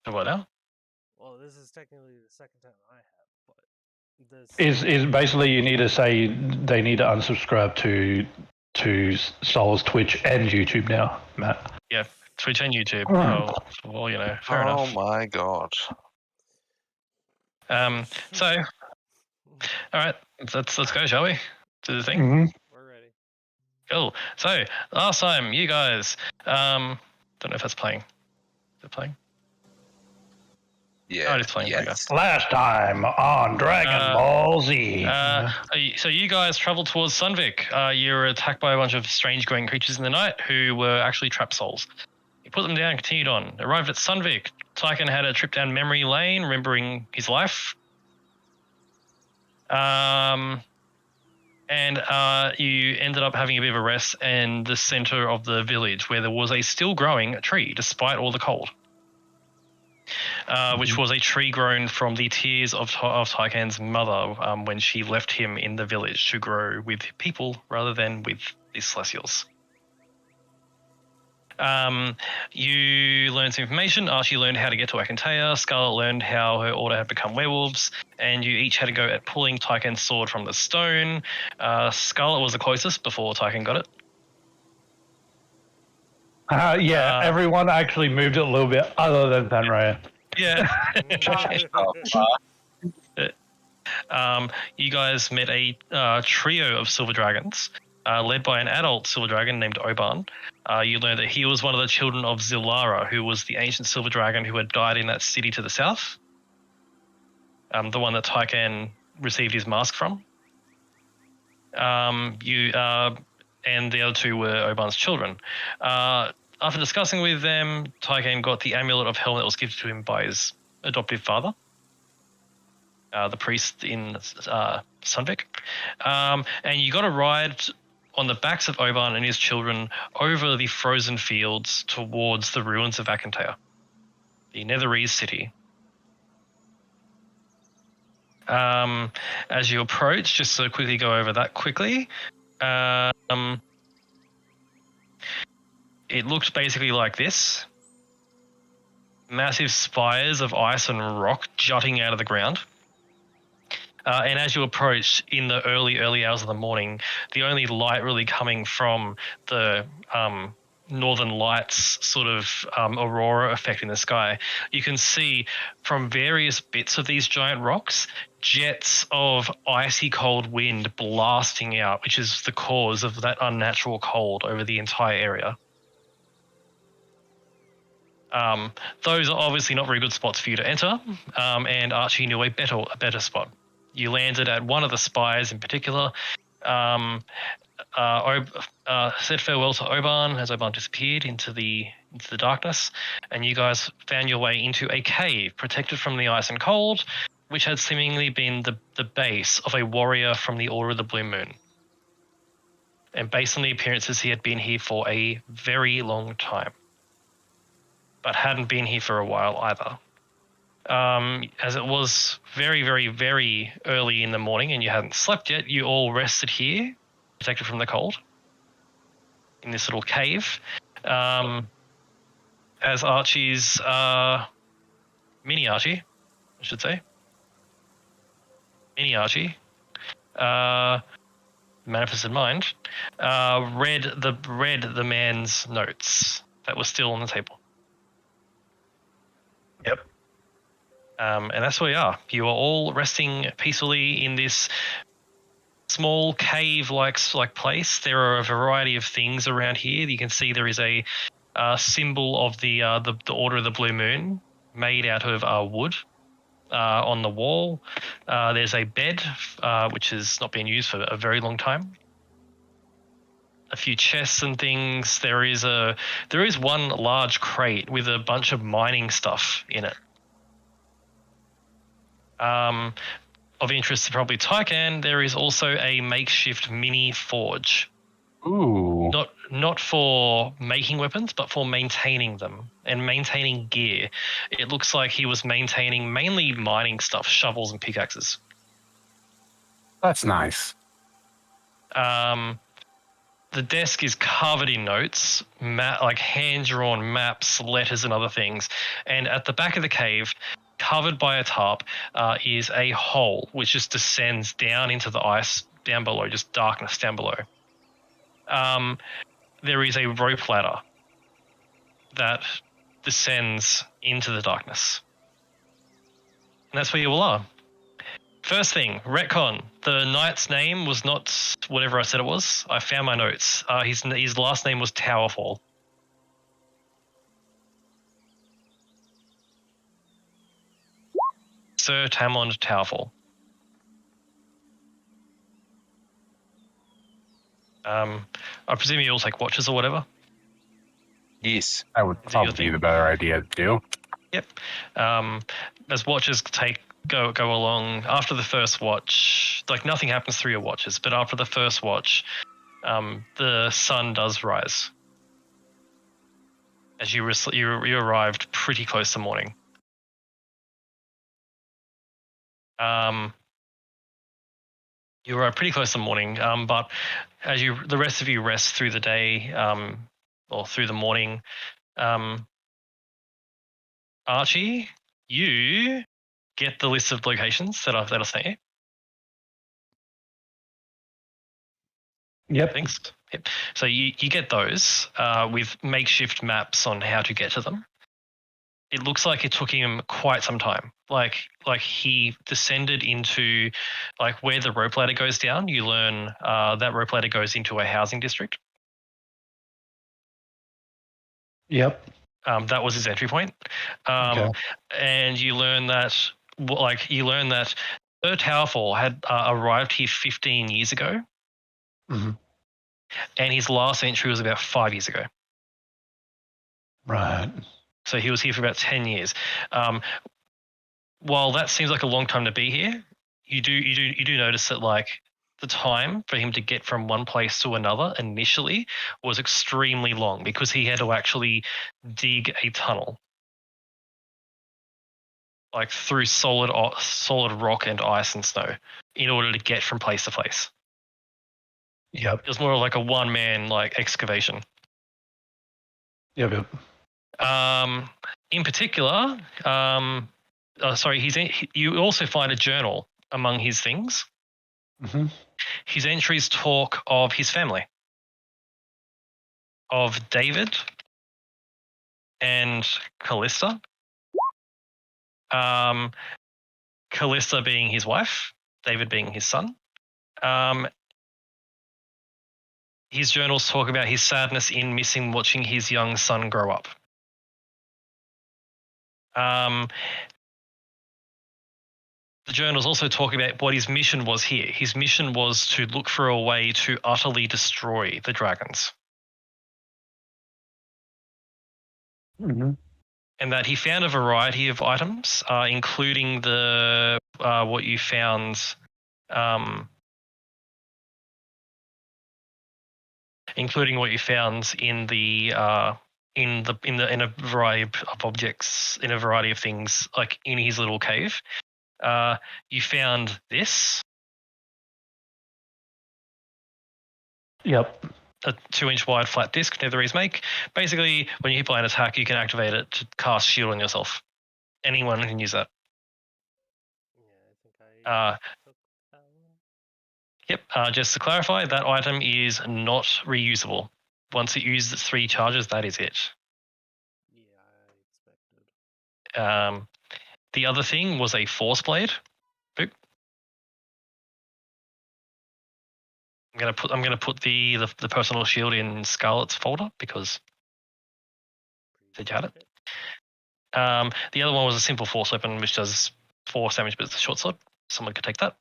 What now? Well, this is technically the second time I have, but this Is basically you need to say they need to unsubscribe to Soul's Twitch and YouTube now, Matt. Yeah, Twitch and YouTube. Oh. Well, fair enough. Oh my god. So, all right, let's go, shall we? Do the thing. Mm-hmm. we're ready. Cool. So last time, you guys, don't know if that's playing. Is it playing? Yeah. Oh, it's playing. Yes. Last time on Dragon Ball Z. So you guys traveled towards Sunvik. You were attacked by a bunch of strange growing creatures in the night who were actually trap souls. You put them down and continued on. Arrived at Sunvik. Tychon had a trip down memory lane, remembering his life. And you ended up having a bit of a rest in the center of the village where there was a still growing tree despite all the cold. Which was a tree grown from the tears of Tychon's mother when she left him in the village to grow with people rather than with the Celestials. You learned some information. Archie learned how to get to Akantea. Scarlet learned how her order had become werewolves, and you each had to go at pulling Tychon's sword from the stone. Scarlet was the closest before Tychon got it. Everyone actually moved it a little bit, other than Fenrir. Yeah. You guys met a trio of silver dragons, led by an adult silver dragon named Oban. You learned that he was one of the children of Zilara, who was the ancient silver dragon who had died in that city to the south. The one that Tychon received his mask from. And the other two were Oban's children. After discussing with them, Tychon got the amulet of Hell that was gifted to him by his adoptive father, the priest in Sunvik. And you got a ride on the backs of Oban and his children over the frozen fields towards the ruins of Akantea, the Netherese city. As you approach, just to quickly go over that quickly, it looked basically like this. Massive spires of ice and rock jutting out of the ground. And as you approach in the early hours of the morning, the only light really coming from the northern lights sort of aurora effect in the sky, you can see from various bits of these giant rocks, jets of icy cold wind blasting out, which is the cause of that unnatural cold over the entire area. Those are obviously not very good spots for you to enter, and Archie knew a better spot. You landed at one of the spires in particular, said farewell to Oban as Oban disappeared into the darkness, and you guys found your way into a cave protected from the ice and cold, which had seemingly been the base of a warrior from the Order of the Blue Moon. And based on the appearances, he had been here for a very long time, but hadn't been here for a while either. As it was very, very, very early in the morning and you hadn't slept yet, you all rested here, protected from the cold, in this little cave. As Archie's, mini Archie, I should say. Mini Archie, manifested mind, read the man's notes that were still on the table. Yep. And that's where you are. You are all resting peacefully in this small cave-like place. There are a variety of things around here. You can see there is a symbol of the Order of the Blue Moon made out of wood on the wall. There's a bed which has not been used for a very long time. A few chests and things. There is one large crate with a bunch of mining stuff in it. Of interest to probably Tychon, there is also a makeshift mini forge. Ooh. Not for making weapons, but for maintaining them and maintaining gear. It looks like he was maintaining mainly mining stuff, shovels and pickaxes. That's nice. The desk is covered in notes, like hand-drawn maps, letters, and other things. And at the back of the cave, covered by a tarp, is a hole which just descends down into the ice down below, just darkness down below. There is a rope ladder that descends into the darkness. And that's where you all are. First thing, retcon. The knight's name was not whatever I said it was. I found my notes. His last name was Towerfall. Sir Tamond Towerfall. I presume you all take watches or whatever? Yes, I would Is it your probably be thing? the better idea to do. Yep. As watches go along, after the first watch, like nothing happens through your watches, but after the first watch, the sun does rise. As you arrived pretty close to morning. You arrived pretty close to morning, but as the rest of you rest through the day, or through the morning, Archie, you get the list of locations that I sent you. Yep. Thanks. Yep. So you get those with makeshift maps on how to get to them. It looks like it took him quite some time. Like he descended into like where the rope ladder goes down. You learn that rope ladder goes into a housing district. Yep. That was his entry point. Okay. And you learn that Sir Towerfall had arrived here 15 years ago. Mm-hmm. And his last entry was about 5 years ago. Right. So he was here for about 10 years. While that seems like a long time to be here, you do notice that like the time for him to get from one place to another initially was extremely long because he had to actually dig a tunnel, like through solid rock and ice and snow, in order to get from place to place. Yep. It was more like a one-man like excavation. Yep. In particular, you also find a journal among his things. Mm-hmm. His entries talk of his family, of David and Callista. Callista being his wife, David being his son. His journals talk about his sadness in missing watching his young son grow up. The journals also talk about what his mission was here. His mission was to look for a way to utterly destroy the dragons. Mm-hmm. And that he found a variety of items, including the what you found, including what you found in a variety of objects, in a variety of things, like in his little cave. You found this. Yep. A 2-inch wide flat disc Netherese make. Basically, when you hit by an attack, you can activate it to cast shield on yourself. Anyone can use that. Yeah, I think I took that one. Yep. Just to clarify, that item is not reusable. Once it uses its 3 charges, that is it. Yeah, I expected. The other thing was a force blade. Boop. I'm gonna put the personal shield in Scarlet's folder because said you had it. The other one was a simple force weapon which does 4 damage, but it's a short sword. Someone could take that.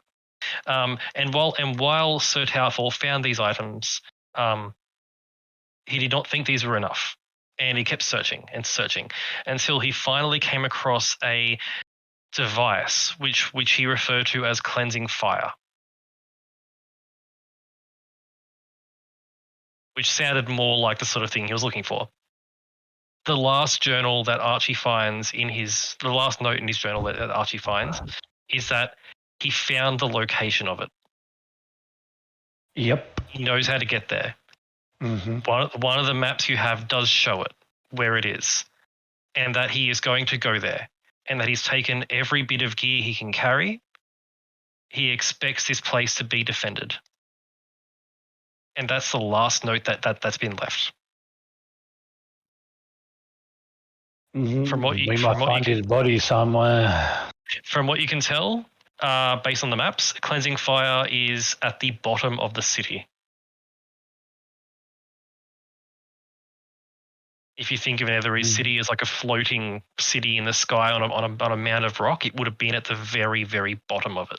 And while Sir Towerfall found these items, he did not think these were enough, and he kept searching and searching until he finally came across a device which he referred to as cleansing fire, which sounded more like the sort of thing he was looking for. The last journal that Archie finds the last note in his journal that Archie finds is that he found the location of it. Yep. He knows how to get there. One of the maps you have does show it, where it is, and that he is going to go there, and that he's taken every bit of gear he can carry. He expects this place to be defended. And that's the last note that's been left. From what We might find his body somewhere. From what you can tell, based on the maps, Cleansing Fire is at the bottom of the city. If you think of Netherese City as like a floating city in the sky on a mound of rock, it would have been at the very, very bottom of it.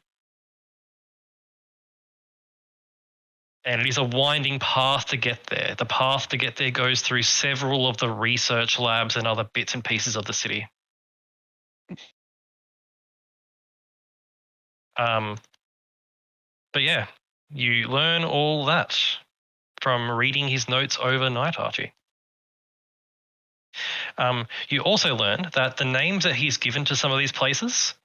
And it is a winding path to get there. The path to get there goes through several of the research labs and other bits and pieces of the city. But yeah, you learn all that from reading his notes overnight, Archie. You also learn that the names that he's given to some of these places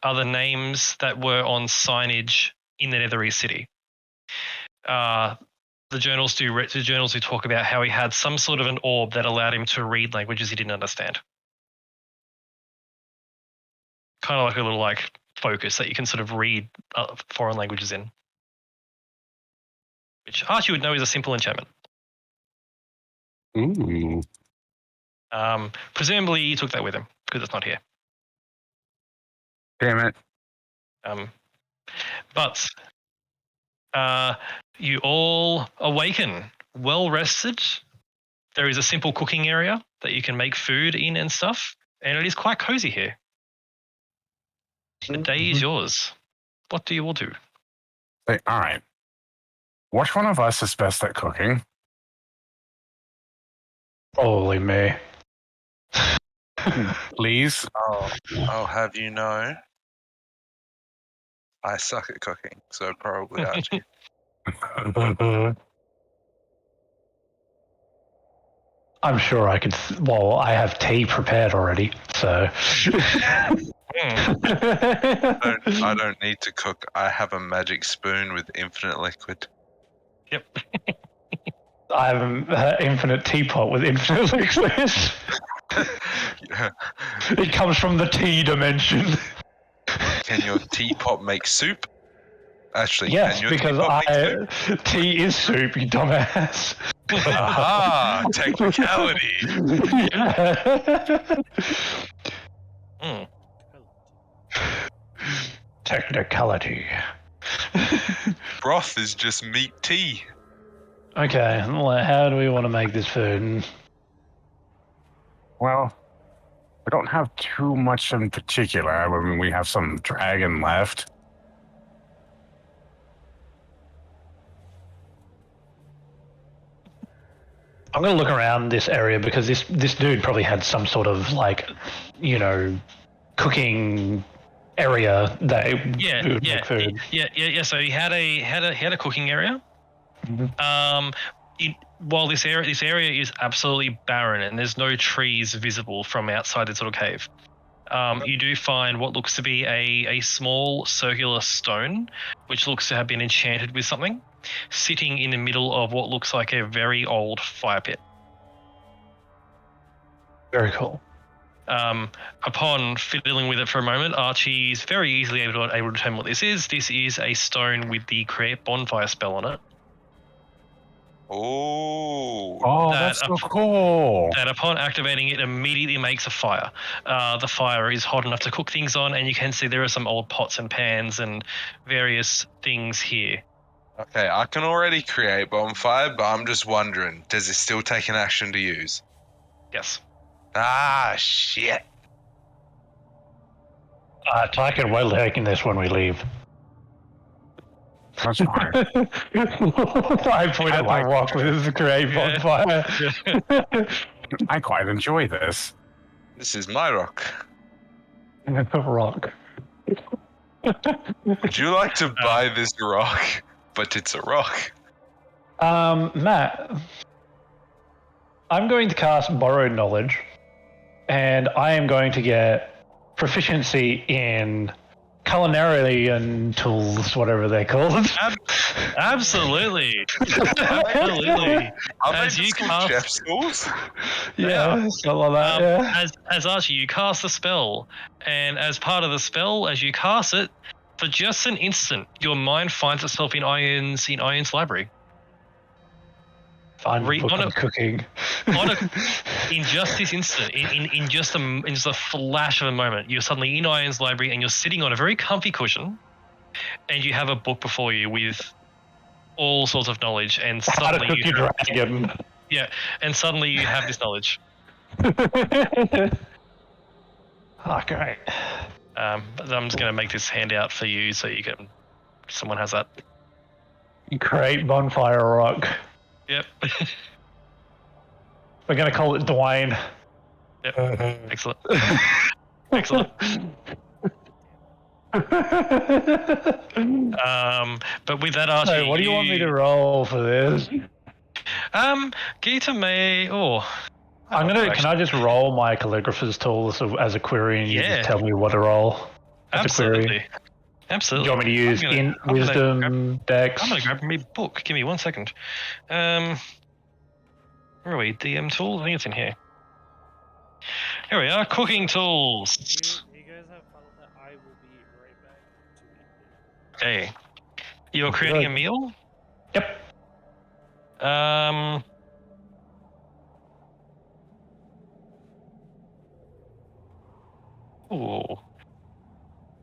are the names that were on signage in the Netherese City. The journals do talk about how he had some sort of an orb that allowed him to read languages he didn't understand. Kind of like a little focus that you can sort of read foreign languages in, which Archie would know is a simple enchantment. Ooh. Presumably he took that with him because it's not here. Damn it. But you all awaken well rested. There is a simple cooking area that you can make food in and stuff, and it is quite cozy here. The day is yours. What do you all do? All right. Which one of us is best at cooking? Probably me. Please? I'll have you know, I suck at cooking, so probably Archie. I'm sure I could. Well, I have tea prepared already, so. I don't need to cook. I have a magic spoon with infinite liquid. Yep. I have an infinite teapot with infinite liquid. Yeah. It comes from the tea dimension. Can your teapot make soup? Actually, Yes, can your because teapot make soup? tea is soup, you dumbass. Aha! Technicality. Mm. Technicality. Broth is just meat tea. Okay, well, how do we want to make this food? Well, we don't have too much in particular. I mean, we have some dragon left. I'm going to look around this area because this dude probably had some sort of cooking area that would make food. Yeah. So he had a cooking area. Mm-hmm. While this area is absolutely barren and there's no trees visible from outside this little cave, you do find what looks to be a small circular stone, which looks to have been enchanted with something, sitting in the middle of what looks like a very old fire pit. Very cool. Upon fiddling with it for a moment, Archie is very easily able to determine what this is. This is a stone with the create bonfire spell on it. Oh, That's so cool. That upon activating it immediately makes a fire. The fire is hot enough to cook things on, and you can see there are some old pots and pans and various things here. okay. I can already create bonfire, but I'm just wondering, does it still take an action to use? Yes. Ah, shit. Tyken, we're taking this when we leave. That's fine. I point at the rock with his create bonfire. I quite enjoy this. This is my rock. Rock. Would you like to buy this rock? But it's a rock. Matt, I'm going to cast Borrowed Knowledge, and I am going to get proficiency in culinary and tools, whatever they're called. Absolutely. Absolutely. Are As they you just called cast- chef's tools? Yeah, something like that. Yeah. as Archie, you cast the spell, and as part of the spell, as you cast it, for just an instant, your mind finds itself in Ion's library. Fine Re- book on on a- cooking. In just this instant, in just a flash of a moment, you're suddenly in Ion's library, and you're sitting on a very comfy cushion, and you have a book before you with all sorts of knowledge, and How to suddenly cook your dragon. and suddenly you have this knowledge. Oh, great. But I'm just going to make this handout for you so you can. Someone has that. Great bonfire rock. Yep. We're going to call it Dwayne. Yep. Excellent. Excellent. But with that, Archie, So, what do you want me to roll for this? Gita may. Oh, I'm gonna. Can I just roll my calligrapher's tool as a query, and you Yeah. just tell me what to roll? As a query. absolutely. Do Absolutely. you want me to use I'm gonna wisdom, dex? I'm gonna grab my book. Give me 1 second. Where are we? DM tools? I think it's in here. Here we are. Cooking tools. You guys have fun with that. I will be right back to eat dinner. Okay. You're creating a meal? Yep. Ooh.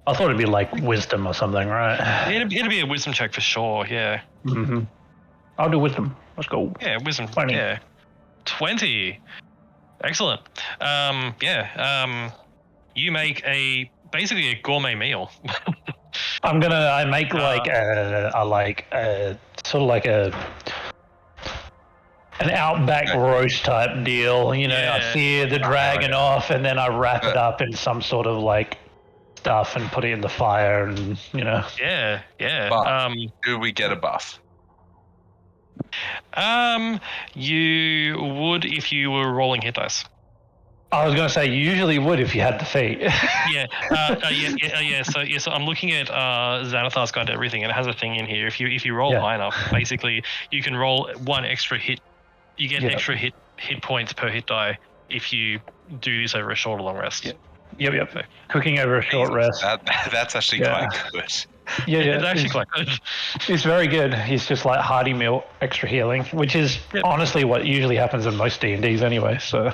I thought it'd be like wisdom or something, right? It'd be a wisdom check for sure, yeah. Mm-hmm. I'll do wisdom. Let's go. Yeah, wisdom. 20. Yeah. 20. Excellent. You make basically a gourmet meal. I make like a sort of like an outback roast type deal. You know, I Yeah. sear the dragon off and then I wrap it up in some sort of like stuff and put it in the fire, and you know. Yeah, yeah. But- Do we get a buff? You would if you were rolling hit dice. I was going to say you usually would if you had the feet. Yeah, yeah. So I'm looking at Xanathar's Guide to Everything, and it has a thing in here. If you roll Yeah. high enough, basically you can roll one extra hit. You get Yeah. extra hit points per hit die if you do this over a short or long rest. Yeah. Yep. Cooking over a short rest. That's actually Yeah. quite good. Yeah, It's actually quite good. It's very good. It's just like hearty meal, extra healing, which is Yep. honestly what usually happens in most D&Ds anyway. So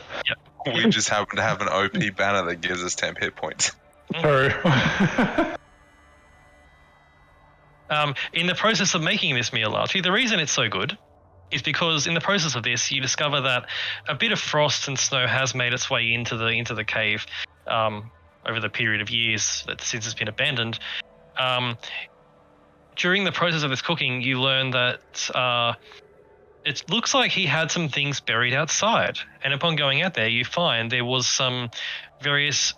We just happen to have an OP banner that gives us 10 hit points. true. In the process of making this meal, Archie, the reason it's so good is because in the process of this, you discover that a bit of frost and snow has made its way into the cave over the period of years since it's been abandoned. During the process of this cooking, you learn that it looks like he had some things buried outside, and upon going out there, you find there was some various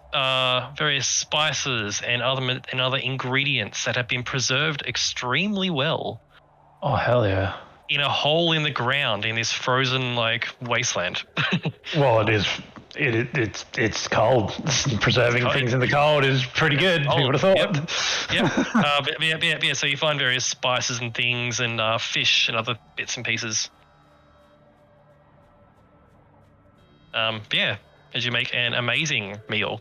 spices and other ingredients that have been preserved extremely well Oh hell yeah! in a hole in the ground in this frozen like wasteland. Well, it is. It's cold. Preserving cold. things in the cold is pretty good. Cold, Who would have thought? Yeah. So you find various spices and things, and fish and other bits and pieces. As you make an amazing meal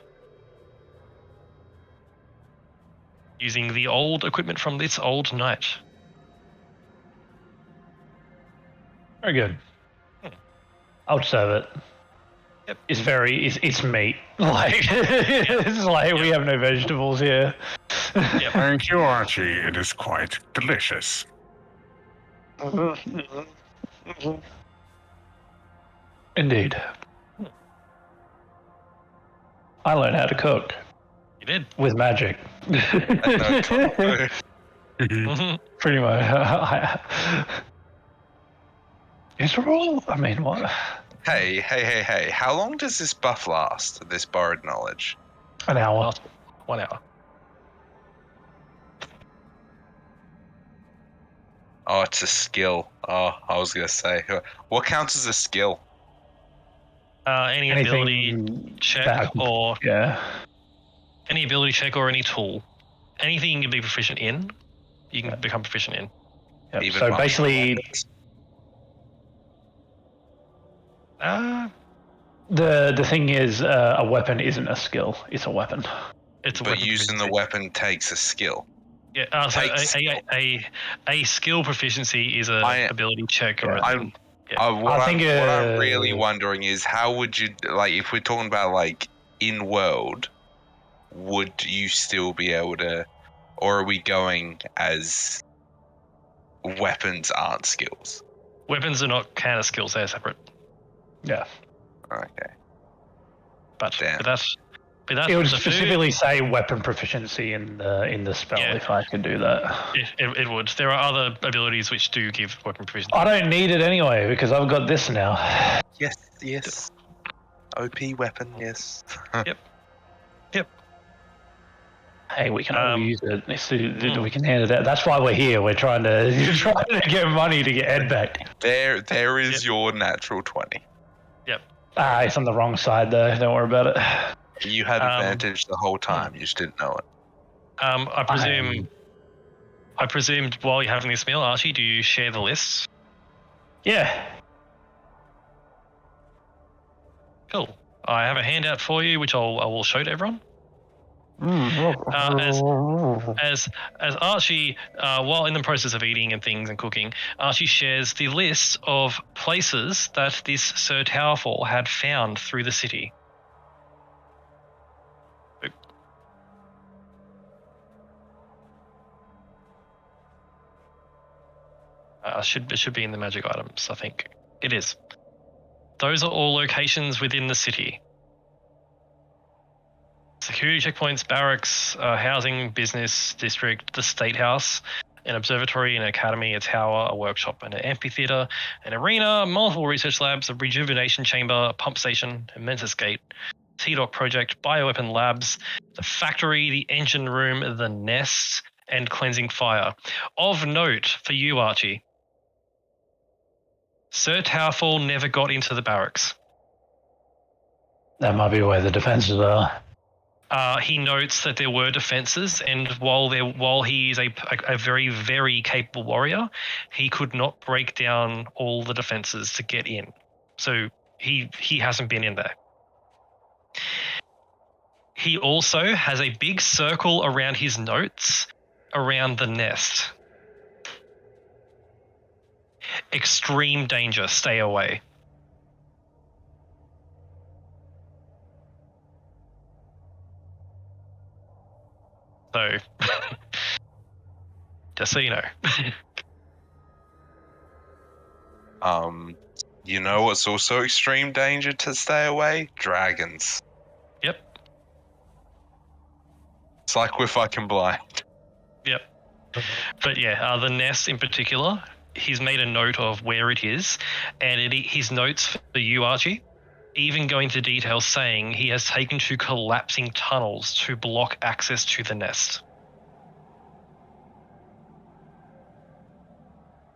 using the old equipment from this old knight. Very good. I'll serve it. Yep. It's meat. Like it's like we have no vegetables here. Thank you, Archie. It is quite delicious. Indeed. I learned how to cook You did. with magic. Mhm. Pretty much. Is it all? I mean, what? Hey. How long does this buff last, this borrowed knowledge? An hour. Last 1 hour. Oh, it's a skill. Oh, I was going to say. What counts as a skill? Any ability Anything check back- or Yeah. any ability check or any tool. anything you can be proficient in, you can become proficient in. Yep. Even So martial basically, weapons? the thing is, a weapon isn't a skill; it's a weapon. It's a But weapon using the proficiency. weapon takes a skill. Yeah, so takes skill. a skill proficiency is a I- ability check or I'm- Yeah. What I think, I'm really wondering is how would you like if we're talking about like in world, would you still be able to, or are we going as weapons aren't skills? Weapons are not counter skills; they're separate. Yeah. Okay. But Damn. that's It would the food- specifically say weapon proficiency in the spell Yeah. if I could do that. It would. There are other abilities which do give weapon proficiency. I don't need it anyway because I've got this now. Yes. OP weapon, yes. Hey, we can all use it. Mm. We can hand it out. That's why we're here. We're trying to get money to get Ed back. There is your natural 20. It's on the wrong side though. Don't worry about it. You had advantage the whole time. You just didn't know it. I presumed while you're having this meal, Archie, do you share the lists? Yeah. Cool. I have a handout for you, which I will show to everyone. As Archie, while in the process of eating and things and cooking, Archie shares the list of places that this Sir Towerfall had found through the city. It should be in the magic items, I think. It is. Those are all locations within the city. Security checkpoints, barracks, housing, business district, the State House, an observatory, an academy, a tower, a workshop, and an amphitheater, an arena, multiple research labs, a rejuvenation chamber, a pump station, a Mensis gate, T-Doc project, bioweapon labs, the factory, the engine room, the nest, and cleansing fire. Of note for you, Archie, Sir Towerfall never got into the barracks. That might be where the defenses are. He notes that there were defenses, and while he is a very, very capable warrior, he could not break down all the defenses to get in. So he hasn't been in there. He also has a big circle around his notes around the nest. Extreme danger, stay away. So, just so you know. You know what's also extreme danger to stay away? Dragons. Yep. It's like we're fucking blind. Yep. But yeah, the nest in particular, he's made a note of where it is, and his notes for you, Archie, even go into detail saying he has taken to collapsing tunnels to block access to the nest.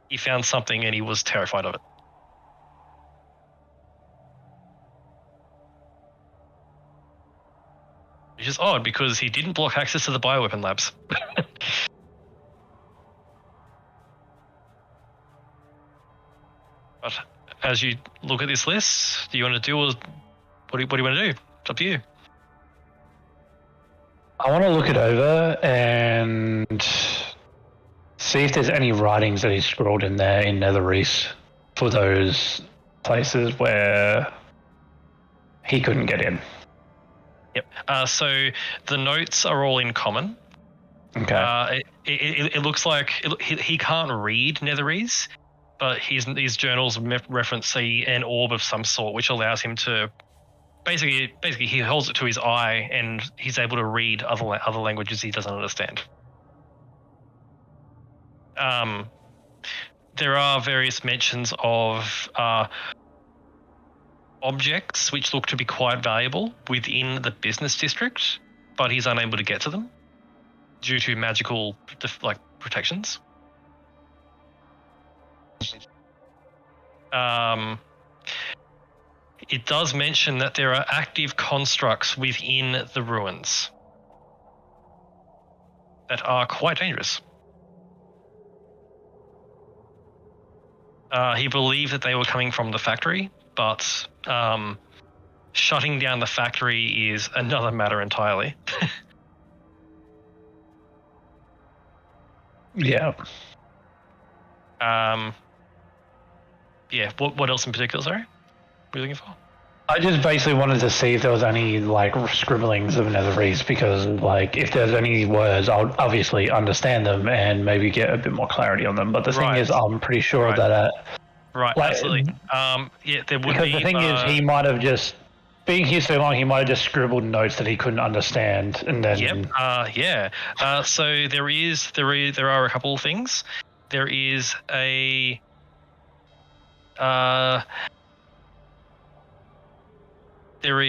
He found something and he was terrified of it. Which is odd because he didn't block access to the bioweapon labs. But as you look at this list, do you want to do, or what do you want to do? It's up to you. I want to look it over and see if there's any writings that he scrawled in there in Netherese for those places where he couldn't get in. Yep. So the notes are all in common. Okay. It looks like he can't read Netherese, but his journals reference an orb of some sort, which allows him to basically he holds it to his eye and he's able to read other languages he doesn't understand. There are various mentions of objects which look to be quite valuable within the business district, but he's unable to get to them due to magical protections. It does mention that there are active constructs within the ruins that are quite dangerous. He believed that they were coming from the factory, but shutting down the factory is another matter entirely. Yeah. Yeah. What else in particular? Sorry, what are you looking for? I just basically wanted to see if there was any like scribblings of Netherese, because like if there's any words, I'll obviously understand them and maybe get a bit more clarity on them. But the thing Right. is, I'm pretty sure Right. that Right. like, Absolutely. Yeah. There would because be. the thing is, he might have just being here so long, he might have just scribbled notes that he couldn't understand, and then Yep. Yeah. So there are a couple of things. There is a. There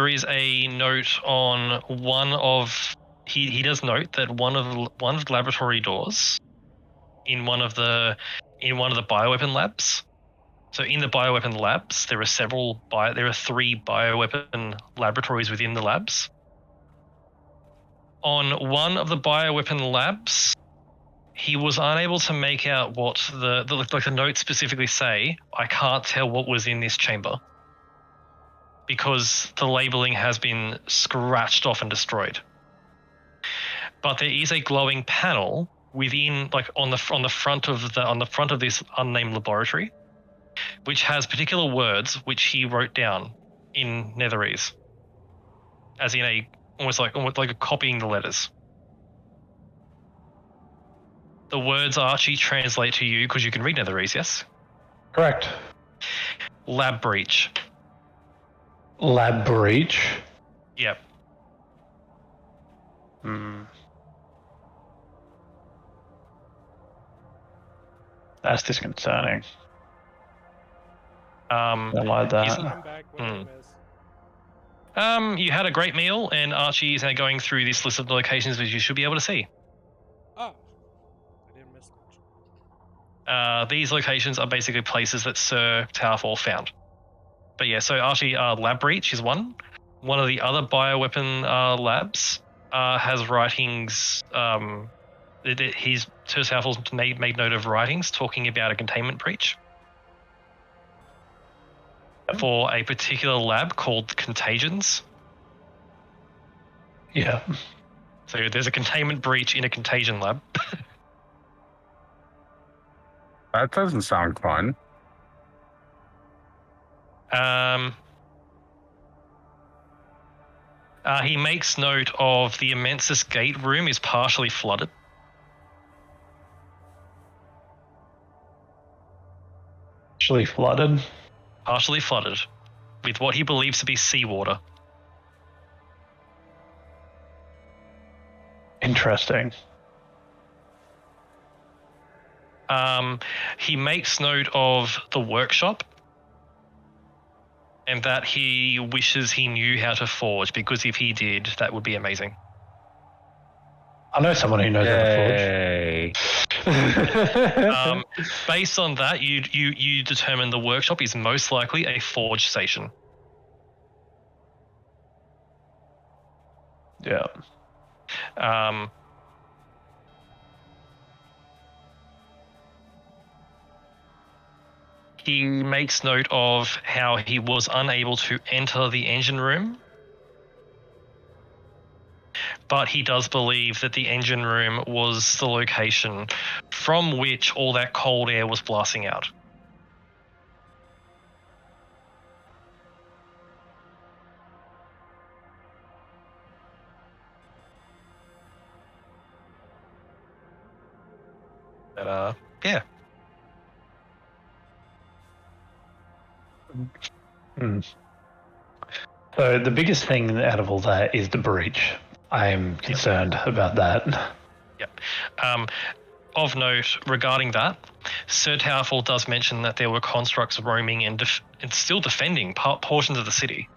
is a note on one of. He does note that one of the laboratory doors in one of the bioweapon labs. So in the bioweapon labs, there are three bioweapon laboratories within the labs. On one of the bioweapon labs, he was unable to make out what the notes specifically say. I can't tell what was in this chamber because the labeling has been scratched off and destroyed. But there is a glowing panel within, like on the front of this unnamed laboratory, which has particular words which he wrote down in Netherese, as in almost like a copying the letters. The words Archie translate to you because you can read Netherese, yes? correct. Lab breach. Lab breach. Yep. That's disconcerting. Um, I like that. I'm back. What did I miss? You had a great meal, and Archie is now going through this list of the locations which you should be able to see. Oh, I didn't miss much. These locations are basically places that Sir Towerfall found. But yeah, so Archie, lab breach is one. One of the other bioweapon labs has writings. Sir Towerfall's made note of writings talking about a containment breach for a particular lab called Contagions. Yeah. So there's a containment breach in a contagion lab. That doesn't sound fun. He makes note of the Immensus gate room is partially flooded. Actually flooded. Partially flooded with what he believes to be seawater. Interesting. He makes note of the workshop and that he wishes he knew how to forge, because if he did, that would be amazing. I know someone who knows Yay. how to forge. Based on that, you determine the workshop is most likely a forge station. Yeah. He makes note of how he was unable to enter the engine room, but he does believe that the engine room was the location from which all that cold air was blasting out. But, yeah. So the biggest thing out of all that is the breach. I'm concerned about that. Yep. Of note regarding that, Sir Towerfall does mention that there were constructs roaming and still defending portions of the city.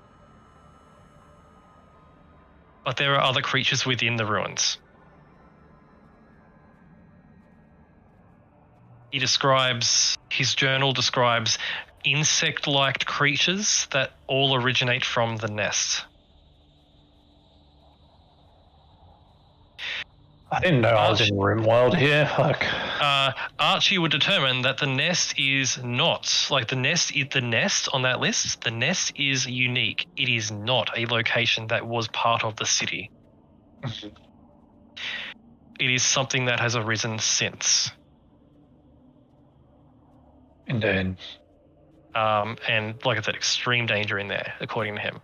But there are other creatures within the ruins. His journal describes insect-like creatures that all originate from the nest. I didn't know I was in RimWorld here. Fuck. Archie would determine that the nest is not like the nest on that list. The nest is unique. It is not a location that was part of the city. It is something that has arisen since. Indeed. And like I said, extreme danger in there, according to him.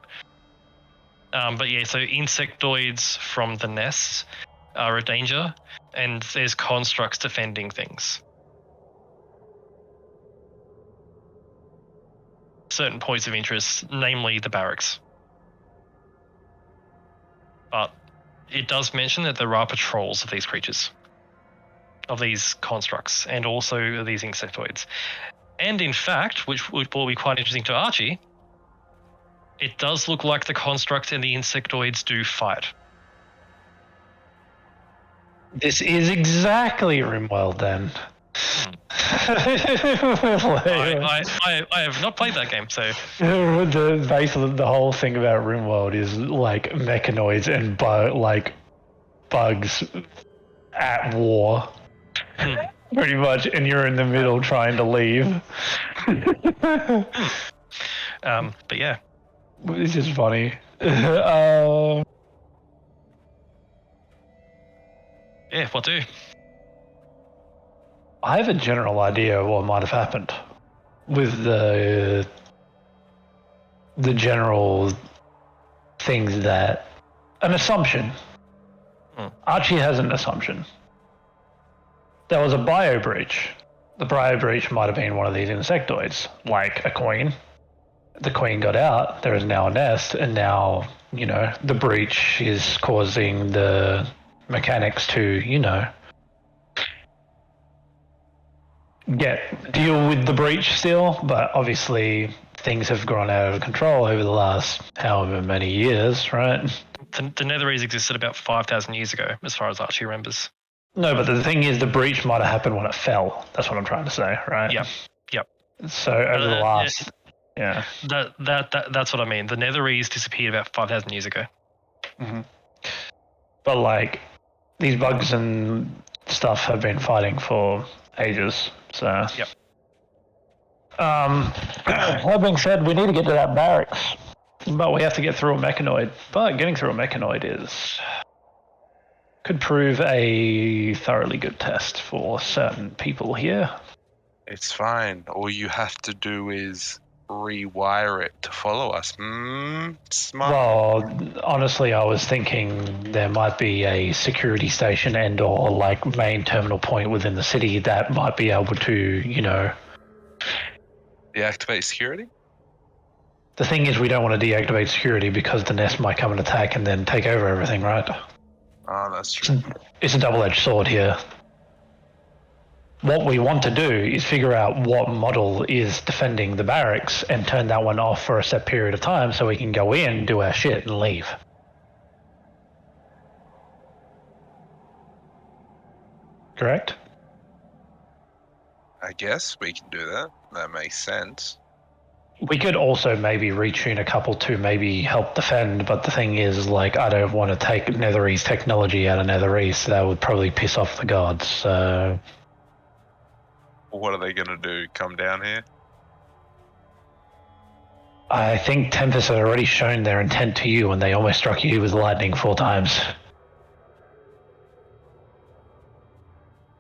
But yeah, so insectoids from the nest are a danger, and there's constructs defending things. Certain points of interest, namely the barracks. But it does mention that there are patrols of these creatures, of these constructs, and also these insectoids. And in fact, which will be quite interesting to Archie, it does look like the constructs and the insectoids do fight. This is exactly RimWorld then. I have not played that game, so Basically, the whole thing about RimWorld is like mechanoids and bugs at war, pretty much, and you're in the middle trying to leave. But yeah, This is funny. yeah, what do? I have a general idea of what might have happened with the general things that an assumption. Archie has an assumption. There was a bio breach. The bio breach might have been one of these insectoids, like a queen. The queen got out. There is now a nest, and now the breach is causing the mechanics to deal with the breach still, but obviously things have grown out of control over the last however many years, right? The Netherese existed about 5,000 years ago, as far as Archie remembers. No, but the thing is, the breach might have happened when it fell. That's what I'm trying to say, right? Yep. So over the last, That's what I mean. The Netherese disappeared about 5,000 years ago. Mm-hmm. But like, these bugs and stuff have been fighting for ages. So. Yep. That being said, we need to get to that barracks, but we have to get through a mechanoid. But getting through a mechanoid could prove a thoroughly good test for certain people here. It's fine. All you have to do is rewire it to follow us. Smart. Well, honestly, I was thinking there might be a security station and or like main terminal point within the city that might be able to, Deactivate security? The thing is, we don't want to deactivate security because the nest might come and attack and then take over everything, right? Oh, that's true. It's a double-edged sword here. What we want to do is figure out what model is defending the barracks and turn that one off for a set period of time so we can go in, do our shit, and leave. Correct? I guess we can do that. That makes sense. We could also maybe retune a couple to maybe help defend, but the thing is, like, I don't want to take Netherese technology out of Netherese. That would probably piss off the gods, so... What are they going to do? Come down here? I think Tempest had already shown their intent to you when they almost struck you with lightning 4 times.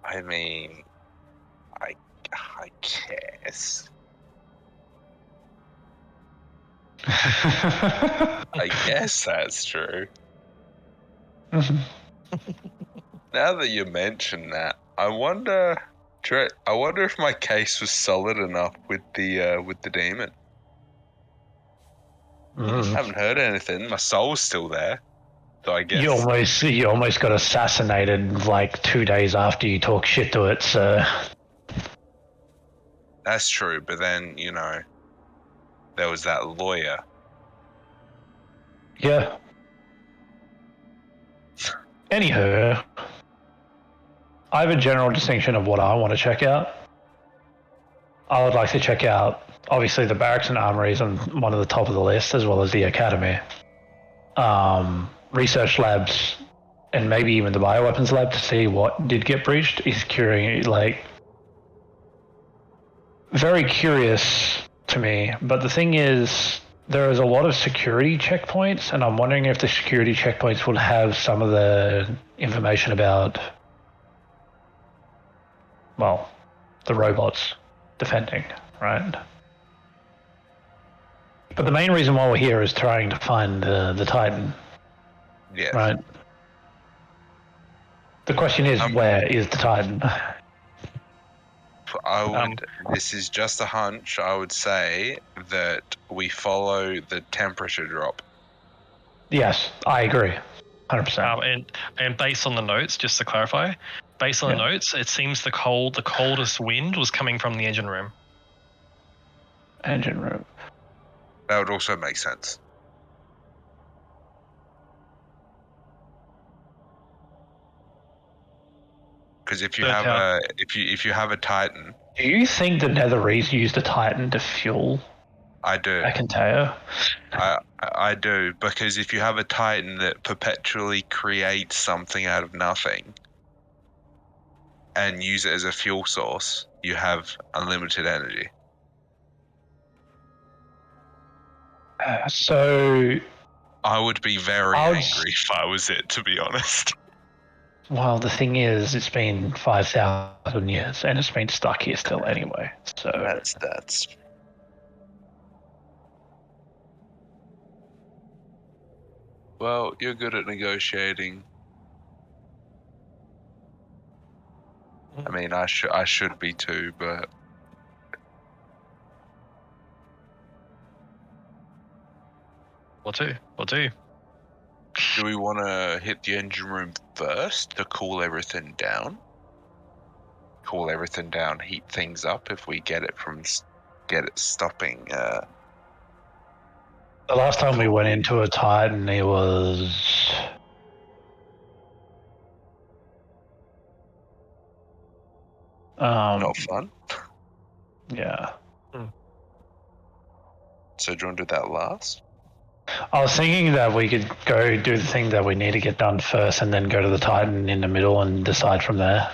I mean... I guess. I guess that's true. Now that you mention that, I wonder if my case was solid enough with the demon. I haven't heard anything. My soul's still there, so I guess You almost got assassinated like 2 days after you talk shit to it. So that's true. But then there was that lawyer. yeah. Anywho, I have a general distinction of what I want to check out. I would like to check out, obviously, the barracks and armories on one of the top of the list, as well as the academy. Research labs and maybe even the bioweapons lab to see what did get breached is very curious to me. But the thing is, there is a lot of security checkpoints, and I'm wondering if the security checkpoints would have some of the information about, well, the robots defending, right? But the main reason why we're here is trying to find the Titan, Yeah. right? The question is, where is the Titan? I would. This is just a hunch. I would say that we follow the temperature drop. Yes, I agree, 100%. And based on the notes, just to clarify, based on the notes, it seems the coldest wind was coming from the engine room. Engine room. That would also make sense. Because if you But, have if you have a Titan, Do you think the Netherese used the Titan to fuel I do. Akantea? I do, because if you have a Titan that perpetually creates something out of nothing and use it as a fuel source, you have unlimited energy. So, I would be very I would- angry if I was it, to be honest. well, the thing is, it's been 5,000 years, and it's been stuck here still anyway. So, That's. Well, you're good at negotiating. I mean, I should be too, but What do? do we want to hit the engine room first to cool everything down? Cool everything down, heat things up if we get it stopping. the last time we went into a Titan, it was. Not fun. Yeah. So do you want to do that last? I was thinking that we could go do the thing that we need to get done first and then go to the Titan in the middle and decide from there.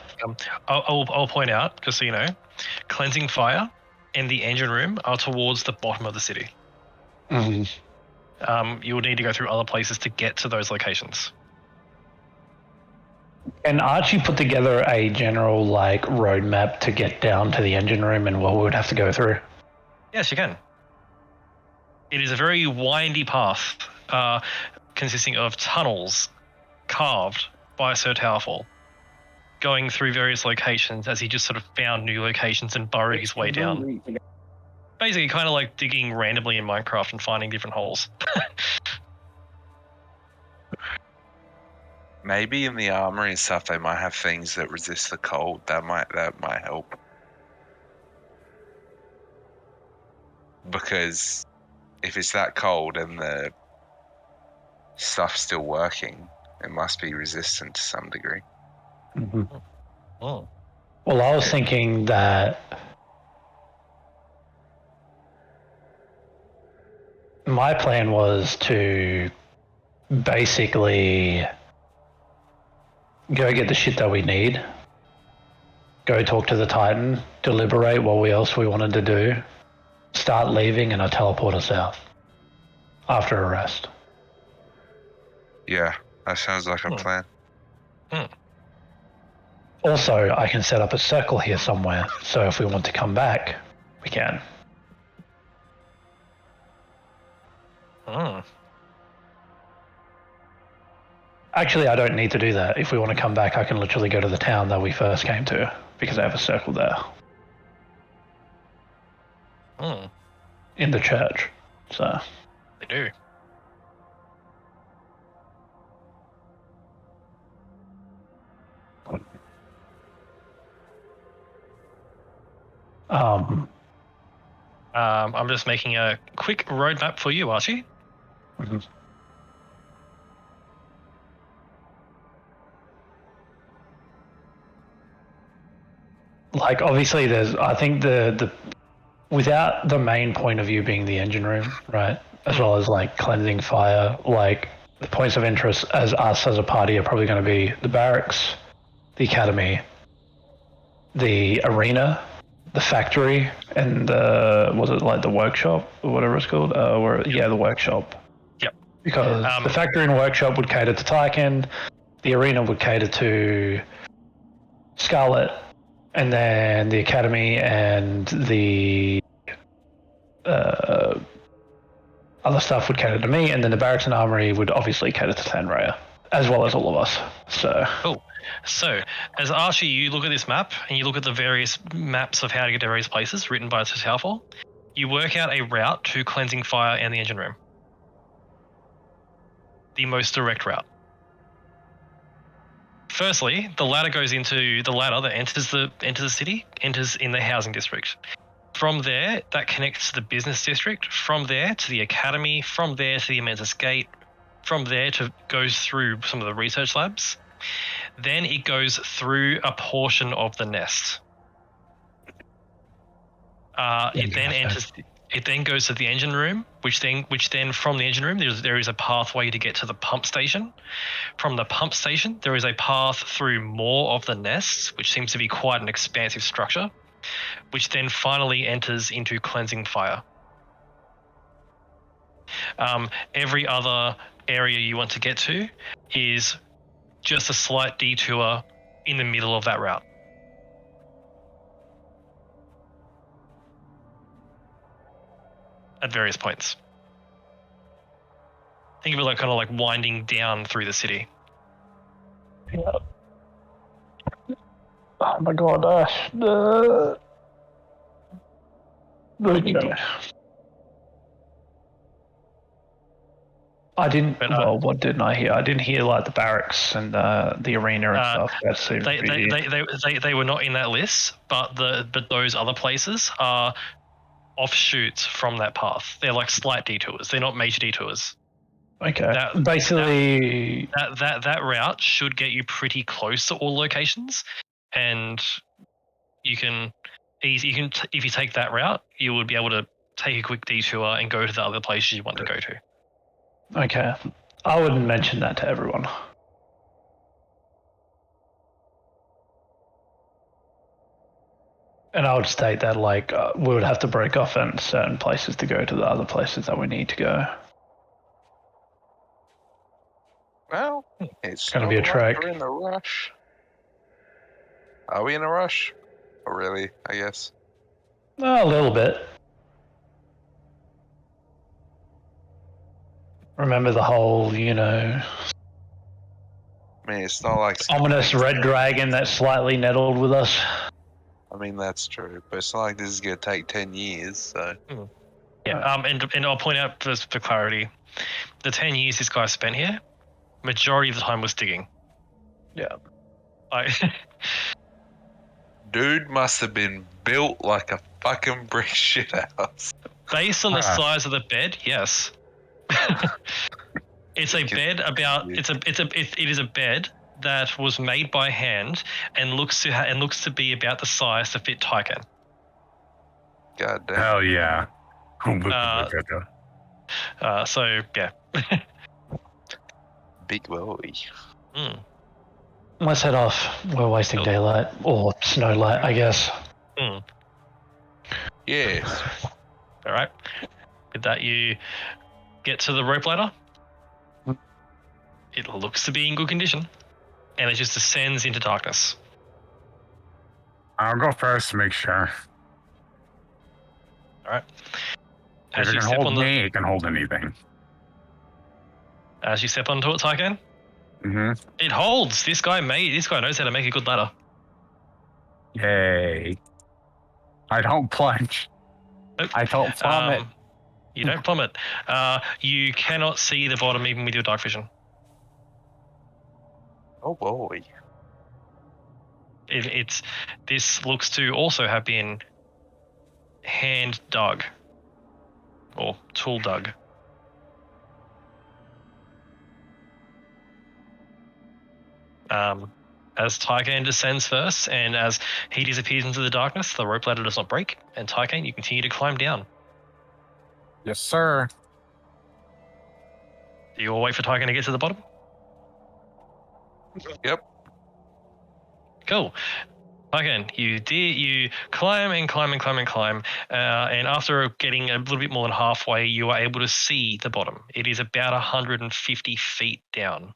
I'll point out, just so you know, cleansing fire and the engine room are towards the bottom of the city. You will need to go through other places to get to those locations. And Archie put together a general roadmap to get down to the engine room and what we would have to go through. Yes, you can. It is a very windy path, consisting of tunnels carved by Sir Towerfall, going through various locations as he just sort of found new locations and burrowed his way down. Basically, kind of like digging randomly in Minecraft and finding different holes. Maybe in the armory and stuff, they might have things that resist the cold. That might help. Because if it's that cold and the stuff's still working, it must be resistant to some degree. Oh. Well, I was thinking that my plan was to basically go get the shit that we need, go talk to the Titan, deliberate what else we wanted to do, start leaving, and I teleport us out after a rest. Yeah, that sounds like a plan. Also, I can set up a circle here somewhere, so if we want to come back, we can. Actually, I don't need to do that. If we want to come back, I can literally go to the town that we first came to, because I have a circle there. In the church, so. They do. I'm just making a quick roadmap for you, Archie. Obviously I think the without the main point of view being the engine room, right? As well as cleansing fire, the points of interest as us as a party are probably going to be the barracks, the academy, the arena, the factory, and was it like the workshop or whatever it's called? The workshop. Yep. Because the factory and workshop would cater to Tyken, the arena would cater to Scarlet, and then the academy and the other stuff would cater to me, and then the barracks and armory would obviously cater to Thanraya, as well as all of us. So cool. So, as Archie, you look at this map and you look at the various maps of how to get to various places written by Towerfall. You work out a route to Cleansing Fire and the engine room. The most direct route. Firstly, the ladder goes into the ladder that enters the city, enters in the housing district. From there, that connects to the business district. From there to the academy. From there to the Amensis Gate. From there to goes through some of the research labs. Then it goes through a portion of the nest. It then goes to the engine room, which then from the engine room there is a pathway to get to the pump station. From the pump station, there is a path through more of the nests, which seems to be quite an expansive structure, which then finally enters into Cleansing Fire. Every other area you want to get to is just a slight detour in the middle of that route. At various points. Think of it like kind of like winding down through the city. Yeah. Oh my god, I didn't. What didn't I hear? I didn't hear like the barracks and the arena and stuff. They were not in that list, but those other places are offshoots from that path. They're like slight detours. They're not major detours. Okay. That route should get you pretty close to all locations, and if you take that route, you would be able to take a quick detour and go to the other places you want to go to. Okay. I wouldn't mention that to everyone. And I would state that we would have to break off in certain places to go to the other places that we need to go. Well, it's going to be a trek. We're in a rush. Are we in a rush? Or really, I guess. A little bit. Remember the whole, I mean, it's not like ominous red dragon that slightly nettled with us. I mean, that's true, but it's not like this is going to take 10 years, so... Yeah, and I'll point out just for clarity, the 10 years this guy spent here, majority of the time was digging. Yeah. Dude must have been built like a fucking brick shit house. Based on the size of the bed, yes. It is a bed that was made by hand and looks to be about the size to fit Tyken. God damn. Hell yeah. So yeah. Big boy. Let's head off. We're wasting daylight or snowlight, I guess. Yes. All right. With that, you get to the rope ladder. It looks to be in good condition, and it just descends into darkness. I'll go first to make sure. All right. If it can hold me, it can hold anything. As you step onto it, Tyken, it holds. This guy knows how to make a good ladder. Yay! I don't plunge. Nope. I don't plummet. You don't plummet. You cannot see the bottom even with your dark vision. Oh boy. This looks to also have been hand dug or tool dug. As Tyken descends first, and as he disappears into the darkness, the rope ladder does not break, and Tyken, you continue to climb down. Yes, sir. Do you all wait for Tyken to get to the bottom? Yep. Cool. Tyken, you climb and climb and climb and climb, and after getting a little bit more than halfway, you are able to see the bottom. It is about 150 feet down.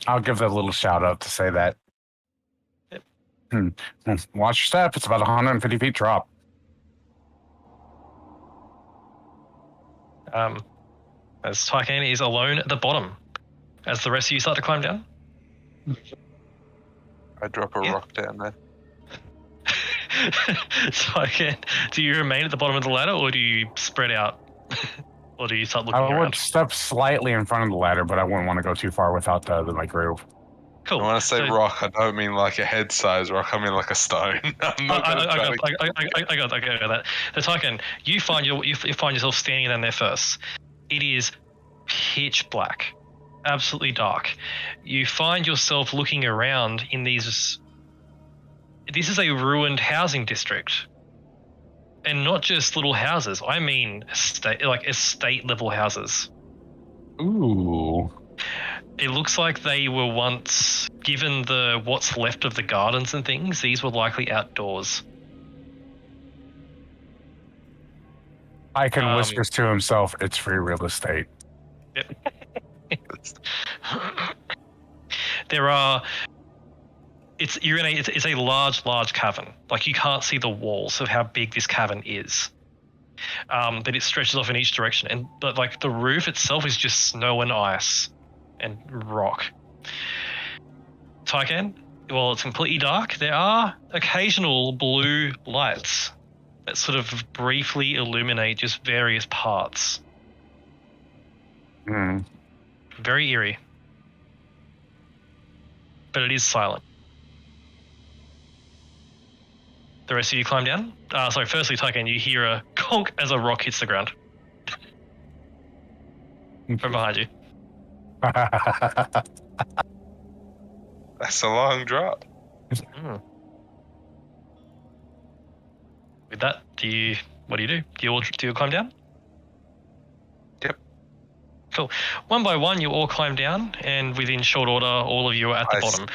I'll give that a little shout out to say that. Yep. Watch your step. It's about 150 feet drop. As Tyken is alone at the bottom, as the rest of you start to climb down. I drop a Yeah. rock down there. Tyken, do you remain at the bottom of the ladder, or do you spread out, or do you start looking I would around? step slightly in front of the ladder, but I wouldn't want to go too far without my groove. Cool. When I say So- rock, I don't mean like a head-sized rock. I mean like a stone. I'm not gonna try to- I got that. So Tyken, you find yourself standing down there first. It is pitch black, absolutely dark. You find yourself looking around in these. This is a ruined housing district, and not just little houses. I mean, estate level houses. Ooh. It looks like they were once, given what's left of the gardens and things, these were likely outdoors. Tyken whispers to himself, "It's free real estate." There are. It's a large cavern. Like, you can't see the walls of how big this cavern is. But it stretches off in each direction, but like the roof itself is just snow and ice and rock. Tyken, while it's completely dark, there are occasional blue lights that sort of briefly illuminate just various parts. Hmm. Very eerie. But it is silent. The rest of you climb down. Firstly, Tyken, you hear a conk as a rock hits the ground from behind you. That's a long drop. With that, what do you do? Do you climb down? Yep. Cool. One by one, you all climb down, and within short order, all of you are at the bottom.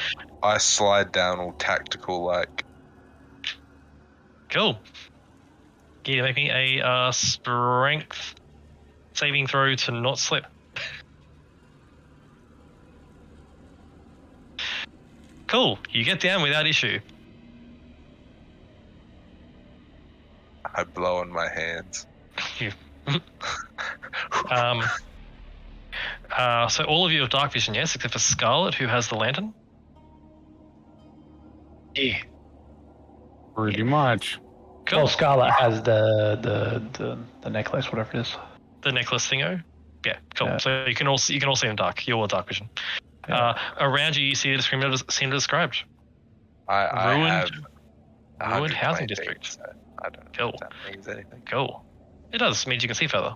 I slide down all tactical like. Cool. Can you make me a strength saving throw to not slip? Cool. You get down without issue. I blow on my hands. So all of you have dark vision, yes, except for Scarlet, who has the lantern. Yeah. Pretty much. Cool. Well, Scarlet has the necklace, whatever it is. The necklace thingo. Yeah, cool. Yeah. So you can all see in the dark. You're all dark vision. Yeah. Around you, you see the scene described. I Ruined- have ruined 120 housing feet, district. so I don't know Cool. if that means anything. Cool. It does. Means you can see further.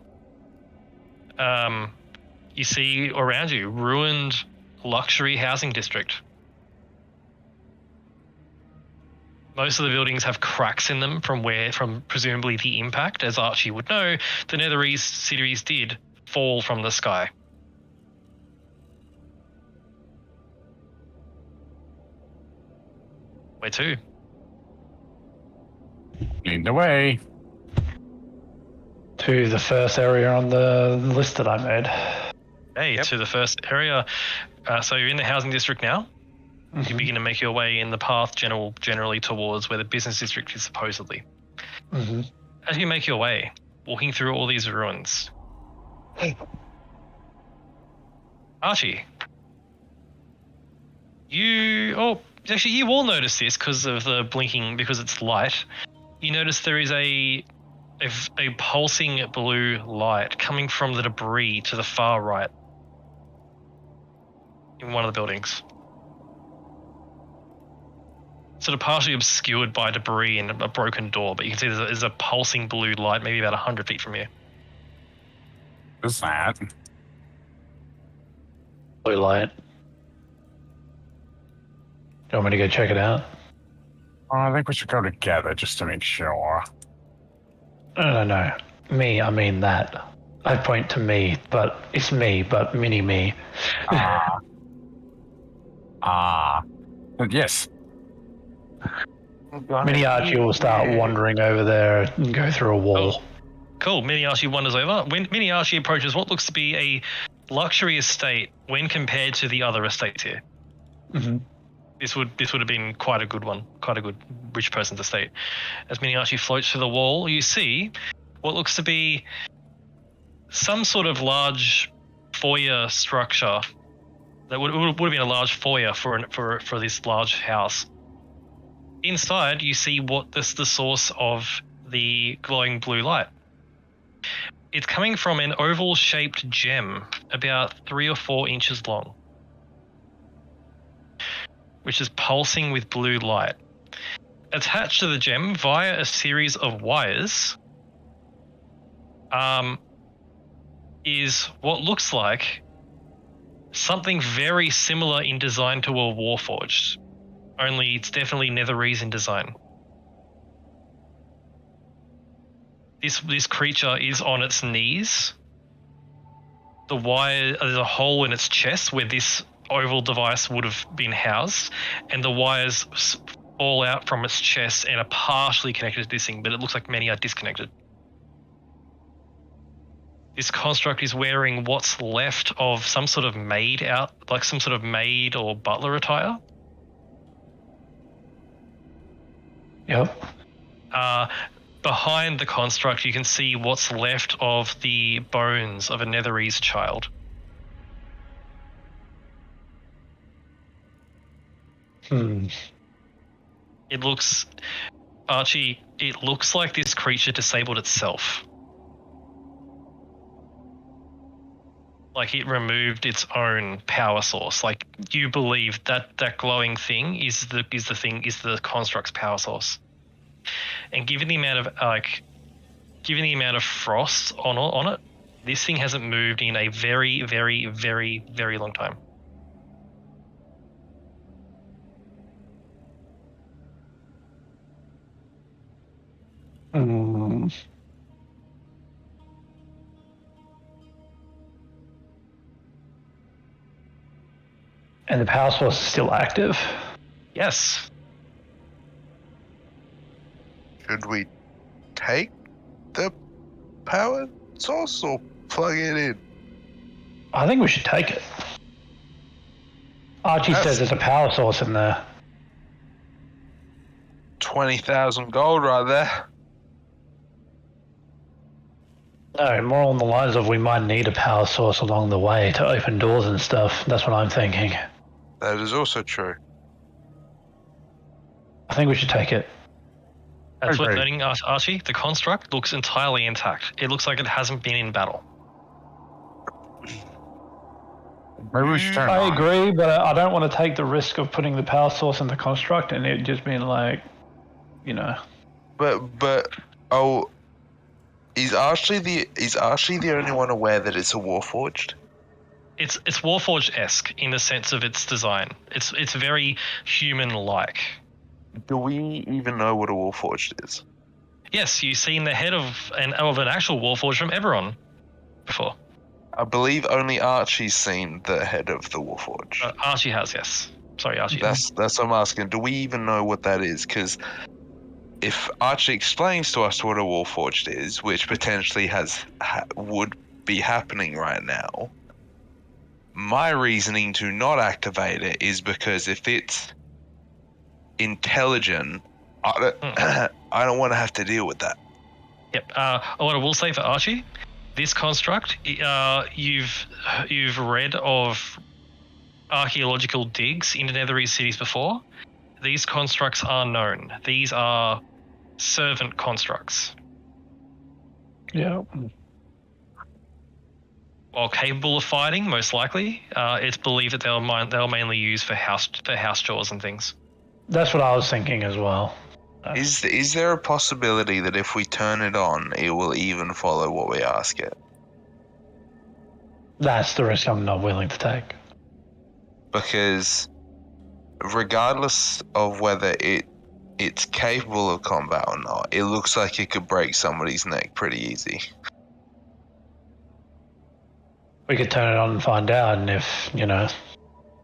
You see around you ruined luxury housing district. Most of the buildings have cracks in them from presumably the impact, as Archie would know, the Netherese series did fall from the sky. Where to? Lead the way. To the first area on the list that I made. Hey, Yep. to the first area. So you're in the housing district now. You begin to make your way in the path generally towards where the business district is supposedly. Mm-hmm. As you make your way, walking through all these ruins, Archie, you all notice this because of the blinking, because it's light. You notice there is a pulsing blue light coming from the debris to the far right in one of the buildings. Sort of partially obscured by debris and a broken door, but you can see there's a pulsing blue light maybe about 100 feet from you. What's that? Blue light. You want me to go check it out? Oh, I think we should go together just to make sure. No. Me, I mean that. I point to me, but it's me, but mini me. Yes. Mini Archie will start wandering over there and go through a wall. Oh. Cool. Mini Archie wanders over. When Mini Archie approaches what looks to be a luxury estate when compared to the other estates here. Mm-hmm. This would have been quite a good one, quite a good rich person's estate. As Mini Archie floats through the wall, you see what looks to be some sort of large foyer structure. That would have been a large foyer for this large house. Inside, you see what is the source of the glowing blue light. It's coming from an oval-shaped gem, about 3 or 4 inches long, which is pulsing with blue light. Attached to the gem via a series of wires is what looks like something very similar in design to a Warforged, only it's definitely Netherese in design. This creature is on its knees. The wire, there's a hole in its chest where this oval device would have been housed, and the wires fall out from its chest and are partially connected to this thing, but it looks like many are disconnected. This construct is wearing what's left of some sort of maid or butler attire. Yep. Behind the construct, you can see what's left of the bones of a Netherese child. It looks, Archie, it looks like this creature disabled itself. Like it removed its own power source. Like you believe that glowing thing is the construct's power source. And given the amount of frost on it, this thing hasn't moved in a very, very, very, very long time. And the power source is still active? Yes. Should we take the power source or plug it in? I think we should take it. Archie says there's a power source in there. 20,000 gold right there. No, more on the lines of we might need a power source along the way to open doors and stuff. That's what I'm thinking. That is also true. I think we should take it. That's worth noting, Archie. The construct looks entirely intact. It looks like it hasn't been in battle. Maybe we should turn it I on. agree, but I don't want to take the risk of putting the power source in the construct and it just being like, you know. But is Archie the only one aware that it's a Warforged? It's Warforged-esque in the sense of its design. It's very human-like. Do we even know what a Warforged is? Yes, you've seen the head of an actual Warforged from Eberron before. I believe only Archie's seen the head of the Warforged. Archie has, yes. Sorry, Archie. That's what I'm asking. Do we even know what that is? Because if Archie explains to us what a Warforged is, which potentially would be happening right now, my reasoning to not activate it is because if it's intelligent, I don't want to have to deal with that. Yep. What I will say for Archie, this construct, you've read of archaeological digs into Netherese cities before. These constructs are known. These are servant constructs. Yeah. While capable of fighting, most likely, it's believed that they'll mainly use for house chores and things. That's what I was thinking as well. Is there a possibility that if we turn it on, it will even follow what we ask it? That's the risk I'm not willing to take. Because regardless of whether it's capable of combat or not, it looks like it could break somebody's neck pretty easy. We could turn it on and find out, and if,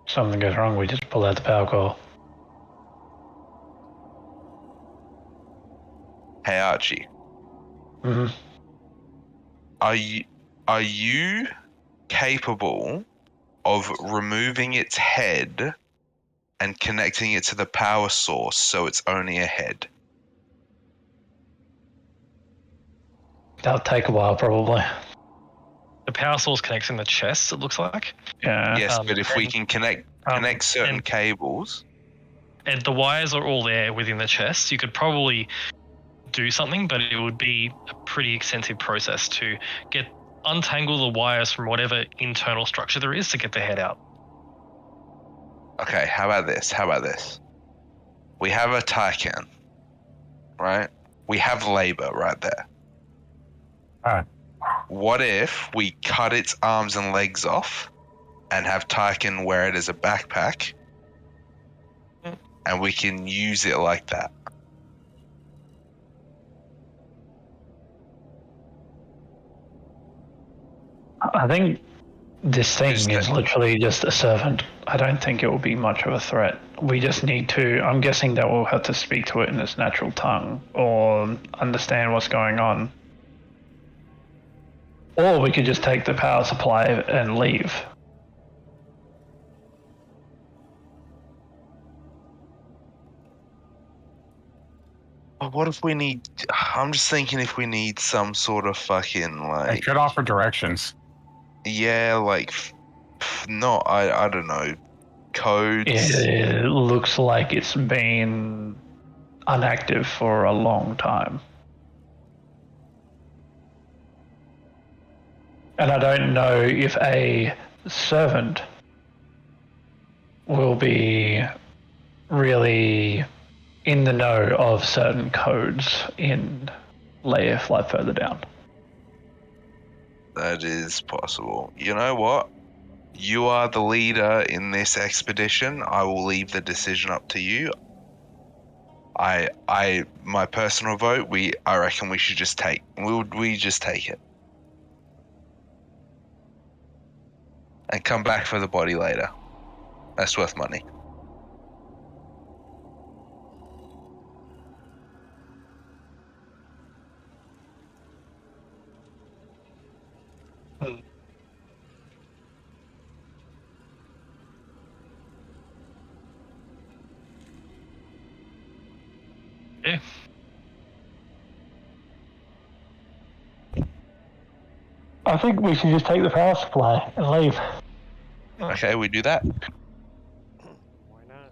something goes wrong, we just pull out the power core. Hey Archie, Hmm. are you capable of removing its head and connecting it to the power source so it's only a head? That'll take a while, probably. The power source connects in the chest, it looks like. Yeah. Yes, but if we and- can connect certain and- cables. And the wires are all there within the chest. You could probably do something, but it would be a pretty extensive process to untangle the wires from whatever internal structure there is to get the head out. Okay, how about this? We have a Tycan, right? We have labor right there. Alright. What if we cut its arms and legs off and have Tycan wear it as a backpack and we can use it like that? I think this thing Just is literally just a servant. I don't think it will be much of a threat. We just need to. I'm guessing that we'll have to speak to it in its natural tongue or understand what's going on. Or we could just take the power supply and leave. But what if we need... I'm just thinking if we need some sort of fucking, I like... could offer directions. Yeah, like... Not, I don't know. Codes. It looks like it's been inactive for a long time. And I don't know if a servant will be really in the know of certain codes in layer flight further down. That is possible. You know what? You are the leader in this expedition. I will leave the decision up to you. My personal vote, I reckon we should just take. We just take it. And come back for the body later. That's worth money. Yeah. I think we should just take the power supply and leave. Okay, we do that. Why not?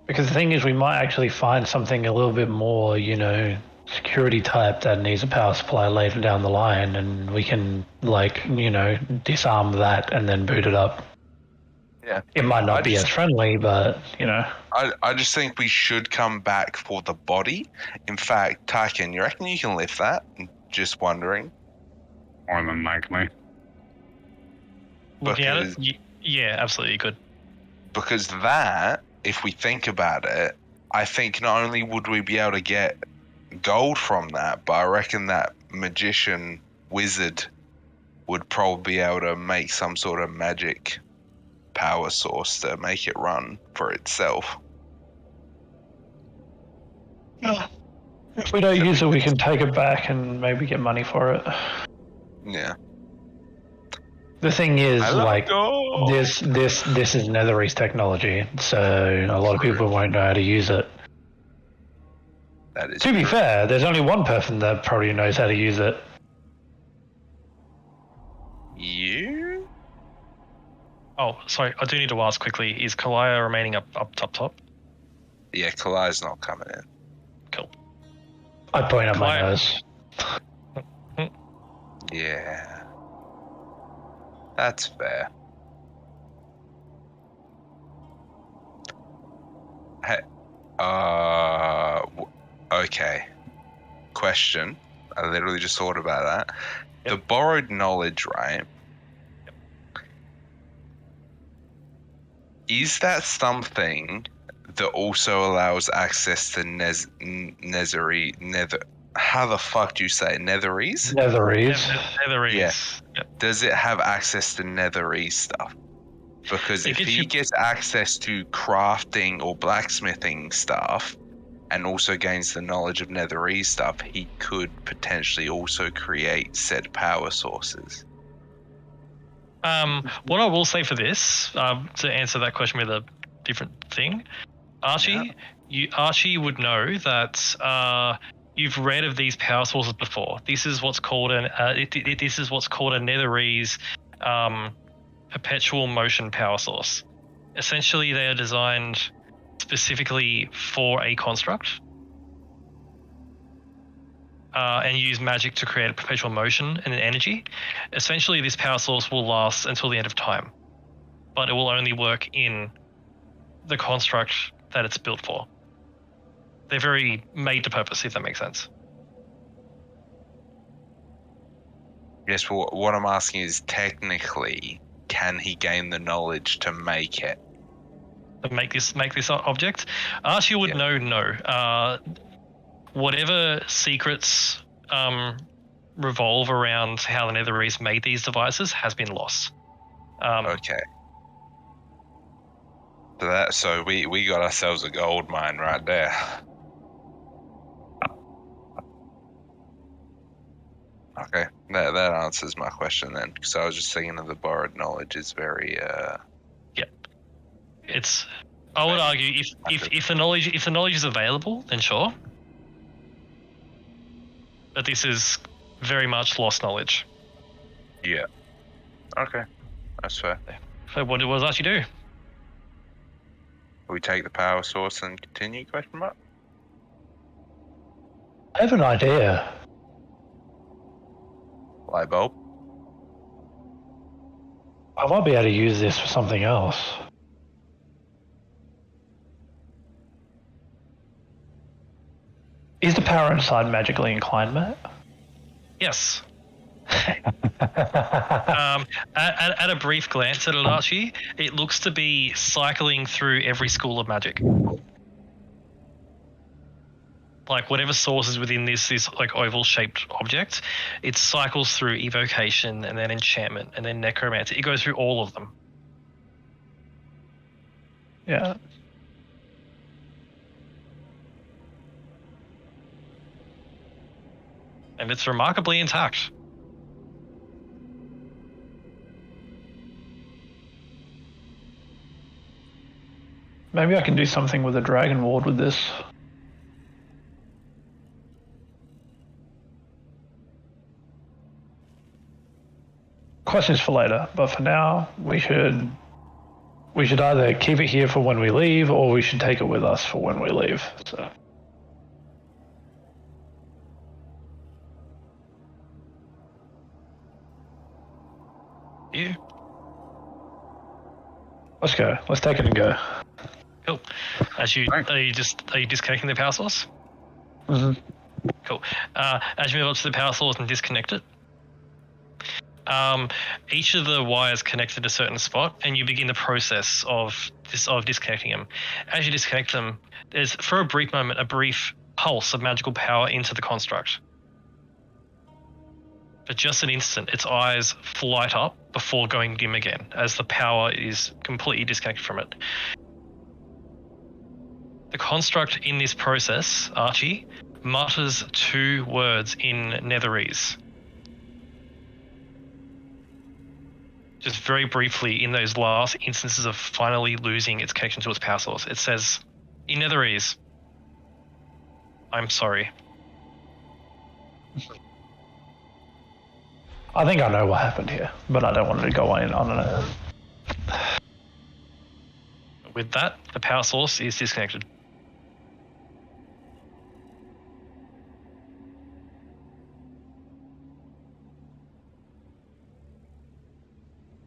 Because the thing is, we might actually find something a little bit more, security type that needs a power supply later down the line, and we can, disarm that and then boot it up. Yeah. It might not I be just- as friendly, but, I just think we should come back for the body. In fact, Tycan, you reckon you can lift that? Just wondering. More than likely. Looking at Because- it, yeah, absolutely you could. Because that, if we think about it, I think not only would we be able to get gold from that, but I reckon that magician wizard would probably be able to make some sort of magic power source to make it run for itself. if we don't use it, we can take it back and maybe get money for it. Yeah. The thing is, I love gold. this is Netherese technology, so a lot of people won't know how to use it. That is To be true. fair, there's only one person that probably knows how to use it. You? Oh, sorry, I do need to ask quickly, is Kalaya remaining up top? Yeah, Kalai's not coming in. Cool. I point at my Kalaya- nose. Yeah. That's fair. Hey, okay. Question. I literally just thought about that. The borrowed knowledge, right? Is that something that also allows access to how the fuck do you say it? Netherese? Netherese. Netherese. Yeah. Yep. does it have access to Netherese stuff? Because It if gets he you- gets access to crafting or blacksmithing stuff, and also gains the knowledge of Netherese stuff, he could potentially also create said power sources. What I will say for this, to answer that question with a different thing, Archie, Archie would know that you've read of these power sources before. This is what's called this is what's called a Netherese perpetual motion power source. Essentially, they are designed specifically for a construct and use magic to create a perpetual motion and an energy. Essentially, this power source will last until the end of time, but it will only work in the construct that it's built for. They're very made to purpose, if that makes sense. Yes, but what I'm asking is technically, can he gain the knowledge to make it? To make this object, Archie would know no. Whatever secrets revolve around how the Netherese made these devices has been lost. Okay. So we got ourselves a gold mine right there. Okay, that answers my question then, because I was just thinking that the borrowed knowledge is very. It's. I would argue if the knowledge is available, then sure. But this is very much lost knowledge. Yeah. Okay, that's fair. So what does Archie do? We take the power source and continue? Question mark. I have an idea. Light bulb. I might be able to use this for something else. Is the power inside magically inclined, Matt? Yes. At a brief glance at it, Archie, it looks to be cycling through every school of magic. Like whatever source is within this like oval-shaped object, it cycles through evocation and then enchantment and then necromancy. It goes through all of them. Yeah. And it's remarkably intact. Maybe I can do something with a dragon ward with this. Questions for later, but for now, we should either keep it here for when we leave, or we should take it with us for when we leave. So. You. Let's go. Let's take it and go. Cool. Are you disconnecting the power source? Mm-hmm. Cool. As you move up to the power source and disconnect it, each of the wires connect at a certain spot, and you begin the process of disconnecting them. As you disconnect them, there's for a brief moment a brief pulse of magical power into the construct. For just an instant, its eyes light up before going dim again, as the power is completely disconnected from it. The construct in this process, Archie, mutters 2 words in Netherese. Just very briefly, in those last instances of finally losing its connection to its power source, it says, in Netherese, I'm sorry. I think I know what happened here, but I don't want to go in on it. With that, the power source is disconnected.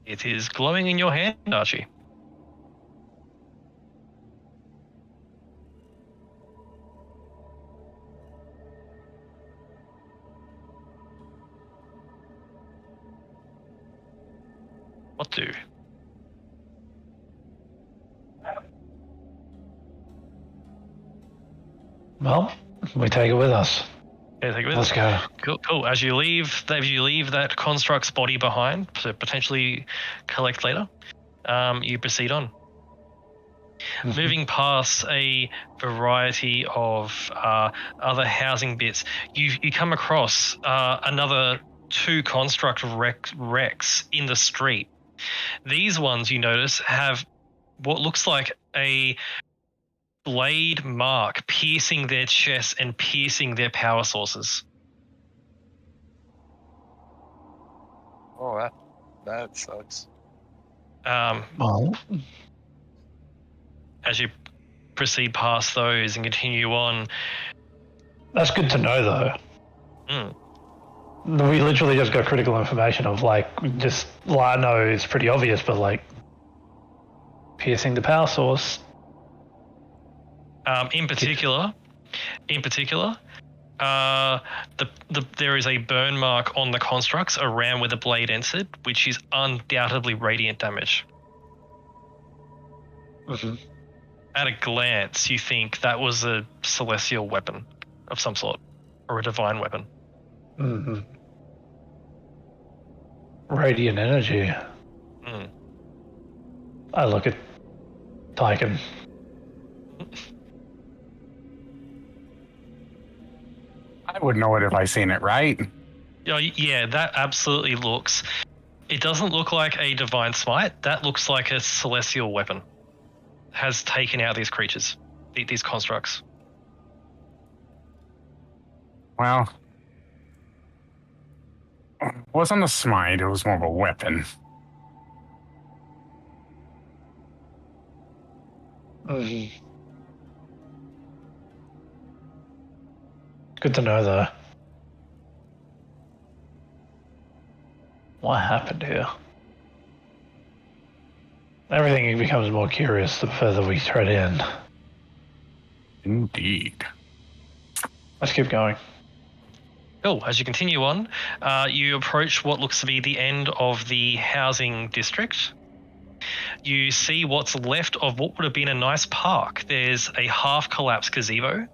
It is glowing in your hand, Archie. What do? Well, we take it with us. Yeah, take it with Let's us. go. Cool. As you leave that construct's body behind to potentially collect later, you proceed on. Moving past a variety of other housing bits, you come across another 2 construct wrecks in the street. These ones, you notice, have what looks like a blade mark piercing their chests and piercing their power sources. Oh, that sucks. Well, As you proceed past those and continue on, that's good to know, though. We literally just got critical information of, like, just, well, I know it's pretty obvious, but, like, piercing the power source. in particular, there is a burn mark on the constructs around where the blade entered, which is undoubtedly radiant damage. At a glance, you think that was a celestial weapon of some sort, or a divine weapon. Radiant energy. I look at Tyken. I would know it if I seen it, right? Yeah, that absolutely looks. It doesn't look like a divine smite. That looks like a celestial weapon. Has taken out these creatures, these constructs. Well, it wasn't a smite, it was more of a weapon. Good to know, though. What happened here? Everything becomes more curious the further we tread in. Indeed. Let's keep going. Cool. As you continue on, you approach what looks to be the end of the housing district. You see what's left of what would have been a nice park. There's a half-collapsed gazebo.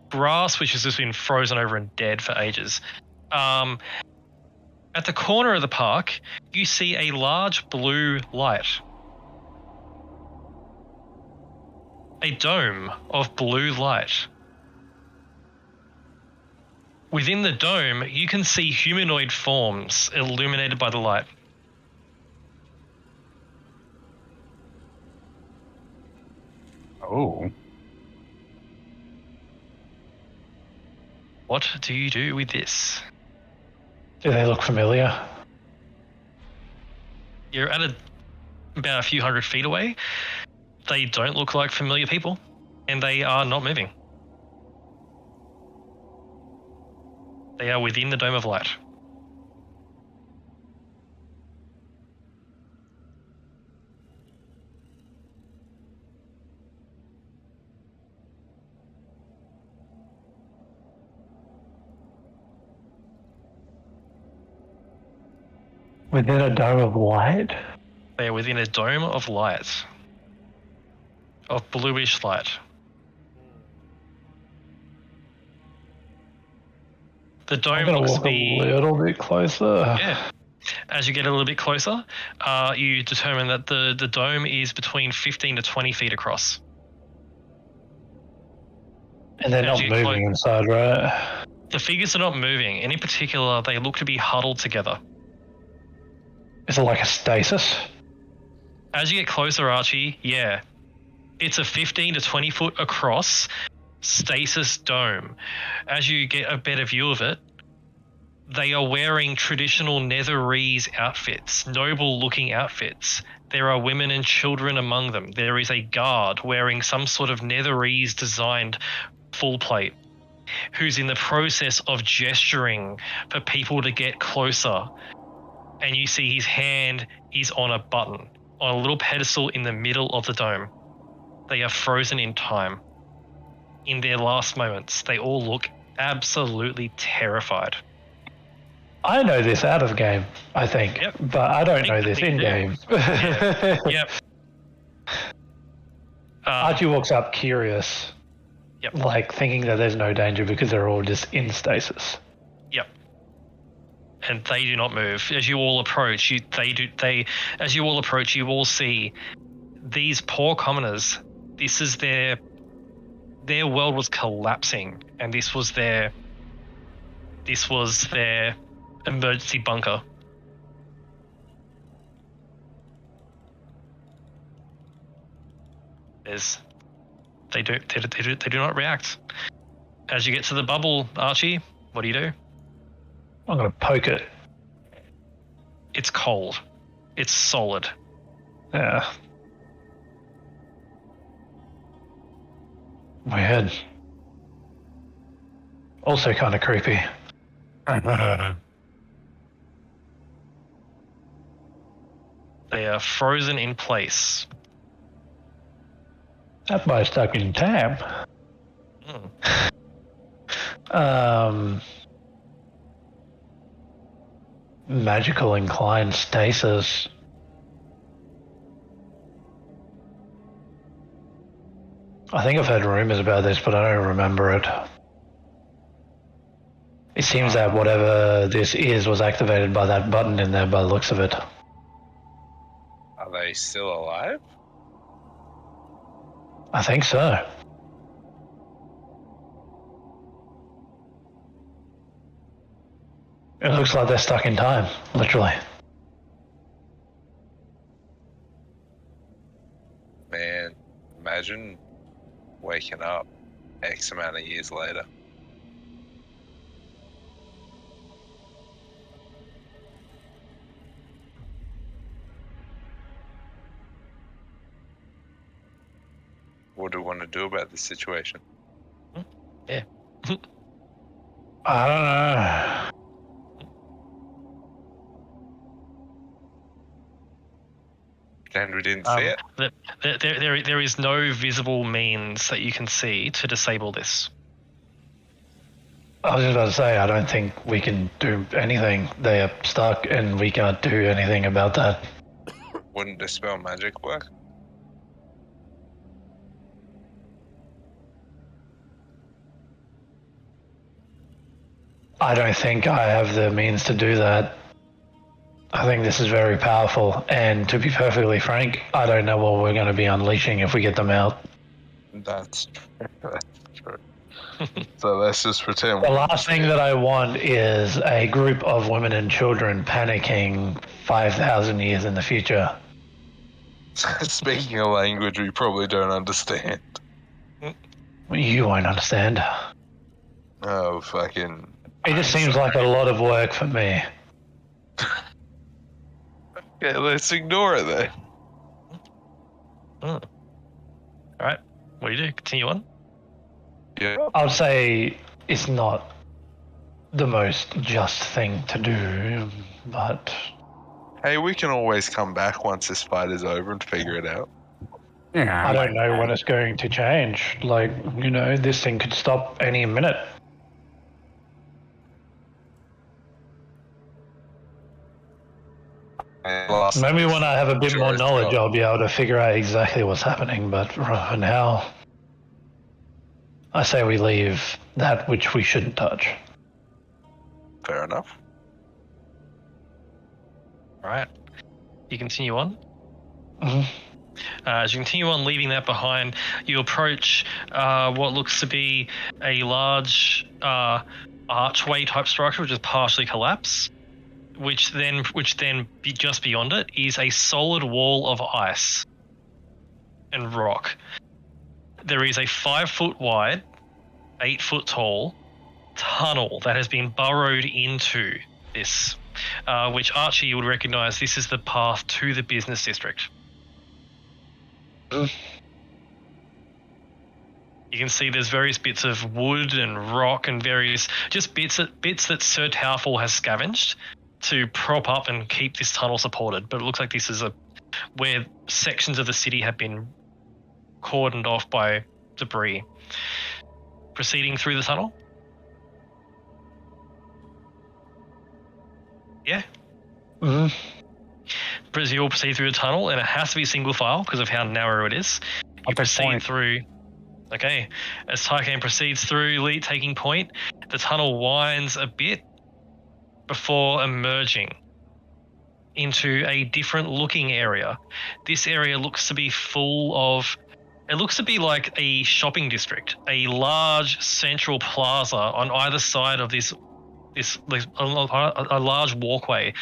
Grass, which has just been frozen over and dead for ages. At the corner of the park, you see a large blue light. A dome of blue light. Within the dome, you can see humanoid forms illuminated by the light. Oh. What do you do with this? Do they look familiar? You're at about a few hundred feet away. They don't look like familiar people, and they are not moving. They are within the dome of light. Within a dome of light? They are within a dome of light. Of bluish light. The I'm dome gonna looks to walk be... a little bit closer. Yeah. As you get a little bit closer, you determine that the dome is between 15 to 20 feet across. And they're As not you moving inside, right? The figures are not moving, and in particular, they look to be huddled together. Is it like a stasis? As you get closer, Archie, yeah. It's a 15 to 20 foot across stasis dome. As you get a better view of it, they are wearing traditional Netherese outfits, noble looking outfits. There are women and children among them. There is a guard wearing some sort of Netherese designed full plate who's in the process of gesturing for people to get closer. And you see his hand is on a button, on a little pedestal in the middle of the dome. They are frozen in time. In their last moments, they all look absolutely terrified. I know this out of game, I think. Yep. But I don't know think this you in do. game. Yep. Archie walks up curious. Yep. Like thinking that there's no danger because they're all just in stasis. And they do not move. As you all approach, you all see these poor commoners. This is their world was collapsing, and this was their emergency bunker. They do not react. As you get to the bubble, Archie, what do? I'm gonna poke it. It's cold. It's solid. Yeah. Weird. Also kind of creepy. They are frozen in place. That boy stuck in time. Magical inclined stasis. I think I've heard rumors about this, but I don't remember it. It seems that whatever this is was activated by that button in there by the looks of it. Are they still alive? I think so. It looks like they're stuck in time, literally. Man, imagine waking up X amount of years later. What do we want to do about this situation? Yeah. I don't know. And we didn't see it? There is no visible means that you can see to disable this. I was just about to say, I don't think we can do anything. They are stuck and we can't do anything about that. Wouldn't dispel magic work? I don't think I have the means to do that. I think this is very powerful, and to be perfectly frank, I don't know what we're going to be unleashing if we get them out. That's true. So let's just pretend. The last thing that I want is a group of women and children panicking 5,000 years in the future. Speaking a language we probably don't understand. You won't understand. Oh, fucking. It just seems like a lot of work for me. Okay, let's ignore it then. All right. What do you do? Continue on? Yeah. I would say it's not the most just thing to do, but Hey, we can always come back once this fight is over and figure it out. Yeah. I don't know when it's going to change. Like, you know, this thing could stop any minute. Maybe when I have a bit more knowledge, I'll be able to figure out exactly what's happening, but right now, I say we leave that which we shouldn't touch. Fair enough. All right. You continue on. Mhm. As you continue on leaving that behind, you approach what looks to be a large archway type structure, which is partially collapsed. Which then just beyond it is a solid wall of ice and rock. There is a 5 foot wide, 8 foot tall tunnel that has been burrowed into this, which Archie, you would recognize this is the path to the business district. You can see there's various bits of wood and rock and various just bits that Sir Towerfall has scavenged to prop up and keep this tunnel supported, but it looks like this is where sections of the city have been cordoned off by debris. Proceeding through the tunnel? Yeah? Mhm. As you all proceed through the tunnel, and it has to be single file because of how narrow it is. You At this proceed point, through... Okay. As Tycan proceeds through, taking point, the tunnel winds a bit before emerging into a different looking area. This area looks to be full of... It looks to be like a shopping district, a large central plaza on either side of this a large walkway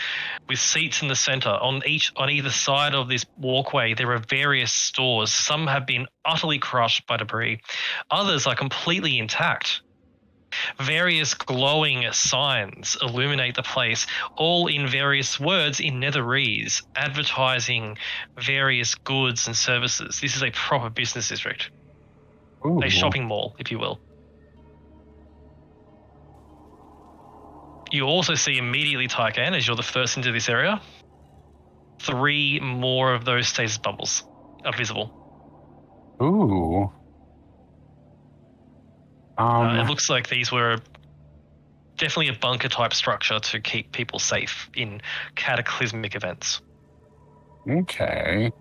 with seats in the center. On either side of this walkway, there are various stores. Some have been utterly crushed by debris. Others are completely intact. Various glowing signs illuminate the place, all in various words in Netherese, advertising various goods and services. This is a proper business district. Ooh. A shopping mall, if you will. You also see immediately, Tycan, as you're the first into this area, 3 more of those stasis bubbles are visible. Ooh. It looks like these were definitely a bunker type structure to keep people safe in cataclysmic events. Okay.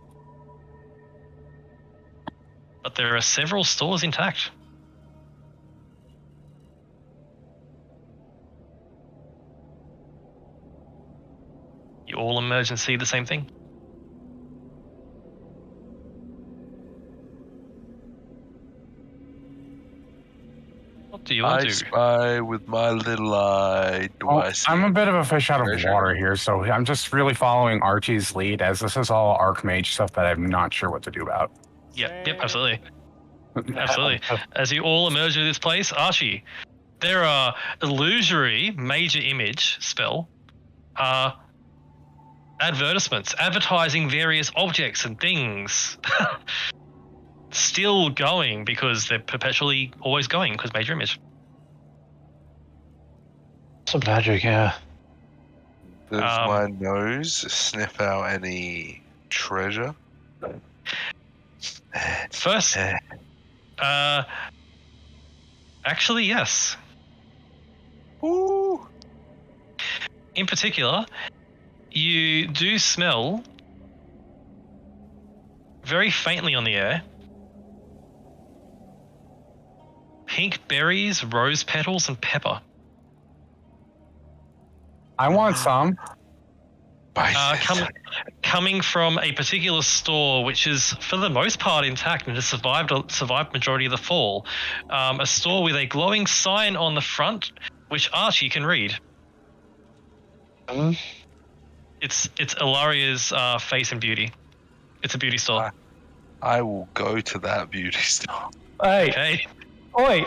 But there are several stores intact. You all emerge and see the same thing. What do you want I to do? spy with my little eye. Do I see I'm a bit of a fish out of treasure? water here, so I'm just really following Archie's lead, as this is all Archmage stuff that I'm not sure what to do about. Yep, absolutely. Absolutely. As you all emerge into this place, Archie, there are illusory major image spell advertisements advertising various objects and things. Still going because they're perpetually always going because major image. Some magic, yeah. Does my nose sniff out any treasure? First, actually, yes. Ooh. In particular, you do smell very faintly on the air pink berries, rose petals, and pepper. I want some. Coming from a particular store, which is for the most part intact and has survived majority of the fall. A store with a glowing sign on the front, which Archie can read. It's Ilaria's Face and Beauty. It's a beauty store. I will go to that beauty store. Hey, Okay. wait.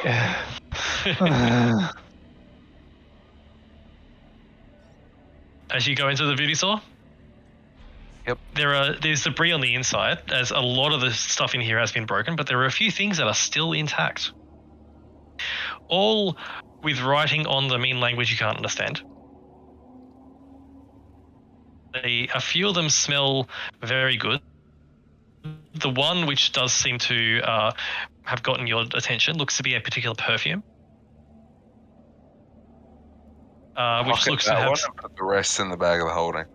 As you go into the beauty store? Yep. There's debris on the inside, as a lot of the stuff in here has been broken, but there are a few things that are still intact. All with writing on them in language you can't understand. A few of them smell very good. The one which does seem to have gotten your attention looks to be a particular perfume. Which looks to have... and put the rest in the bag of the holding.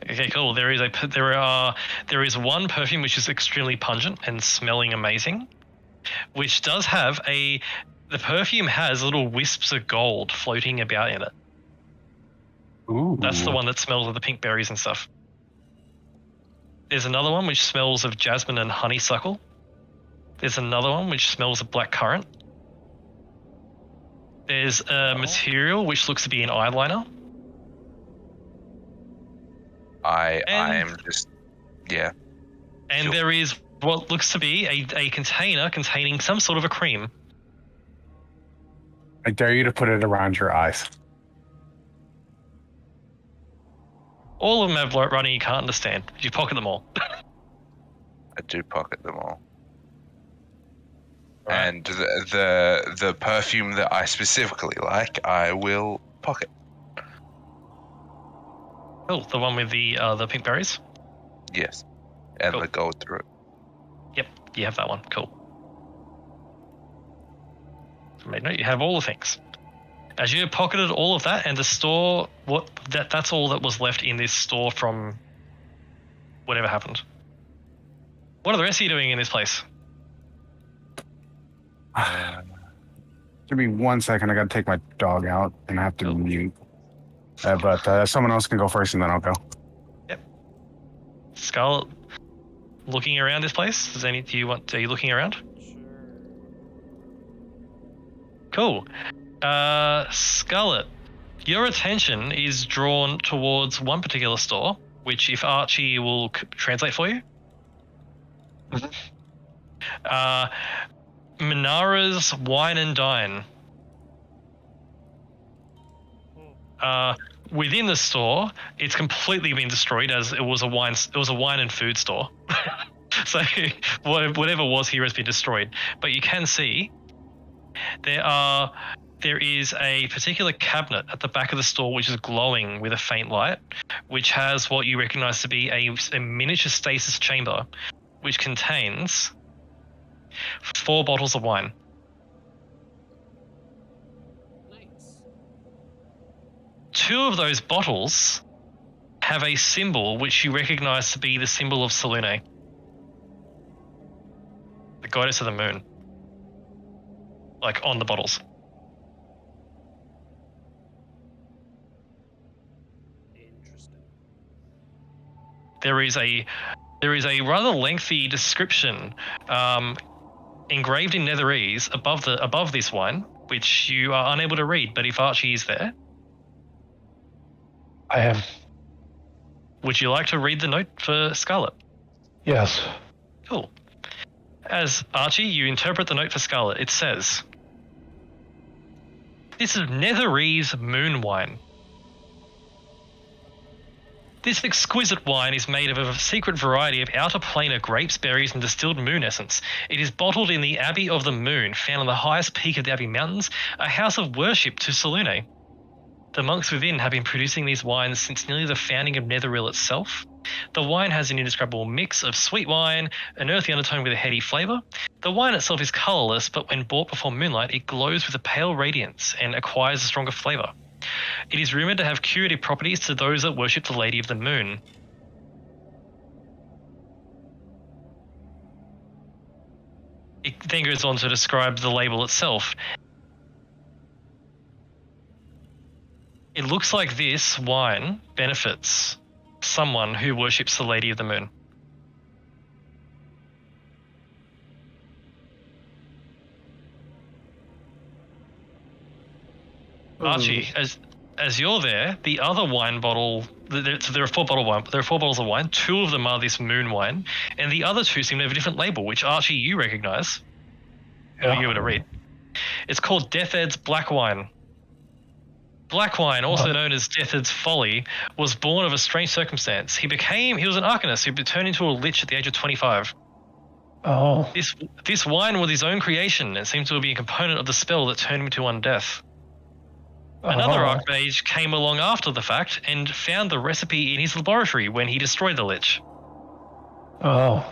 Okay, cool. There is one perfume which is extremely pungent and smelling amazing, which does have the perfume has little wisps of gold floating about in it. Ooh. That's the one that smells of the pink berries and stuff. There's another one which smells of jasmine and honeysuckle. There's another one which smells of black currant. There's a material which looks to be an eyeliner. I am just, yeah. And Sure. there is what looks to be a container containing some sort of a cream. I dare you to put it around your eyes. All of them have writing you can't understand. You pocket them all. I do pocket them all. Right. And the perfume that I specifically like, I will pocket. Cool. The one with the pink berries? Yes. And Cool. the gold through it. Yep, you have that one. Cool. Made note, you have all the things. As you pocketed all of that and the store, that's all that was left in this store from whatever happened. What are the rest of you doing in this place? Give me 1 second. I gotta take my dog out and I have to mute. But someone else can go first and then I'll go. Scarlet, looking around this place. Are you looking around? Sure. Cool. Scarlet, your attention is drawn towards one particular store, which if Archie will translate for you. Minara's Wine and Dine. Within the store, it's completely been destroyed as it was a wine and food store. So whatever was here has been destroyed. But you can see there is a particular cabinet at the back of the store which is glowing with a faint light, which has what you recognize to be a miniature stasis chamber, which contains 4 bottles of wine. Nice. 2 of those bottles have a symbol which you recognize to be the symbol of Selune, the goddess of the moon, like on the bottles. Interesting. There is a rather lengthy description engraved in Netherese above this wine, which you are unable to read. But if Archie is there, I am. would you like to read the note for Scarlet? Yes. Cool. As Archie, you interpret the note for Scarlet. It says, "This is Netherese moon wine. This exquisite wine is made of a secret variety of outer planar grapes, berries, and distilled moon essence. It is bottled in the Abbey of the Moon, found on the highest peak of the Abbey Mountains, a house of worship to Selune. The monks within have been producing these wines since nearly the founding of Netheril itself. The wine has an indescribable mix of sweet wine, an earthy undertone with a heady flavour. The wine itself is colourless, but when bought before moonlight, it glows with a pale radiance and acquires a stronger flavour. It is rumoured to have curative properties to those that worship the Lady of the Moon." It then goes on to describe the label itself. It looks like this wine benefits someone who worships the Lady of the Moon. Archie, as you're there, the other wine bottle. There are 4 bottles of wine. 2 of them are this moon wine, and the other 2 seem to have a different label, which Archie you recognise. Yeah. You're able to read. It's called Deathhead's Black Wine. Black wine, also known as Deathhead's Folly, was born of a strange circumstance. He was an arcanist who turned into a lich at the age of 25. Oh. This wine was his own creation and seemed to be a component of the spell that turned him to undeath. Another archmage came along after the fact and found the recipe in his laboratory when he destroyed the lich. Oh.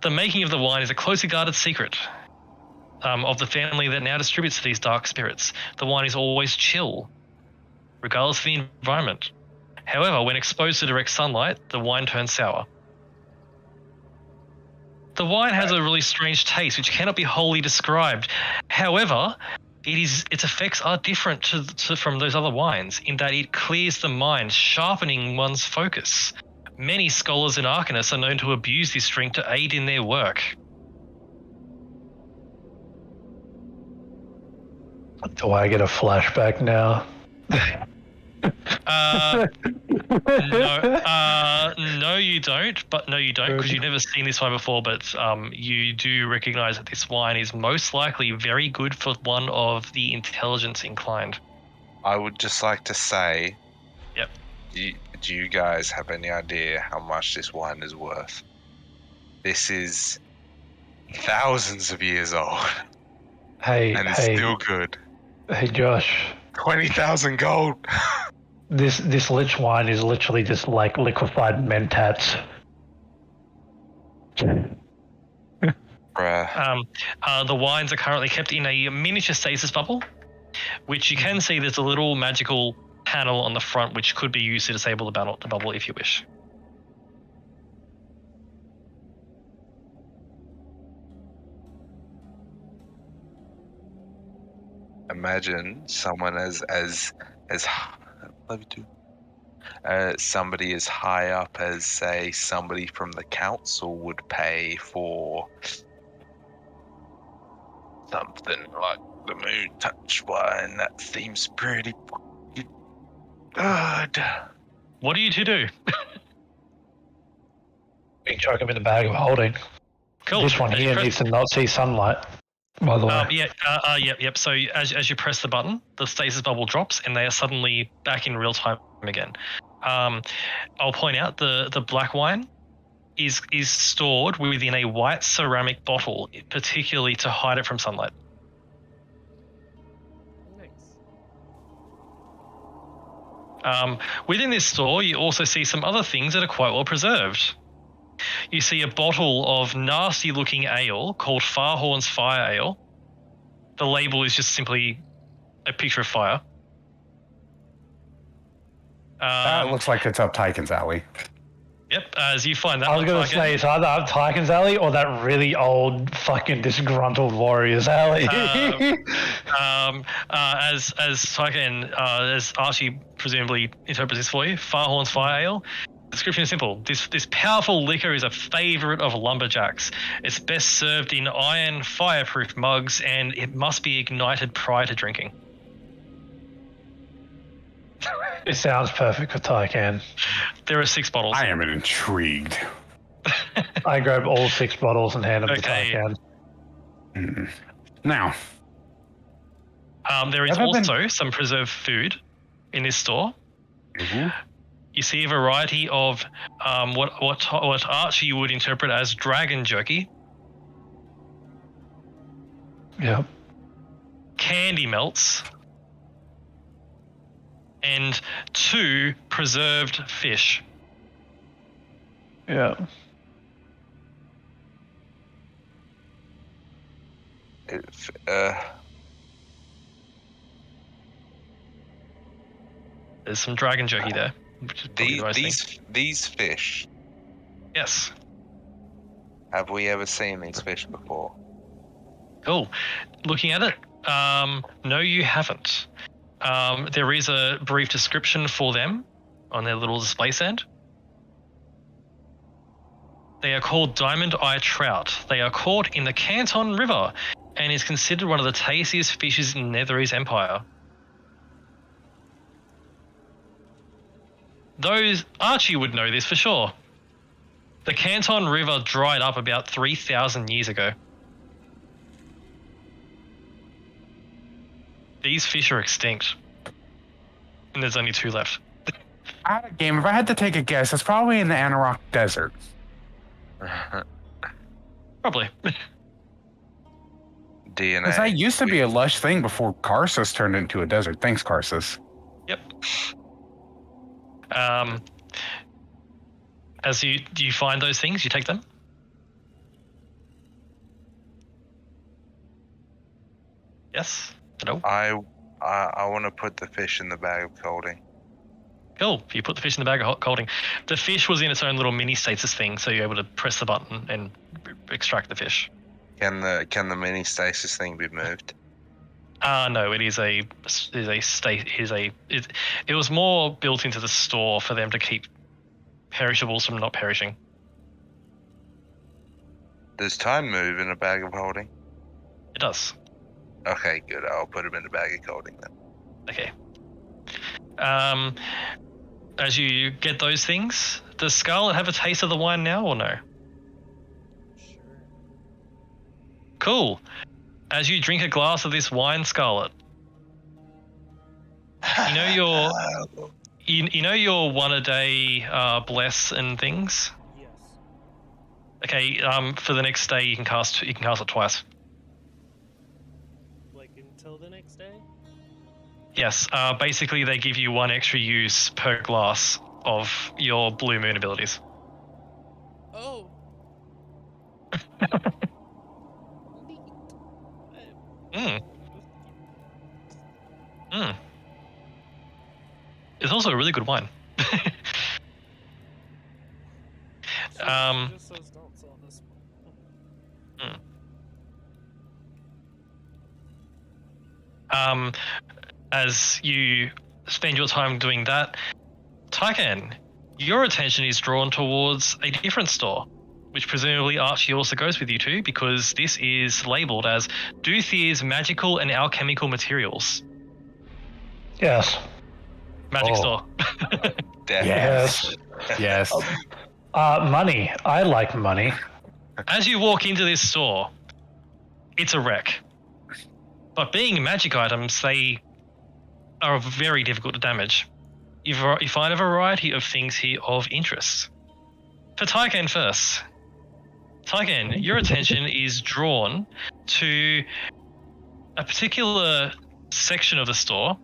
The making of the wine is a closely guarded secret of the family that now distributes these dark spirits. The wine is always chill, regardless of the environment. However, when exposed to direct sunlight, the wine turns sour. The wine has a really strange taste, which cannot be wholly described. However, its effects are different from those other wines in that it clears the mind, sharpening one's focus. Many scholars and arcanists are known to abuse this drink to aid in their work. Do I get a flashback now? No, you don't. But no, you don't, because you've never seen this wine before. But you do recognise that this wine is most likely very good for one of the intelligence inclined. I would just like to say, Yep. Do you guys have any idea how much this wine is worth? This is thousands of years old, and it's still good. Hey, Josh. 20,000 gold. This lich wine is literally just like liquefied mentats. Bruh. The wines are currently kept in a miniature stasis bubble, which you can see there's a little magical panel on the front which could be used to disable the bubble if you wish. imagine someone as love you too. Somebody as high up as, say, somebody from the council would pay for something like the moon touch wine. That seems pretty fucking good. What are you to do? We can chuck him in the bag of holding. Cool. This one As you here press- needs to not see sunlight, by the way. Yep. So as you press the button, the stasis bubble drops, and they are suddenly back in real time again. I'll point out the black wine is stored within a white ceramic bottle, particularly to hide it from sunlight. Nice. Within this store, you also see some other things that are quite well preserved. You see a bottle of nasty-looking ale called Farhorn's Fire Ale. The label is just simply a picture of fire. That looks like it's up Tyken's alley. Yep, as you find that. I was going to looks like say, it's either up Tyken's alley or that really old fucking disgruntled warrior's alley. as Tyken, as Archie presumably interprets this for you, Farhorn's Fire Ale. Description is simple. This powerful liquor is a favorite of lumberjacks. It's best served in iron fireproof mugs, and it must be ignited prior to drinking. It sounds perfect for Tyken. There are 6 bottles. I am intrigued. I grab all 6 bottles and hand them Okay. to Tyken. Now, There is Have I been- also some preserved food in this store. mhm. You see a variety of what Archie would interpret as dragon jerky, Yep. candy melts, and 2 preserved fish. Yeah. If, There's some dragon jerky there. Which is probably the most thing. these fish. Yes. Have we ever seen these fish before? Cool. Looking at it, no, you haven't. There is a brief description for them on their little display stand. They are called diamond eye trout. They are caught in the Canton River and is considered one of the tastiest fishes in Netherese Empire. Archie would know this for sure. The Canton River dried up about 3,000 years ago. These fish are extinct. And there's only 2 left. Out of game, if I had to take a guess, it's probably in the Anarok Desert. Probably. DNA. Because that used to be a lush thing before Karsus turned into a desert. Thanks, Karsus. Yep. Do you find those things? You take them? Yes? No? I want to put the fish in the bag of holding. Cool. You put the fish in the bag of holding. The fish was in its own little mini stasis thing, so you're able to press the button and extract the fish. Can the mini stasis thing be moved? No, it was more built into the store for them to keep perishables from not perishing. Does time move in a bag of holding? It does. Okay, good. I'll put him in the bag of holding then. Okay. As you get those things, does Scarlet have a taste of the wine now or no? Sure. Cool. As you drink a glass of this wine, Scarlet, you know your 1 a day bless and things. Yes. Okay. For the next day, you can cast it twice. Like until the next day? Yes. Basically, they give you 1 extra use per glass of your blue moon abilities. Oh. Mm. It's also a really good wine. Just says don't sell this one. As you spend your time doing that, Tyken, your attention is drawn towards a different store, which presumably Archie also goes with you to, because this is labeled as Duthier's Magical and Alchemical Materials. Yes. Magic Oh. store. Definitely. Yes. Money. I like money. As you walk into this store, it's a wreck. But being magic items, they are very difficult to damage. You find a variety of things here of interest. For Tyken first. Tyken, your attention is drawn to a particular section of the store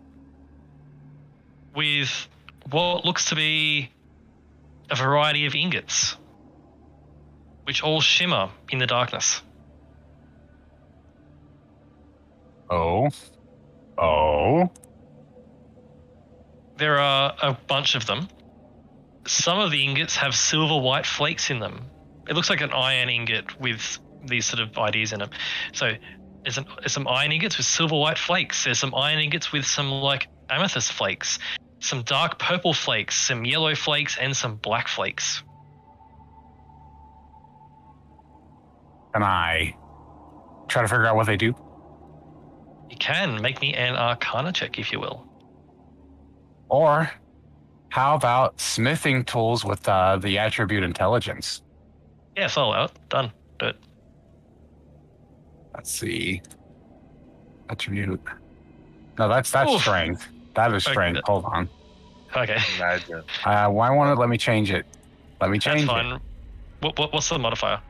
with what looks to be a variety of ingots, which all shimmer in the darkness. Oh. There are a bunch of them. Some of the ingots have silver white flakes in them. It looks like an iron ingot with these sort of ideas in them. So there's some iron ingots with silver white flakes. There's some iron ingots with some like amethyst flakes, some dark purple flakes, some yellow flakes, and some black flakes. Can I try to figure out what they do? You can make me an Arcana check, if you will. Or how about smithing tools with the attribute intelligence? Yes, I'll allow it. Done. Do it. Let's see. Attribute. No, that's Oof. strength. That is Okay. strength. Hold on. Okay, Imagine. Why won't it let me change it? Let me that's change it. fine. What's the modifier?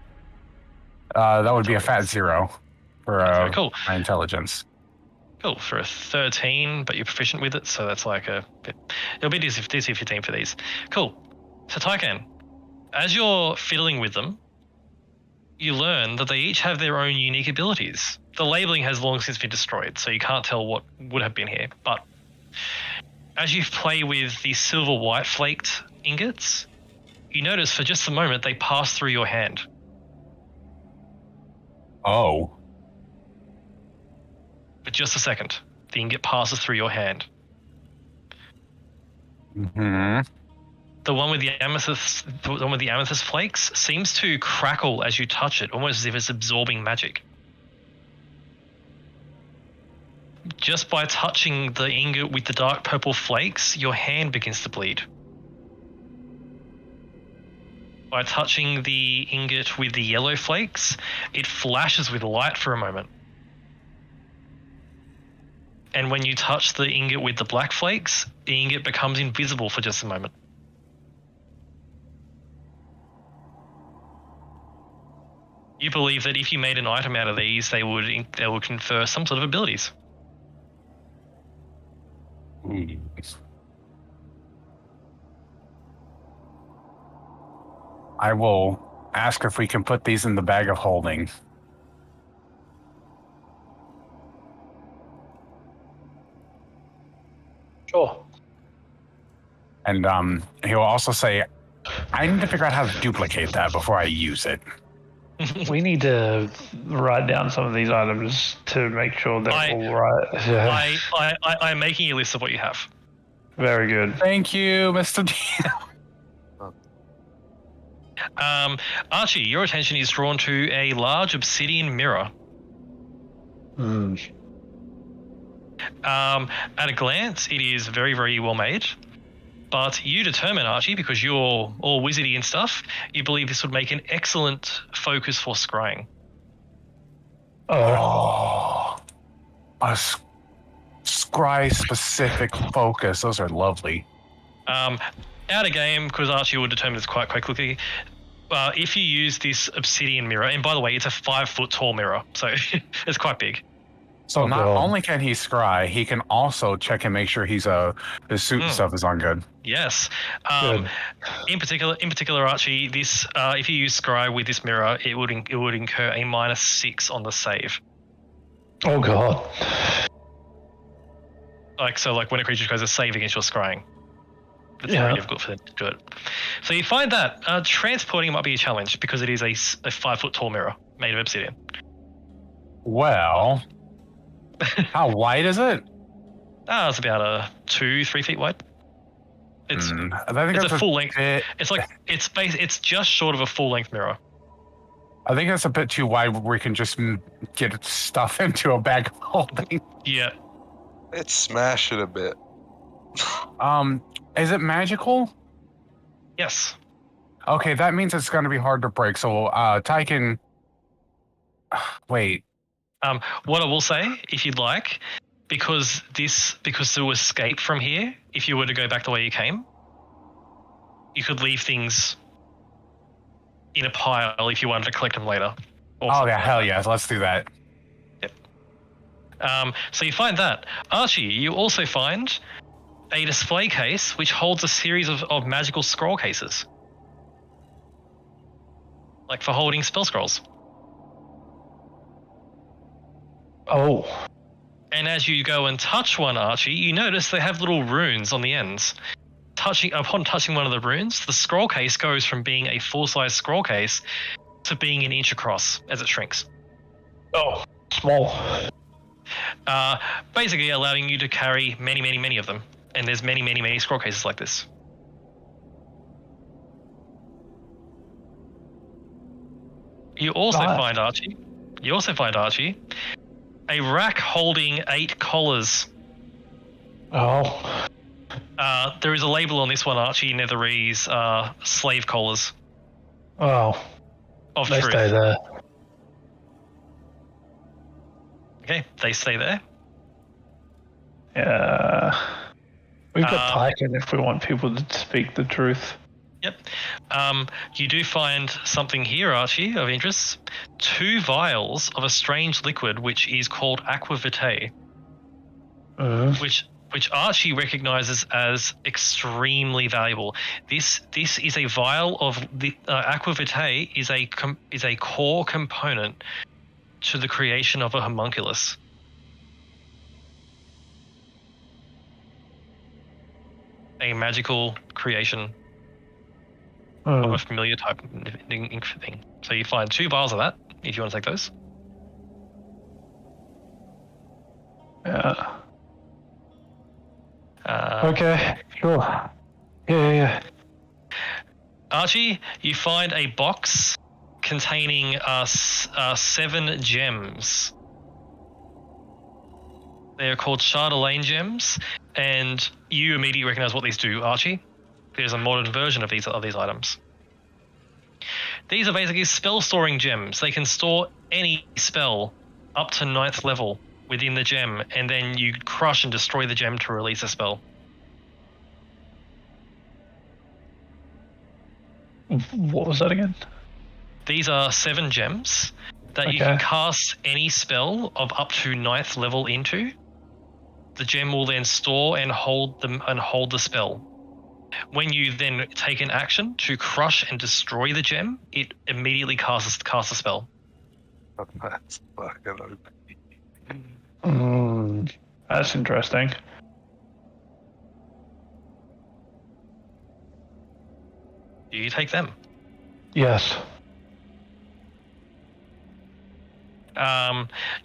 That would be a fat 0 for Very cool. my intelligence. Cool, for a 13, but you're proficient with it, so that's like a bit... It'll be DC 15 for these. Cool. So Tyken, as you're fiddling with them, you learn that they each have their own unique abilities. The labeling has long since been destroyed, so you can't tell what would have been here. But as you play with these silver white flaked ingots, you notice for just a moment they pass through your hand. Oh. For just a second, the ingot passes through your hand. Hmm. The one with the amethyst flakes seems to crackle as you touch it, almost as if it's absorbing magic. Just by touching the ingot with the dark purple flakes, your hand begins to bleed. By touching the ingot with the yellow flakes, it flashes with light for a moment. And when you touch the ingot with the black flakes, the ingot becomes invisible for just a moment. You believe that if you made an item out of these, they would confer some sort of abilities. I will ask if we can put these in the bag of holding. Sure. And he will also say, I need to figure out how to duplicate that before I use it. We need to write down some of these items to make sure they're I- all right. I'm making a list of what you have. Very good. Thank you, Mr. D. Archie, your attention is drawn to a large obsidian mirror. Mm. At a glance, it is very, very well made. But you determine, Archie, because you're all wizardy and stuff, you believe this would make an excellent focus for scrying. Oh, A scry-specific focus. Those are lovely. Out of game, because Archie will determine this quite quickly. If you use this obsidian mirror, and by the way, it's a 5 foot tall mirror, so it's quite big. So Oh, not God. only can he scry, he can also check and make sure his suit and stuff is on good. Yes. Good. In particular, Archie, this if you use scry with this mirror, it would incur a -6 on the save. oh God. Like when a creature goes a save against your scrying. It's Yeah. very difficult for them to do it. So you find that transporting it might be a challenge because it is a 5 foot tall mirror made of obsidian. Well, How wide is it? It's about a 2-3 feet wide. It's I think it's that's a full length. bit- It's like it's just short of a full length mirror. I think that's a bit too wide where we can just get stuff into a bag of holding. Yeah. Let's smash it a bit. Is it magical? Yes. Okay, that means it's going to be hard to break. So, Tyken. Wait. What I will say, if you'd like, because to escape from here, if you were to go back the way you came, you could leave things in a pile if you wanted to collect them later. Oh yeah, hell yes, let's do that. So you find that. Archie, you also find a display case which holds a series of magical scroll cases. Like for holding spell scrolls. Oh. And as you go and touch one, Archie, you notice they have little runes on the ends. Upon touching one of the runes, the scroll case goes from being a full-size scroll case to being an inch across as it shrinks. Oh. Small. Basically allowing you to carry many, many, many of them. And there's many, many, many scroll cases like this. You also find, Archie, a rack holding 8 collars. Oh. There is a label on this one, Archie, Netherese slave collars. Oh. Of They truth. stay there. Okay, they stay there. Yeah. We've got Tyken if we want people to speak the truth. Yep. You do find something here, Archie, of interest. 2 vials of a strange liquid which is called aqua vitae, which Archie recognizes as extremely valuable. This is a vial of the aqua vitae is a core component to the creation of a homunculus. A magical creation of a familiar type thing. So you find 2 vials of that, if you want to take those. Yeah. Okay, sure. Yeah. Archie, you find a box containing 7 gems. They are called Chardelaine gems, and you immediately recognize what these do, Archie. There's a modern version of these items. These are basically spell storing gems. They can store any spell up to 9th level within the gem, and then you crush and destroy the gem to release a spell. What was that again? These are 7 gems that you can cast any spell of up to 9th level into. The gem will then store and hold the spell. When you then take an action to crush and destroy the gem, it immediately casts a spell. That's fucking OP. That's interesting. Do you take them? Yes.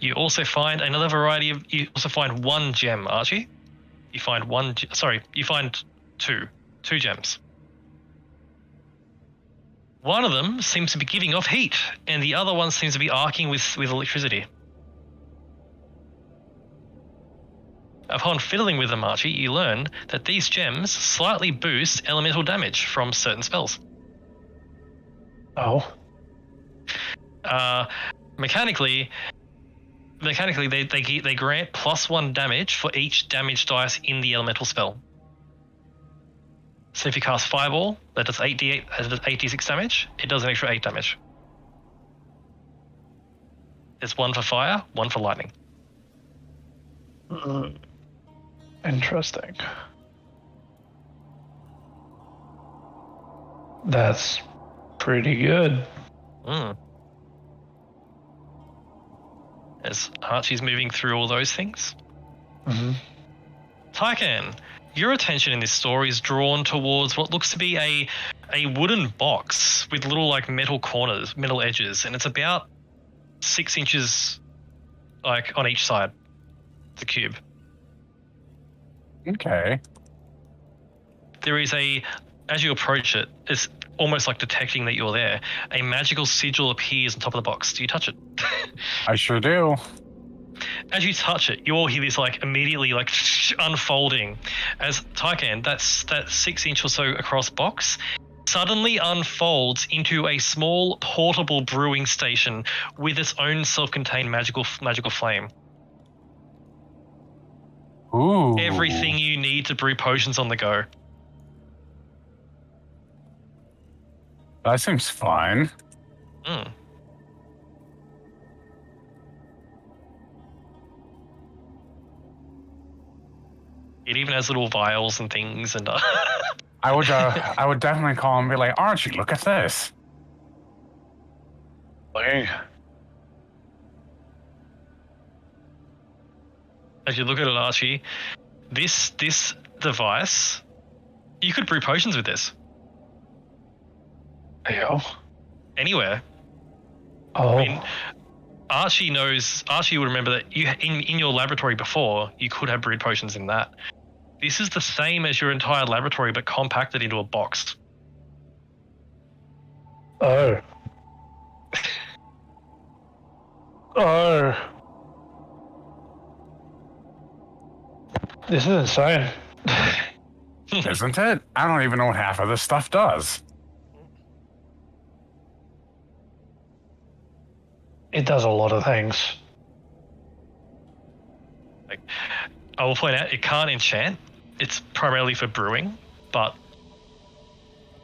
You also find another variety of. You also find 1 gem, Archie. You find 1. You find 2 gems. One of them seems to be giving off heat, and the other one seems to be arcing with electricity. Upon fiddling with them, Archie, you learn that these gems slightly boost elemental damage from certain spells. Oh. Mechanically, they grant +1 damage for each damage dice in the elemental spell. So if you cast Fireball, that does 8d6 damage. It does an extra 8 damage. There's 1 for fire, 1 for lightning. Interesting. That's pretty good. As Archie's moving through all those things. Tyken, your attention in this story is drawn towards what looks to be a wooden box with little metal corners, metal edges, and it's about 6 inches on each side. the cube. Okay. There is as you approach it, it's almost like detecting that you're there. A magical sigil appears on top of the box. Do you touch it? I sure do. As you touch it, you all hear this like immediately like unfolding as Tycan, that 6 inch or so across box suddenly unfolds into a small portable brewing station with its own self-contained magical flame. Ooh. Everything you need to brew potions on the go. That seems fine. Mm. It even has little vials and things, and I would definitely call and be like, Archie, look at this. Okay. as you look at it, Archie, this device, you could brew potions with this Yeah. anywhere. Oh. I mean, Archie would remember that you in your laboratory before, you could have brewed potions in that. This is the same as your entire laboratory, but compacted into a box. Oh. Oh. This is insane. Isn't it? I don't even know what half of this stuff does. It does a lot of things. I will point out, it can't enchant. It's primarily for brewing, but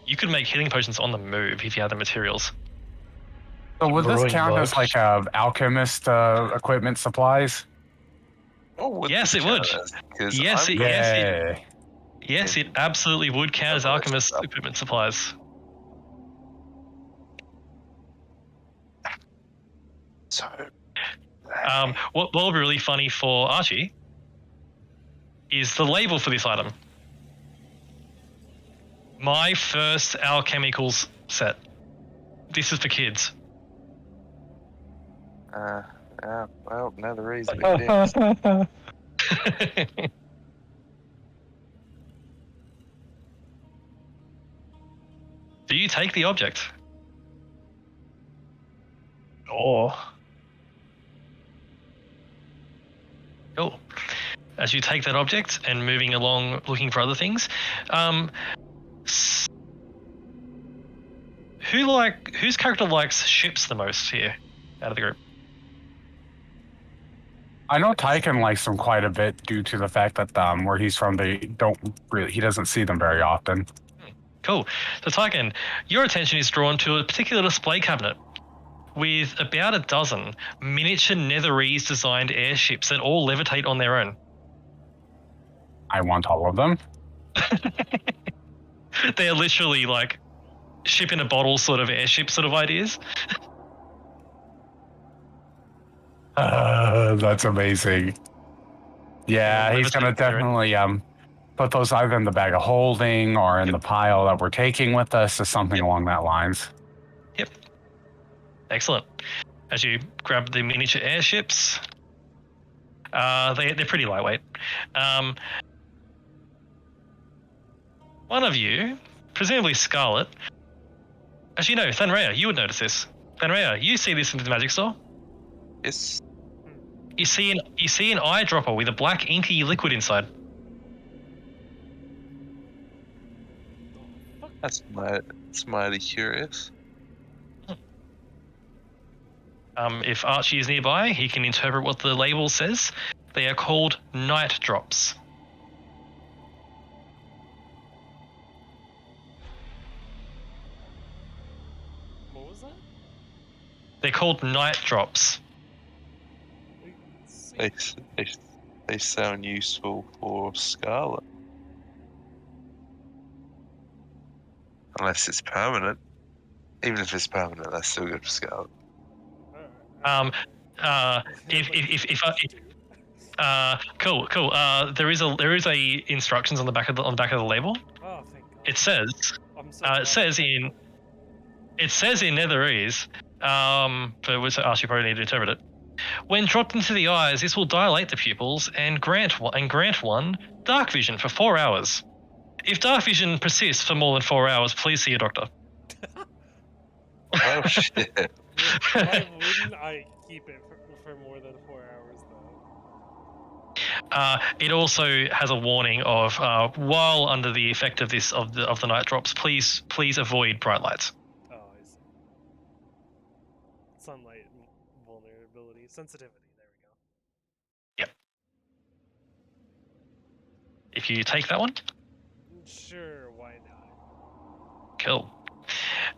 you could make healing potions on the move if you had the materials. So would this Brewing count as works. like alchemist equipment supplies? Oh, would Yes, this it would. count as? 'Cause Yes, I'm- Yay. Yes, it absolutely would count as alchemist equipment supplies. So, What will be really funny for Archie is the label for this item. My first alchemicals set. This is for kids. well, now the reason it is. Do you take the object? Oh. Cool. As you take that object and moving along looking for other things, whose character likes ships the most here out of the group? I know Tyken likes them quite a bit due to the fact that where he's from, he doesn't see them very often. Cool. So Tyken, your attention is drawn to a particular display cabinet with about a dozen miniature Netherese designed airships that all levitate on their own. I want all of them. They're literally like ship in a bottle sort of airship sort of ideas. That's amazing. Yeah, Yeah, he's gonna levitate their own. definitely put those either in the bag of holding or in the pile that we're taking with us, or something along that lines. Yep. Excellent. As you grab the miniature airships, they're pretty lightweight. One of you, presumably Scarlet, as you know, Thanrea, you would notice this. Thanrea, you see this in the magic store. Yes. You see an eyedropper with a black inky liquid inside. That's mighty curious. If Archie is nearby, he can interpret what the label says. They are called night drops. What was that? They're called night drops. Wait, They sound useful for Scarlet. Unless it's permanent. Even if it's permanent, that's still good for Scarlet. Cool. There is a instructions on the back of the label. Oh, thank God. It says I'm so glad. it says in Netherese, but Archie probably need to interpret it. When dropped into the eyes, this will dilate the pupils and grant one dark vision for 4 hours. If dark vision persists for more than 4 hours, please see a doctor. Oh shit. Why wouldn't I keep it for more than 4 hours, though? It also has a warning of while under the effect of the night drops, please avoid bright lights. Oh, I see. Sunlight vulnerability, sensitivity. There we go. If you take that one, Sure, why not? cool.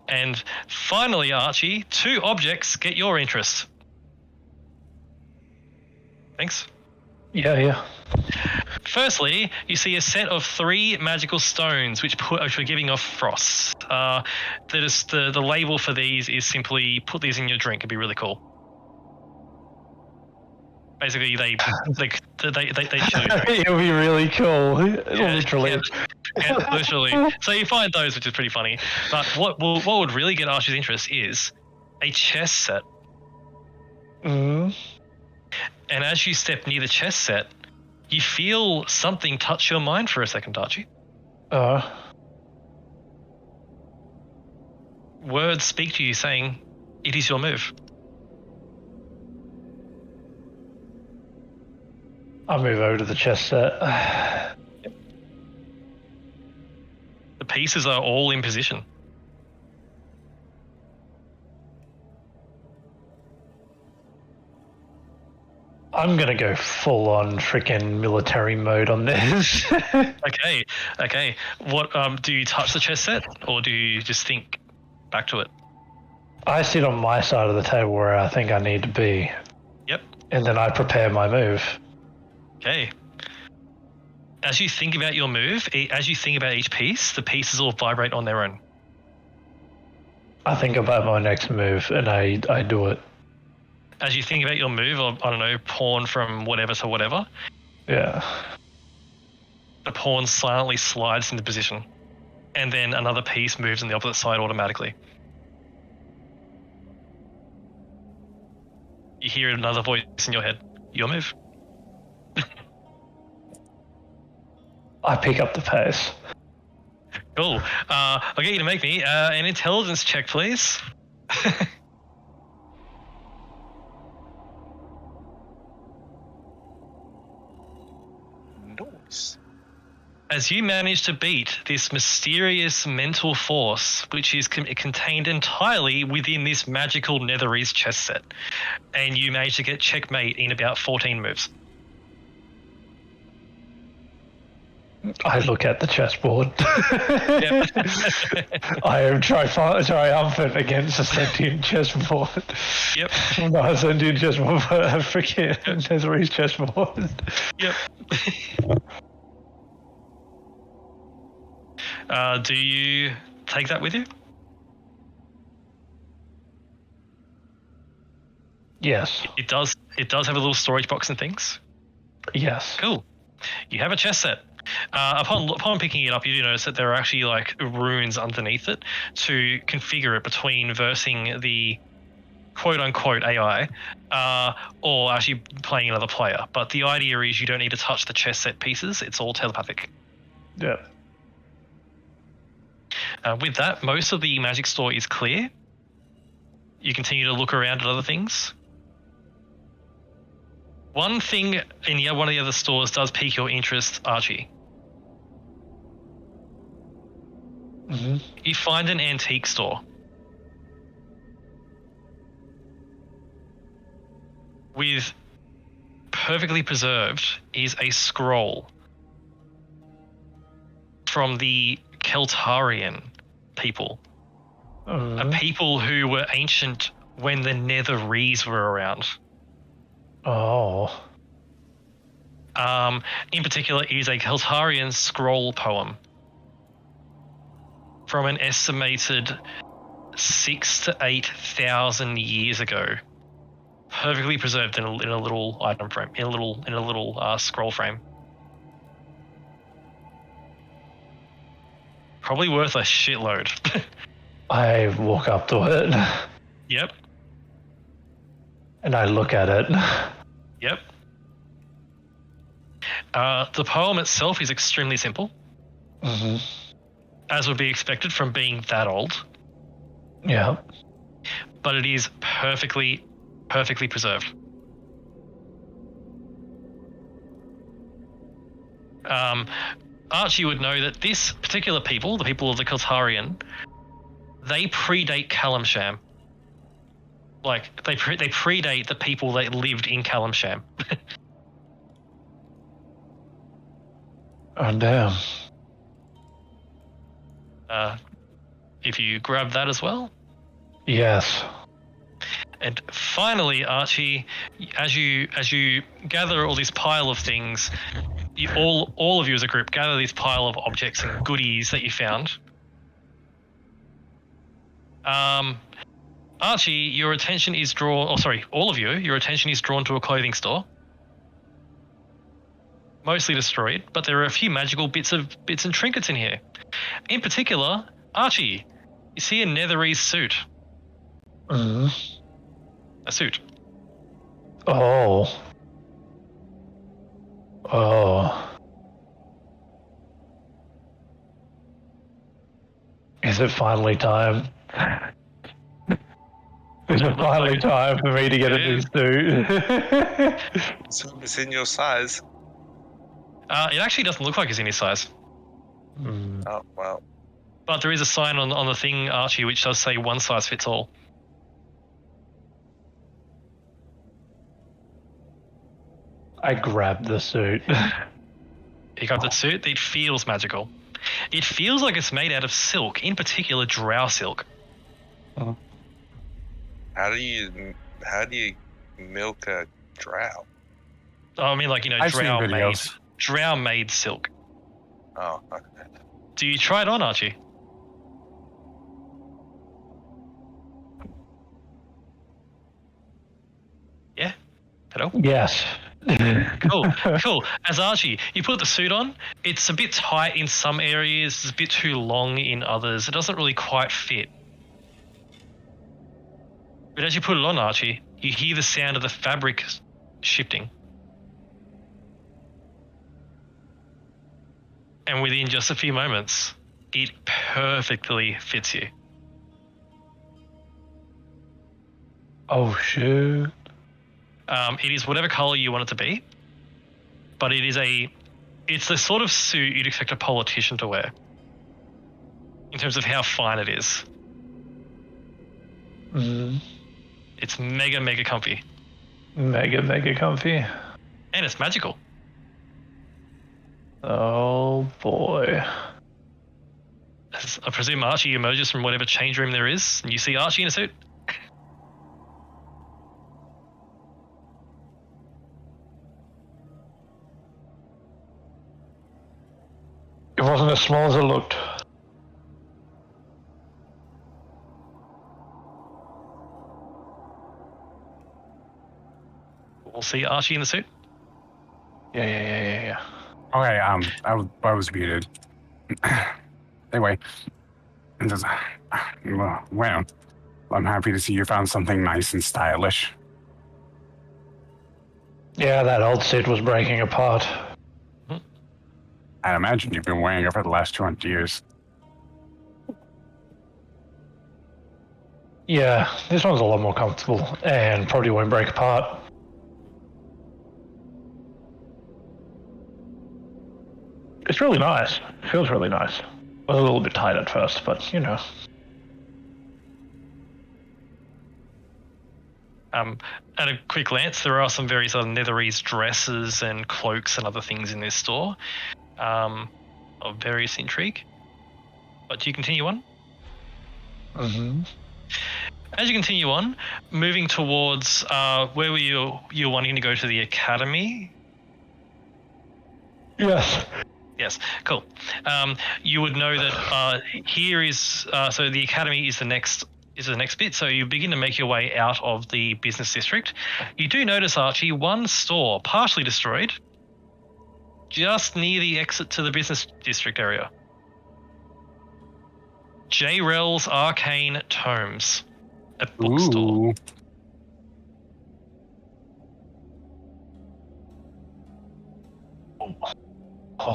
And finally, Archie, 2 objects get your interest. Thanks. Yeah. Firstly, you see a set of 3 magical stones which are giving off frost. The label for these is simply put these in your drink. It'd be really cool. Basically, they chill you. It'll be really cool. Literally. Yeah, literally. So you find those, which is pretty funny. But what would really get Archie's interest is a chess set. Mm. And as you step near the chess set, you feel something touch your mind for a second, Archie. Words speak to you saying, it is your move. I'll move over to the chess set. The pieces are all in position. I'm gonna go full on freaking military mode on this. Okay. What do you touch the chess set, or do you just think back to it? I sit on my side of the table where I think I need to be. Yep. And then I prepare my move. Okay. As you think about your move, as you think about each piece, the pieces all vibrate on their own. I think about my next move and I do it. As you think about your move, or I don't know, pawn from whatever to whatever, Yeah. the pawn silently slides into position, and then another piece moves on the opposite side automatically. You hear another voice in your head. Your move. I pick up the pace. Cool. I'll get you to make me an intelligence check, please. Nice. As you manage to beat this mysterious mental force, which is contained entirely within this magical Netherese chess set, and you manage to get checkmate in about 14 moves. I look at the chessboard. Yep. I am triumphant against a sentient chessboard. Yep. Not a sentient chessboard, but a freaking Netherese chessboard. Yep. Do you take that with you? Yes. It does have a little storage box and things. Yes. Cool. You have a chess set. Upon picking it up, you do notice that there are actually like runes underneath it to configure it between versing the quote-unquote AI or actually playing another player. But the idea is you don't need to touch the chess set pieces. It's all telepathic. Yeah. With that, most of the magic store is clear. You continue to look around at other things. One thing in one of the other stores does pique your interest, Archie. Mm-hmm. You find an antique store. With perfectly preserved is a scroll from the Keltarian people. A people who were ancient when the Netherese were around. Oh. In particular, it is a Keltarian scroll poem from an estimated 6,000 to 8,000 years ago, perfectly preserved in a little item frame, in a little scroll frame. Probably worth a shitload. I walk up to it Yep. And I look at it. Yep. The poem itself is extremely simple, Mm-hmm. as would be expected from being that old, Yeah. but it is perfectly preserved. Archie would know that this particular people, the people of the Keltarian, they predate Kalimsham. Like, they predate the people that lived in Kalimsham. Oh, damn. If you grab that as well. Yes. And finally, Archie, as you gather all this pile of things, all of you as a group gather this pile of objects and goodies that you found. Archie, your attention is drawn. Oh, sorry, all of you. Your attention is drawn to a clothing store, mostly destroyed, but there are a few magical bits and trinkets in here. In particular, Archie, you see a Netherese suit. Mm-hmm. A suit. Oh. Oh. Is it finally time? Is it finally time for me to get a new suit? So it's in your size. It actually doesn't look like it's in his size. Mm. Oh, well. But there is a sign on the thing, Archie, which does say one size fits all. I grabbed the suit. You got the suit, it feels magical. It feels like it's made out of silk, in particular drow silk. How do you milk a drow? Oh, I mean, like, you know, I've seen videos. drow made silk. Oh, okay. Do you try it on, Archie? Yeah? Hello? Yes. Cool. As Archie, you put the suit on, it's a bit tight in some areas, it's a bit too long in others. It doesn't really quite fit. But as you put it on, Archie, you hear the sound of the fabric shifting. And within just a few moments, it perfectly fits you. Oh, shoot. It is whatever color you want it to be, but it's the sort of suit you'd expect a politician to wear in terms of how fine it is. Mm. It's mega comfy. Mega comfy. And it's magical. Oh, boy. I presume Archie emerges from whatever change room there is, and you see Archie in a suit. It wasn't as small as it looked. We'll see Archie in the suit. Yeah. Okay, I was muted. Anyway, it says, well, I'm happy to see you found something nice and stylish. Yeah, that old suit was breaking apart. I imagine you've been wearing it for the last 200 years. Yeah, this one's a lot more comfortable and probably won't break apart. It's really nice. It feels really nice. Was a little bit tight at first, but you know. At a quick glance, there are some various other Netherese dresses and cloaks and other things in this store of various intrigue. But do you continue on? Mm-hmm. As you continue on, moving towards where were you wanting to go to the academy? Yes. Yes, cool. You would know that here is so the academy is the next bit. So you begin to make your way out of the business district. You do notice, Archie, one store partially destroyed, just near the exit to the business district area. J. Rel's Arcane Tomes, a bookstore. Ooh. Ho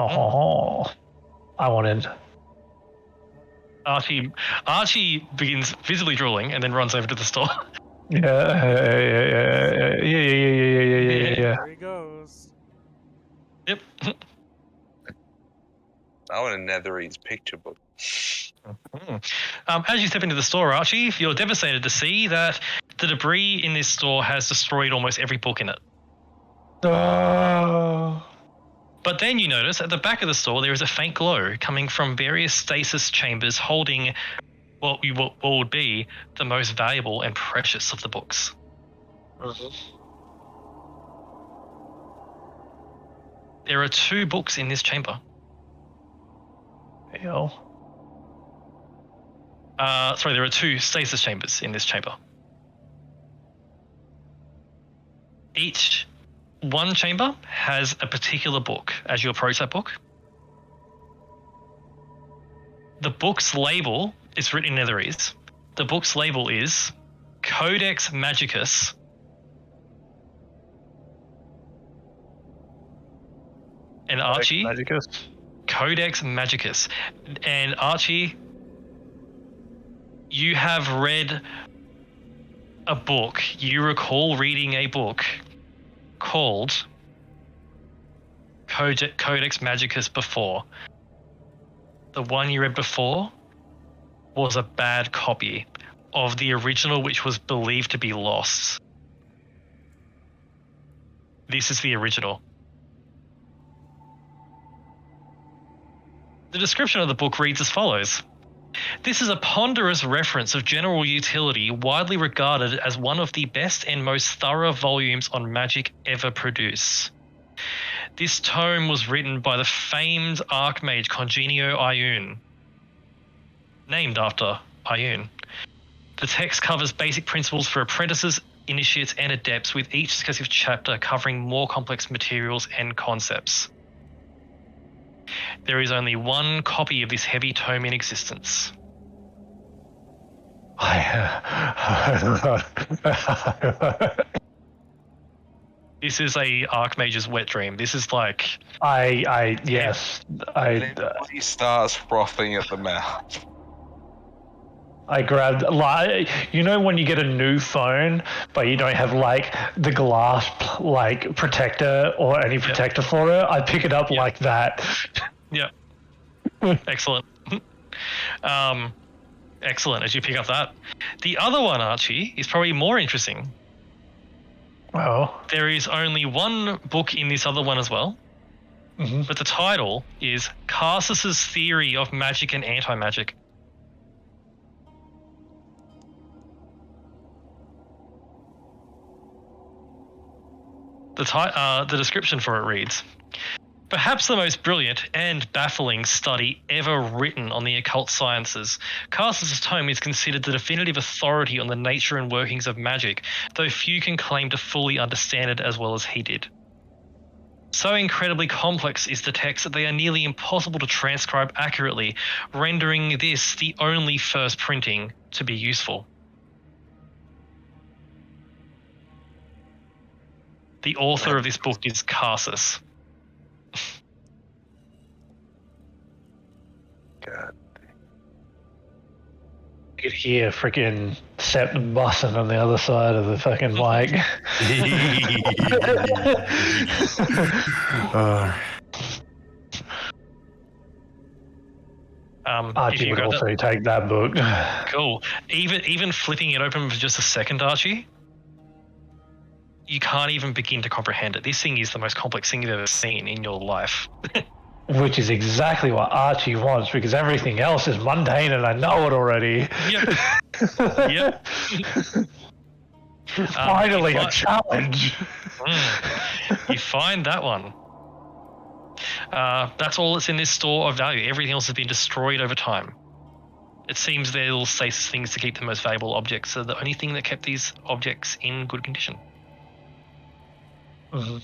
ho. I want in. Archie begins visibly drooling and then runs over to the store. Yeah. There he goes. Yep. I want a Netherese picture book. As you step into the store, Archie, you're devastated to see that the debris in this store has destroyed almost every book in it. But then you notice at the back of the store there is a faint glow coming from various stasis chambers holding what would be the most valuable and precious of the books. There are 2 books in this chamber. Hell. There are 2 stasis chambers in this chamber. One chamber has a particular book as you approach that book. The book's label is written in Netherese. The book's label is Codex Magicus. And Archie, Codex Magicus. And Archie, you have read a book. You recall reading a book called Codex Magicus before. The one you read before was a bad copy of the original, which was believed to be lost. This is the original. The description of the book reads as follows. This is a ponderous reference of general utility, widely regarded as one of the best and most thorough volumes on magic ever produced. This tome was written by the famed Archmage Congenio Ioun, named after Ioun. The text covers basic principles for apprentices, initiates, and adepts, with each successive chapter covering more complex materials and concepts. There is only one copy of this heavy tome in existence. This is a Archmage's wet dream. This is like... He starts frothing at the mouth. I grabbed, like, you know when you get a new phone, but you don't have, like, the glass, like, protector or any protector for it? I pick it up like that. Yeah. Excellent. Excellent, as you pick up that. The other one, Archie, is probably more interesting. Well, There is only one book in this other one as well, but the title is Karsus's Theory of Magic and Anti-Magic. The description for it reads, perhaps the most brilliant and baffling study ever written on the occult sciences, Karsus's tome is considered the definitive authority on the nature and workings of magic, though few can claim to fully understand it as well as he did. So incredibly complex is the text that they are nearly impossible to transcribe accurately, rendering this the only first printing to be useful. The author of this book is Karsus. God. you could hear freaking Sept bussing on the other side of the fucking mic. If Archie you would got also that, take that book. cool. Even flipping it open for just a second, Archie, you can't even begin to comprehend it. This thing is the most complex thing you've ever seen in your life. Which is exactly what Archie wants, because everything else is mundane and I know it already. Yep. Yep. Finally, a challenge. You find that one. That's all that's in this store of value. Everything else has been destroyed over time. It seems their little stasis things to keep the most valuable objects are the only thing that kept these objects in good condition. Mm-hmm.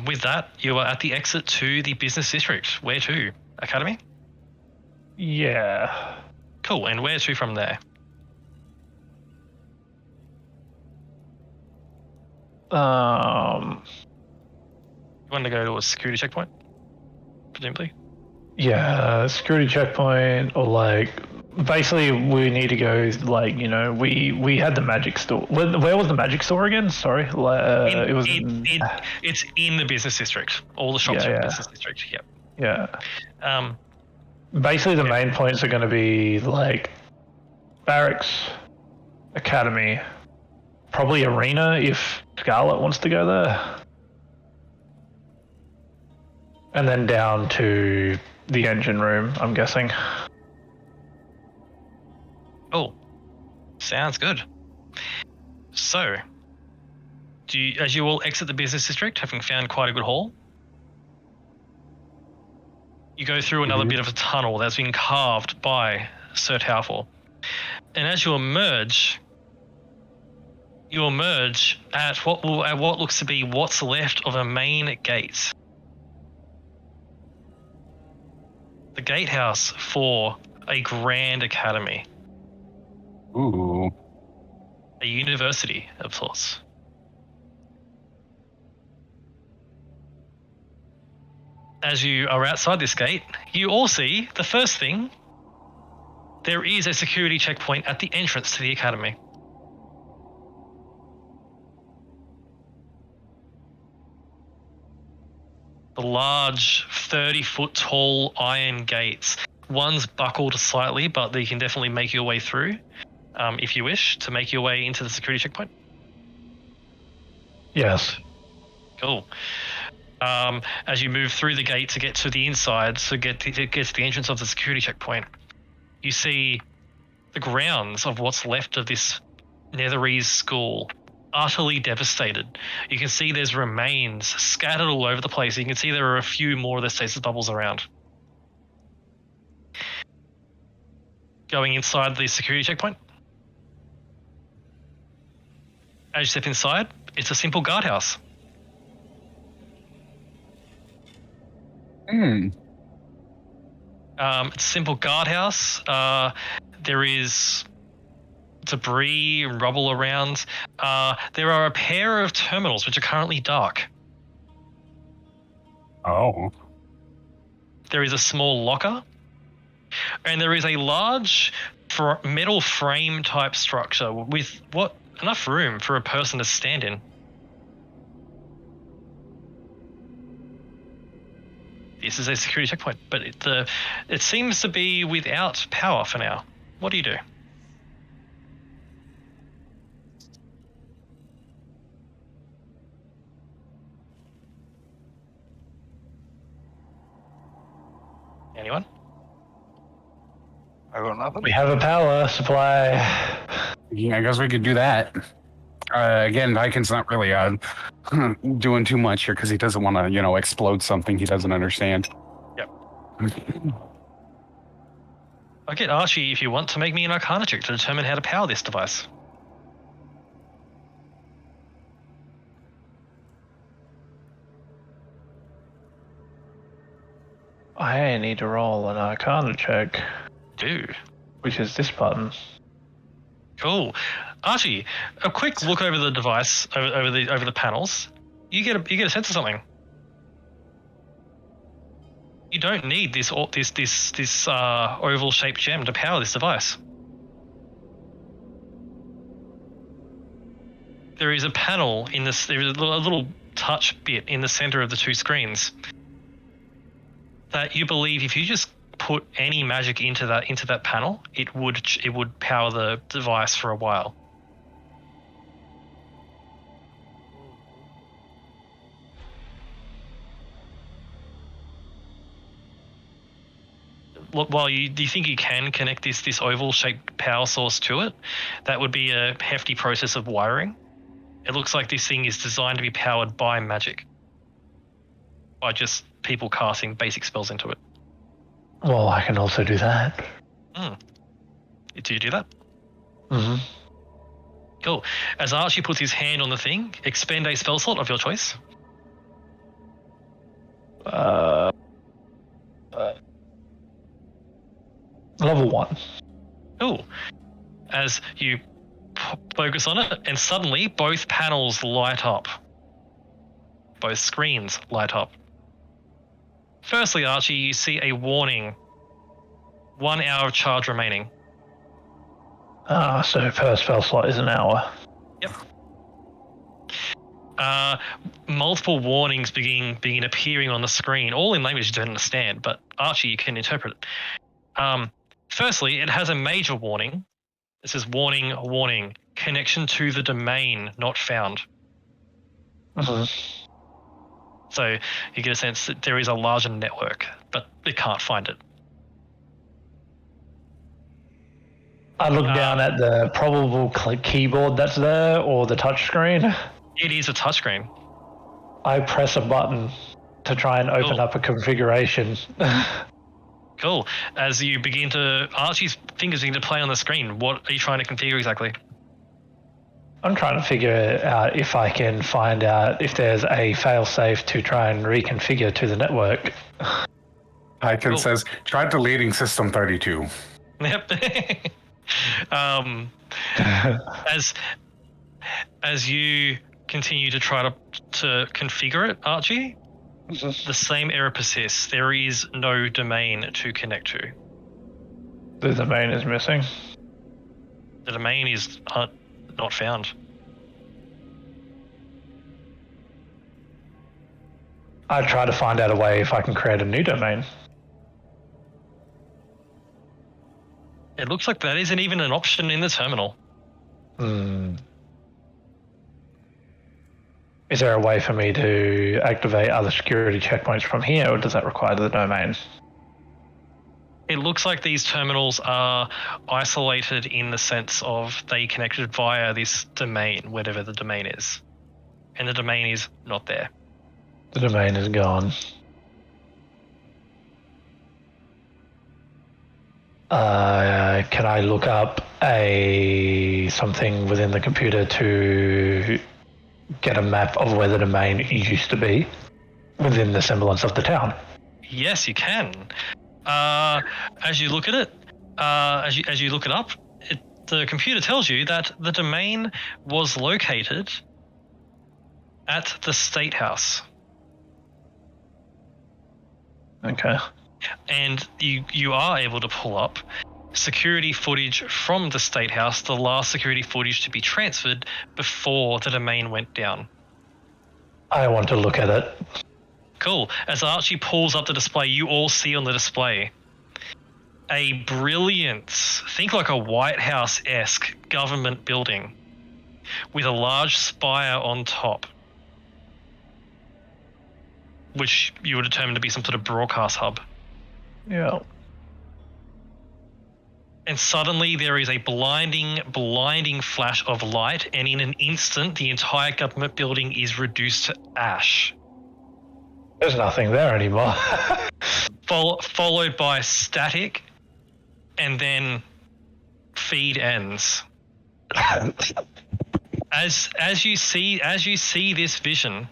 With that, you are at the exit to the business district. Where to? Academy? Yeah. Cool. And where to from there? You want to go to a security checkpoint, presumably. Yeah, security checkpoint, or like basically we need to go like we had the magic store. Where was the magic store again? Sorry, it was. It's in the business district. All the shops are in the business district. Yep. Yeah. Basically, the main points are going to be like barracks, academy, probably arena if Scarlet wants to go there, and then down to the engine room, I'm guessing. Oh, sounds good. So, as you all exit the business district, having found quite a good haul, you go through another bit of a tunnel that's been carved by Sir Taufor. And as you emerge at what looks to be what's left of a main gate. The gatehouse for a grand academy. Ooh. A university of sorts. As you are outside this gate, you all see the first thing. There is a security checkpoint at the entrance to the academy. The large 30-foot tall iron gates. One's buckled slightly, but you can definitely make your way through if you wish to make your way into the security checkpoint. Yes. Cool. As you move through the gate to get to the inside, to get to the entrance of the security checkpoint, you see the grounds of what's left of this Netherese school utterly devastated. You can see there's remains scattered all over the place. You can see there are a few more of the stasis bubbles around. Going inside the security checkpoint. As you step inside, it's a simple guardhouse. Hmm. It's a simple guardhouse. There is debris and rubble around. There are a pair of terminals which are currently dark. Oh. There is a small locker. And there is a large metal frame type structure with enough room for a person to stand in. This is a security checkpoint, but it seems to be without power for now. What do you do? Anyone? I got nothing. We have a power supply. Yeah, I guess we could do that. Again, Viking's not really doing too much here because he doesn't want to, explode something he doesn't understand. Yep. I'll get Archie if you want to make me an Arcana check to determine how to power this device. I need to roll an Arcana check, Do. which is this button. Cool. Archie, a quick look over the device, over the panels. You get a sense of something. You don't need this oval-shaped gem to power this device. There is a panel in this. There is a little touch bit in the center of the two screens that you believe if you just put any magic into that panel, it would power the device for a while. While do you think you can connect this oval-shaped power source to it? That would be a hefty process of wiring. It looks like this thing is designed to be powered by magic, by just people casting basic spells into it. Well, I can also do that. Do you do that? Mm-hmm. Cool. As Archie puts his hand on the thing, expend a spell slot of your choice. Level 1. Cool. As you focus on it, and suddenly both panels light up. Both screens light up. Firstly, Archie, you see a warning. 1 hour of charge remaining. So first spell slot is an hour. Yep. Multiple warnings begin appearing on the screen, all in language you don't understand, but Archie, you can interpret it. Firstly, it has a major warning. It says, warning, warning, connection to the domain not found. Mm-hmm. So you get a sense that there is a larger network, but it can't find it. I look down at the probable keyboard that's there, or the touchscreen. It is a touchscreen. I press a button to try and open up a configuration. Cool. As you begin to, Archie's fingers begin to play on the screen. What are you trying to configure exactly? I'm trying to figure out if I can find out if there's a failsafe to try and reconfigure to the network. Icon says, try deleting system 32. Yep. As you continue to try to configure it, Archie, the same error persists. There is no domain to connect to. The domain is missing. The domain is not found. I try to find out a way if I can create a new domain. It looks like that isn't even an option in the terminal. Is there a way for me to activate other security checkpoints from here, or does that require the domain? It looks like these terminals are isolated in the sense of they connected via this domain, whatever the domain is. And the domain is not there. The domain is gone. Can I look up something within the computer to get a map of where the domain used to be within the semblance of the town? Yes, you can. As you look at it, as you look it up, the computer tells you that the domain was located at the State House. Okay. And you are able to pull up security footage from the State House, the last security footage to be transferred before the domain went down. I want to look at it. Cool. As Archie pulls up the display, you all see on the display a brilliant, think like a White House-esque government building with a large spire on top, which you would determine to be some sort of broadcast hub. Yeah. And suddenly there is a blinding flash of light, and in an instant, the entire government building is reduced to ash. There's nothing there anymore. Followed by static, and then feed ends. As you see this vision,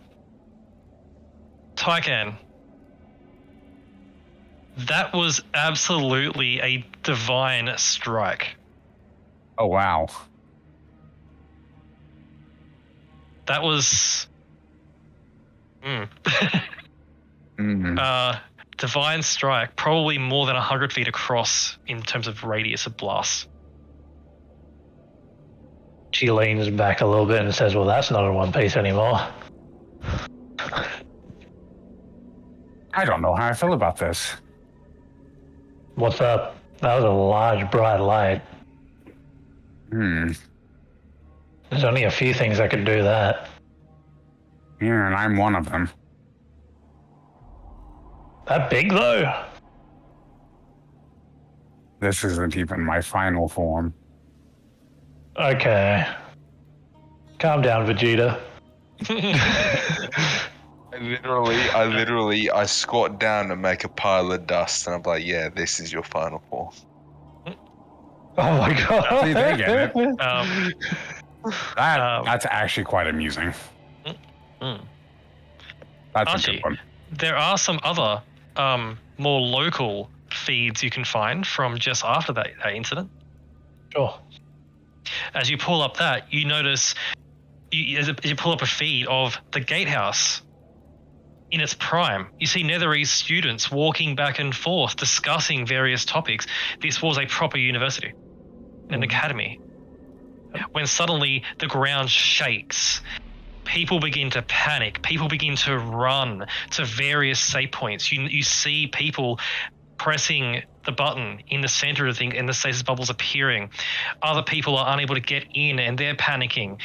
Tycan, that was absolutely a divine strike. Oh, wow. That was... divine strike, probably more than 100 feet across in terms of radius of blast. She leans back a little bit and says, well, that's not in one piece anymore. I don't know how I feel about this. What's up? That was a large, bright light. There's only a few things that could do that. Yeah, and I'm one of them. That big, though? This isn't even my final form. Okay. Calm down, Vegeta. I squat down and make a pile of dust, and I'm like, yeah, this is your final form. Oh my god. See, they get it. That's actually quite amusing. That's Archie, a good one. there are some other more local feeds you can find from just after that incident. Sure. as you pull up that, you notice as you pull up a feed of the gatehouse in its prime. You see Netherese students walking back and forth discussing various topics. This was a proper university, an academy. When suddenly the ground shakes, people begin to panic, people begin to run to various save points. You see people pressing the button in the center of the thing and the stasis bubbles appearing. Other people are unable to get in and they're panicking.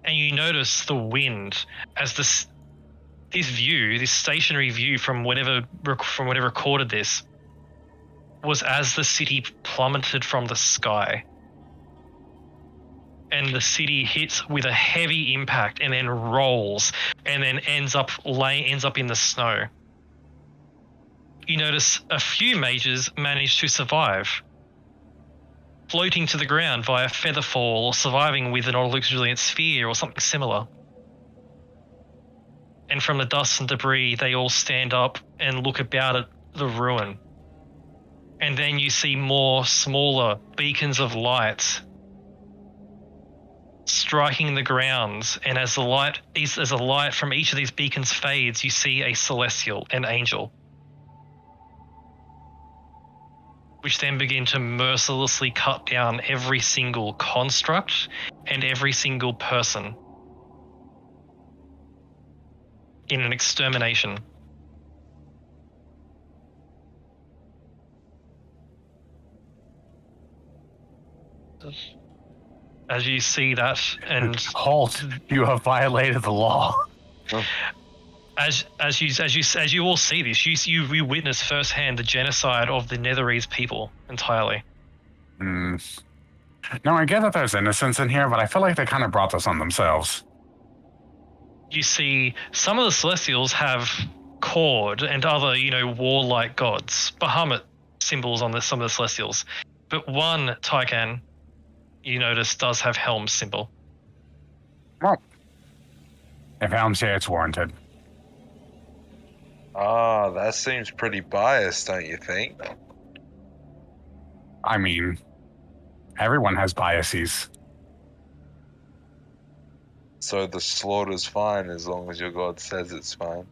And you notice the wind as this stationary view from whatever recorded this was as the city plummeted from the sky. And the city hits with a heavy impact and then rolls and then ends up in the snow. You notice a few mages manage to survive, floating to the ground via feather fall or surviving with an Autolux Resilient Sphere or something similar. And from the dust and debris, they all stand up and look about at the ruin. And then you see more smaller beacons of light striking the ground, and as the light from each of these beacons fades, you see a celestial, an angel, which then begin to mercilessly cut down every single construct and every single person in an extermination. As you see that, and Halt! You have violated the law. as you all see this, you witness firsthand the genocide of the Netherese people entirely. Now I get that there's innocence in here, but I feel like they kind of brought this on themselves. You see some of the Celestials have Cord and other, warlike gods, Bahamut symbols on some of the Celestials, but one Tycan, you notice, does have Helm's symbol. Well, if Helm's here, it's warranted. That seems pretty biased, don't you think? I mean, everyone has biases. So the slaughter's fine as long as your god says it's fine.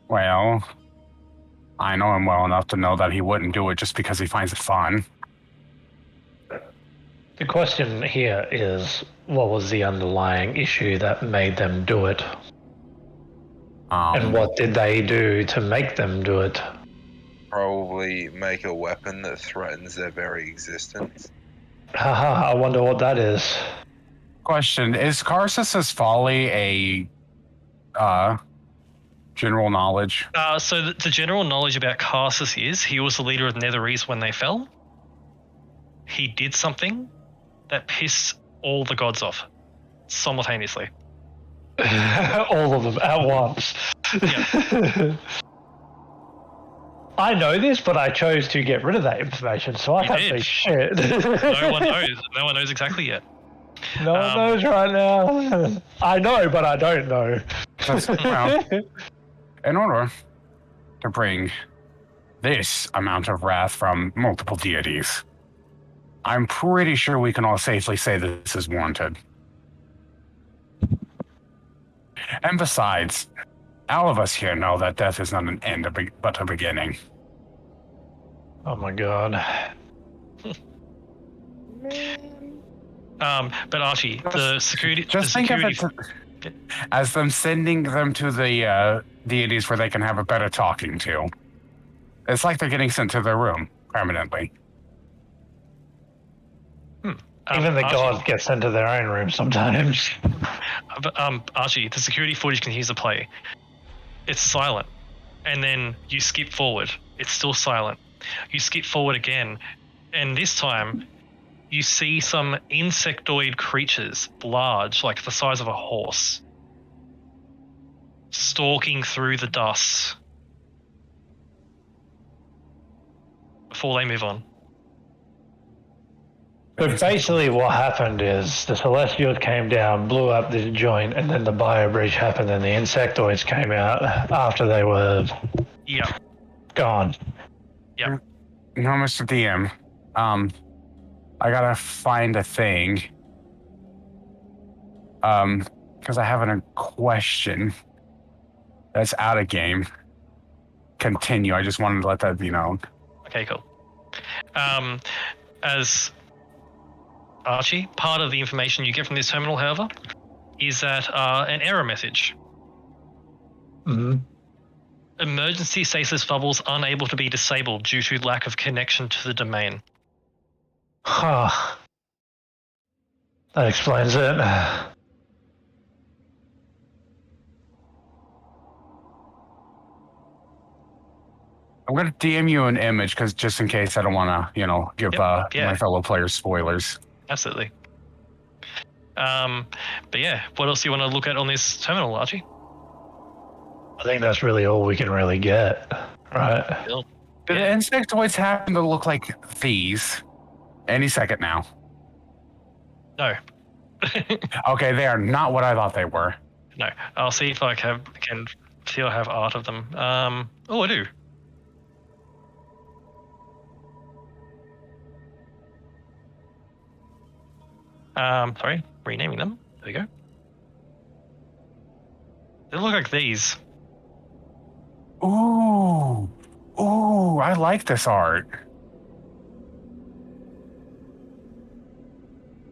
Well, I know him well enough to know that he wouldn't do it just because he finds it fun. The question here is, what was the underlying issue that made them do it? And what did they do to make them do it? Probably make a weapon that threatens their very existence. Haha, I wonder what that is. Question, is Karsus's folly a general knowledge? So the general knowledge about Karsus is he was the leader of Netherese when they fell. He did something that pissed all the gods off simultaneously. All of them at once. Yeah. I know this, but I chose to get rid of that information, so I can't say shit. No one knows. No one knows exactly yet. No one knows right now. I know, but I don't know. Well, in order to bring this amount of wrath from multiple deities, I'm pretty sure we can all safely say this is warranted. And besides, all of us here know that death is not an end, but a beginning. Oh my god. But Archie, the security... Just think of it as them sending them to the deities where they can have a better talking to. It's like they're getting sent to their room permanently. Even the Archie, gods get sent to their own room sometimes. Archie, the security footage continues to play. It's silent. And then you skip forward. It's still silent. You skip forward again. And this time, you see some insectoid creatures, large, like the size of a horse, stalking through the dust before they move on. But basically what happened is the Celestials came down, blew up the joint, and then the bio breach happened and the insectoids came out after they were Yeah. gone. Yeah. No, Mr. DM. I gotta find a thing. Because I have a question that's out of game. Continue. I just wanted to let that be known. Okay, cool. As Archie, part of the information you get from this terminal, however, is that an error message. Mm-hmm. Emergency stasis bubbles unable to be disabled due to lack of connection to the domain. Huh. That explains it. I'm gonna DM you an image because just in case I don't want to, give yeah. my fellow players spoilers. Absolutely. But yeah, what else do you want to look at on this terminal, Archie? I think that's really all we can really get, right? Bill? Do the insectoids happen to look like these? Any second now. No. Okay, they are not what I thought they were. No. I'll see if I can still have art of them. Oh, I do. Sorry, renaming them. There we go. They look like these. Ooh, I like this art.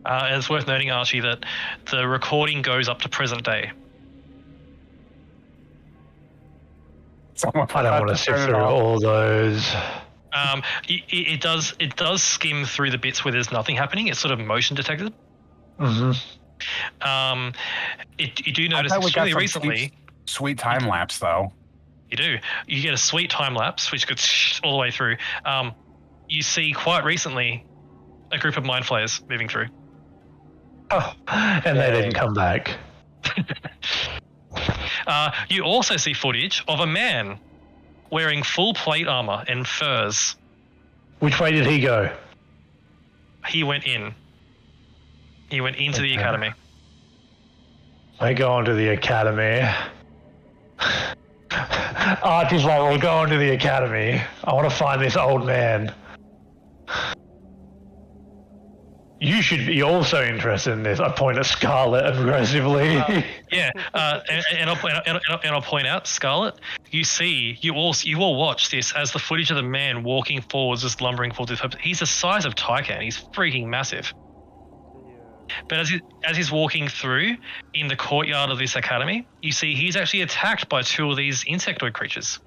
And it's worth noting, Archie, that the recording goes up to present day. Someone I don't want to sift through all those. It does skim through the bits where there's nothing happening. It's sort of motion detected. Mm-hmm. You do notice extremely recently. Sweet time lapse, though. You do. You get a sweet time lapse, which goes all the way through. You see quite recently a group of mind flayers moving through. Oh, and they didn't come back. You also see footage of a man wearing full plate armor and furs. Which way did he go? He went in. He went into the academy. I go on to the academy. Archie's like, we'll go on to the academy. I want to find this old man. You should be also interested in this. I point at Scarlet aggressively. Yeah, and I'll point out, Scarlet. You all watch this as the footage of the man walking forwards, just lumbering forwards. He's the size of Tycan. He's freaking massive. But as he's walking through in the courtyard of this academy, you see he's actually attacked by two of these insectoid creatures,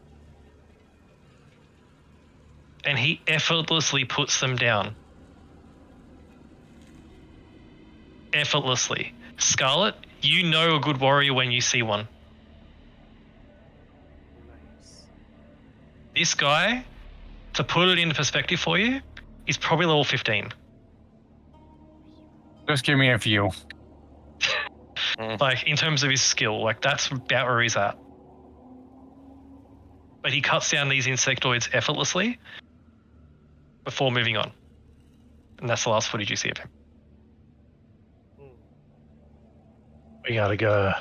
and he effortlessly puts them down. Effortlessly. Scarlet, you know a good warrior when you see one. Nice. This guy, to put it into perspective for you, is probably level 15. Just give me a few. Like, in terms of his skill, like, that's about where he's at. But he cuts down these insectoids effortlessly before moving on. And that's the last footage you see of him. We gotta go.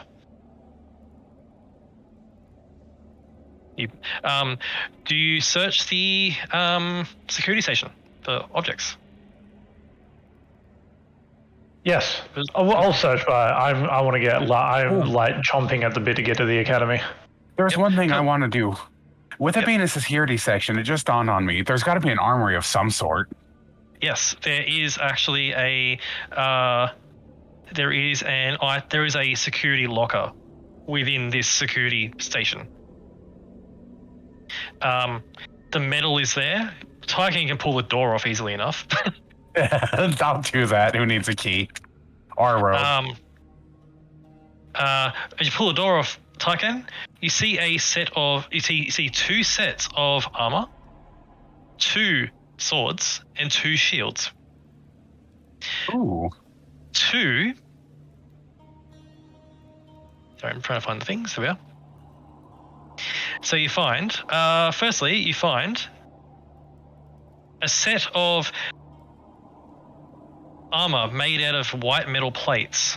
Do you search the security station for objects? Yes, I'll search, but I want to get. I'm like chomping at the bit to get to the academy. There's one thing I want to do. With it being a security section, it just dawned on me. There's got to be an armory of some sort. Yes, there is actually there is a security locker within this security station. The metal is there. Tycan can pull the door off easily enough. I'll do that. Who needs a key? Or a rope? As you pull the door off, Tycan, you see you see two sets of armor, 2 swords, and 2 shields. Ooh. 2. Sorry, I'm trying to find the things. There we are. So you find, firstly, you find a set of armor made out of white metal plates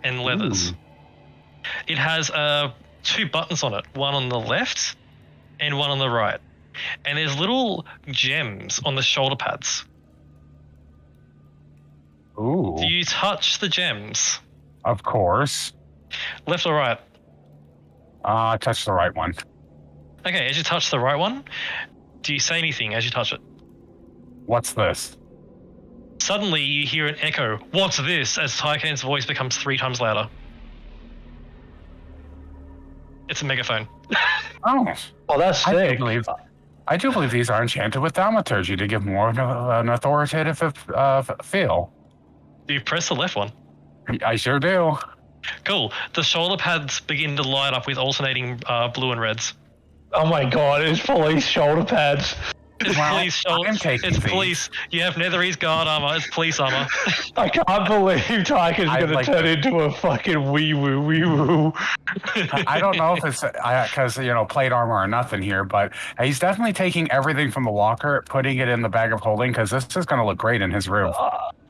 and leathers. Ooh. It has 2 buttons on it, one on the left and one on the right. And there's little gems on the shoulder pads. Ooh, Do you touch the gems? of course. Left or right? Touch the right one. Okay, as you touch the right one, do you say anything as you touch it? What's this? Suddenly, you hear an echo. What's this? As Tykane's voice becomes 3 times louder. It's a megaphone. Oh, Oh, that's sick. I do believe these are enchanted with thaumaturgy to give more of an authoritative feel. Do you press the left one? I sure do. Cool. The shoulder pads begin to light up with alternating blue and reds. Oh my god, it's police shoulder pads. It's Well, police shoulder. I'm taking It's these. police. You have Netherese guard armor. It's police armor. I can't believe Tyker's I'd gonna like turn to- into a fucking wee woo. I don't know if it's because plate armor or nothing here, but he's definitely taking everything from the locker, putting it in the bag of holding because this is going to look great in his room.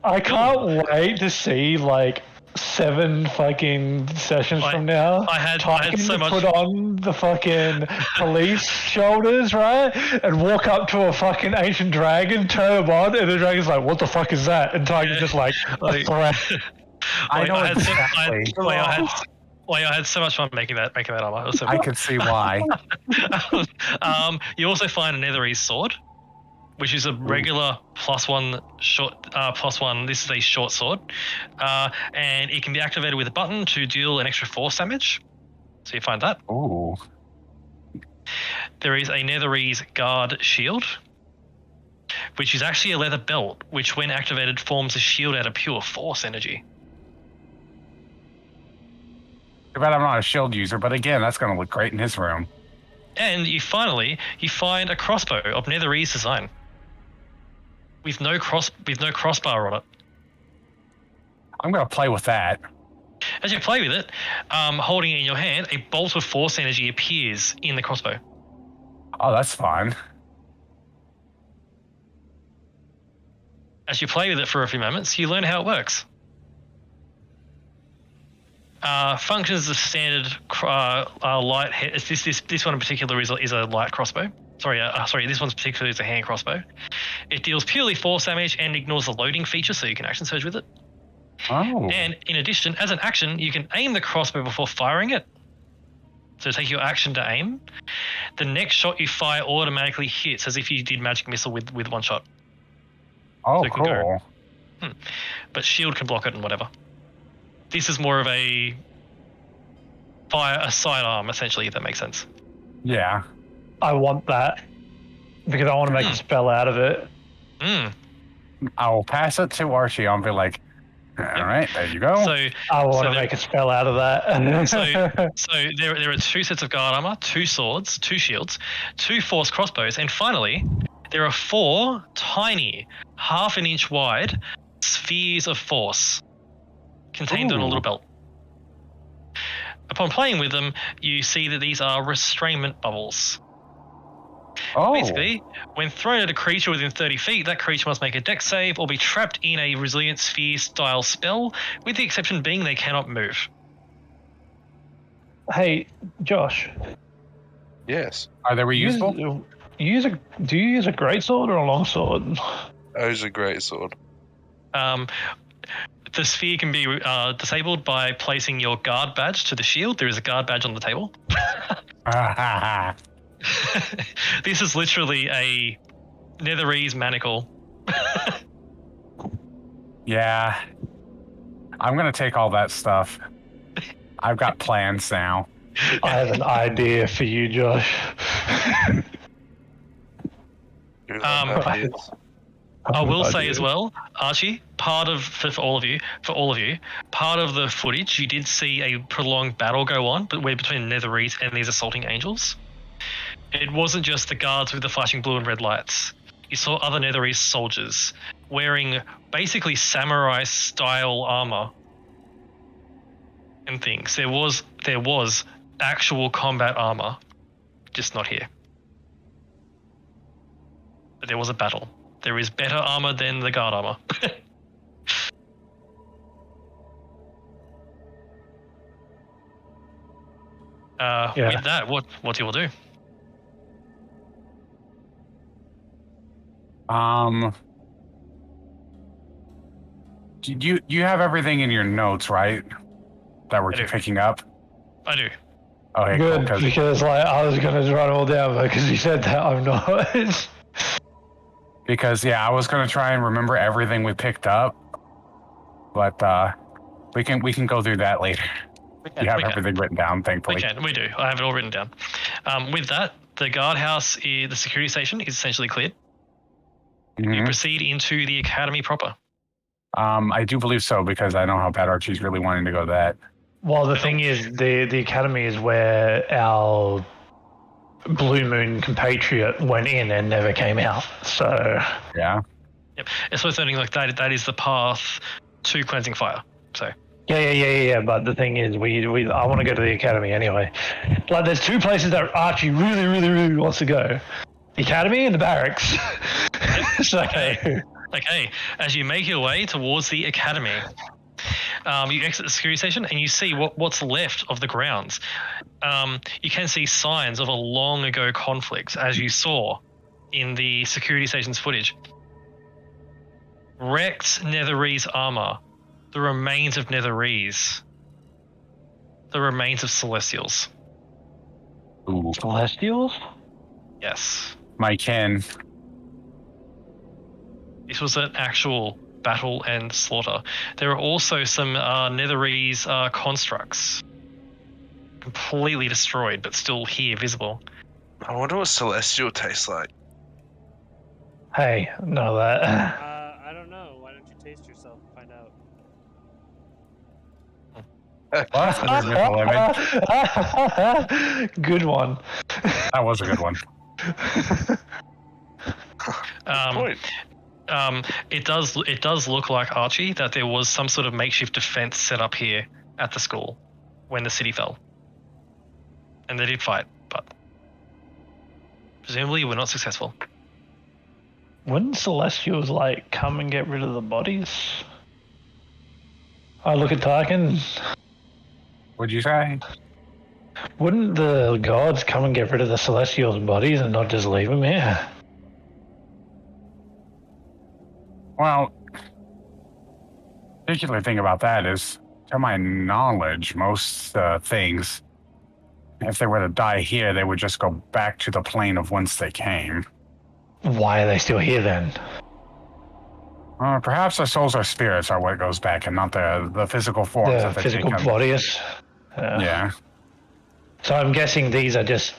I can't wait to see like 7 fucking sessions from now. I had Tyken so much. put on the fucking police shoulders, right? And walk up to a fucking ancient dragon, turn them on, and the dragon's like, what the fuck is that? And Tyken's Yeah. just like, Like- threat. I know had exactly. I had so much fun making that armor. It was so I fun. could see why. You also find a Netherese sword, which is a regular +1 short +1. This is a short sword, and it can be activated with a button to deal an extra force damage. So you find that. Ooh. There is a Netherese guard shield, which is actually a leather belt, which when activated forms a shield out of pure force energy. Too bad I'm not a shield user, but again, that's going to look great in his room. And you find a crossbow of Netherese design, with no crossbar on it. I'm going to play with that. As you play with it, holding it in your hand, a bolt of force energy appears in the crossbow. Oh, that's fun. As you play with it for a few moments, you learn how it works. Functions as a standard light. This one in particular is a light crossbow. Sorry, this one's particularly is a hand crossbow. It deals purely force damage and ignores the loading feature, so you can action surge with it. Oh. And in addition, as an action, you can aim the crossbow before firing it. So take your action to aim. The next shot you fire automatically hits, as if you did magic missile with one shot. Oh, so it can go. cool. But shield can block it and whatever. This is more of a sidearm, essentially, if that makes sense. Yeah. I want that because I want to make a spell out of it. I'll pass it to Archie. I'll be like, all right, there you go. So I want So to there- make a spell out of that. So there are 2 sets of guard armor, 2 swords, 2 shields, 2 force crossbows, and finally, there are 4 tiny, half an inch wide spheres of force contained on a Ooh. little belt. Upon playing with them, you see that these are restrainment bubbles. Oh. Basically, when thrown at a creature within 30 feet, that creature must make a dex save or be trapped in a resilient sphere style spell, with the exception being they cannot move. Hey, Josh, Yes. Are they reusable? do you use a greatsword or a longsword? That is a great sword. The sphere can be disabled by placing your guard badge to the shield. There is a guard badge on the table. This is literally a Netherese manacle. Yeah. I'm going to take all that stuff. I've got plans now. I have an idea for you, Josh. Who Um, that is. I will say as well, Archie, part of for all of you, part of the footage you did see a prolonged battle go on, but we're between Netherese and these assaulting angels. It wasn't just the guards with the flashing blue and red lights. You saw other Netherese soldiers wearing basically samurai style armor and things. There was actual combat armor, just not here. But there was a battle. There is better armor than the guard armor. Yeah. With that, what you will do? You have everything in your notes, right? That we're I do. picking up. I do. Okay, Good, cool. because like I was gonna write it all down, but because you said that, I'm not. Because I was gonna try and remember everything we picked up, but we can go through that later. You have everything written down, thankfully. We do. I have it all written down. With that, the guardhouse, the security station, is essentially cleared. You Mhm. proceed into the academy proper. I do believe so because I know how bad Archie's really wanting to go to that. Well, the thing is, the academy is where our Blue Moon compatriot went in and never came out. So Yeah. Yep. It's worth noting like that is the path to cleansing fire. So yeah. But the thing is, I want to go to the academy anyway. Like, there's two places that Archie really wants to go: the academy and the barracks. So okay, as you make your way towards the academy, you exit the security station and you see what's left of the grounds. You can see signs of a long ago conflict, as you saw in the security station's footage. Wrecked Netherese armor, the remains of Netherese, the remains of Celestials. Ooh. Celestials? Yes. My kin. This was an actual battle and slaughter. There are also some Netherese constructs. Completely destroyed, but still here, visible. I wonder what Celestial tastes like. Hey, no that. I don't know. Why don't you taste yourself and find out? Good one. That was a good one. Point. It does look like, Archie, that there was some sort of makeshift defense set up here at the school when the city fell. And they did fight, but presumably we're not successful. Wouldn't Celestials like come and get rid of the bodies? I look at Tarkin. What'd you say? Wouldn't the gods come and get rid of the Celestials' bodies and not just leave them here? Well, particular thing about that is, to my knowledge, most things, if they were to die here, they would just go back to the plane of whence they came. Why are they still here then? Perhaps their souls or spirits are what goes back, and not the physical forms. The that they physical take on. bodies? Yeah. So I'm guessing these are just,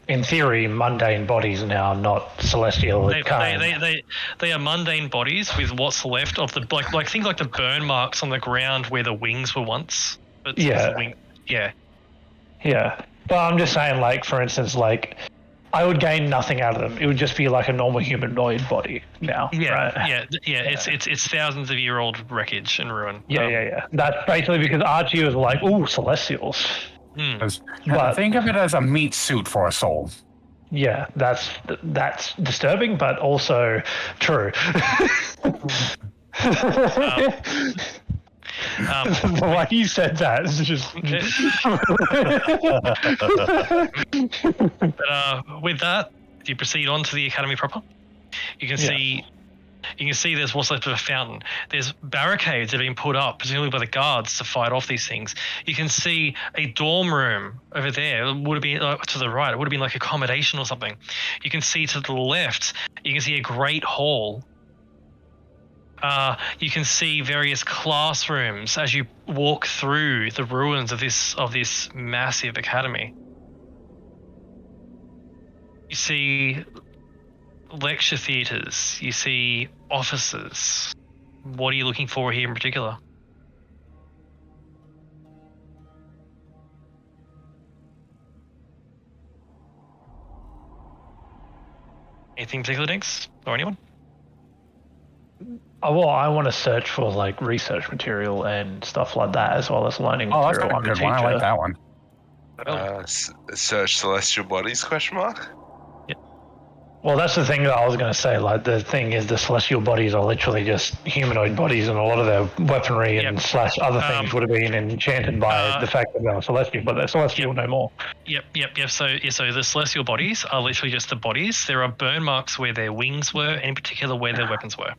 in theory, mundane bodies now, not celestial. They are mundane bodies with what's left of the like think like the burn marks on the ground where the wings were once. But Yeah. Yeah. Yeah. But I'm just saying, like, for instance, like, I would gain nothing out of them. It would just be like a normal humanoid body now. Yeah, right? yeah. It's thousands of year old wreckage and ruin. Yeah. That's basically because Archie was like, ooh, celestials. But Think of it as a meat suit for a soul. yeah, that's disturbing, but also true. The way you said that is just. But with that, you proceed on to the academy proper. You can see there's what's left of a fountain. There's barricades that have been put up, presumably by the guards, to fight off these things. You can see a dorm room over there. It would have been to the right. It would have been like accommodation or something. You can see to the left. You can see a great hall. You can see various classrooms as you walk through the ruins of this massive academy. You see lecture theatres, you see offices. What are you looking for here in particular? Anything particular, Dinks? Or anyone? Well, I want to search for like research material and stuff like that, as well as learning Oh, that's material. a I'm a good one. I teacher. like that one. Search celestial bodies? Question mark. Well, that's the thing that I was going to say. Like, the thing is, the celestial bodies are literally just humanoid bodies, and a lot of their weaponry and slash other things would have been enchanted by the fact that they're celestial, but they're celestial no more. Yep. So the celestial bodies are literally just the bodies. There are burn marks where their wings were, and in particular where their weapons were.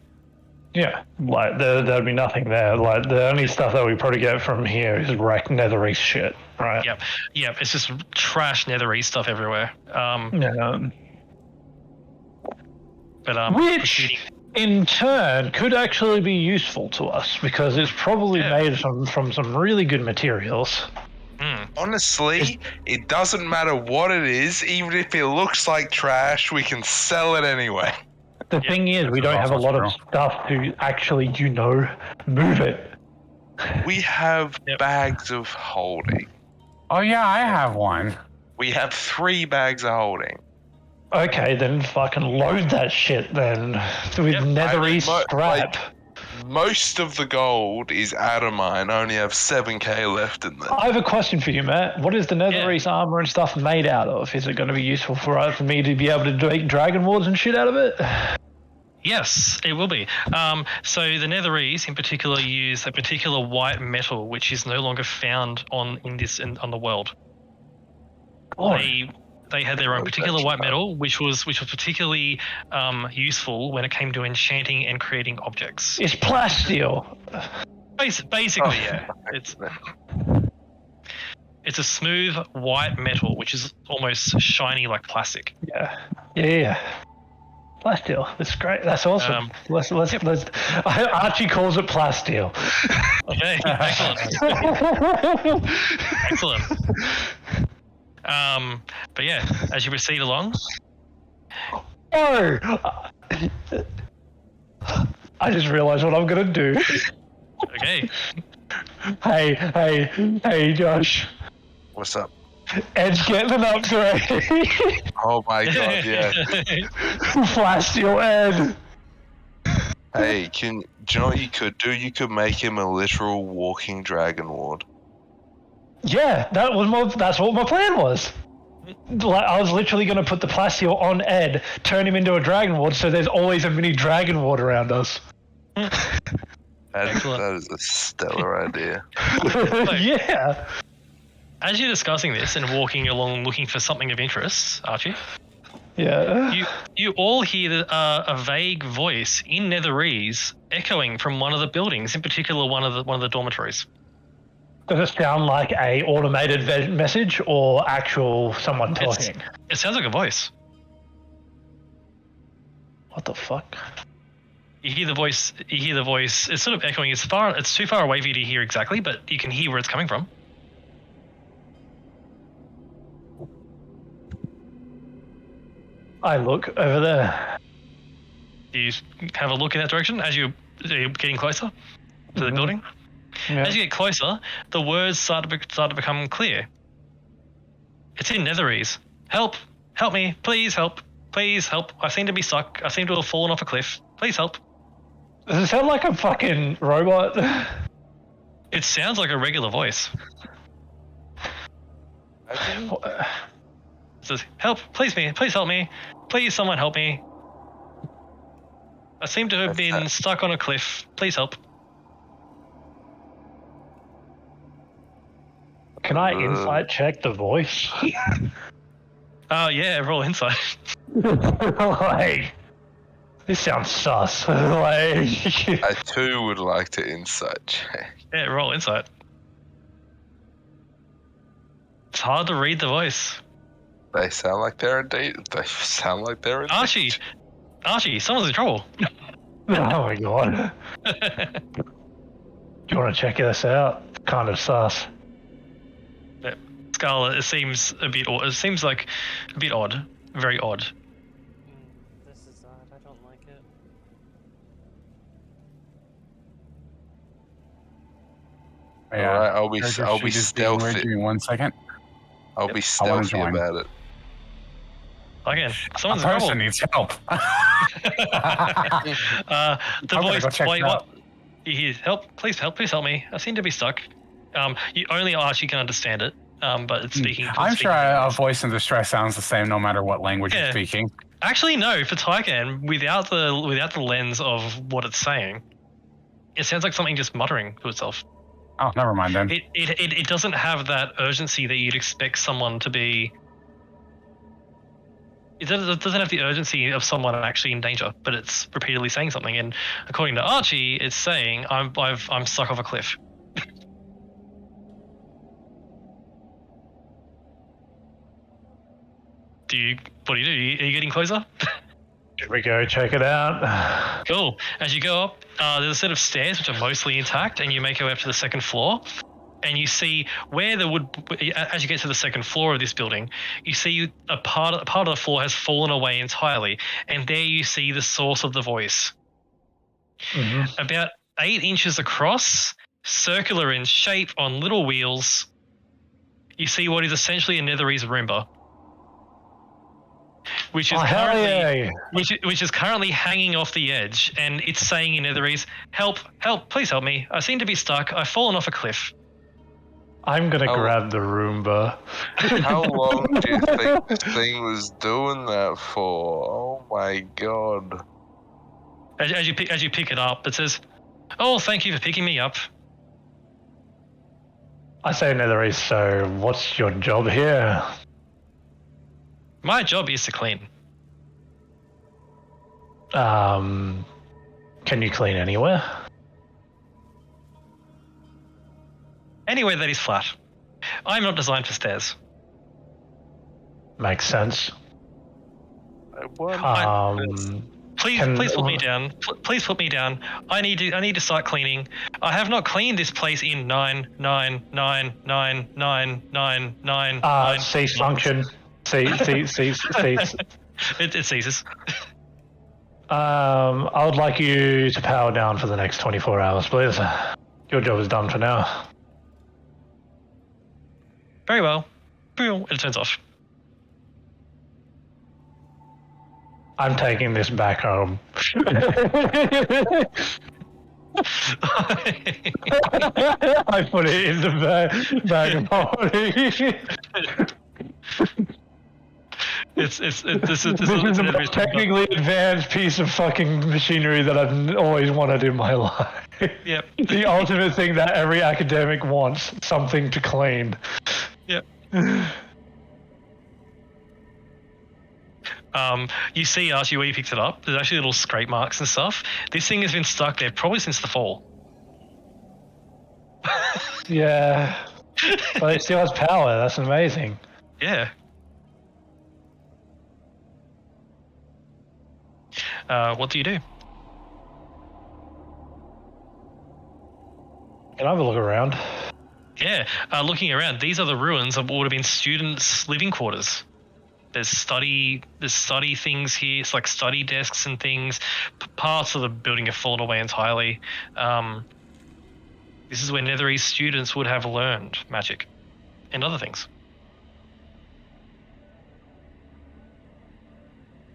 Yeah, like there'd be nothing there. Like the only stuff that we probably get from here is wrecked Nether East shit, right? Yep. It's just trash Nether East stuff everywhere. Yeah. But Which, in turn, could actually be useful to us because it's probably made from some really good materials. Honestly, it doesn't matter what it is. Even if it looks like trash, we can sell it anyway. The thing is, we don't have a lot of stuff to actually, move it. We have bags of holding. Oh yeah, I have one. We have 3 bags of holding. Okay, then fucking load that shit then with Nether East scrap. Most of the gold is out of mine. I only have 7k left in there. I have a question for you, Matt. What is the Nether East armor and stuff made out of? Is it going to be useful for me to be able to do dragon wards and shit out of it? Yes, it will be. So the Nether East, in particular, use a particular white metal which is no longer found on the world. Oh. They had their own particular white metal, which was particularly useful when it came to enchanting and creating objects. It's plasteel. Basically, yeah. It's a smooth white metal, which is almost shiny like plastic. Yeah. Plasteel. That's great. That's awesome. Let's Archie calls it plasteel. Okay, excellent. But yeah, as you proceed along. Oh! I just realized what I'm gonna do. Okay. Hey, Josh. What's up? Ed's getting an upgrade. Oh my god, yeah. Plasteel Ed. Hey, do you know what you could do? You could make him a literal walking dragon ward. Yeah, that's what my plan was. Like, I was literally going to put the plasteel on Ed, turn him into a dragon ward, so there's always a mini dragon ward around us. That is a stellar idea. Yeah. As you're discussing this and walking along looking for something of interest, Archie, you all hear a vague voice in Netherese echoing from one of the buildings, in particular one of the dormitories. Does it sound like a automated message or actual someone talking? It sounds like a voice. What the fuck? You hear the voice. It's sort of echoing. It's too far away for you to hear exactly, but you can hear where it's coming from. I look over there. You have a look in that direction as you're getting closer to the building. Yeah. As you get closer, the words start to become clear. It's in Netherese. Help! Help me! Please help! Please help! I seem to be stuck. I seem to have fallen off a cliff. Please help! Does it sound like a fucking robot? It sounds like a regular voice. It says, help! Please help me! Please someone help me! I seem to have been stuck on a cliff. Please help. Can I insight check the voice? Yeah, roll insight. Like, this sounds sus. Like, I too would like to insight check. Yeah, roll insight. It's hard to read the voice. They sound like they're in danger. They sound like they're in Archie, someone's in trouble. oh my god. Do you want to check this out? It's kind of sus. Yeah. Scarlet, it seems a bit odd. It seems like a bit odd. Very odd. This is odd. I don't like it. Yeah, Alright, I'll be just being weird. stealthy. Give me 1 second. I'll be stealthy join. about it. Again, someone's A in person trouble. needs help. The I'm gonna voice. go check Wait, it out. what? You hear, help! Please help! Please help me! I seem to be stuck. You only Archie can understand it. But it's speaking. I'm sure a voice in distress sounds the same no matter what language Yeah. you're speaking. Actually, no. For Tycan, without the lens of what it's saying, it sounds like something just muttering to itself. Oh, never mind then. It doesn't have that urgency that you'd expect someone to be. It doesn't have the urgency of someone actually in danger, but it's repeatedly saying something. And according to Archie, it's saying, "I'm stuck off a cliff." What do you do? Are you getting closer? Should we go check it out? Cool. As you go up, there's a set of stairs which are mostly intact, and you make your way up to the second floor. And you see where the wood, as you get to the second floor of this building, you see a part of the floor has fallen away entirely, and there you see the source of the voice. Mm-hmm. About 8 inches across, circular in shape on little wheels, you see what is essentially a Netherese Roomba, which is which is currently hanging off the edge, and it's saying in Netherese, "Help! Help! Please help me! I seem to be stuck. I've fallen off a cliff." I'm gonna grab the Roomba. How long do you think this thing was doing that for? Oh my god. As you pick it up, it says, "Oh, thank you for picking me up." I say Netherese, so what's your job here? My job is to clean. Can you clean anywhere? Anywhere that is flat. I'm not designed for stairs. Makes sense. Please put me down. Please put me down. I need to start cleaning. I have not cleaned this place in 9. Cease function. Cease. It ceases. I would like you to power down for the next 24 hours, please. Your job is done for now. Very well. It turns off. I'm taking this back home. I put it in the bag of holding. This is the most technically advanced piece of fucking machinery that I've always wanted in my life. Yep. The ultimate thing that every academic wants, something to clean. Yep. You see, Archie, where you picked it up, there's actually little scrape marks and stuff. This thing has been stuck there probably since the fall. Yeah. But it still has power. That's amazing. Yeah. What do you do? Can I have a look around? Yeah, looking around, these are the ruins of what would have been students' living quarters. There's study things here. It's like study desks and things. Parts of the building have fallen away entirely. This is where Netherese students would have learned magic and other things.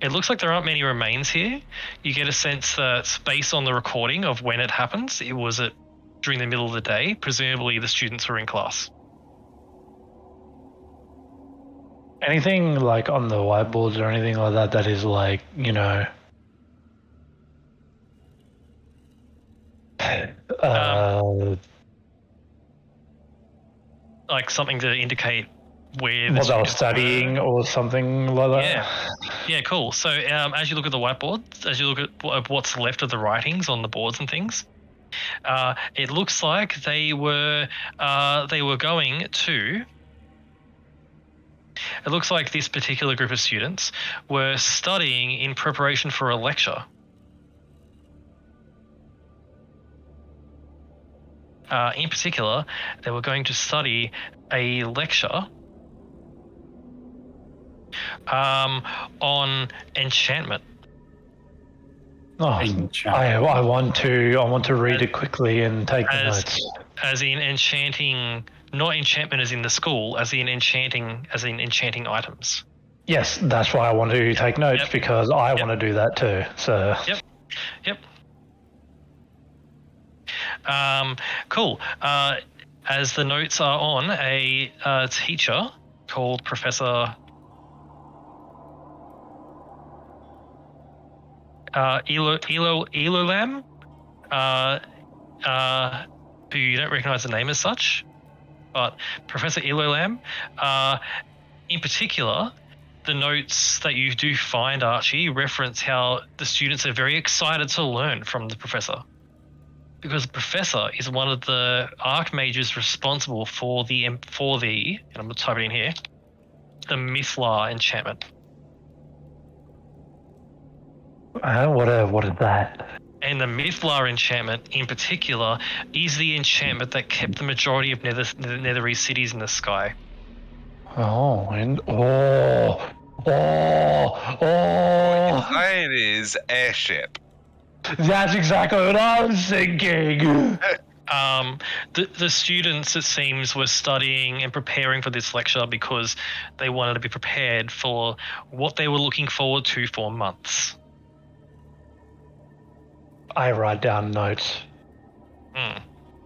It looks like there aren't many remains here. You get a sense that based on the recording of when it happens, it was during the middle of the day. Presumably the students were in class. Anything like on the whiteboards or anything like that that is like, you know, like something to indicate where the what they were students studying or something like that? Yeah, cool. So as you look at the whiteboard, as you look at what's left of the writings on the boards and things, it looks like they were going to. It looks like this particular group of students were studying in preparation for a lecture. In particular, they were going to study a lecture on enchantment. Oh, I want to read it quickly and take the notes. As in enchanting, not enchantment as in the school, as in enchanting items. Yes, that's why I want to take notes, because I want to do that too. So. Yep. Cool. As the notes are on, a teacher called Professor Elolam, who you don't recognize the name as such, but Professor Elolam, in particular, the notes that you do find, Archie, reference how the students are very excited to learn from the professor. Because the professor is one of the archmages responsible for the, and I'm going to type it in here, the Mithlar enchantment. What is that? And the Mithlar enchantment, in particular, is the enchantment that kept the majority of Netherese cities in the sky. Oh, and It is airship. that's exactly what I was thinking. The students, it seems, were studying and preparing for this lecture because they wanted to be prepared for what they were looking forward to for months. I write down notes.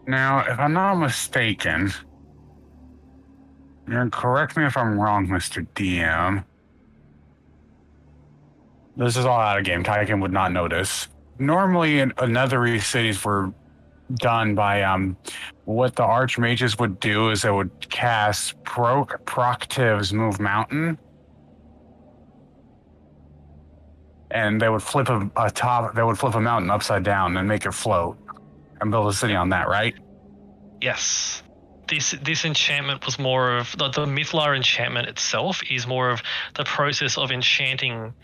Now, if I'm not mistaken, and correct me if I'm wrong, Mr. DM. This is all out of game. Tyken would not know this. Normally, in another cities were done by what the archmages would do is they would cast Proctiv's Move Mountain, and they would flip They would flip a mountain upside down and make it float, and build a city on that. Right? Yes. This enchantment was more of the Mithlar enchantment itself is more of the process of enchanting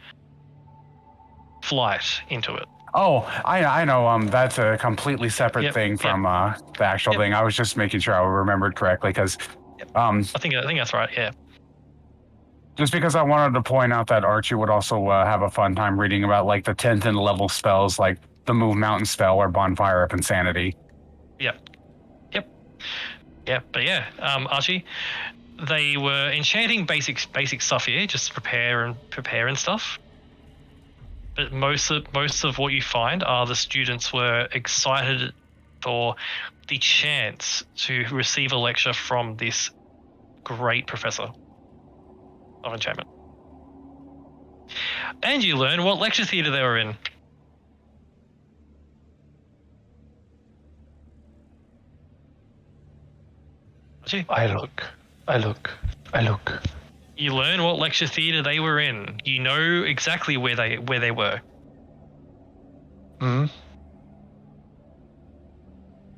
flight into it. Oh, I know. That's a completely separate thing from the actual thing. I was just making sure I remembered correctly because, I think that's right. Yeah. Just because I wanted to point out that Archie would also have a fun time reading about like the 10th and level spells, like the Move Mountain spell or Bonfire of Insanity. Yep. Yeah, but yeah, Archie, they were enchanting basic stuff here, just to prepare and stuff. But most of what you find are the students were excited for the chance to receive a lecture from this great professor of enchantment. And you learn what lecture theatre they were in. I look. You learn what lecture theatre they were in. You know exactly where they were.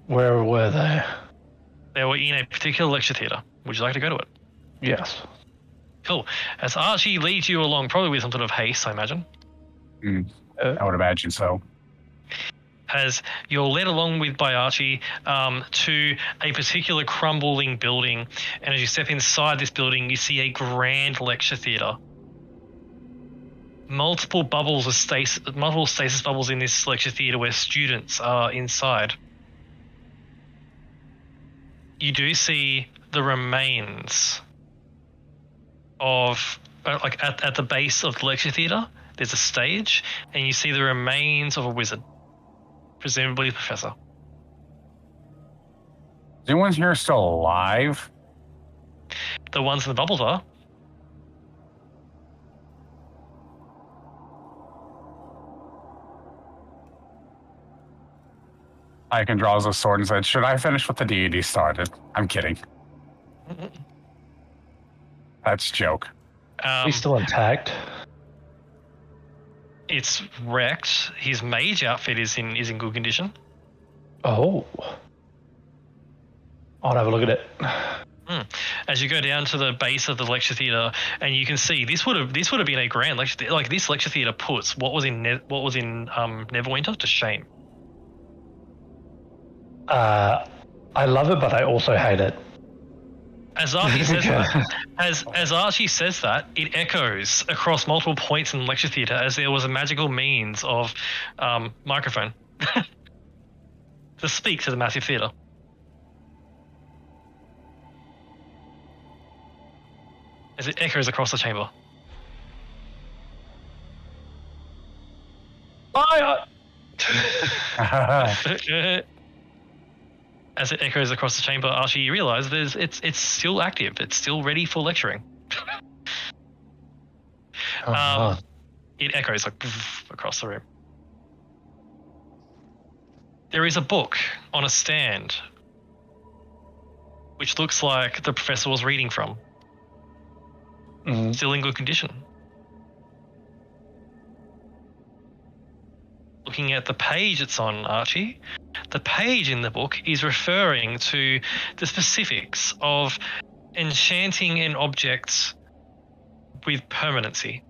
Where were they? They were in a particular lecture theatre. Would you like to go to it? Yes. Cool. As Archie leads you along, probably with some sort of haste, I imagine. I would imagine so. As you're led along with by Archie to a particular crumbling building, and as you step inside this building, you see a grand lecture theatre. Multiple stasis bubbles in this lecture theatre where students are inside. You do see the remains of, like at the base of the lecture theatre, there's a stage, and you see the remains of a wizard. Presumably the professor. Is anyone here still alive? The ones in the bubbles are. Tyken draws a sword and said, "Should I finish what the deity started?" I'm kidding. That's a joke. He's still intact. It's wrecked. His mage outfit is in good condition. Oh. I'll have a look at it. As you go down to the base of the lecture theatre, and you can see this would have been a grand lecture. Like this lecture theatre puts what was in Neverwinter to shame. I love it, but I also hate it. As Archie says that, as Archie says that, it echoes across multiple points in the lecture theatre as there was a magical means of microphone to speak to the massive theatre. As it echoes across the chamber. As it echoes across the chamber, Archie, you realise it's still active. It's still ready for lecturing. It echoes like across the room. There is a book on a stand, which looks like the professor was reading from. Still in good condition. looking at the page it's on, Archie, the page in the book is referring to the specifics of enchanting an object with permanency.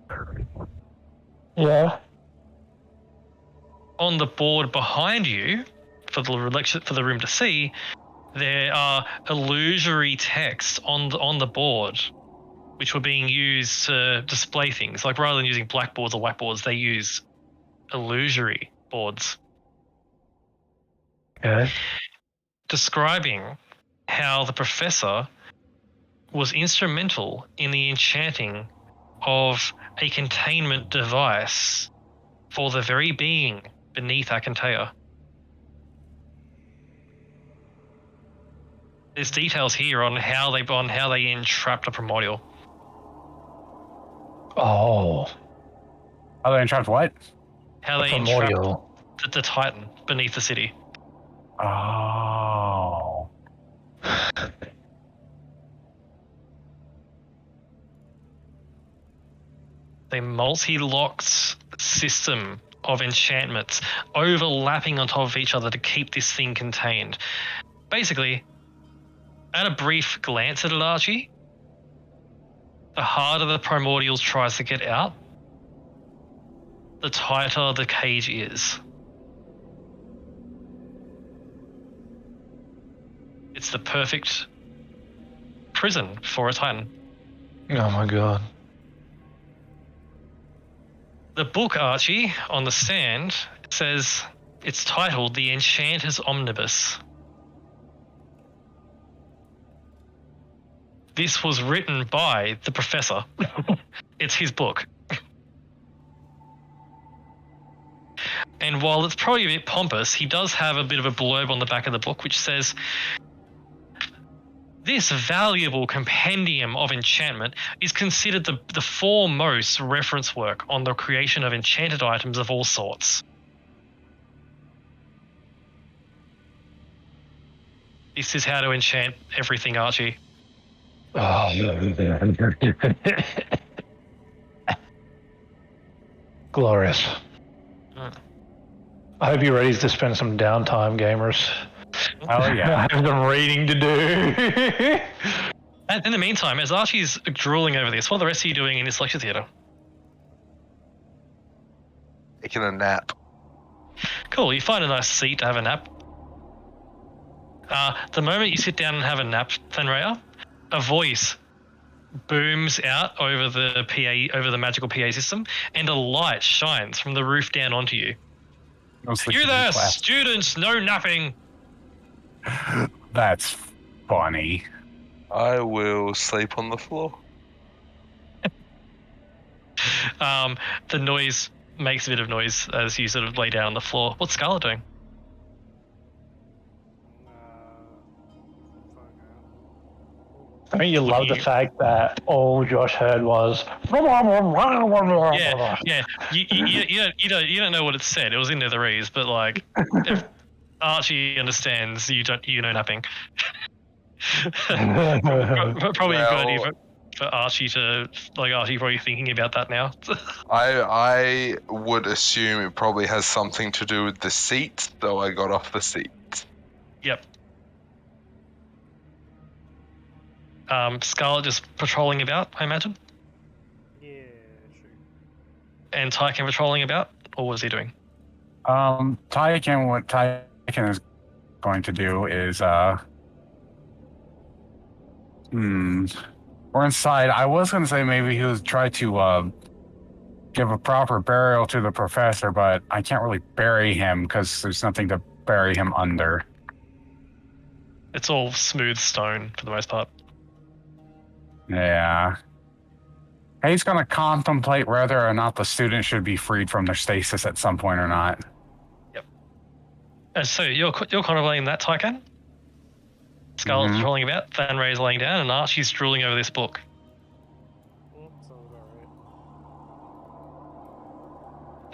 Yeah. On the board behind you, for the room to see, there are illusory texts on the board, which were being used to display things. Like rather than using blackboards or whiteboards, they use illusory boards. Okay. Describing how the professor was instrumental in the enchanting of a containment device for the very being beneath Akantea. There's details here on how they entrapped a primordial. Oh. How they entrapped what? How they Primordial. entrapped the Titan beneath the city. Oh. A multi-locked system of enchantments overlapping on top of each other to keep this thing contained. Basically, at a brief glance at it, Archie, the harder the primordials tries to get out, the tighter the cage is. It's the perfect prison for a Titan. Oh my god. The book, Archie, on the stand, says it's titled The Enchanter's Omnibus. This was written by the professor. It's his book. And while it's probably a bit pompous, he does have a bit of a blurb on the back of the book which says, this valuable compendium of enchantment is considered the foremost reference work on the creation of enchanted items of all sorts. This is how to enchant everything, Archie. Oh. Glorious. Mm. I hope you're ready to spend some downtime, gamers. Oh yeah. I have some reading to do. And in the meantime, as Archie's drooling over this, what are the rest of you doing in this lecture theatre? Taking a nap. Cool, you find a nice seat to have a nap. The moment you sit down and have a nap, Fenrir, a voice booms out over the PA, over the magical PA system, and a light shines from the roof down onto you. You there, students, no napping! That's funny. I will sleep on the floor. The noise makes a bit of noise as you sort of lay down on the floor. What's Scarlet doing? Don't you love the fact that all Josh heard was Yeah. You don't know what it said. It was in Netherese, but like, if Archie understands, you know napping. Probably a good idea for Archie to Archie probably thinking about that now. I would assume it probably has something to do with the seat, though I got off the seat. Yep. Scarlet just patrolling about, I imagine. Yeah, sure. And Tyken patrolling about, or what is he doing? Tyken, what Tyken is going to do is we're inside. I was going to say maybe he would try to give a proper burial to the professor, but I can't really bury him because there's nothing to bury him under. It's all smooth stone for the most part. Yeah. He's going to contemplate whether or not the student should be freed from their stasis at some point or not. Yep. And so you're contemplating that, Tyken? Scarlet's patrolling about, Thanray's laying down, and Archie's drooling over this book. Sounds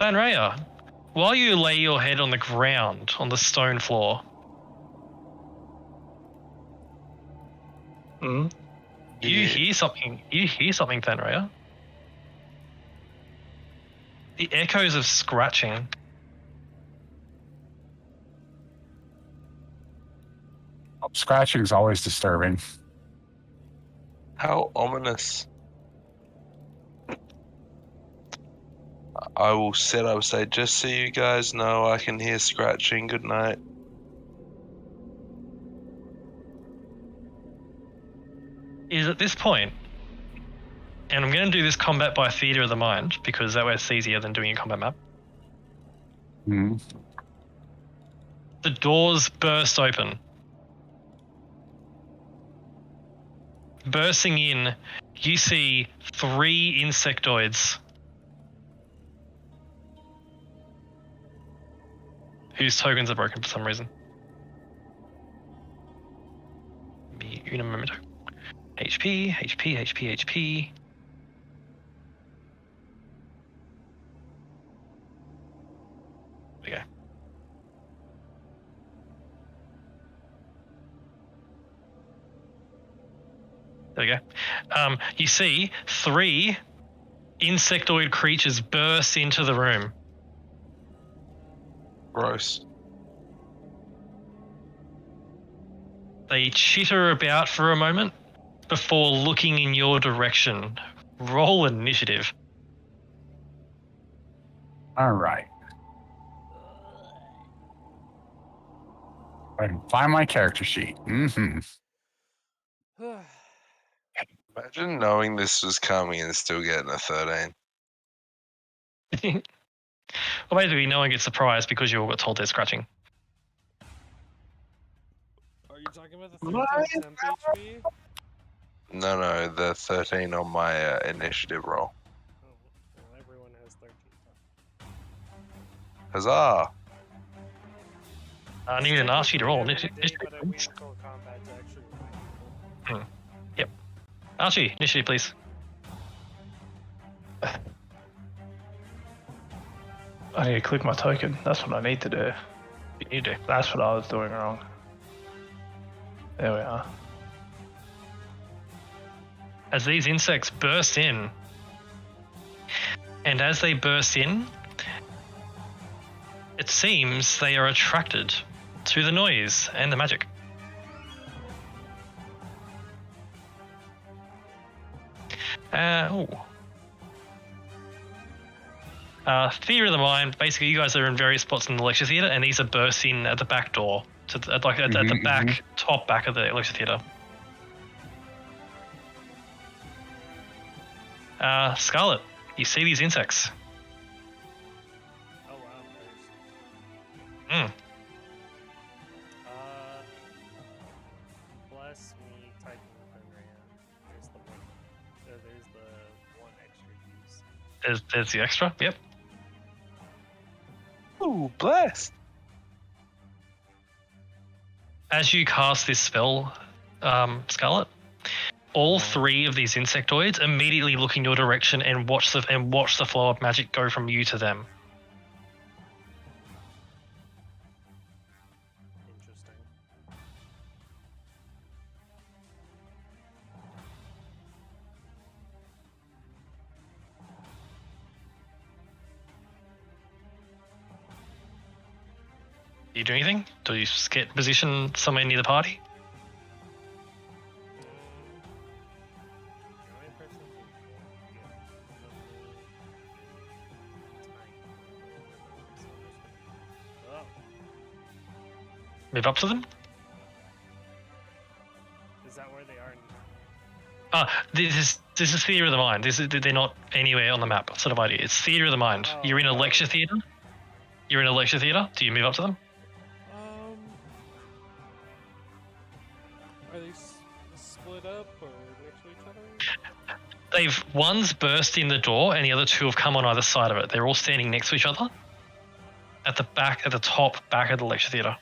alright. Thanraya, while you lay your head on the ground, on the stone floor, you hear something, Thanraya. The echoes of scratching Scratching's always disturbing. How ominous. I will say, just so you guys know, I can hear scratching. Good night. Is at this point, and I'm going to do this combat by theater of the mind because that way it's easier than doing a combat map. Hmm. The doors burst open. Bursting in, you see 3 insectoids whose tokens are broken for some reason. Me un momento. HP, HP, HP, HP. There we go. There we go. You see 3 insectoid creatures burst into the room. Gross. They chitter about for a moment before looking in your direction. Roll initiative. All right. I can find my character sheet. Mm-hmm. Imagine knowing this was coming and still getting a 13. Well, basically, no one gets surprised because you all got told they're scratching. Are you talking about the 13 temp HP? No, the 13 on my initiative roll. Oh, well, everyone has 13 temp. Huzzah! I didn't even ask you to roll initiative. But I wait until combat to actually remind people. Yep. Archie, initiative, please. I need to click my token. That's what I need to do. You do. That's what I was doing wrong. There we are. As these insects burst in, and as they burst in, it seems they are attracted to the noise and the magic. Theater of the mind. Basically, you guys are in various spots in the lecture theatre, and these are burst in at the back door, to the, at the back, top back of the lecture theatre. Scarlet, you see these insects. Oh wow, Mm. bless me typing Fenrir. There's the one. There's the one extra use. There's the extra. Yep. Ooh, blessed. As you cast this spell, Scarlet, all 3 of these insectoids immediately look in your direction and watch the flow of magic go from you to them. Interesting. Do you do anything? Do you get position somewhere near the party? The only person who won't get the oh, Move up to them? is that where they are now? This is theater of the mind. They're not anywhere on the map. Sort of idea. It's theater of the mind. Oh, You're in a okay. lecture theater. You're in a lecture theater. Do you move up to them? Are they split up or next to each other? One's burst in the door, and the other 2 have come on either side of it. They're all standing next to each other at the top back of the lecture theater.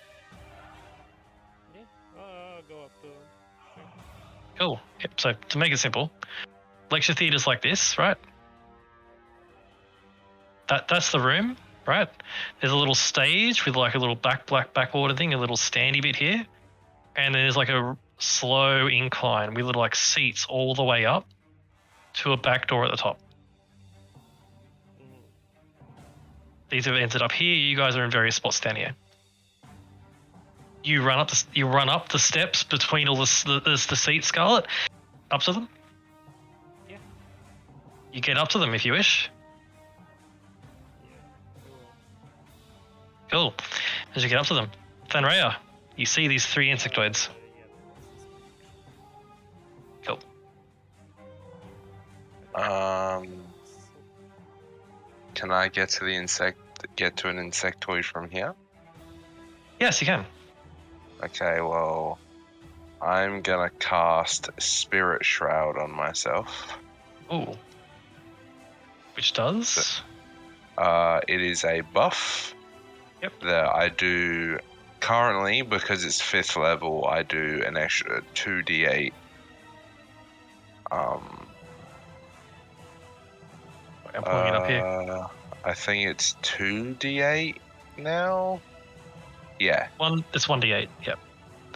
Yeah, I'll go up to them. Sure. Cool. Yep. So to make it simple, lecture theaters like this, right? That's the room, right? There's a little stage with like a little blackboard thing, a little standy bit here, and then there's like a slow incline with little like seats all the way up to a back door at the top. These have ended up here. You guys are in various spots down here. You run up the steps between all the seats, Scarlet. Up to them. Yeah. You get up to them if you wish. Yeah. Cool. Cool. As you get up to them, Thanraya, you see these 3 insectoids. Cool. Can I get to an insectoid from here? Yes, you can. Okay, well, I'm gonna cast Spirit Shroud on myself. Ooh. Which does? It is a buff. Yep. That I do currently, because it's 5th level, I do an extra 2d8. I'm pulling it up here. I think it's 2d8 now. Yeah, It's 1d8. Yep.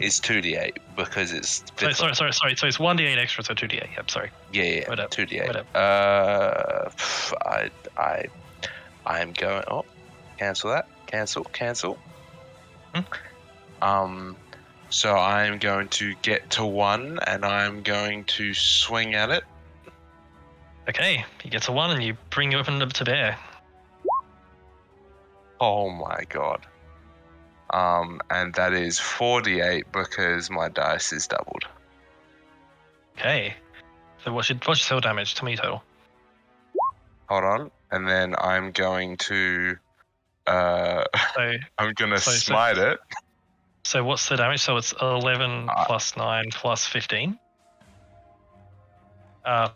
it's 2d8 because it's Sorry. 5th So it's 1d8 extra, so 2d8. Yep. Sorry. Yeah, Whatever, 2d8. whatever. I'm going. Oh, cancel that. Cancel. Hmm? So I'm going to get to 1, and I'm going to swing at it. Okay. You get to 1, and you bring your weapon to bear. Oh my god. And that is 4d8 because my dice is doubled. Okay. So what's your spell damage? Tell me your total. Hold on, and then I'm going to. So I'm gonna so- smite it. so what's the damage? So it's 11 Uh, plus 9 plus 15.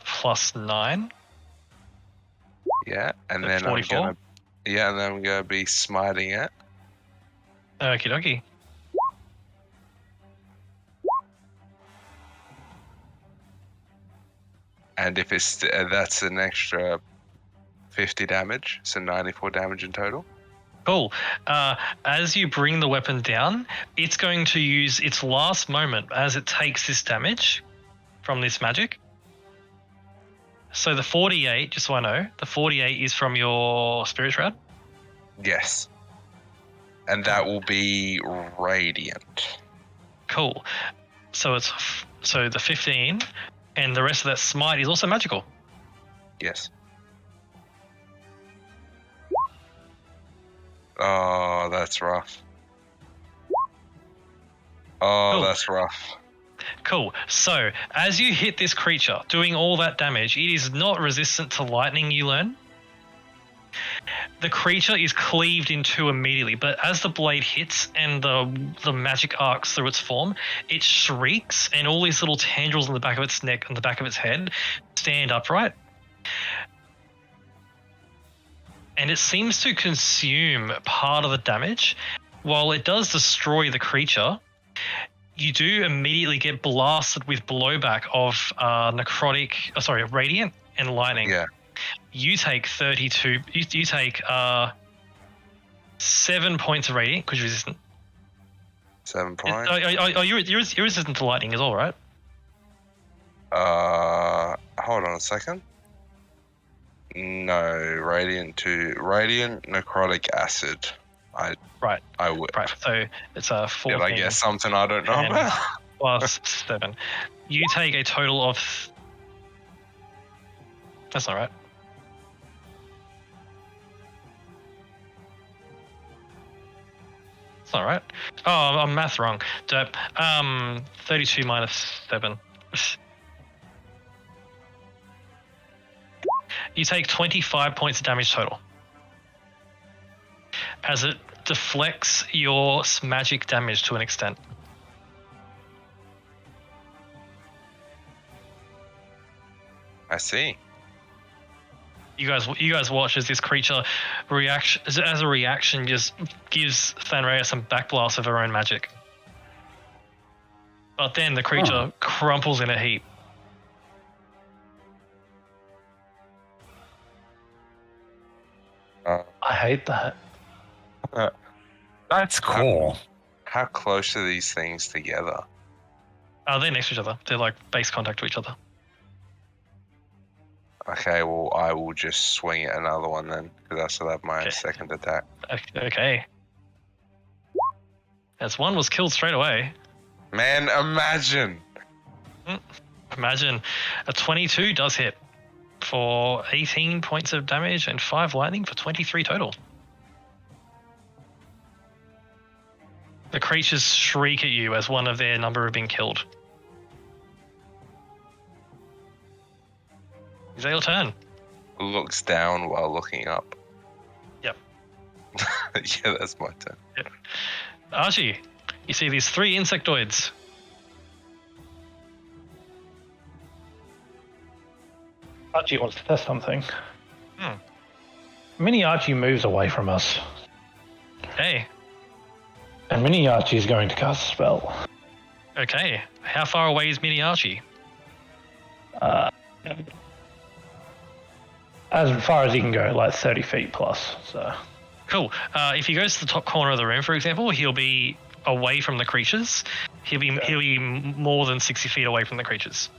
Plus 9. Yeah, and So then 44? I'm gonna be smiting it. Okie dokie. And if it's that's an extra 50 damage, so 94 damage in total. Cool. As you bring the weapon down, it's going to use its last moment as it takes this damage from this magic. So the 48, just so I know, the 48 is from your Spirit Shroud? Yes. And that will be radiant. Cool. So so the 15 and the rest of that smite is also magical. Yes. Oh, that's rough. Oh, Cool. that's rough. Cool. So as you hit this creature, doing all that damage, it is not resistant to lightning, you learn. The creature is cleaved in two immediately, but as the blade hits and the magic arcs through its form, it shrieks, and all these little tendrils on the back of its neck and the back of its head stand upright. And it seems to consume part of the damage. While it does destroy the creature, you do immediately get blasted with blowback of radiant and lightning. Yeah. You take 32. You take 7 points of radiant because you're resistant. 7 points. You're resistant to lightning as well, right? Hold on a second. No, radiant necrotic acid. I would. Right. So it's a 14 Did I guess something I don't know and about? plus 7. You take a total of. That's not right. That's not right. Oh, I'm math wrong. 32 minus 7. You take 25 points of damage total. As it deflects your magic damage to an extent. I see. You guys watch as this creature as a reaction just gives Thanraya some backblast of her own magic. But then the creature crumples in a heap. I hate that. That's cool. How close are these things together? They're next to each other. They're like base contact to each other. Okay, well, I will just swing at another one then, because I still have my Okay. second attack. Okay. as one was killed straight away. Man, imagine. Imagine a 22 does hit for 18 points of damage and 5 lightning for 23 total. The creatures shriek at you as one of their number have been killed. Is that your turn? Looks down while looking up. Yep. Yeah, that's my turn. Archie, you see these 3 insectoids. Archie wants to test something. Hmm. Mini Archie moves away from us, Okay. and Mini Archie is going to cast a spell. Okay. How far away is Mini Archie? As far as he can go, like 30 feet plus. So Cool. If he goes to the top corner of the room, for example, he'll be away from the creatures. He'll be more than 60 feet away from the creatures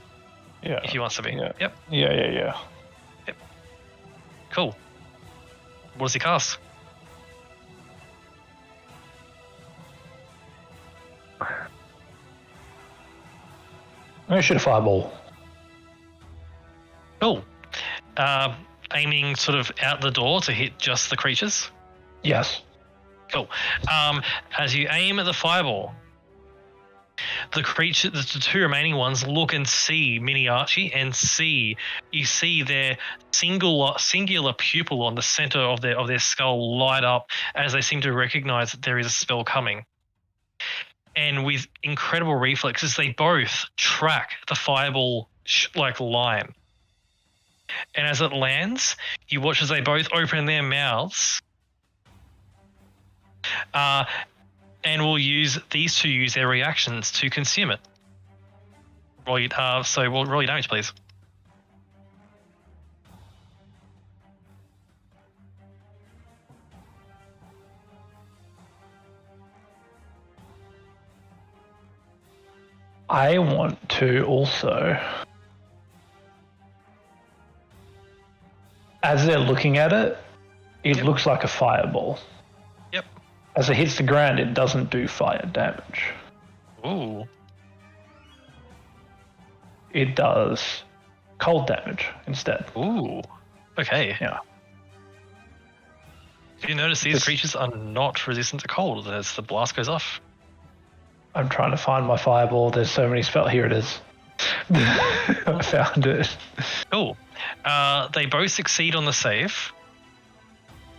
yeah, if he wants to be. Yeah. Yep. yeah. Cool. What does he cast? I'm gonna shoot a fireball. Cool. Aiming sort of out the door to hit just the creatures. Yes. Cool. As you aim at the fireball, the 2 remaining ones look and see Mini Archie and you see their singular pupil on the center of their skull light up as they seem to recognize that there is a spell coming. And with incredible reflexes, they both track the fireball like line. And as it lands, you watch as they both open their mouths. And will use these 2 use their reactions to consume it. Roll your damage, please. I want to also, as they're looking at it, it Yep. looks like a fireball. Yep. As it hits the ground, it doesn't do fire damage. Ooh. It does cold damage instead. Ooh. Okay. Yeah. Do you notice these This- creatures are not resistant to cold as the blast goes off? I'm trying to find my fireball. There's so many spells. Here it is. I found it. Cool. They both succeed on the save.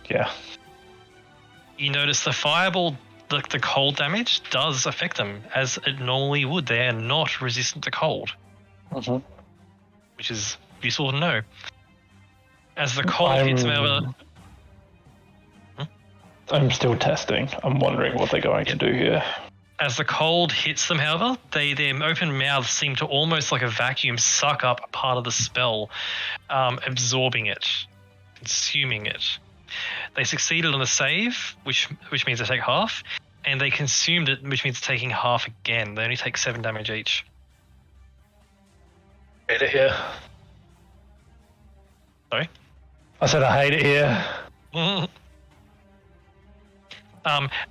Yeah. You notice the fireball, the cold damage does affect them as it normally would. They are not resistant to cold, which is useful to know. As the cold hits them over, I'm still testing. I'm wondering what they're going to do here. as the cold hits them, however, their open mouths seem to almost like a vacuum suck up a part of the spell, absorbing it, consuming it. They succeeded on the save, which means they take half, and they consumed it, which means taking half again. They only take 7 damage each. Hate it here. Sorry? I said I hate it here.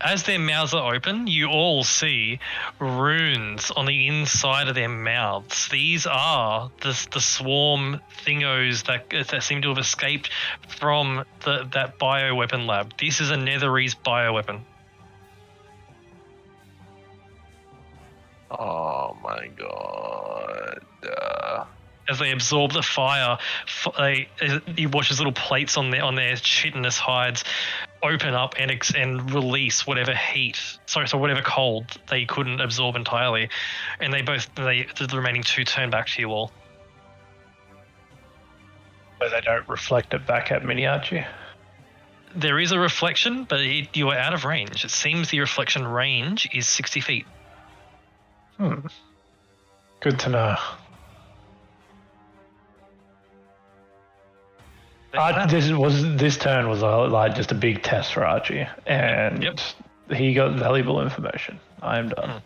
As their mouths are open, you all see runes on the inside of their mouths. These are the swarm thingos that seem to have escaped from that bioweapon lab. This is a Netherese bioweapon. Oh my god. As they absorb the fire, you watch as little plates on their chitinous hides open up and release whatever heat, so whatever cold they couldn't absorb entirely, and the remaining 2 turn back to you all. But they don't reflect it back at Mini Archie. There is a reflection, but you are out of range. It seems the reflection range is 60 feet. Good to know. This turn was like just a big test for Archie, and Yep. he got valuable information. I am done.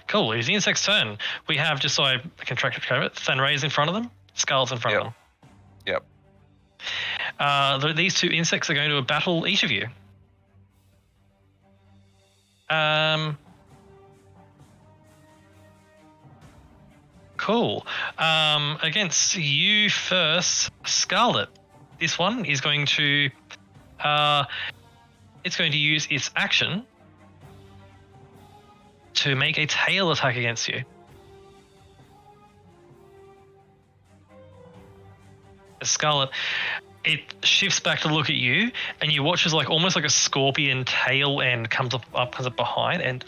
Cool. It's the insect's turn. We have, just so I can track it, Thanray's in front of them, Skull's in front of them. Yep. Uh, Uh, th- these 2 insects are going to battle each of you. 'Kay. These 2 insects are going to battle each of you. 'Kay. These 2 insects are going to battle each of you. 'Kay. 2 insects are going to battle each of you. Cool. Against you first, Scarlet. This one is going to it's going to use its action to make a tail attack against you. Scarlet, it shifts back to look at you, and you watch as like almost like a scorpion tail end comes up behind and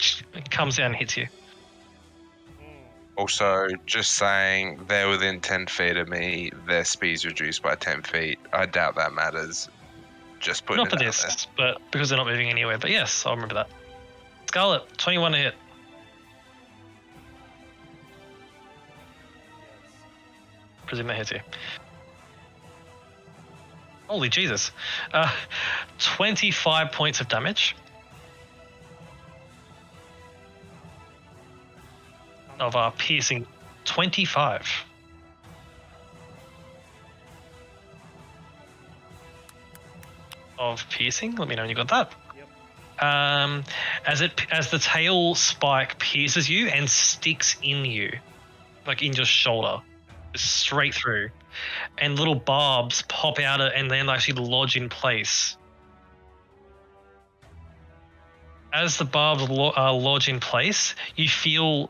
comes down and hits you. Also, just saying, they're within 10 feet of me. Their speed's reduced by 10 feet. I doubt that matters. Just putting Not for it out this, but because they're not moving anywhere. But yes, I'll remember that. Scarlet, 21 to hit. Presume that hits you. Holy Jesus. 25 points of damage. Of piercing. 25. Of piercing. Let me know when you got that. Yep. As the tail spike pierces you and sticks in you, like in your shoulder, straight through, and little barbs pop out and then actually lodge in place. As the barbs lodge in place, you feel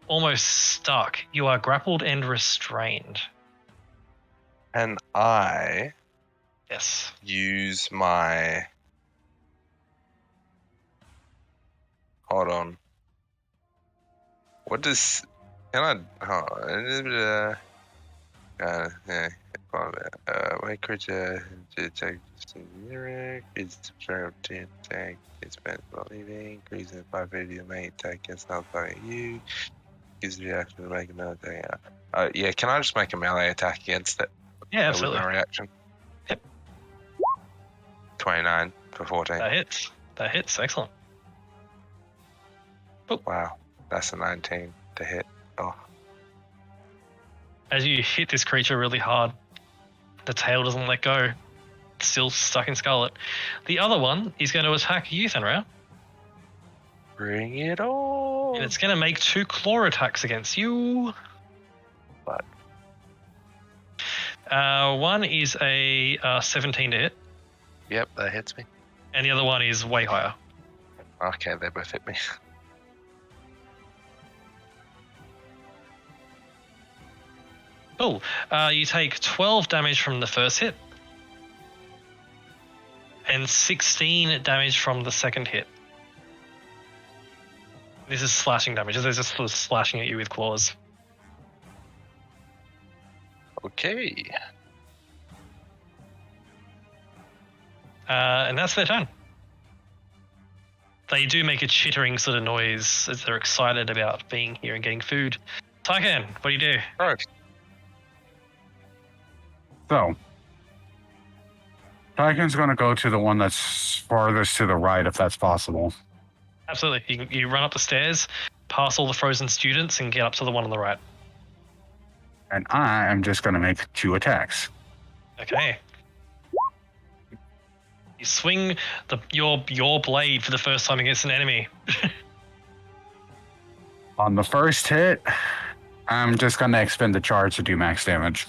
almost stuck. You are grappled and restrained. And I Yes. use my... Hold on. What does... Can I... yeah. My creature to take is subtract 10 attack. It's spent while leaving. Increasing 580 of main attack against not targeting you. Gives the reaction to make another attack. Yeah, can I just make a melee attack against it? Yeah, With absolutely. my reaction. Yep. 29 for 14. That hits. That hits. Excellent. Wow, that's a 19 to hit. Oh, As you hit this creature really hard, the tail doesn't let go. It's still stuck in Scarlet. The other one is going to attack you, Thenra, bring it on! and it's going to make 2 claw attacks against you. But One is a 17 to hit, yep, that hits me. and the other one is way higher. Okay, they both hit me. Cool. You take 12 damage from the first hit, and 16 damage from the second hit. This is slashing damage. They're just sort of slashing at you with claws. Okay. And that's their turn. They do make a chittering sort of noise as they're excited about being here and getting food. Tyken, what do you do? Right. So, Tyken's going to go to the one that's farthest to the right, if that's possible. Absolutely. You run up the stairs, past all the frozen students, and get up to the one on the right. And I am just going to make 2 attacks. Okay. You swing your blade for the first time against an enemy. On the first hit, I'm just going to expend the charge to do max damage,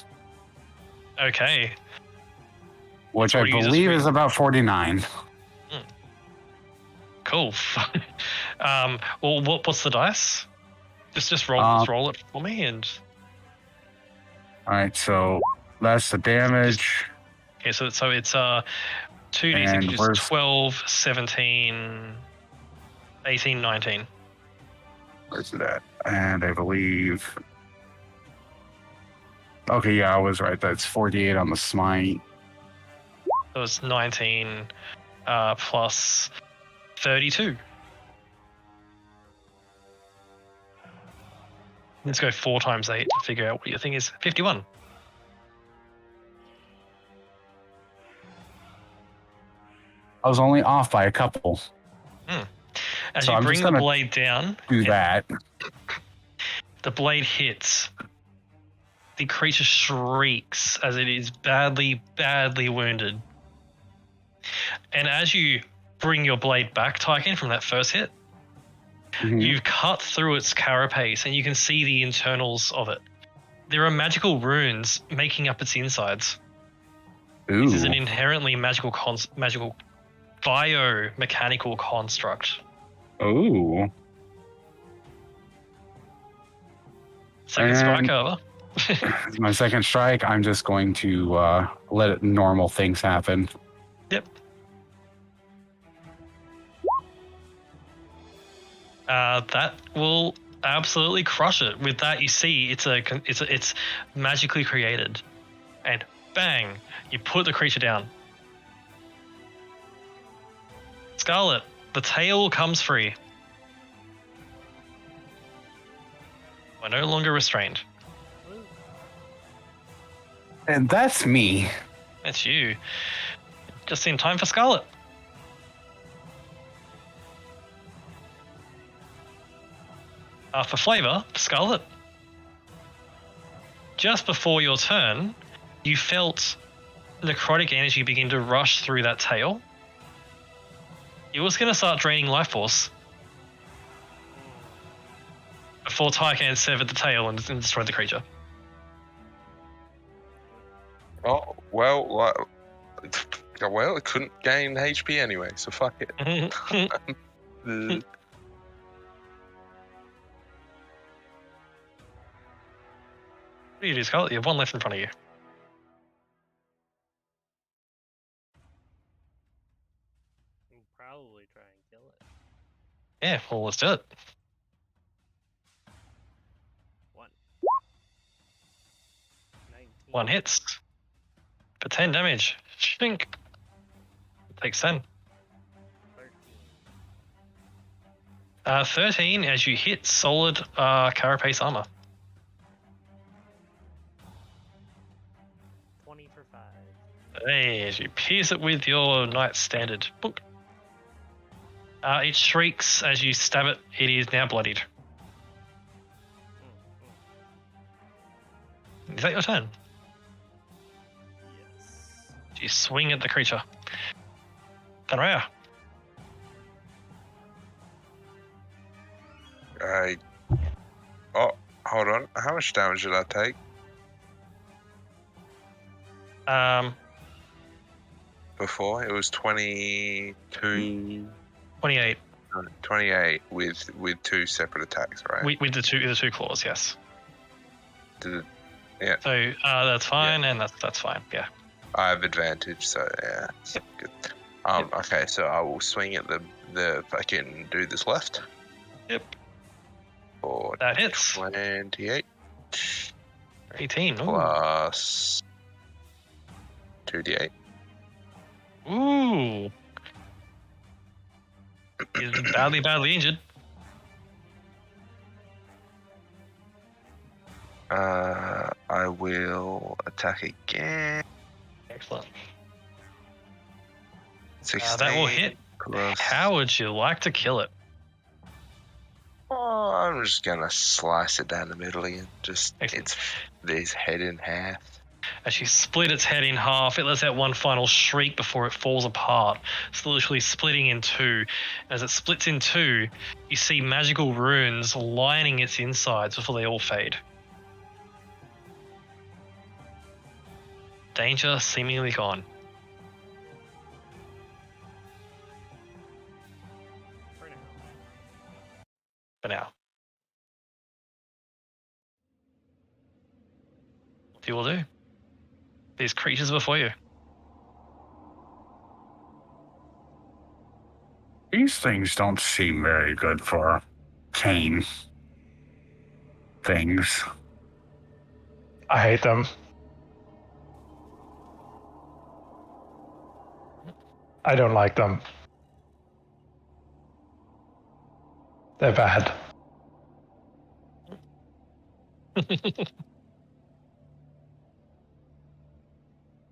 Okay. which What I do you use believe as is about 49. Cool. Well, what's the dice? Just roll it for me, and All right, so that's the damage. okay. So it's 2d6, And which is where's- 12, 17, 18, 19. Where's it at? And I believe. Okay, yeah, I was right. That's 48 on the smite. So it's 19 plus 32. Let's go 4 times 8 to figure out what your thing is. 51. I was only off by a couple. As So you I'm bring just the gonna blade down, Do that. the blade hits. The creature shrieks as it is badly, badly wounded. And as you bring your blade back, Tyken, from that first hit. Mhm. You cut through its carapace and you can see the internals of it. There are magical runes making up its insides. Ooh. This is an inherently magical biomechanical construct. Ooh. Second strike, And- however. My second strike, I'm just going to let normal things happen. Yep. That will absolutely crush it. With that, you see it's magically created, and bang, you put the creature down. Scarlet, the tail comes free. We're no longer restrained. Woo. And that's me. That's you. Just in time for Scarlet. For flavor, Scarlet. Just before your turn, you felt necrotic energy begin to rush through that tail. It was going to start draining life force before Tycan severed the tail and destroyed the creature. Oh, well, it couldn't gain HP anyway, so fuck it. Uh, What do you do, Scarlet? You have one left in front of you. We'll probably try and kill it. Yeah, well, let's do it. 1. 19. One hits for 10 damage. Shink. Takes 10. 13. 13 as you hit solid carapace armor. 20 for 5. Hey, as you pierce it with your Knight Standard. Book. It shrieks as you stab it. It is now bloodied. Is that your turn? Yes. You swing at the creature. Tanraya. Oh, hold on. How much damage did I take? Before it was 22, 28 28 with 2 separate attacks, right? with the two claws. Yes. Did it, So that's fine, and that's fine. Yeah. I have advantage, so yeah, good. Okay, so I will swing at the fucking dude that's left. Yep. For That hits. 28 18. Ooh. plus 2d8. Ooh. He's badly injured. I will attack again. Excellent. 16 That will hit. plus- How would you like to kill it? Oh, I'm just gonna slice it down the middle again. Just Excellent. its head in half. As you split its head in half, it lets out one final shriek before it falls apart. It's literally splitting in two. As it splits in two, you see magical runes lining its insides before they all fade. Danger seemingly gone. For now. For now. What you will do? These creatures before you. These things don't seem very good for cane things. I hate them. I don't like them. They're bad.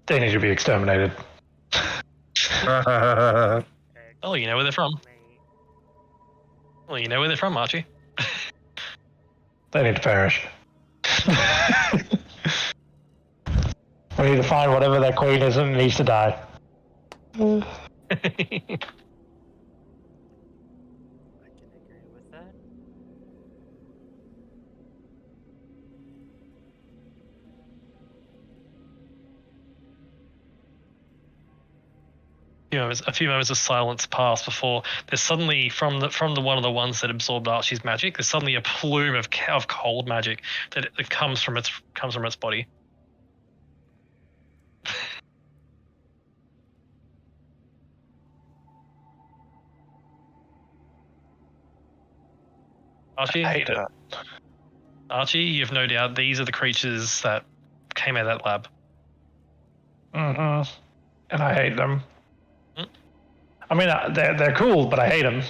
They need to be exterminated. Oh, you know where they're from. Mate. Well, you know where they're from, Archie. They need to perish. We need to find whatever that queen is and needs to die. that? A few moments of silence pass before there's suddenly from the one of the ones that absorbed Archie's magic. There's suddenly a plume of cold magic that comes from its body. Archie, I hate it. Archie, you've no doubt these are the creatures that came out of that lab. Mm-hmm. And I hate them. Mm. I mean, they're cool, but I hate them.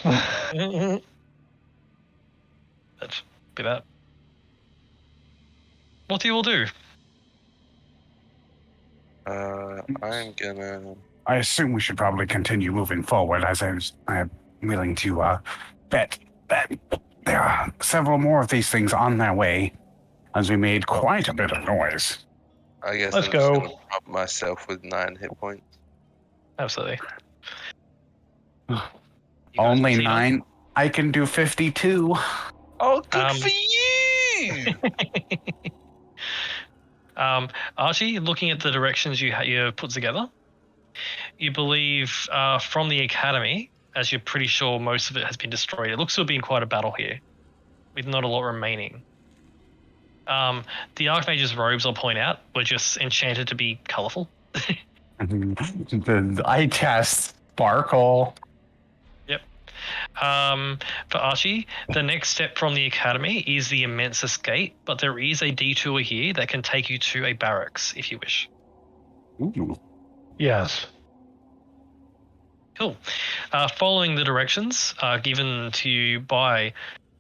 But be that. What do you all do? I'm gonna. I assume we should probably continue moving forward, as I'm willing to bet that there are several more of these things on their way, as we made quite a bit of noise. I guess Let's I'm go. just gonna prop myself with 9 hit points. Absolutely. You guys Only proceed on. 9. I can do 52. Oh, good Um, for you! Archie, looking at the directions you put together, you believe from the academy, as you're pretty sure most of it has been destroyed. It looks to have been quite a battle here, with not a lot remaining. The Archmage's robes, I'll point out, were just enchanted to be colourful. The eye test sparkle. For Archie, the next step from the academy is the Immensus Gate, but there is a detour here that can take you to a barracks if you wish. Ooh. Yes. Cool. Following the directions given to you by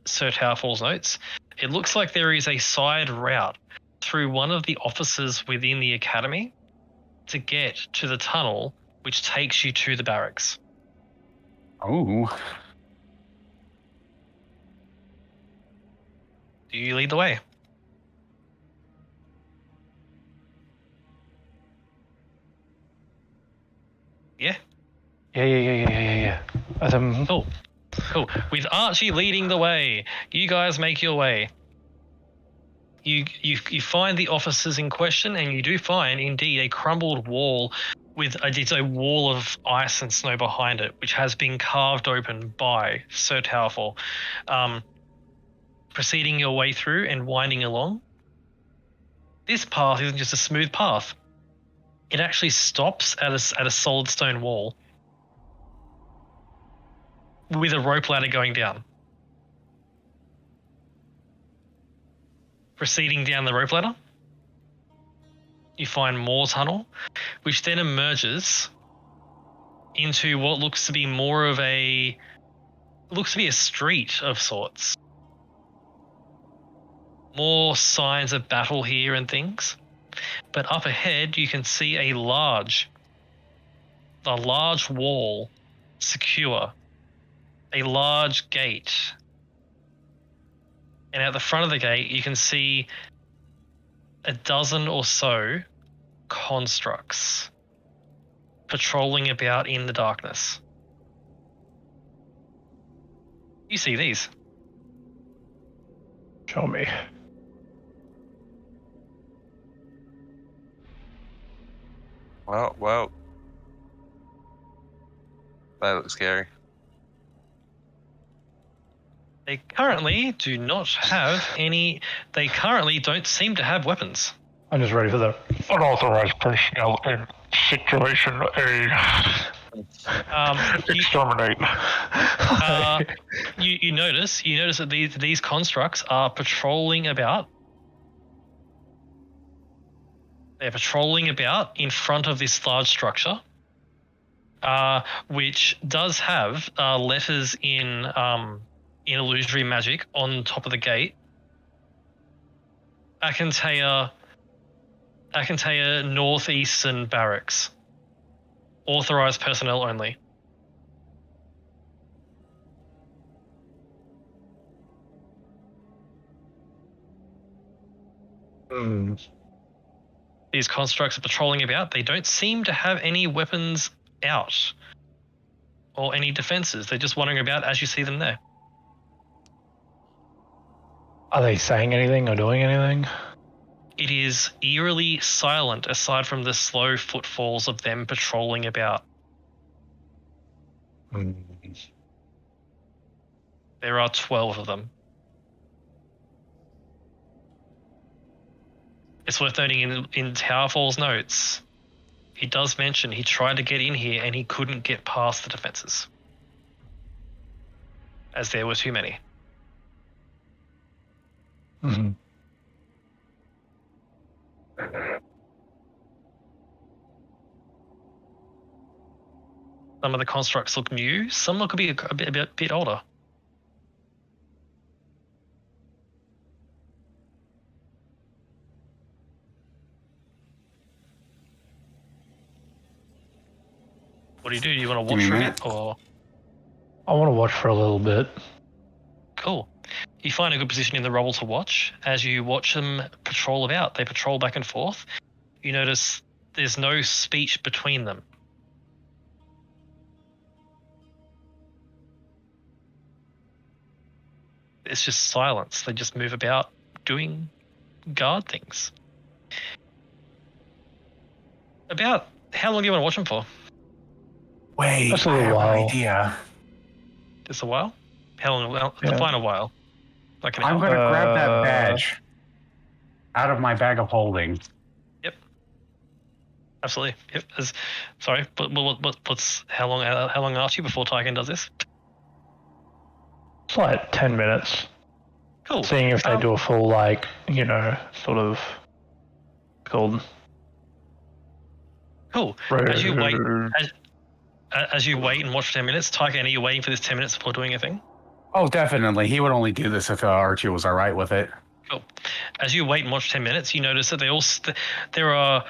Sir Towerfall's notes, it looks like there is a side route through one of the offices within the academy to get to the tunnel which takes you to the barracks. Oh. Do you lead the way? Yeah? Yeah. Cool. With Archie leading the way, you guys make your way. You find the officers in question, and you do find indeed a crumbled wall with it's a wall of ice and snow behind it, which has been carved open by Sir Towerfall. Proceeding your way through and winding along, this path isn't just a smooth path. It actually stops at a solid stone wall with a rope ladder going down. Proceeding down the rope ladder, you find more tunnel, which then emerges into what looks to be more of a street of sorts. More signs of battle here and things. But up ahead, you can see a large wall, secure, a large gate. And at the front of the gate, you can see a dozen or so constructs patrolling about in the darkness. You see these. Show me. Well. That looks scary. They currently do not have any. They currently don't seem to have weapons. I'm just ready for the unauthorized personnel in situation A. Exterminate. You notice that these constructs are patrolling about. They're patrolling about in front of this large structure, which does have letters in illusory magic on top of the gate. Akantea Northeastern Barracks. Authorized personnel only. These constructs are patrolling about. They don't seem to have any weapons out or any defenses. They're just wandering about as you see them there. Are they saying anything or doing anything? It is eerily silent aside from the slow footfalls of them patrolling about. Hmm. There are 12 of them. It's worth noting in Towerfall's notes, he does mention he tried to get in here and he couldn't get past the defenses, as there were too many. Mm-hmm. Some of the constructs look new, some look a bit older. What do? Do you want to watch for a bit, or? I want to watch for a little bit. Cool. You find a good position in the rubble to watch. As you watch them patrol about, they patrol back and forth. You notice there's no speech between them. It's just silence. They just move about doing guard things. About how long do you want to watch them for? Wait, That's a I little have while. an idea. Just a while? How long? Well, Yeah. define a while. Like an I'm hour. going to grab that Uh, badge out of my bag of holding. Absolutely. Yep. Sorry, but what's how long after you before Tyken does this? It's like 10 minutes. Cool. Seeing if they do a full, like, sort of called. Cool. As you wait, as you wait and watch for 10 minutes, Tyken, are you waiting for this 10 minutes before doing anything? Oh, definitely. He would only do this if Archie was all right with it. Cool. As you wait and watch 10 minutes, you notice that they all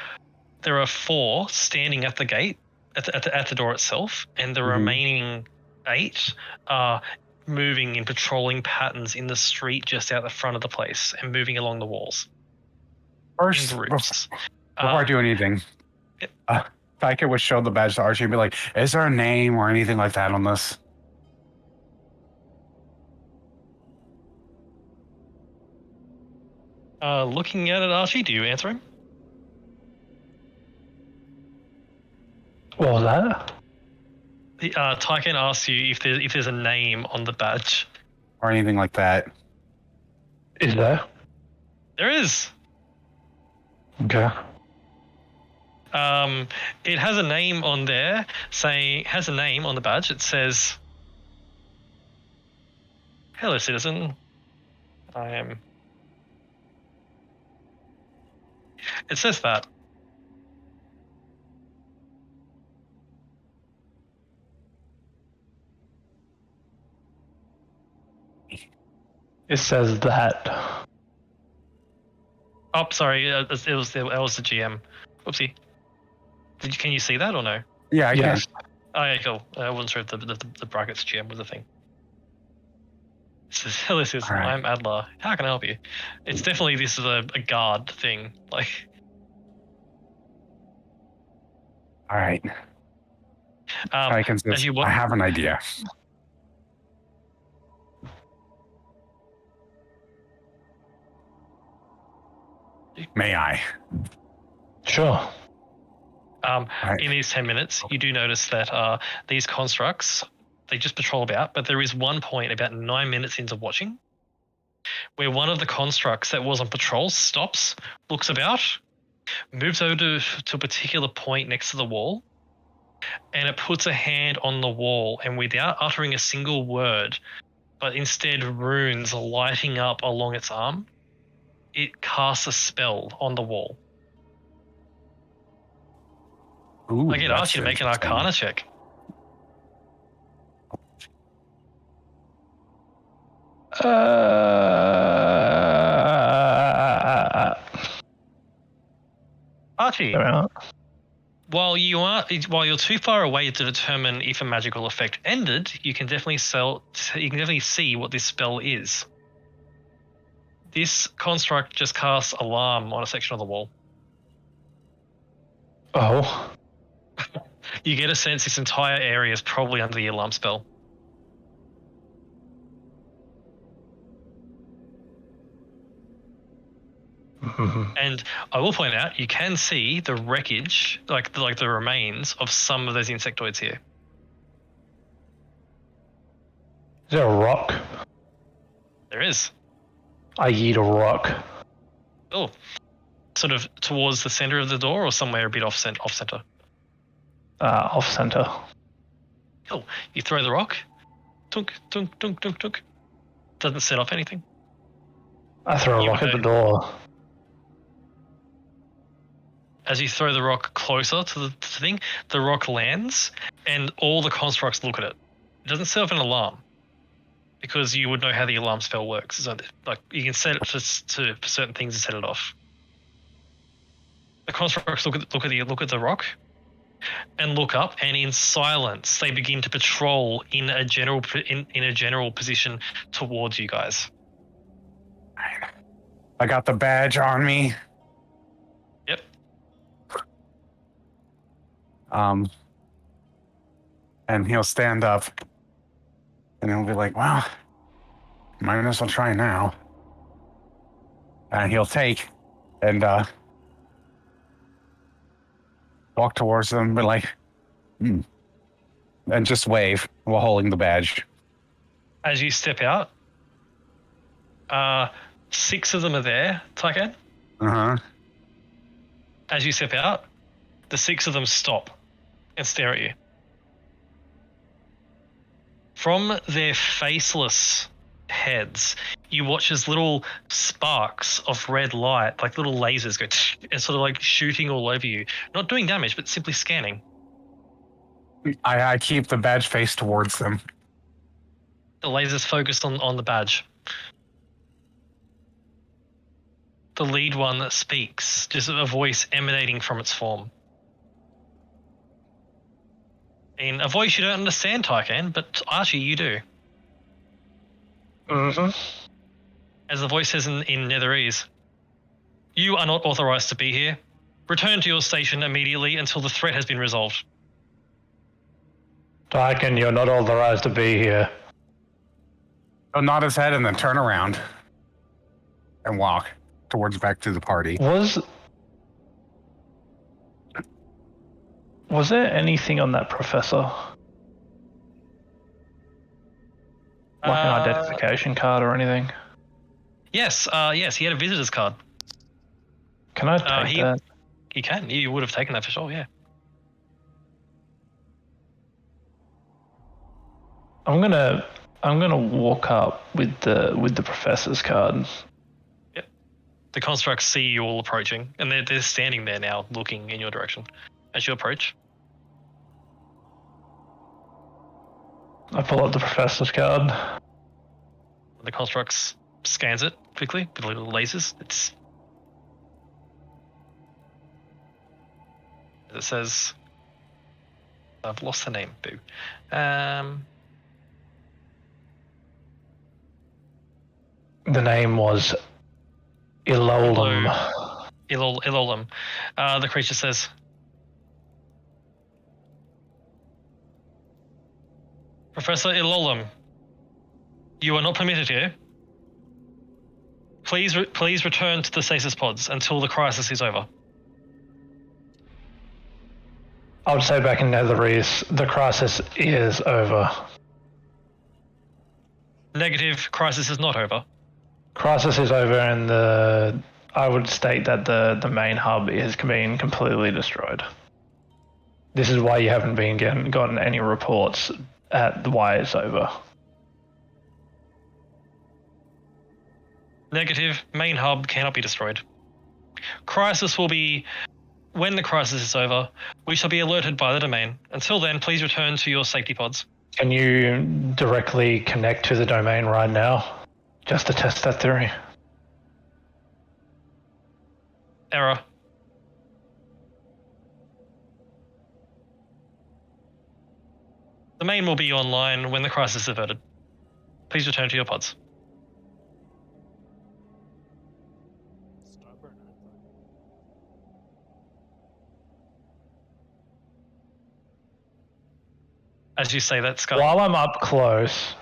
there are 4 standing at the gate at the door itself, and the remaining 8 are moving in patrolling patterns in the street just out the front of the place and moving along the walls First, in before groups. I do anything, Yep. Tyke would show the badge to Archie and be like, is there a name or anything like that on this? Looking at it, Archie, do you answer him? What was that? Tyken asks you if there's a name on the badge. Or anything like that. Is there? There is. Okay. It has a name on there, has a name on the badge. It says, "Hello, citizen. I am." It says that. It says that. Oh, sorry. It was the GM. Whoopsie. Can you see that or no? Yeah, I Yes. Oh, yeah, cool. I wasn't sure if the brackets GM was a thing. It says, "Hello, citizen. Alright. I'm Adler. How can I help you?" It's definitely this is a guard thing. Like, All right. Tyke says, as you wa- I have an idea. May I? Sure. Right. in these 10 minutes, you do notice that these constructs, they just patrol about, but there is one point about 9 minutes into watching where one of the constructs that was on patrol stops, looks about, moves over to a particular point next to the wall, and it puts a hand on the wall, and without uttering a single word, but instead runes lighting up along its arm, it casts a spell on the wall. Ooh, I get that's asked you to make an interesting. Arcana check. Archie, while you're too far away to determine if a magical effect ended, you can definitely see what this spell is. This construct just casts alarm on a section of the wall. Oh. You get a sense this entire area is probably under the alarm spell. And I will point out, you can see the wreckage, like the remains of some of those insectoids here. Is there a rock? There is. I eat a rock. Oh, sort of towards the center of the door, or somewhere a bit off center. Off center. Cool. You throw the rock. Tunk, tunk, tunk, tunk, tunk. Doesn't set off anything. I throw a You rock at the know. door. As you throw the rock closer to the thing, the rock lands, and all the constructs look at it. It doesn't set off an alarm, because you would know how the alarm spell works. So, like, you can set it to certain things to set it off. The constructs look at the rock, and look up, and in silence they begin to patrol in a general position towards you guys. I got the badge on me. Yep. And he'll stand up, and he'll be like, "Well, might as well try now." And he'll take and walk towards them, but like, and just wave while holding the badge. As you step out, 6 of them are there, Tycan. As you step out, the 6 of them stop and stare at you. From their faceless heads, you watch as little sparks of red light, like little lasers, go and sort of like shooting all over you. Not doing damage, but simply scanning. I keep the badge face towards them. The lasers focused on the badge. The lead one that speaks, just a voice emanating from its form. In a voice you don't understand, Tycan, but Archie, you do. As the voice says in Netherese, "You are not authorized to be here. Return to your station immediately until the threat has been resolved." Tycan, you're not authorized to be here. He'll nod his head and then turn around and walk towards back to the party. Was there anything on that professor? Like an identification card or anything? Yes, yes, he had a visitor's card. Can I take that? You can. You would have taken that for sure, yeah. I'm gonna walk up with the professor's card. Yep. The constructs see you all approaching, and they're standing there now, looking in your direction as you approach. I pull up the professor's card. The constructs scans it quickly with little lasers. It says, I've lost the name. Boo. The name was Ilolum. Ilolum. The creature says, "Professor Ilolum, you are not permitted here. Please return to the stasis pods until the crisis is over." I would say back in Netherese, the crisis is over. Negative, crisis is not over. Crisis is over, and I would state that the main hub is being completely destroyed. This is why you haven't been gotten any reports at why it's over. Negative, main hub cannot be destroyed. Crisis will be when the crisis is over. We shall be alerted by the domain. Until then, please return to your safety pods. Can you directly connect to the domain right now, just to test that theory? Error. The main will be online when the crisis is averted. Please return to your pods. Stubborn, I thought. As you say that, Skull. While I'm up close,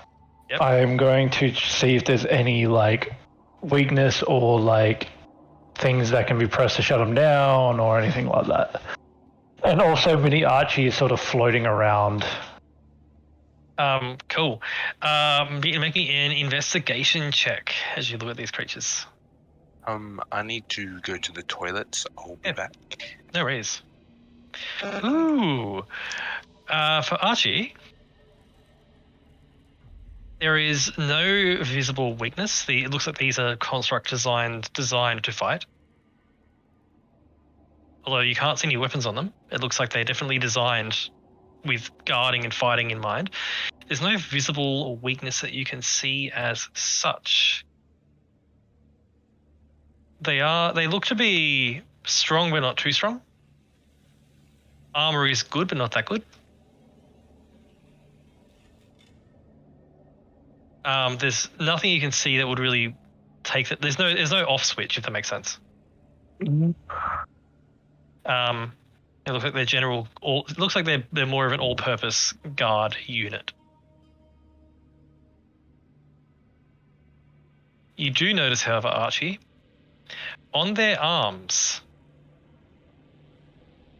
Yep. I am going to see if there's any like weakness or like things that can be pressed to shut them down or anything like that. And also mini Archie is sort of floating around. Cool. Make me an investigation check as you look at these creatures. I need to go to the toilets. I'll be back. No worries. Ooh. For Archie, there is no visible weakness. It looks like these are construct designed to fight. Although you can't see any weapons on them. It looks like they're definitely designed with guarding and fighting in mind. There's no visible weakness that you can see as such. They look to be strong but not too strong. Armor is good but not that good. There's nothing you can see that would really take that. There's no off switch, if that makes sense. Mm-hmm. It looks like it looks like they're more of an all-purpose guard unit. You do notice, however, Archie, on their arms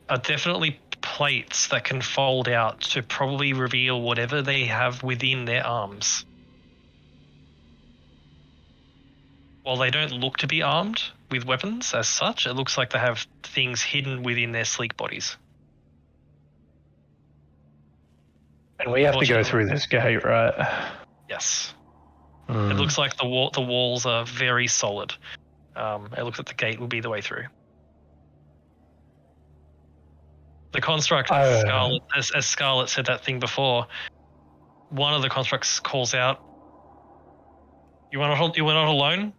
are definitely plates that can fold out to probably reveal whatever they have within their arms. While they don't look to be armed with weapons as such, it looks like they have things hidden within their sleek bodies. And we have to go through this gate, right? Yes. Mm. It looks like the walls are very solid. It looks like the gate will be the way through. The construct, Scarlet, as Scarlet said that thing before, one of the constructs calls out, You were not alone?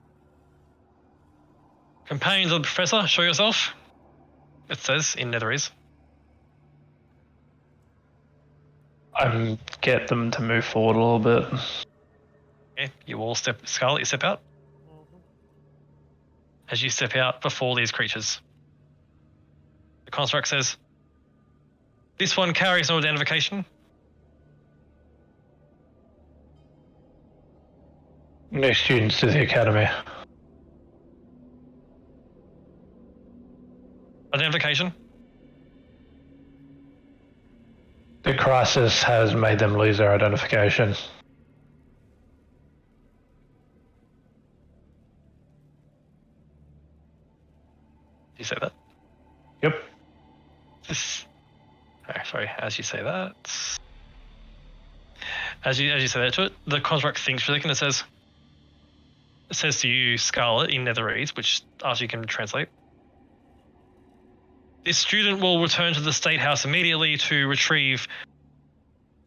Companions of the Professor, show yourself. It says in Netherese. Get them to move forward a little bit. Okay, you all Scarlet, you step out. As you step out before these creatures, the construct says, "This one carries no identification." New students to the academy. Identification? The crisis has made them lose their identification. Did you say that? Yep. Sorry, as you say that. As you say that to it, the construct thinks for a second. It says to you, Scarlet, in Netherese, which Archie can translate. This student will return to the State House immediately to retrieve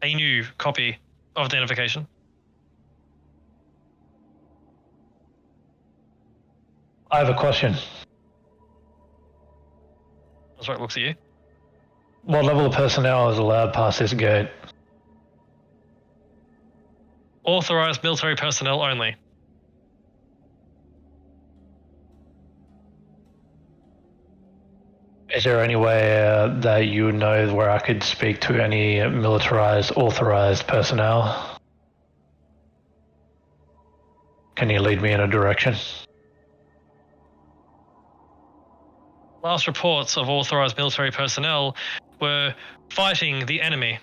a new copy of identification. I have a question. Construct looks at you. What level of personnel is allowed past this gate? Authorized military personnel only. Is there any way that you know where I could speak to any militarized, authorized personnel? Can you lead me in a direction? Last reports of authorized military personnel were fighting the enemy.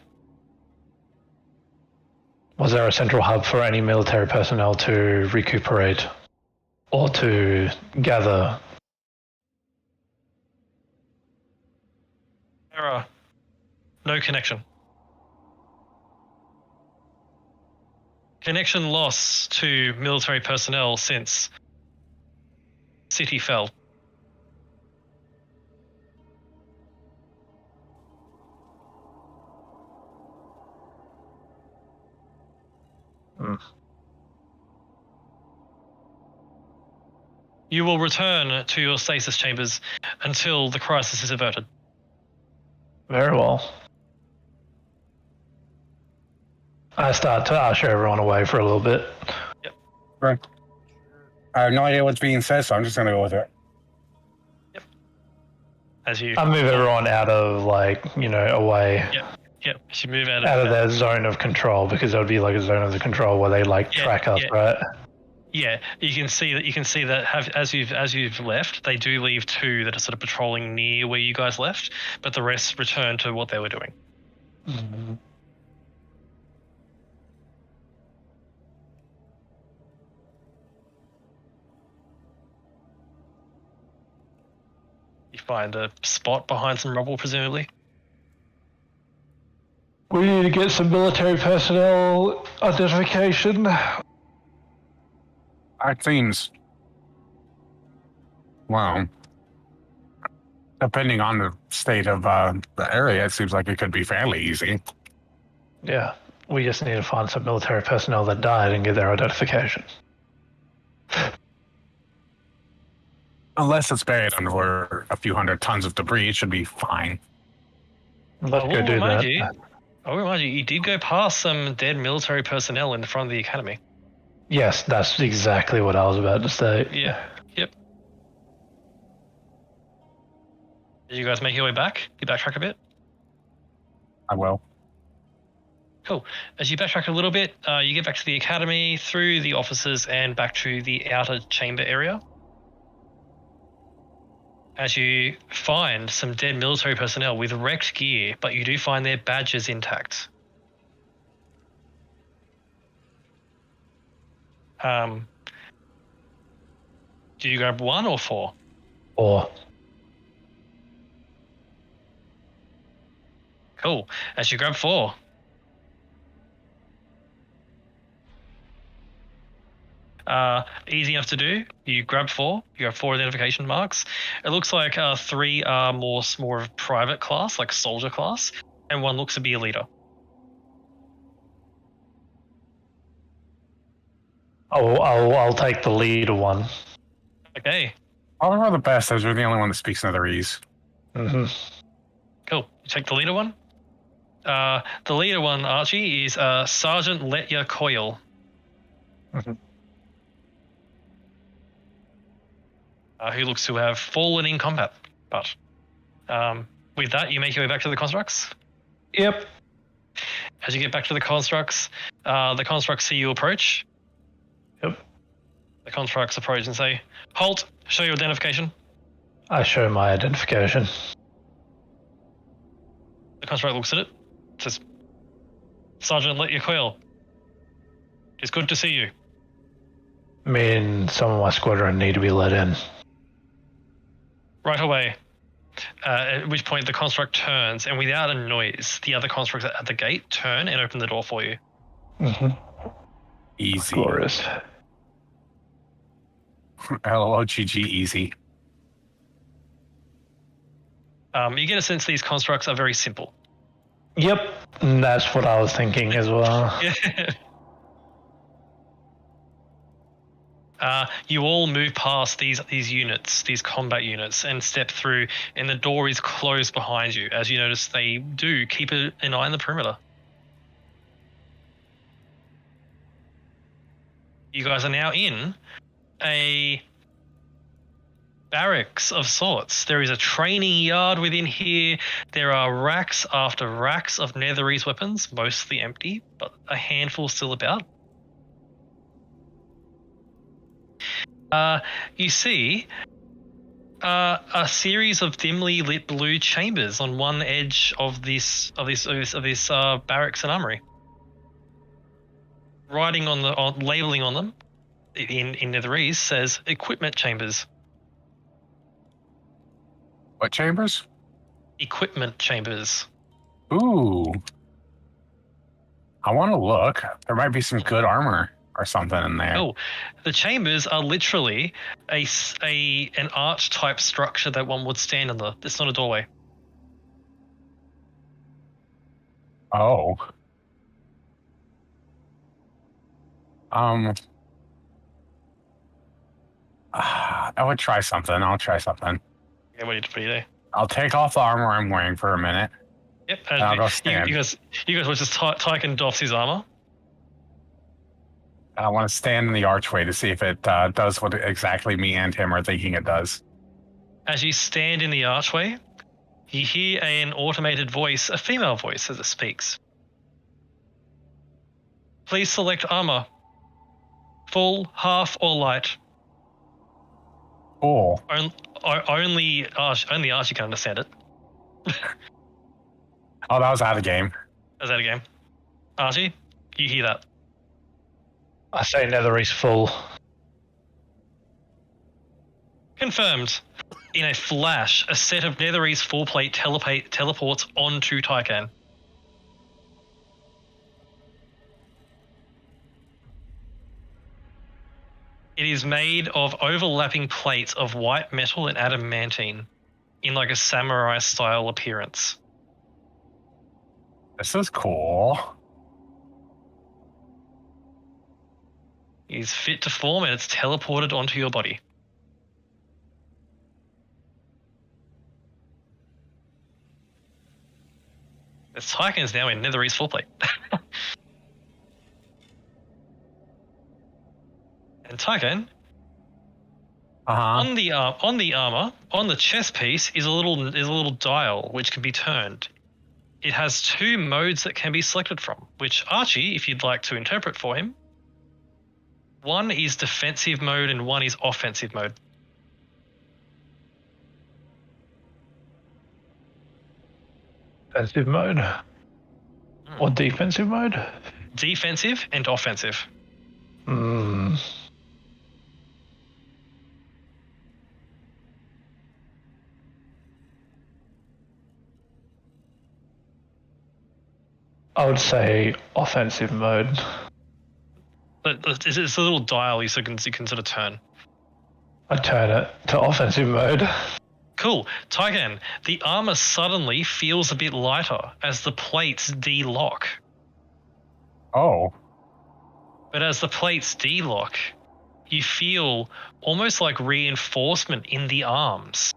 Was there a central hub for any military personnel to recuperate or to gather? Error. No connection. Connection lost to military personnel since City fell. You will return to your stasis chambers until the crisis is averted. Very well. I start to usher everyone away for a little bit. Yep. Right. I have no idea what's being said, so I'm just going to go with it. As you I move everyone out of, away. Yep. As you move out Out of their zone of control, because that would be like a zone of the control where they track us, right? Yeah, you can see that as you've left, they do leave 2 that are sort of patrolling near where you guys left, but the rest return to what they were doing. Mhm. You find a spot behind some rubble, presumably. We need to get some military personnel identification. It seems, well, depending on the state of the area, it seems like it could be fairly easy. Yeah, we just need to find some military personnel that died and get their identification. Unless it's buried under a few hundred tons of debris, it should be fine. Let's I go will do remind that. I'll remind you, you did go past some dead military personnel in front of the academy. Yes, that's exactly what I was about to say. Yeah. Yep. Did you guys make your way back? You backtrack a bit? I will. Cool. As you backtrack a little bit, you get back to the academy, through the offices, and back to the outer chamber area. As you find some dead military personnel with wrecked gear, but you do find their badges intact. Do you grab 1 or 4? Or Cool. As you grab 4. Easy enough to do. You grab 4. You have 4 identification marks. It looks like 3 are more of private class, like soldier class, and 1 looks to be a leader. I'll take the leader one. Okay. All are the best, as you're the only one that speaks Netherese. Mm-hmm. Cool. You take the leader one. The leader one, Archie, is Sergeant Letya Coyle. Mhm. Who looks to have fallen in combat. But with that, you make your way back to the constructs. Yep. As you get back to the constructs see you approach. Yep. The constructs approach and say, "Halt! Show your identification." I show my identification. The construct looks at it. Says, "Sergeant Letya Coyle. It's good to see you." Me and some of my squadron need to be let in. Right away. At which point the construct turns, and without a noise, the other constructs at the gate turn and open the door for you. Mm-hmm. Easy. Glorious. LOGG easy. You get a sense these constructs are very simple. Yep. And that's what I was thinking as well. You all move past these units, these combat units, and step through, and the door is closed behind you. As you notice, they do keep an eye on the perimeter. You guys are now in a barracks of sorts. There is a training yard within here. There are racks after racks of Netherese weapons, mostly empty, but a handful still about. You see a series of dimly lit blue chambers on one edge of this barracks and armory. Writing on labeling on them in Netherese says equipment chambers. What chambers? Equipment chambers. Ooh. I want to look. There might be some good armor or something in there. Oh, the chambers are literally an arch type structure that one would stand under. It's not a doorway. Oh. I would try something. I'll try something. Okay, what do you do? I'll take off the armor I'm wearing for a minute. Yep. And I'll go stand. You guys watch as Tyken doffs his armor. I want to stand in the archway to see if it does what exactly me and him are thinking it does. As you stand in the archway, you hear an automated voice, a female voice, as it speaks. Please select armor full, half, or light. Cool. Only Archie can understand it. Oh, that was out of the game. Is that a game? Archie, you hear that? I say Nether East full. Confirmed. In a flash, a set of Nether East full plate teleports onto Tycan. It is made of overlapping plates of white metal and adamantine in like a samurai style appearance. This is cool. It is fit to form and it's teleported onto your body. This Tycan is now in Nether East full plate. And Tycan, on the armor, on the chest piece is a little dial which can be turned. It has two modes that can be selected from, which Archie, if you'd like to interpret for him, one is defensive mode and one is offensive mode. Defensive mode. Or defensive mode? Defensive and offensive. Hmm. I would say offensive mode. But it's a little dial you can sort of turn. I turn it to offensive mode. Cool. Tycan, the armor suddenly feels a bit lighter as the plates de-lock. Oh. But as the plates de-lock, you feel almost like reinforcement in the arms.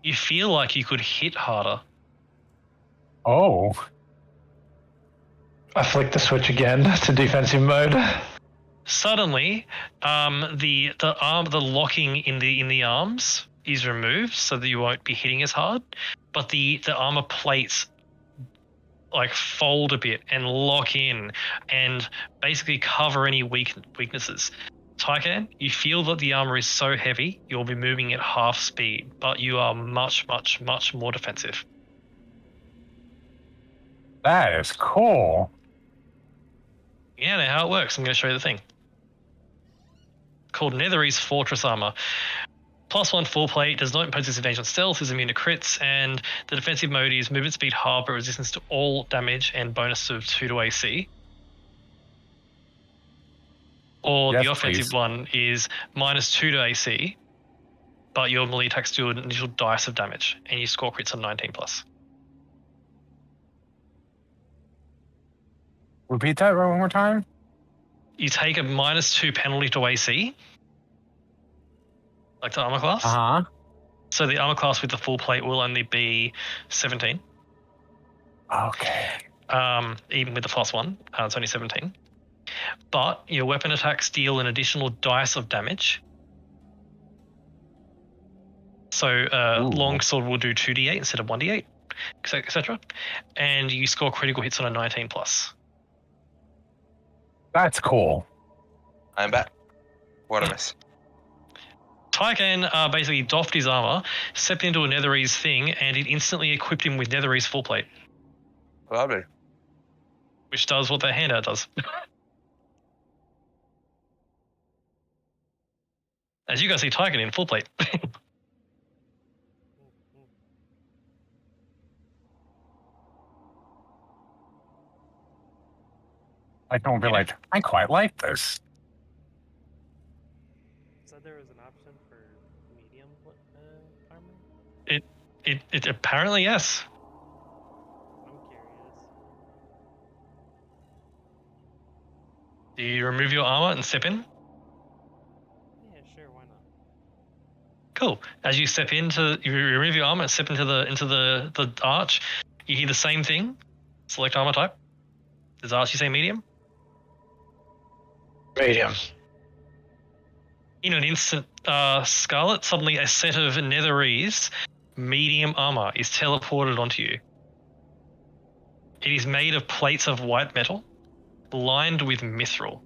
You feel like you could hit harder. Oh. I flick the switch again to defensive mode. Suddenly, the locking in the arms is removed so that you won't be hitting as hard, but the armor plates like fold a bit and lock in and basically cover any weaknesses. Tycan, you feel that the armor is so heavy you'll be moving at half speed, but you are much, much, much more defensive. That is cool. Yeah, now how it works, I'm going to show you the thing. Called Nether East Fortress Armor. +1 full plate, does not impose disadvantage on stealth, is immune to crits, and the defensive mode is movement speed half, but resistance to all damage and bonus of 2 to AC. Or Yes, the offensive please. one is -2 to AC, but your melee attacks do an initial dice of damage, and you score crits on 19+. Repeat that one more time. You take a -2 penalty to AC, like the armor class. Uh-huh. So the armor class with the full plate will only be 17. Okay. Even with the +1, it's only 17. But your weapon attacks deal an additional dice of damage. So longsword will do 2d8 instead of 1d8, etc. And you score critical hits on a 19+. That's cool. I'm back. What a miss. Tycan basically doffed his armor, stepped into a Nether Ease thing, and it instantly equipped him with Nether Ease full plate, Lovely. which does what that handout does. As you guys see Tycan in full plate. I don't realize I quite like this. Said there was an option for medium armor? It apparently, yes. I'm curious. Do you remove your armor and step in? Yeah, sure, why not? Cool. As you step into, you remove your armor and step into the arch. You hear the same thing. Select armor type. Does Archie say medium? Medium. In an instant, Scarlet, suddenly a set of Netherese medium armor is teleported onto you. It is made of plates of white metal lined with mithril,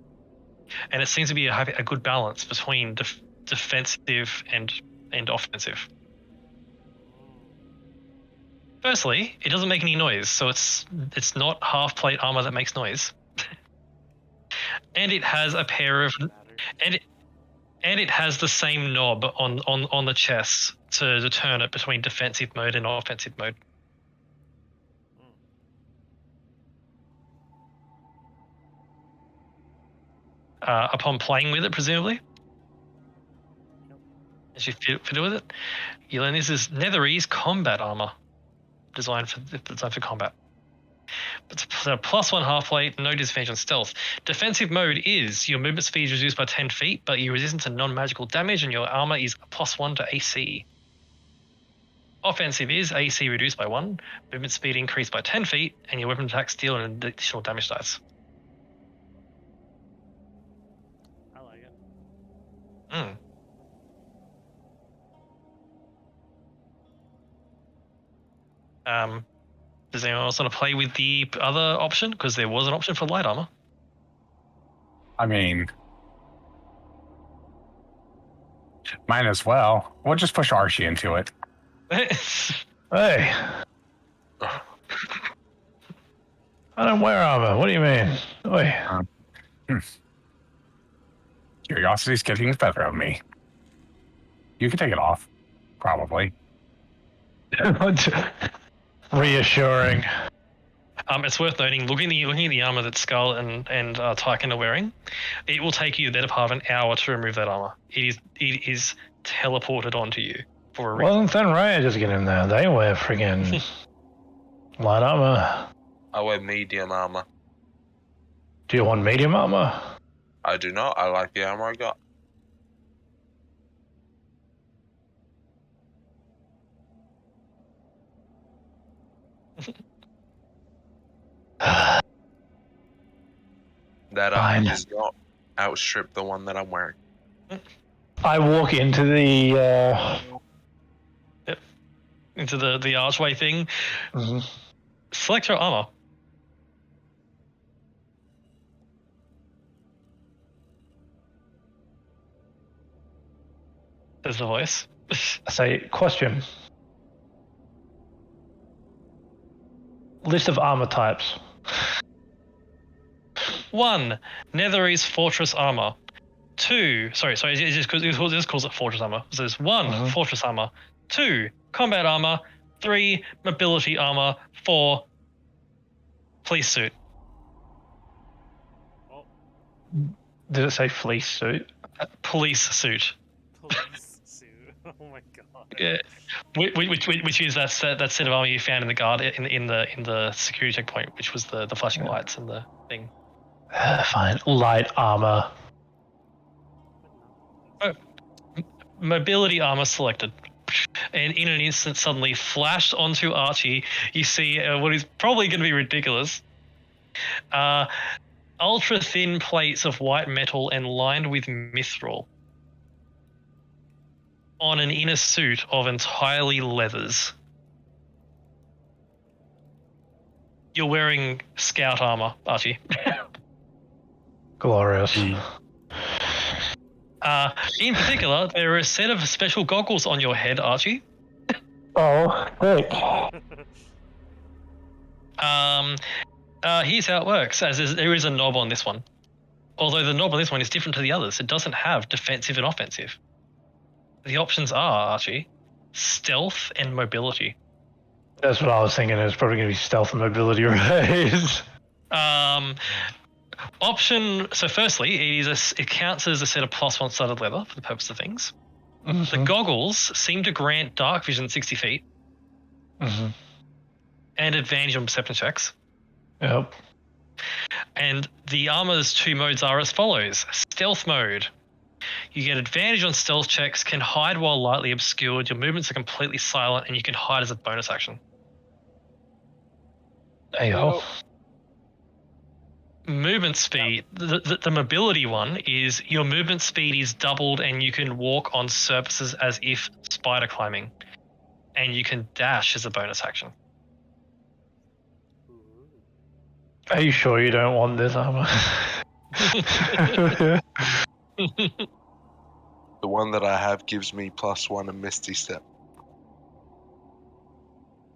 and it seems to be a good balance between defensive and offensive. Firstly, it doesn't make any noise, so it's not half plate armor that makes noise. And it has a pair of and it has the same knob on the chest to turn it between defensive mode and offensive mode. Upon playing with it, presumably, as you fiddle with it, you learn this is Netherese combat armor, designed for combat. It's a +1 half plate, no disadvantage on stealth. Defensive mode is your movement speed is reduced by 10 feet, but you're resistant to non-magical damage, and your armor is +1 to AC. Offensive is AC reduced by 1, movement speed increased by 10 feet, and your weapon attacks deal an additional damage dice. I like it. Does anyone else want to play with the other option? Because there was an option for light armor. I mean, might as well. We'll just push Archie into it. Hey. I don't wear armor. What do you mean? Oi. Curiosity's getting the better of me. You can take it off, probably. Reassuring. It's worth noting, looking at the armor that Skull and Tyken are wearing, it will take you the better part of an hour to remove that armor. It is teleported onto you for a reason. Well, then Raya just get in there. They wear friggin' light armor. I wear medium armor. Do you want medium armor? I do not. I like the armor I got. That Fine. does not outstrip the one that I'm wearing. I walk into the Into the archway thing. mhm. Select your armor. There's the voice. I say, question. List of armor types. 1. Netherese Fortress Armor. 2. Sorry, it just calls it Fortress Armor. So there's 1. Fortress Armor. 2. Combat Armor. 3. Mobility Armor. 4. Police Suit. Oh, Did it say fleece suit? Police Suit. police suit. Oh my god. Yeah. Which is that set of armor you found in the guard in the security checkpoint, which was the flashing lights and the thing. Fine. Light armor. Mobility armor selected. And in an instant, suddenly flashed onto Archie, you see what is probably going to be ridiculous. Ultra thin plates of white metal and lined with mithril on an inner suit of entirely leathers. You're wearing scout armor, Archie. Glorious. In particular, there are a set of special goggles on your head, Archie. Oh, thick. Here's how it works, there is a knob on this one. Although the knob on this one is different to the others. It doesn't have defensive and offensive. The options are, Archie, stealth and mobility. That's what I was thinking. It was probably going to be stealth and mobility raise. So firstly, it counts as a set of +1 studded leather for the purpose of things. The goggles seem to grant dark vision 60 feet and advantage on perception checks. Yep. And the armor's 2 modes are as follows. Stealth mode. You get advantage on stealth checks, can hide while lightly obscured, your movements are completely silent, and you can hide as a bonus action. There you go. Movement speed. The mobility one is your movement speed is doubled and you can walk on surfaces as if spider climbing. And you can dash as a bonus action. Are you sure you don't want this armor? The one that I have gives me +1 and Misty Step.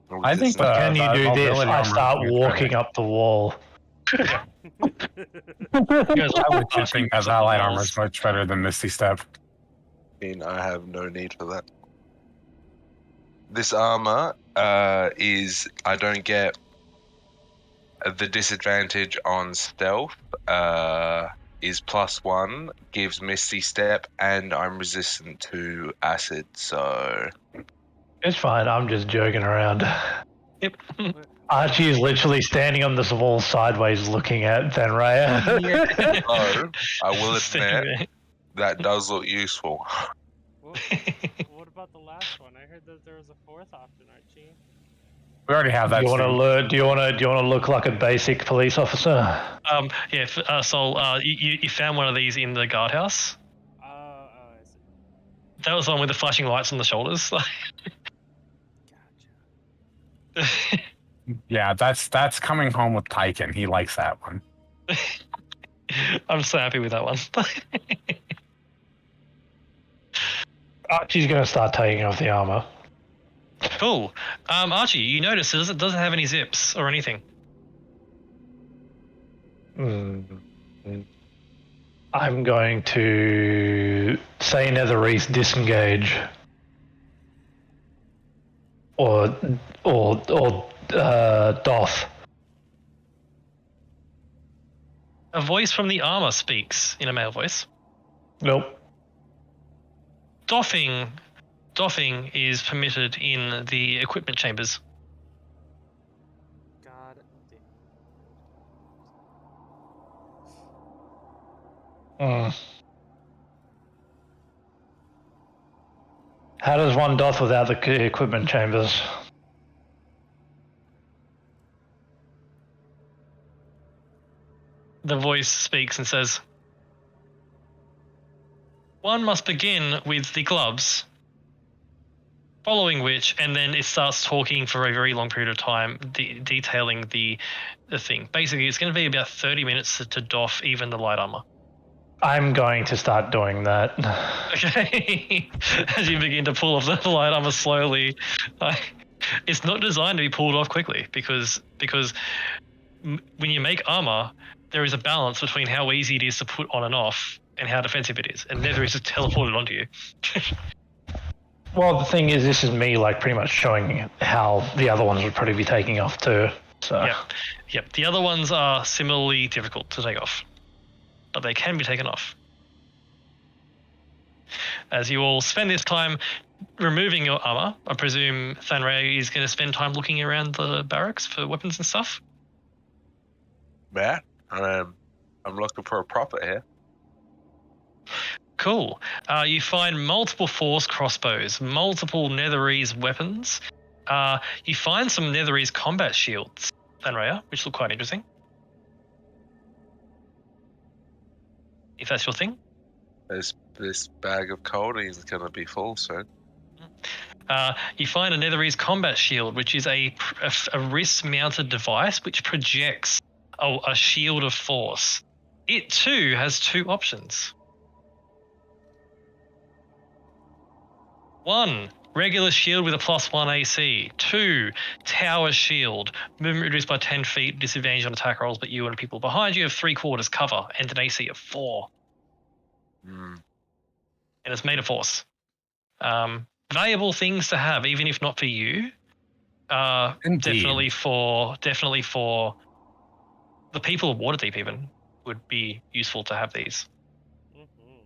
Or I think resistance. Can you the do this? mobility I armor start is walking better. up the wall. You guys I would pass think up as the allied armor walls. is much better than Misty Step. I have no need for that. This armor is I don't get the disadvantage on stealth. Is +1, gives Misty Step, and I'm resistant to acid. So It's fine. I'm just joking around. Yep. Archie is literally standing on this wall sideways looking at Thanraya. oh, I will Standing admit that does look useful. What, what about the last one? I heard that there was a fourth option, Archie. We already have that. Do you want to Stu. look? Do you want to look like a basic police officer? Yeah, Sol, you found one of these in the guardhouse. I see. That was the one with the flashing lights on the shoulders. Gotcha. Yeah, that's coming home with Tyken. He likes that one. I'm so happy with that one. Archie's going to start taking off the armor. Cool. Archie, you notice it doesn't have any zips or anything. I'm going to say Netherese disengage. Or Doth. A voice from the armor speaks in a male voice. Nope. Doffing is permitted in the equipment chambers. God damn. How does one doth without the equipment chambers? The voice speaks and says, "One must begin with the gloves." Following which, and then it starts talking for a very long period of time, detailing the thing. Basically, it's going to be about 30 minutes to doff even the light armor. I'm going to start doing that. Okay. As you begin to pull off the light armor slowly, it's not designed to be pulled off quickly because when you make armor, there is a balance between how easy it is to put on and off and how defensive it is, and neither is teleported onto you. Well, the thing is, this is me like pretty much showing how the other ones would probably be taking off too. So Yep. The other ones are similarly difficult to take off, but they can be taken off. As you all spend this time removing your armor, I presume Thanraya is going to spend time looking around the barracks for weapons and stuff. Yeah, I'm looking for a prophet here. Cool. You find multiple Force crossbows, multiple Netherese weapons. You find some Netherese combat shields, Thanraya, which look quite interesting. If that's your thing. This bag of codeine is going to be full soon. You find a Netherese combat shield, which is a wrist-mounted device which projects a shield of force. It too has two options. 1, regular shield with a +1 AC. 2, tower shield. Movement reduced by 10 feet, disadvantage on attack rolls, but you and people behind you have 3/4 cover and an AC of 4. And it's made of force. Valuable things to have, even if not for you. Indeed. Definitely for the people of Waterdeep even would be useful to have these.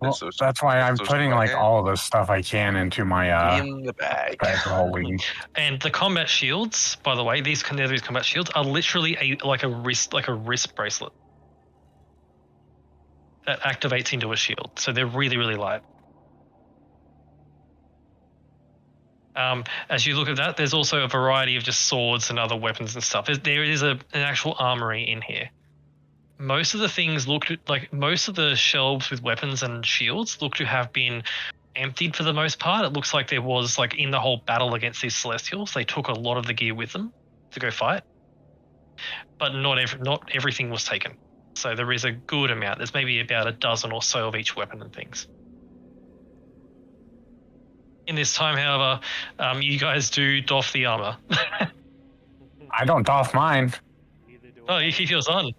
Well, that's why I'm putting like all of the stuff I can into my in the bag. bag holding. And the combat shields, by the way, these combat shields are literally a wrist bracelet that activates into a shield. So they're really, really light. As you look at that, there's also a variety of just swords and other weapons and stuff. There is an actual armory in here. Most of the things most of the shelves with weapons and shields look to have been emptied for the most part. It looks like there was, in the whole battle against these Celestials, they took a lot of the gear with them to go fight. but not everything was taken. So there is a good amount. There's maybe about a dozen or so of each weapon and things. In this time, however, you guys do doff the armor. I don't doff mine. Neither do Oh, I. he feels on.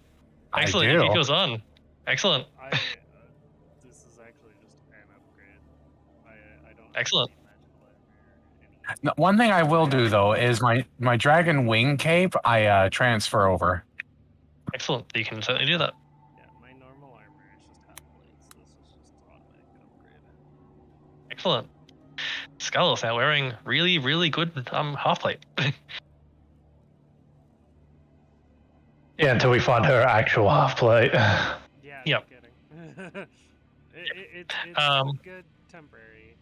I Excellent. do. He feels on. Excellent. This is actually just an upgrade. I don't. Excellent. Have any magical armor or any- No, one thing I will do though is my dragon wing cape I transfer over. Excellent. You can certainly do that. Yeah, my normal armor is just half plates. So this is just automatic upgrade. Excellent. Skull is now wearing really, really good half plate. Yeah, until we find her actual half plate. Yeah. Yep. No kidding. It's good temporary.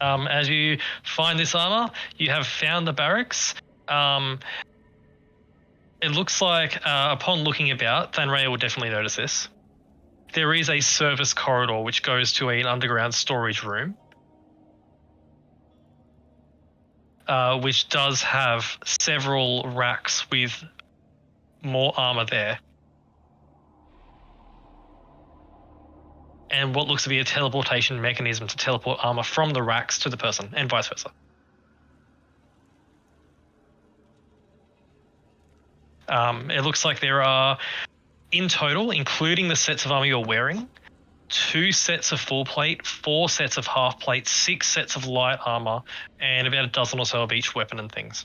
As you find this armor, you have found the barracks. It looks like, upon looking about, Thanraya will definitely notice this. There is a service corridor which goes to an underground storage room, which does have several racks with more armor there. And what looks to be a teleportation mechanism to teleport armor from the racks to the person, and vice versa. It looks like there are, in total, including the sets of armor you're wearing, 2 sets of full plate, 4 sets of half plate, 6 sets of light armor, and about a dozen or so of each weapon and things.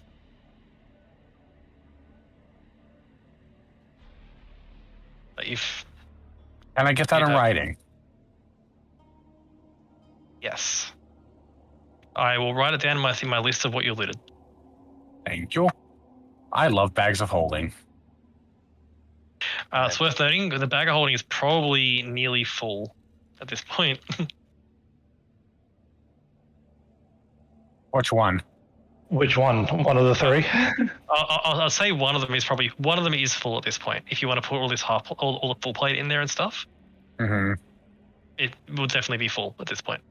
If Can I get that in Yeah. writing? yes, I will write it down in my list of what you looted. Thank you. I love bags of holding. It's worth noting the bag of holding is probably nearly full at this point. Which one? Which one? One of the 3? I'll say one of them is full at this point. If you want to put all this all the full plate in there and stuff, Mm-hmm. it will definitely be full at this point.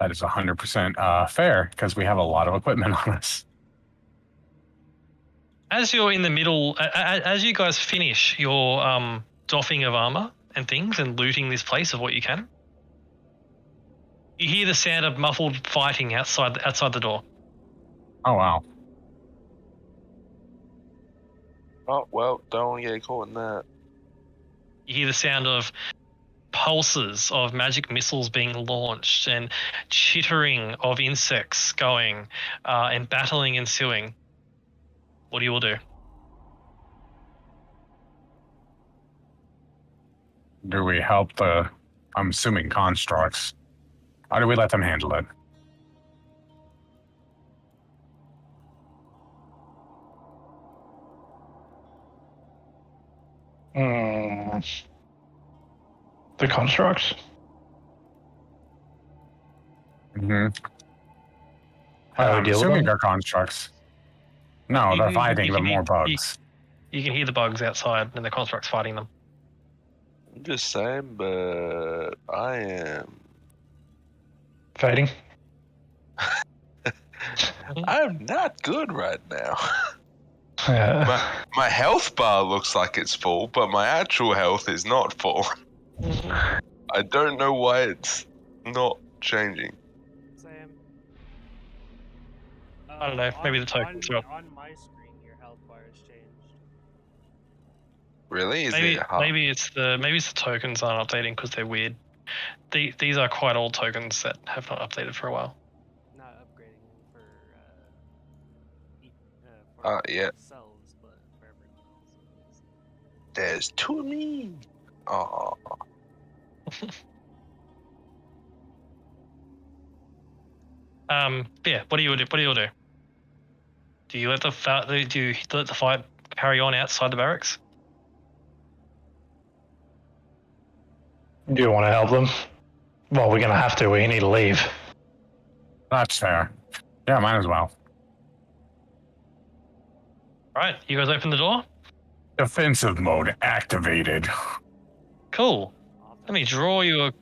That is 100% fair because we have a lot of equipment on us. As you're in the middle, as you guys finish your doffing of armor and things and looting this place of what you can, you hear the sound of muffled fighting outside the door. Oh wow. Oh well, don't want to get caught in that. You hear the sound of pulses of magic missiles being launched and chittering of insects going and battling ensuing. What do you all do? Do we help the, I'm assuming, constructs? Or do we let them handle it? The constructs? Mm-hmm. How do we I'm deal with assuming them? they're constructs. No, You- they're you- fighting you the can- more you- bugs. You can hear the bugs outside and the constructs fighting them. I'm just saying, but I am. Fading? I'm not good right now. Yeah. My health bar looks like it's full, but my actual health is not full. I don't know why it's not changing. Same. I don't know, maybe the tokens are up. On my screen, your health bar has changed. Really? Is Maybe it hard? maybe it's the tokens aren't updating because they're weird. These are quite old tokens that have not updated for a while. Not upgrading for for Yeah. ourselves, but for everyone else. There's 2 of me. Oh, Yeah. What do you do? Do you let the fight carry on outside the barracks? Do you want to help them? Well, we're going to have to. We need to leave. That's fair. Yeah, might as well. All right, you guys open the door. Defensive mode activated. Cool. Awesome. Let me draw you a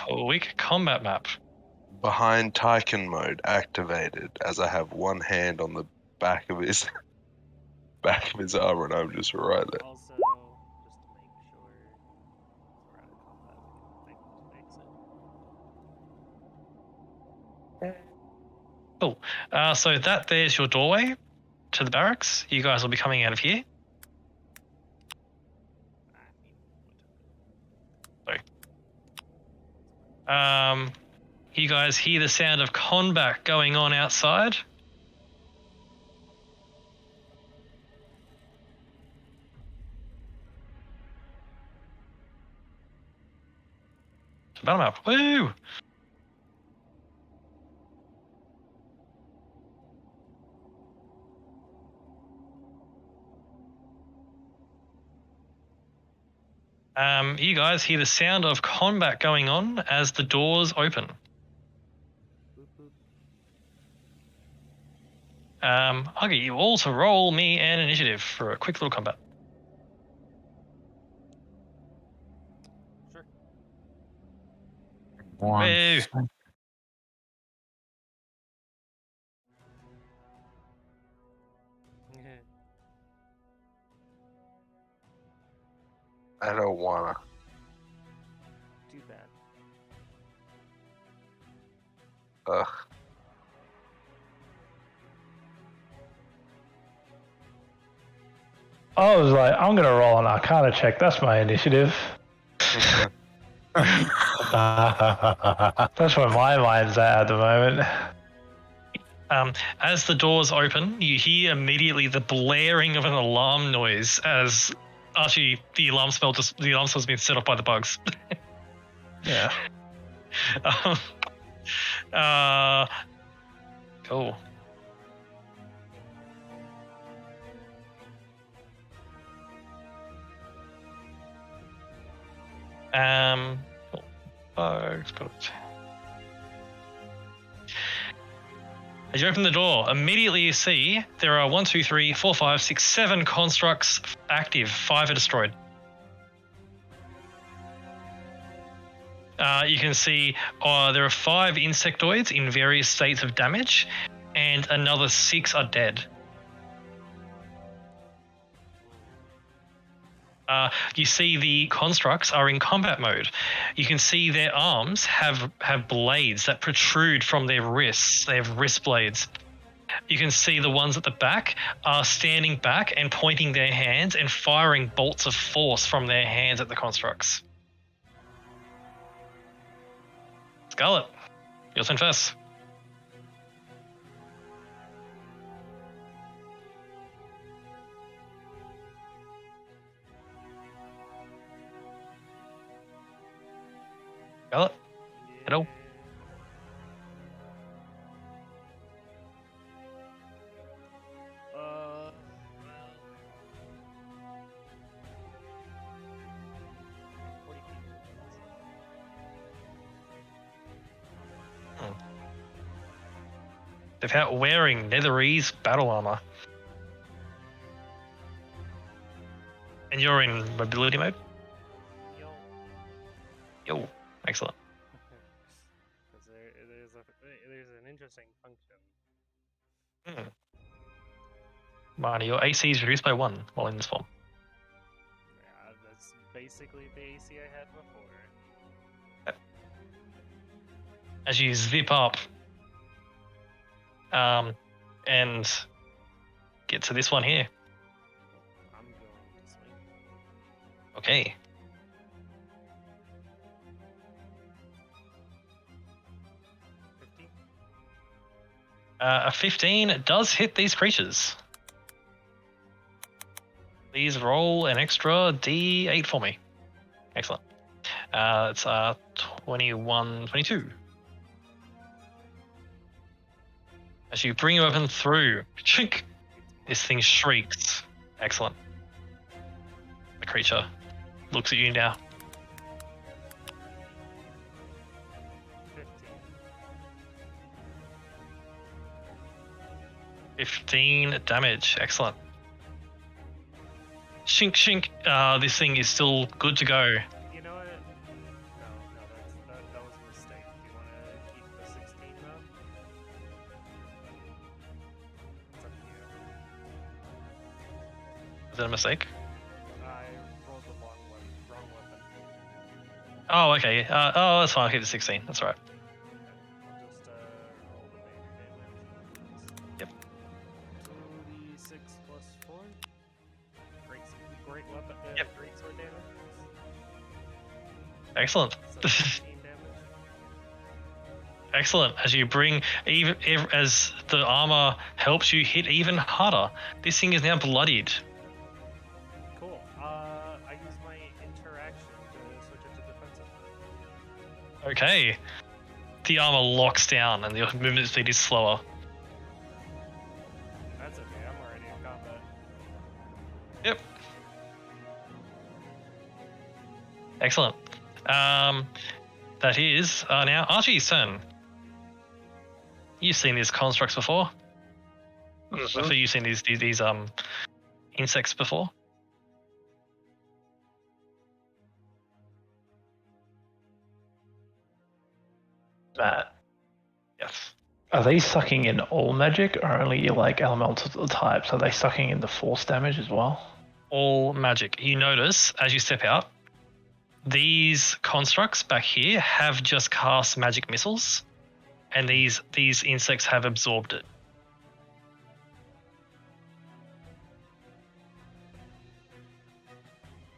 quick combat map. behind Tycoon mode activated as I have one hand on the back of his arm, and I'm just right there. Also, just to make sure we're out of combat, we can make exit. So there's your doorway to the barracks. You guys will be coming out of here. You guys hear the sound of combat going on outside. Battle map. Woo! You guys hear the sound of combat going on as the doors open. Boop, boop. I'll get you all to roll me an initiative for a quick little combat. Sure. One. Woo! I don't wanna. Too bad. Ugh. I was like, I'm gonna roll an Arcana check. That's my initiative. That's where my mind's at the moment. As the doors open, you hear immediately the blaring of an alarm noise as Archie, the alarm spell's been set off by the bugs. Yeah. Cool. Cool. Bugs, got it. As you open the door, immediately you see there are 1, 2, 3, 4, 5, 6, 7 constructs active. 5 are destroyed. You can see there are 5 insectoids in various states of damage, and another 6 are dead. You see the constructs are in combat mode. You can see their arms have blades that protrude from their wrists. They have wrist blades. You can see the ones at the back are standing back and pointing their hands and firing bolts of force from their hands at the constructs. Scarlet, your turn first. Scarlet, hello. Well, 40 feet. Without wearing Netherese battle armor. And you're in mobility mode? Yo. Yo, excellent. Because there's an interesting function. Marty, your AC is reduced by 1 while in this form. Yeah, that's basically the AC I had before. As you zip up and get to this one here. I'm going to swing. Okay. 50. A 15 does hit these creatures. Please roll an extra D8 for me. Excellent. It's 21, 22. As you bring your weapon through, chink, this thing shrieks. Excellent. The creature looks at you now. 15 damage. Excellent. Shink, shink. This thing is still good to go. You know what? No, that was a mistake. Do you want to keep the 16 though? It's up to you. Is that a mistake? I rolled the wrong weapon. Oh, okay. Oh, that's fine. I'll keep the 16. That's all right. I'll just roll the major damage. Yep. 2d6 plus 4. Great weapon. Yep. Great sword damage. Excellent. So 15 damage. Excellent. As you bring as the armor helps you hit even harder, this thing is now bloodied. Cool. I use my interaction to switch it to defensive. Okay. The armor locks down and the movement speed is slower. That's okay. I'm already in combat. Yep. Excellent. That is now Archie's turn. You've seen these constructs before. So you've seen these insects before. Matt, Yes. are they sucking in all magic or only like elemental types? Are they sucking in the force damage as well? All magic. You notice as you step out, these constructs back here have just cast magic missiles, and these insects have absorbed it.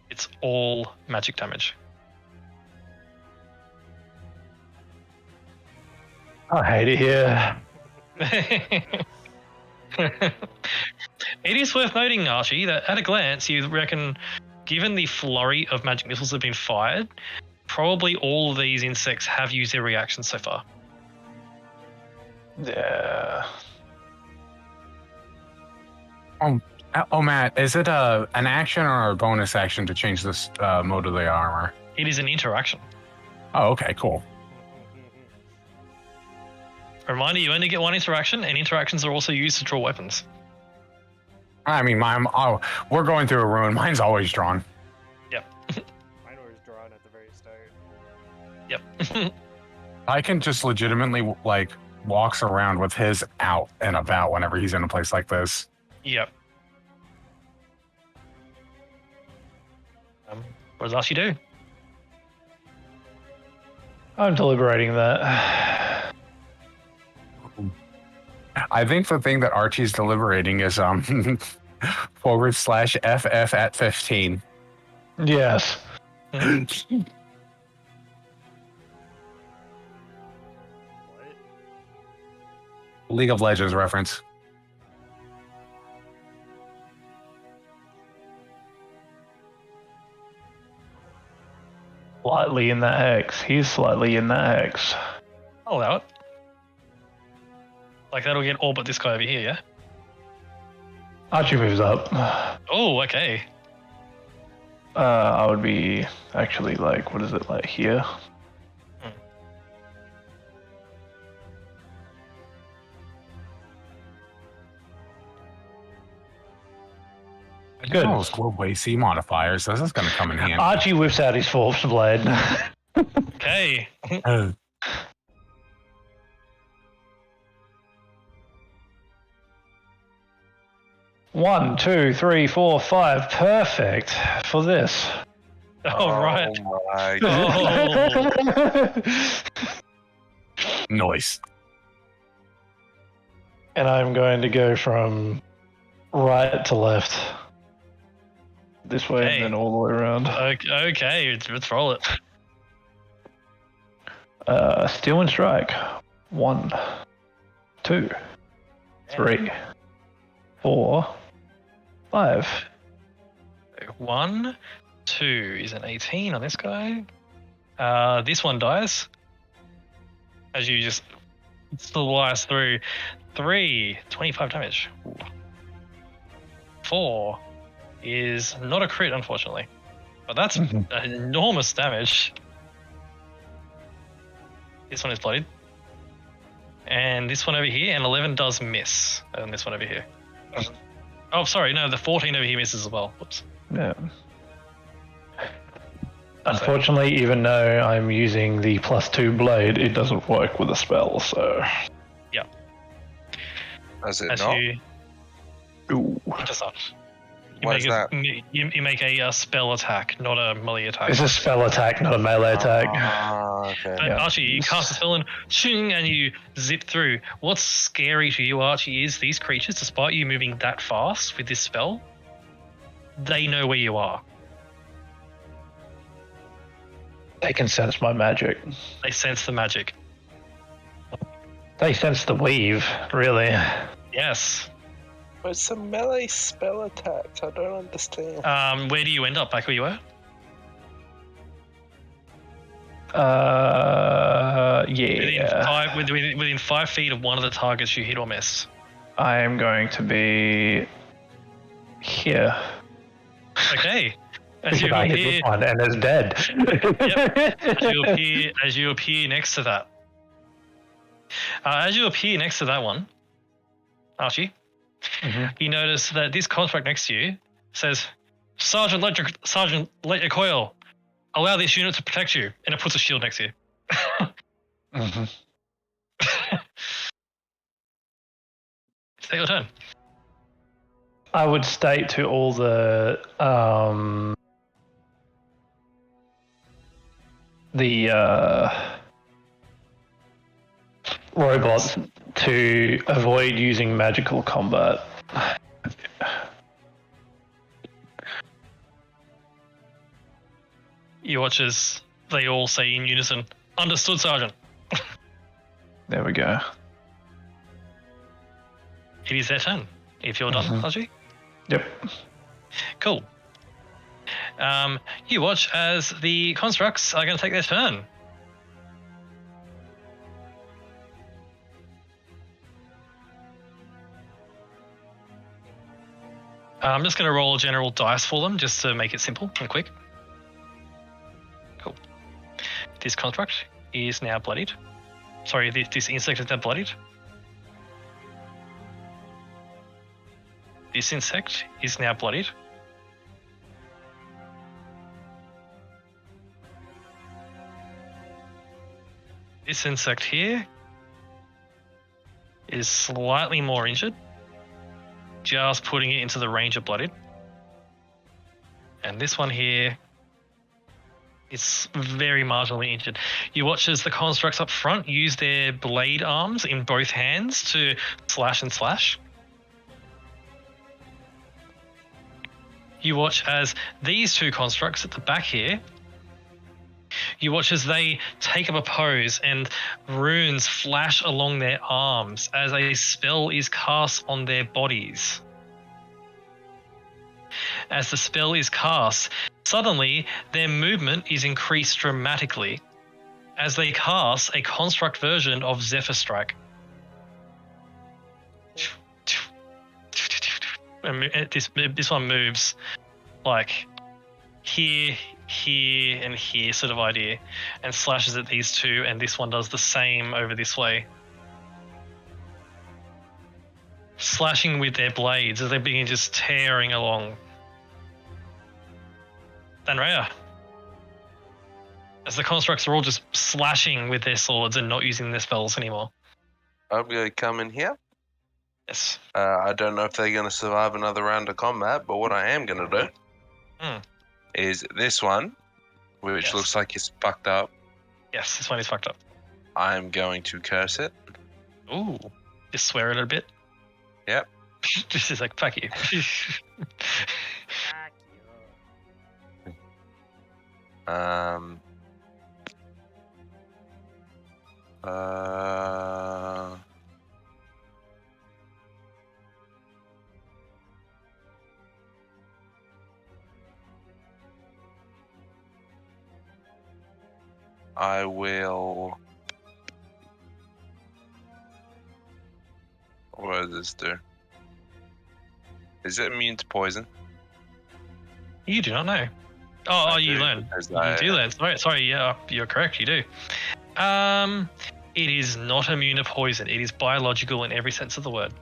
It's all magic damage. I hate it here. It is worth noting, Archie, that at a glance, you reckon, given the flurry of magic missiles that have been fired, probably all of these insects have used their reactions so far. Yeah. Oh, Matt, is it an action or a bonus action to change this mode of the armor? It is an interaction. Oh, okay, cool. Reminder, you only get one interaction, and interactions are also used to draw weapons. I mean, we're going through a ruin. Mine's always drawn. Yep. Mine was drawn at the very start. Yep. I can just legitimately, like, walks around with his out and about whenever he's in a place like this. Yep. What does Archie do? I'm deliberating that. I think the thing that Archie's deliberating is /FF at 15. Yes. What? League of Legends reference. Slightly in that X. He's slightly in that X. I'll allow it. Like, that'll get all but this guy over here, yeah? Archie moves up. Oh, okay. I would be actually like, what is it, like here? Good. Oh, Globe AC modifiers. This is going to come in handy. Archie whips out his fourth blade. Okay. One, two, three, four, five. Perfect for this. All right. Oh my god. Oh. Noise. And I'm going to go from right to left. This way Okay. and then all the way around. Okay, let's roll it. Steal and strike. 1, 2, 3, 4, 5. 1, 2 is an 18 on this guy. This one dies. As you just slice through. 3, 25 damage. 4 is not a crit, unfortunately. But that's enormous damage. This one is bloodied. And this one over here, and 11 does miss. And this one over here. Oh, sorry, no, the 14 over here misses as well. Whoops. Yeah. Unfortunately, even though I'm using the +2 blade, it doesn't work with a spell, so. Does it As not? you. Ooh. It does not. What's that? You make a spell attack, not a melee attack. It's a spell attack, not a melee attack. Ah, okay. But Yeah. Archie, you cast a spell and shing, and you zip through. What's scary to you, Archie, is these creatures, despite you moving that fast with this spell, they know where you are. They can sense my magic. They sense the magic. They sense the weave, really. Yes. But it's a melee spell attack. I don't understand. Where do you end up? Back where you were? Yeah. Within 5 feet of one of the targets you hit or miss. I am going to be here. Okay. As you I hit appear, this one and it's dead. as you appear next to that. As you appear next to that one, Archie, you notice that this construct next to you says, Sergeant, let your coil. Allow this unit to protect you. And it puts a shield next to you. Take your turn. I would state to all the robots to avoid using magical combat. You watch as they all say in unison, understood, Sergeant. There we go. It is their turn. If you're done, Archie. Yep. Cool. You watch as the constructs are going to take their turn. I'm just going to roll a general dice for them just to make it simple and quick. Cool. This construct is now bloodied. Sorry, this insect is now bloodied. This insect is now bloodied. This insect here is slightly more injured. Just putting it into the range of bloodied. And this one here is very marginally injured. You watch as the constructs up front use their blade arms in both hands to slash and slash. You watch as these two constructs at the back here, you watch as they take up a pose and runes flash along their arms as a spell is cast on their bodies. As the spell is cast, suddenly their movement is increased dramatically as they cast a construct version of Zephyr Strike. And this one moves like here, here, and here sort of idea, and slashes at these two, and this one does the same over this way. Slashing with their blades as they begin just tearing along. Danraya. As the constructs are all just slashing with their swords and not using their spells anymore. I'm going to come in here. Yes. I don't know if they're going to survive another round of combat, but what I am going to do is this one, which Yes. looks like it's fucked up. Yes, this one is fucked up. I'm going to curse it. Ooh. Just swear a little bit. Yep. Just is like, fuck you. I will. What does this do? Is it immune to poison? You do not know. Oh, you learn. You do learn. Sorry, yeah, you're correct, you do. It is not immune to poison. It is biological in every sense of the word.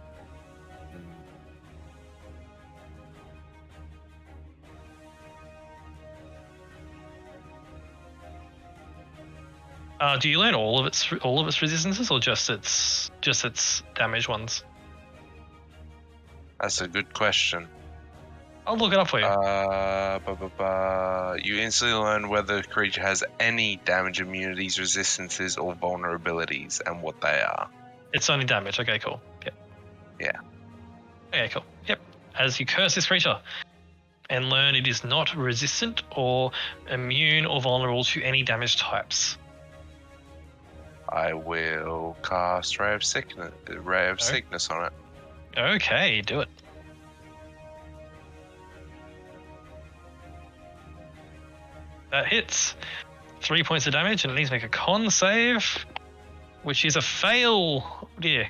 Do you learn all of its resistances, or just its damage ones? That's a good question. I'll look it up for you. You instantly learn whether the creature has any damage immunities, resistances, or vulnerabilities, and what they are. It's only damage. Okay, cool. Yep. Yeah. Okay, cool. Yep. As you curse this creature and learn it is not resistant or immune or vulnerable to any damage types. I will cast Ray of Sickness on it. Okay, do it. That hits. 3 points of damage, and it needs to make a con save, which is a fail. Oh dear.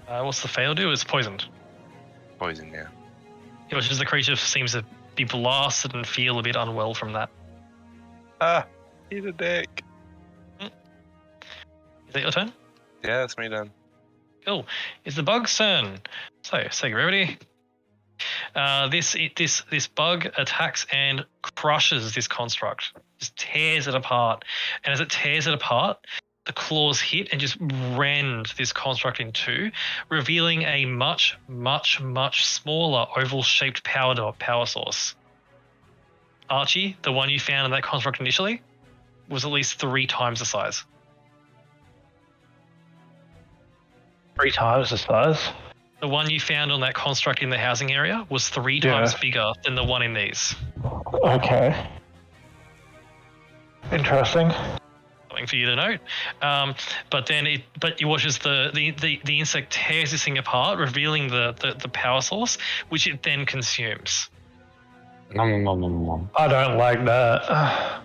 What's the fail do? It's poisoned. Poison, yeah. Which is the creature seems to be blasted and feel a bit unwell from that. Ah, eat a dick. Is that your turn? Yeah, that's me done. Cool. It's the bug's turn. So, Sega Rarity. This bug attacks and crushes this construct. Just tears it apart. And as it tears it apart, the claws hit and just rend this construct in two, revealing a much, much, much smaller oval-shaped power source. Archie, the one you found in that construct initially, was at least 3 times the size. 3 times the size. The one you found on that construct in the housing area was 3 times bigger than the one in these. Okay. Interesting. Something for you to note. But you watch as the insect tears this thing apart, revealing the power source, which it then consumes. Nom, nom, nom, nom. I don't like that.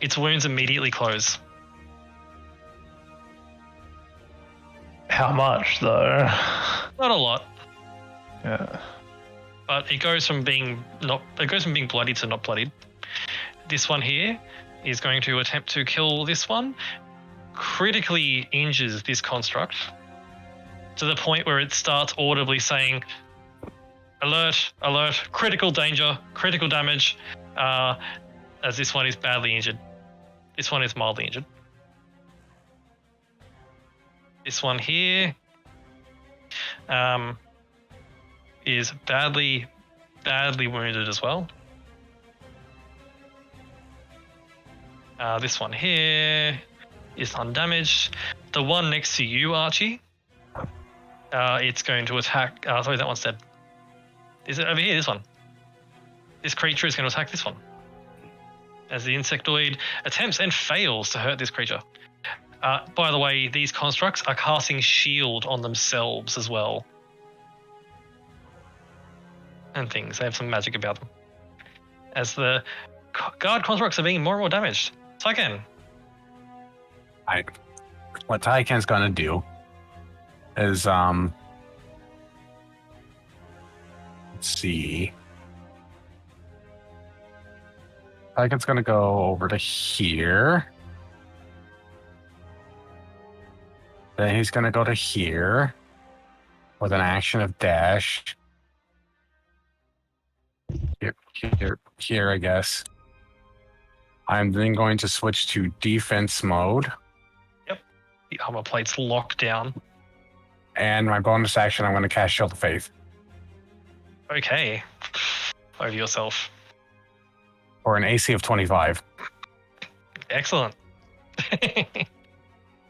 Its wounds immediately close. How much though? Not a lot, Yeah. but it goes from being bloodied to not bloodied. This one here is going to attempt to kill this one, critically injures this construct to the point where it starts audibly saying, "Alert, alert, critical danger, critical damage," as this one is badly injured. This one is mildly injured. This one here is badly wounded as well. This one here is undamaged. The one next to you, Archie, it's going to attack. Sorry, that one's dead. Is it over here? This one. This creature is going to attack this one. As the insectoid attempts and fails to hurt this creature. By the way, these constructs are casting shield on themselves as well. And things. They have some magic about them. As the guard constructs are being more and more damaged. Tyken. What Tyken's gonna do is let's see. Tyken's gonna go over to here. Then he's gonna go to here with an action of dash. Here, I guess. I'm then going to switch to defense mode. The armor plate's locked down. And my bonus action, I'm going to cast Shield of Faith. Okay. Over yourself. For an AC of 25. Excellent.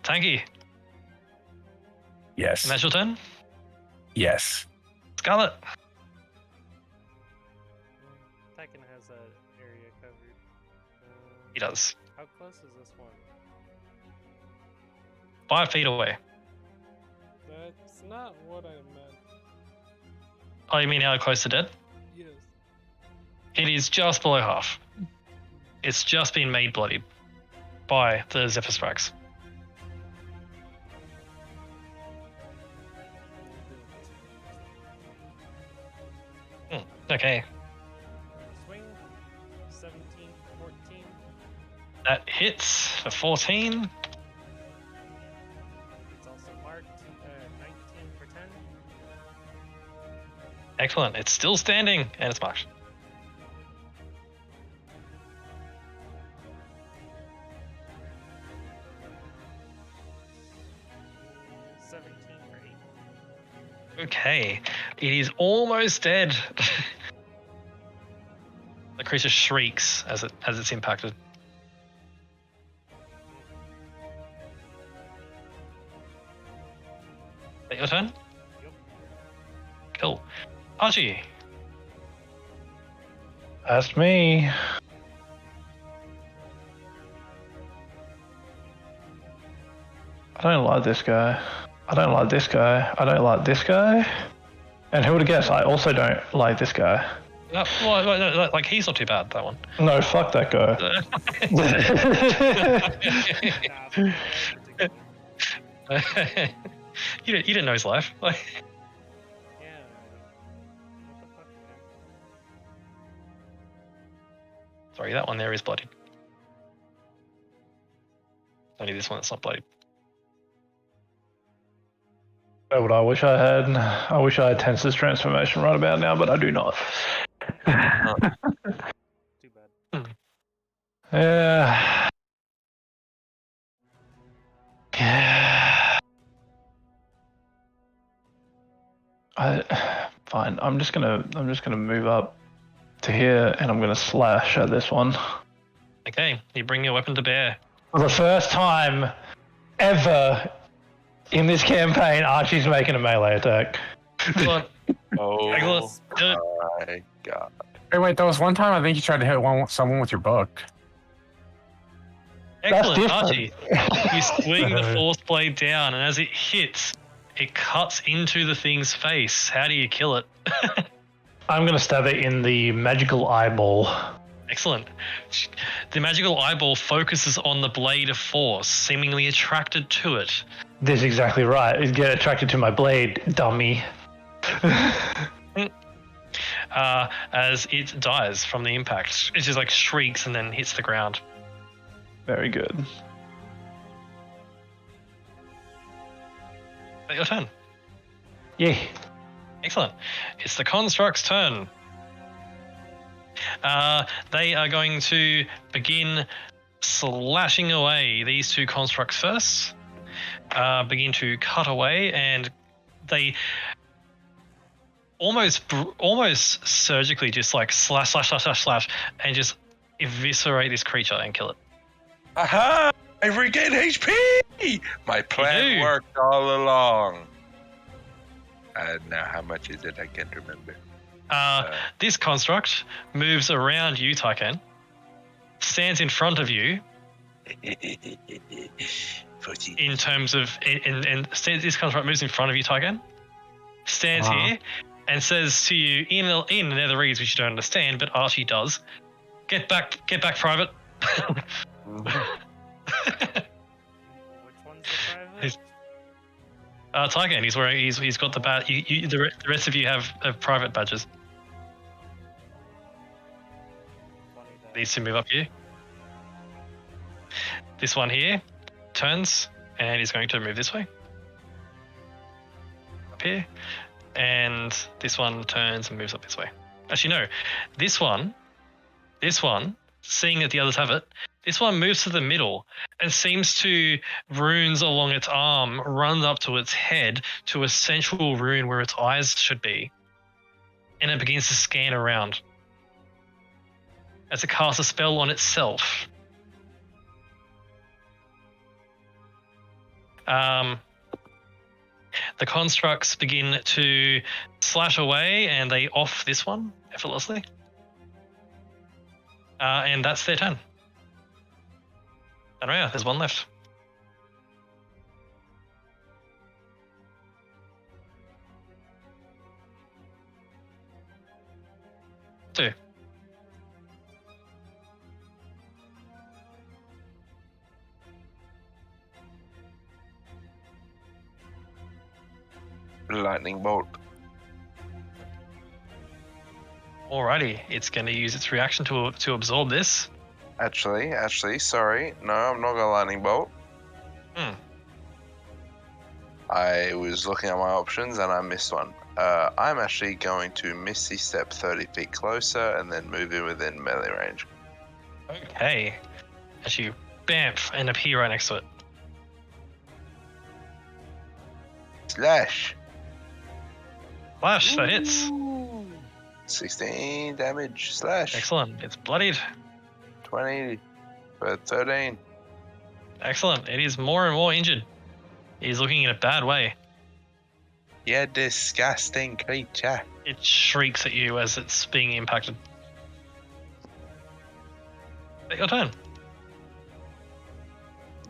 Tanky. Yes. And that's your turn? Yes. Scarlet. Tyken has that area covered. He does. How close is this one? 5 feet away. That's not what I meant. Oh, you mean how close to dead? Yes. It is just below half. It's just been made bloodied by the Zephyr Strikes. Okay, Swing. 17, 14. that hits for 14. It's also marked 19 for 10. Excellent. It's still standing and it's marked. Okay. It is almost dead. The creature shrieks as it's impacted. Is that your turn? Yep. Cool. Archie. That's me. I don't like this guy. I don't like this guy. I don't like this guy. And who would have guessed? I also don't like this guy. Well, like he's not too bad, that one. No, fuck that guy. Nah, it's particular. You didn't know his life. Like, Yeah. What the fuck, man? sorry, that one there is bloodied. Only this one that's not bloodied. Know what I wish I had? I wish I had Tensor's transformation right about now, but I do not. Too bad. Yeah. Yeah. Fine. I'm just gonna move up to here, and I'm gonna slash at this one. Okay, you bring your weapon to bear. For the first time ever in this campaign, Archie's making a melee attack. Come on. Oh Nicholas, do it. my god. Hey, wait, there was one time I think you tried to hit someone with your book. Excellent, different. Archie. You swing the force blade down, and as it hits, it cuts into the thing's face. How do you kill it? I'm gonna stab it in the magical eyeball. Excellent. The magical eyeball focuses on the blade of force, seemingly attracted to it. This is exactly right. Get attracted to my blade, dummy. As it dies from the impact. It just like shrieks and then hits the ground. Very good. Your turn. Yeah. Excellent. It's the construct's turn. They are going to begin slashing away these two constructs first. Begin to cut away, and they almost surgically just like slash, and just eviscerate this creature and kill it. Aha! I regained HP! My plan do. worked all along. Now how much is it? I can't remember. This construct moves around you, Tyken, stands in front of you in terms of, and this construct moves in front of you, Tyken, stands here and says to you in Netherese, which you don't understand, but Archie does, get back, Private. Which one's the private? Tyken, he's wearing, he's got the badge. The rest of you have private badges. Funny that. Needs to move up here. This one here turns and is going to move this way. Up here. And this one turns and moves up this way. Actually, no. This one, seeing that the others have it, this one moves to the middle and seems to, runes along its arm, run up to its head to a central rune where its eyes should be. And it begins to scan around as it casts a spell on itself. The constructs begin to slash away, and they off this one effortlessly. And that's their turn. And yeah, there's one left. Two. Lightning bolt. Alrighty, it's going to use its reaction to absorb this. Actually, sorry. No, I'm not gonna lightning bolt. I was looking at my options and I missed one. I'm actually going to Misty Step 30 feet closer and then move in within melee range. Okay. As you bamf and appear right next to it. Slash. Slash, that hits. 16 damage slash. Excellent. It's bloodied. 20 for 13. Excellent. It is more and more injured. He's looking in a bad way. You disgusting creature. It shrieks at you as it's being impacted. Is that your turn?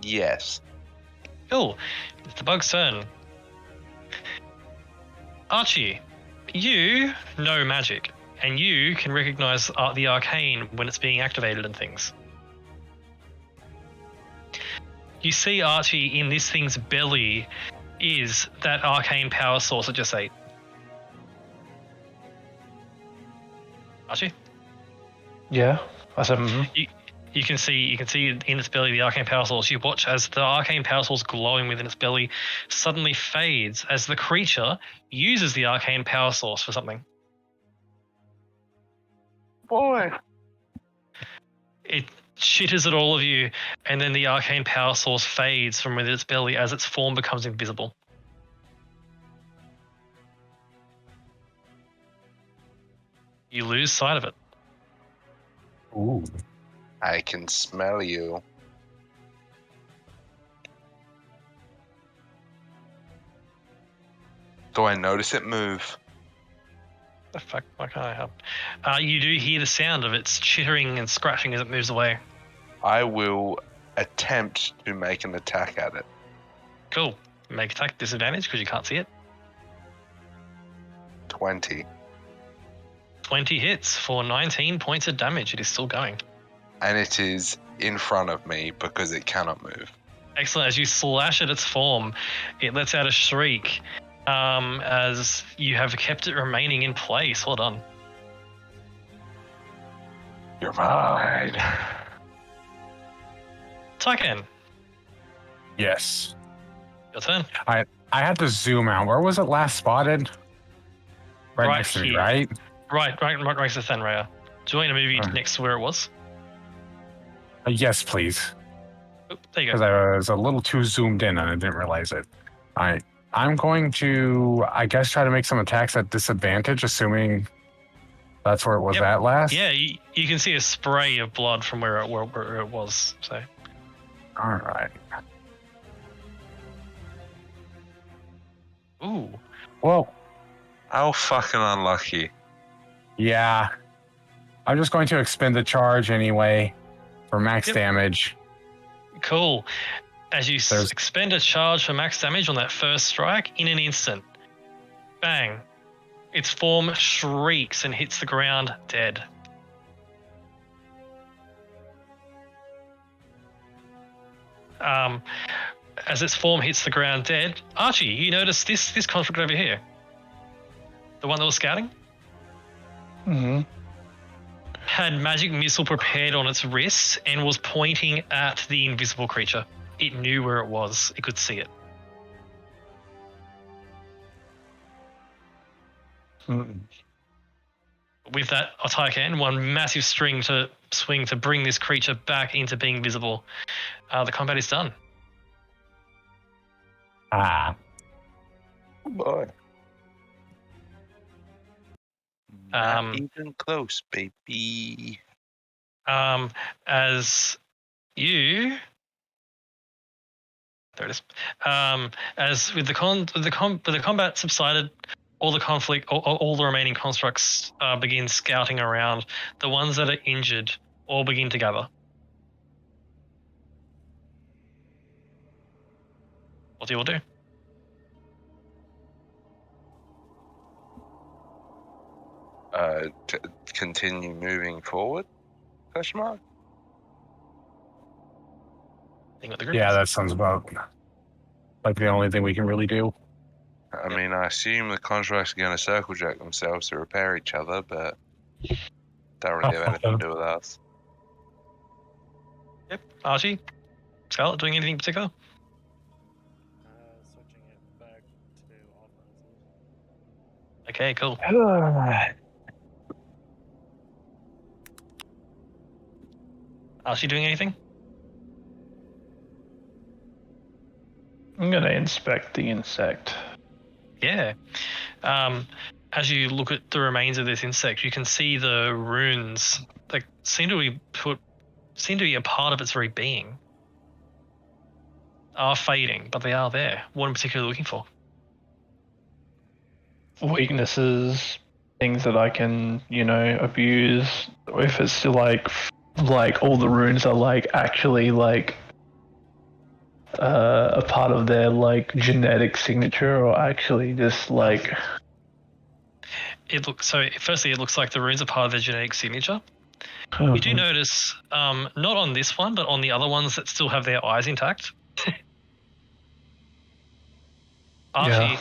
Yes. Cool. It's the bug's turn. Archie, you know magic, and you can recognize the arcane when it's being activated and things. You see, Archie, in this thing's belly is that arcane power source I just ate. Archie? Yeah. I said, mhm. You can see in its belly the arcane power source. You watch as the arcane power source glowing within its belly suddenly fades as the creature uses the arcane power source for something. Boy. It shitters at all of you, and then the arcane power source fades from within its belly as its form becomes invisible. You lose sight of it. Ooh. I can smell you. Do I notice it move? The fuck? Why can't I help? You do hear the sound of its chittering and scratching as it moves away. I will attempt to make an attack at it. Cool. Make attack disadvantage because you can't see it. 20. 20 hits for 19 points of damage. It is still going. And it is in front of me because it cannot move. Excellent. As you slash at its form, it lets out a shriek as you have kept it remaining in place. Well done. You're mine. Tyken, Yes. your turn. I had to zoom out. Where was it last spotted? Right Right next to me, here. right? Right next to Thenraya. Do you want me to move you next to where it was? Yes, please. Oh, there you Because go. I was a little too zoomed in and I didn't realize it. I'm going to, I guess, try to make some attacks at disadvantage, assuming that's where it was Yep. at last. Yeah, you can see a spray of blood from where it was. So All right. ooh, Well, How fucking unlucky. yeah. I'm just going to expend the charge anyway for max Yep. damage. cool. As you There's- expend a charge for max damage on that first strike in an instant, bang! Its form shrieks and hits the ground dead. As its form hits the ground dead, Archie, you notice this construct over here, the one that was scouting, Mm-hmm. had magic missile prepared on its wrist and was pointing at the invisible creature. It knew where it was. It could see it. With that, Otaiken, one massive swing to bring this creature back into being visible. The combat is done. Ah. Boy. Um, Not even close, baby. As you, there it is. As with the combat subsided, all the conflict, all the remaining constructs begin scouting around. The ones that are injured all begin to gather. What do you all do? Continue moving forward? Question mark? Think what the group Yeah, is. that sounds about like the only thing we can really do. I mean, I assume the contracts are going to circle jerk themselves to repair each other, but don't really have anything to do with us. Yep. Archie, Scarlet, doing anything in particular? Switching it back to offensive. Okay, cool. Archie doing anything? I'm gonna inspect the insect. Yeah. as you look at the remains of this insect, you can see the runes that seem to be a part of its very being are fading, but they are there. What in particular are you looking for? Weaknesses, things that I can, abuse. If it's still like all the runes are like actually like a part of their like genetic signature, or actually just like. Firstly, it looks like the runes are part of their genetic signature. You do notice, not on this one, but on the other ones that still have their eyes intact. Archie,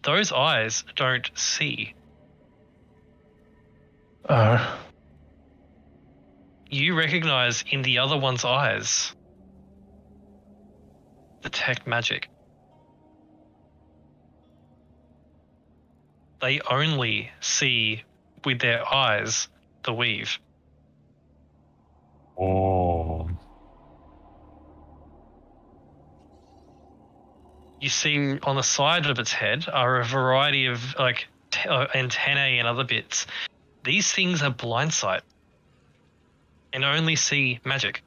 those eyes don't see. You recognize in the other one's eyes detect magic. They only see with their eyes the weave. Oh. You see on the side of its head are a variety of like antennae and other bits. These things are blind sight and only see magic.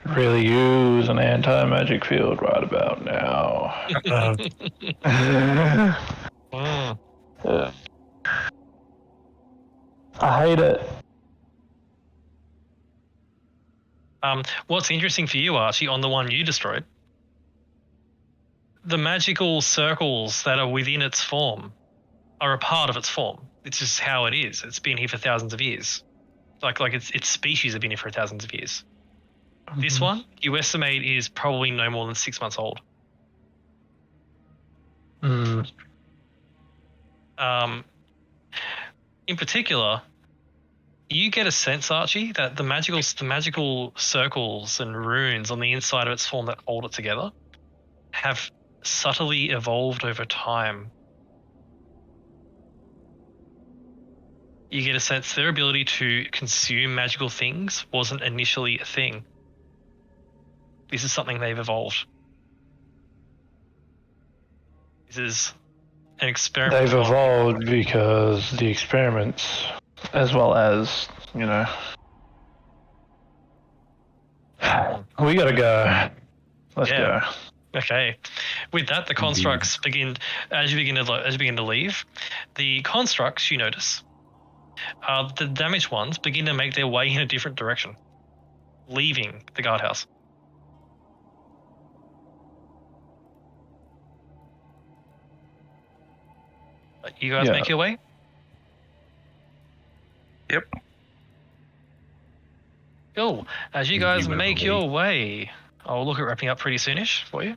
Really use an anti-magic field right about now. I hate it. What's interesting for you, Archie, on the one you destroyed, the magical circles that are within its form are a part of its form. It's just how it is. It's been here for thousands of years. Like its species have been here for thousands of years. This one, you estimate, is probably no more than 6 months old. In particular, you get a sense, Archie, that the magical circles and runes on the inside of its form that hold it together have subtly evolved over time. You get a sense their ability to consume magical things wasn't initially a thing. This is something they've evolved. This is an experiment. They've evolved because the experiments, as well as, we gotta go. Let's go. Okay. With that, the constructs begin as you begin to leave. The constructs, you notice, the damaged ones begin to make their way in a different direction, leaving the guardhouse. You guys make your way? Yep. Cool. As you guys make your way, I'll look at wrapping up pretty soonish for you.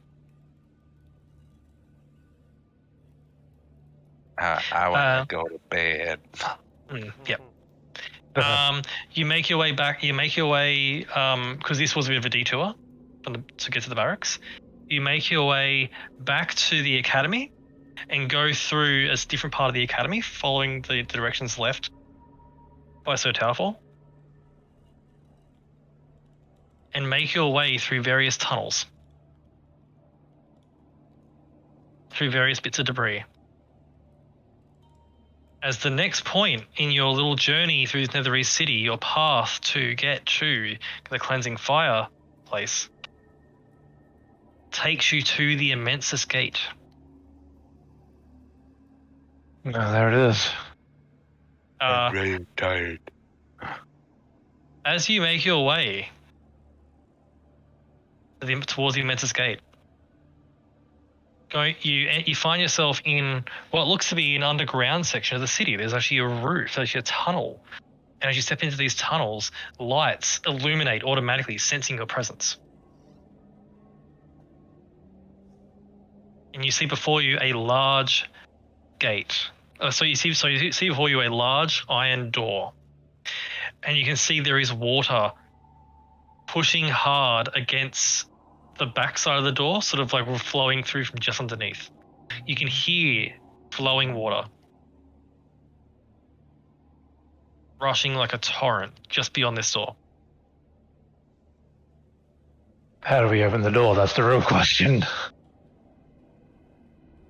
I want to go to bed. Yep. You make your way back. You make your way because this was a bit of a detour to get to the barracks. You make your way back to the academy and go through a different part of the academy, following the directions left by Sir Towerfall, and make your way through various tunnels, through various bits of debris. As the next point in your little journey through Netherese City, your path to get to the Cleansing Fire place takes you to the Immensus Gate. Oh, there it is. I'm really tired. As you make your way towards the Immensus Gate, you find yourself in what looks to be an underground section of the city. There's actually a roof, there's actually a tunnel. And as you step into these tunnels, lights illuminate automatically, sensing your presence. And you see before you a large gate. So you see before you a large iron door. And you can see there is water pushing hard against the backside of the door, sort of like flowing through from just underneath. You can hear flowing water. rushing like a torrent just beyond this door. How do we open the door? That's the real question.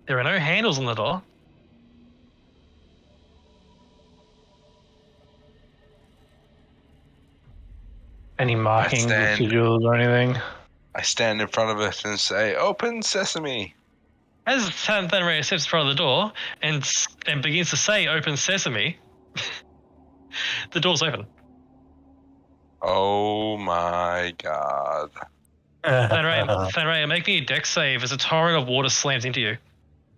There are no handles on the door. Any markings or stand- sigils or anything? I stand in front of it and say, "Open sesame." As Thanray steps in front of the door and begins to say "Open sesame," the door's open. Oh my god. Thanray, make me a dex save as a torrent of water slams into you.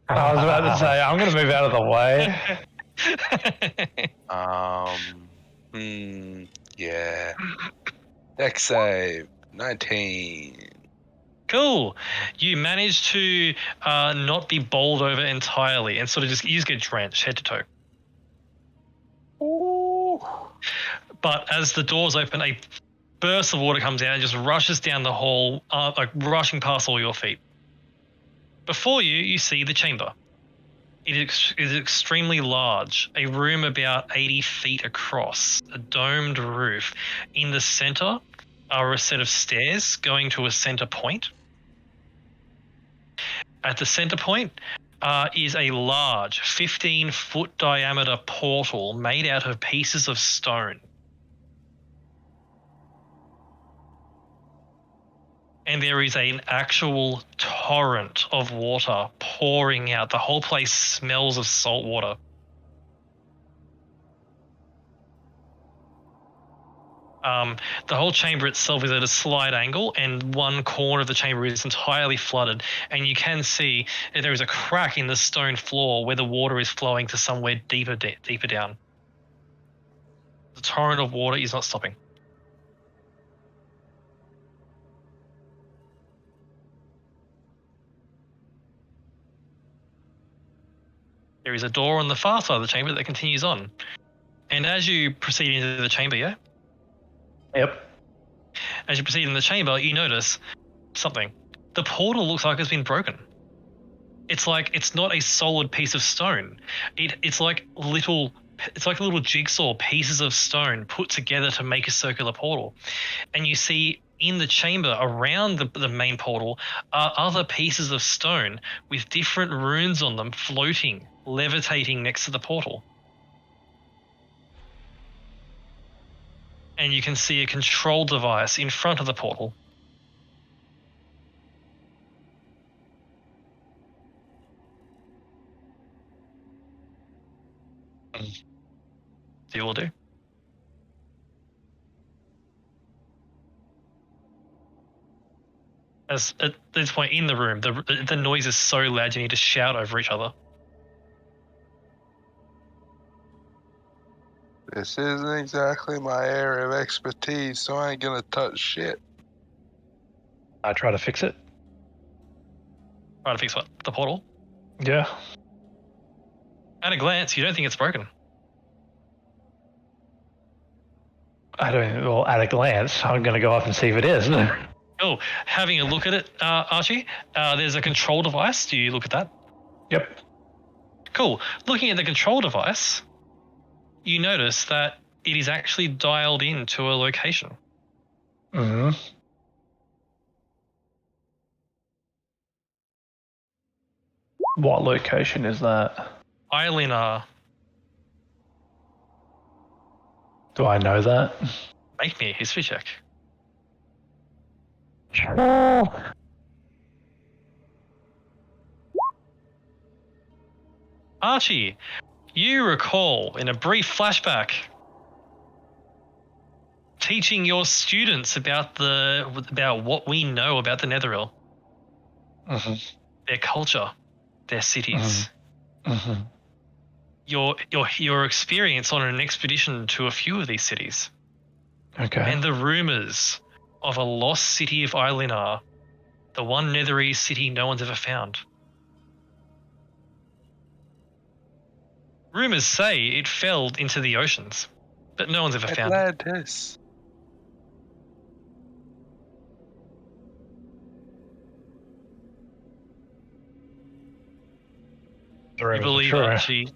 I was about to say, I'm going to move out of the way. Yeah. Dex save 19. Cool. You manage to not be bowled over entirely and sort of you just get drenched head to toe. Ooh. But as the doors open, a burst of water comes out and just rushes down the hall, like rushing past all your feet. Before you, you see the chamber. It is extremely large, a room about 80 feet across, a domed roof. In the center are a set of stairs going to a center point. At the center point is a large 15-foot diameter portal made out of pieces of stone. And there is an actual torrent of water pouring out. The whole place smells of salt water. The whole chamber itself is at a slight angle, and one corner of the chamber is entirely flooded. And you can see that there is a crack in the stone floor where the water is flowing to somewhere deeper down. The torrent of water is not stopping. There is a door on the far side of the chamber that continues on. And as you proceed into the chamber, yeah? Yep. As you proceed in the chamber, you notice something. The portal looks like it's been broken. It's like it's not a solid piece of stone. It's like little jigsaw pieces of stone put together to make a circular portal. And you see in the chamber around the main portal are other pieces of stone with different runes on them floating, levitating next to the portal. And you can see a control device in front of the portal. You will do. As at this point in the room, the noise is so loud you need to shout over each other. This isn't exactly my area of expertise, so I ain't gonna touch shit. I try to fix it. Try to fix what? The portal? Yeah. At a glance, you don't think it's broken. Well, at a glance, I'm going to go up and see if it is. Oh, having a look at it, Archie, there's a control device. Do you look at that? Yep. Cool. Looking at the control device, you notice that it is actually dialed in to a location. Mm-hmm. What location is that? Eilinar, Do I know that? make me a history check. Archie, you recall in a brief flashback teaching your students about what we know about the Netheril, Mm-hmm. their culture, their cities. Mm-hmm. Your experience on an expedition to a few of these cities, Okay. and the rumors of a lost city of Eilinar, the one Netherese city no one's ever found. Rumors say it fell into the oceans, but no one's ever found it. Atlantis. You believe, Archie,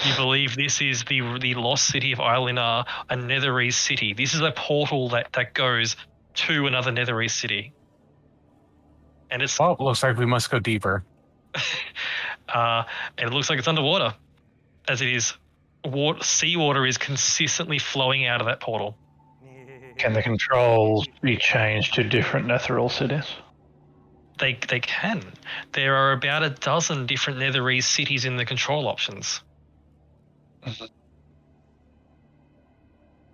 You believe this is the lost city of Eilinar, a Netherese city. This is a portal that goes to another Netherese city. And it's Oh, looks like we must go deeper. and it looks like it's underwater, as it is. Seawater is consistently flowing out of that portal. Can the controls be changed to different Netheril cities? They can. There are about a dozen different Netherese cities in the control options. Mhm.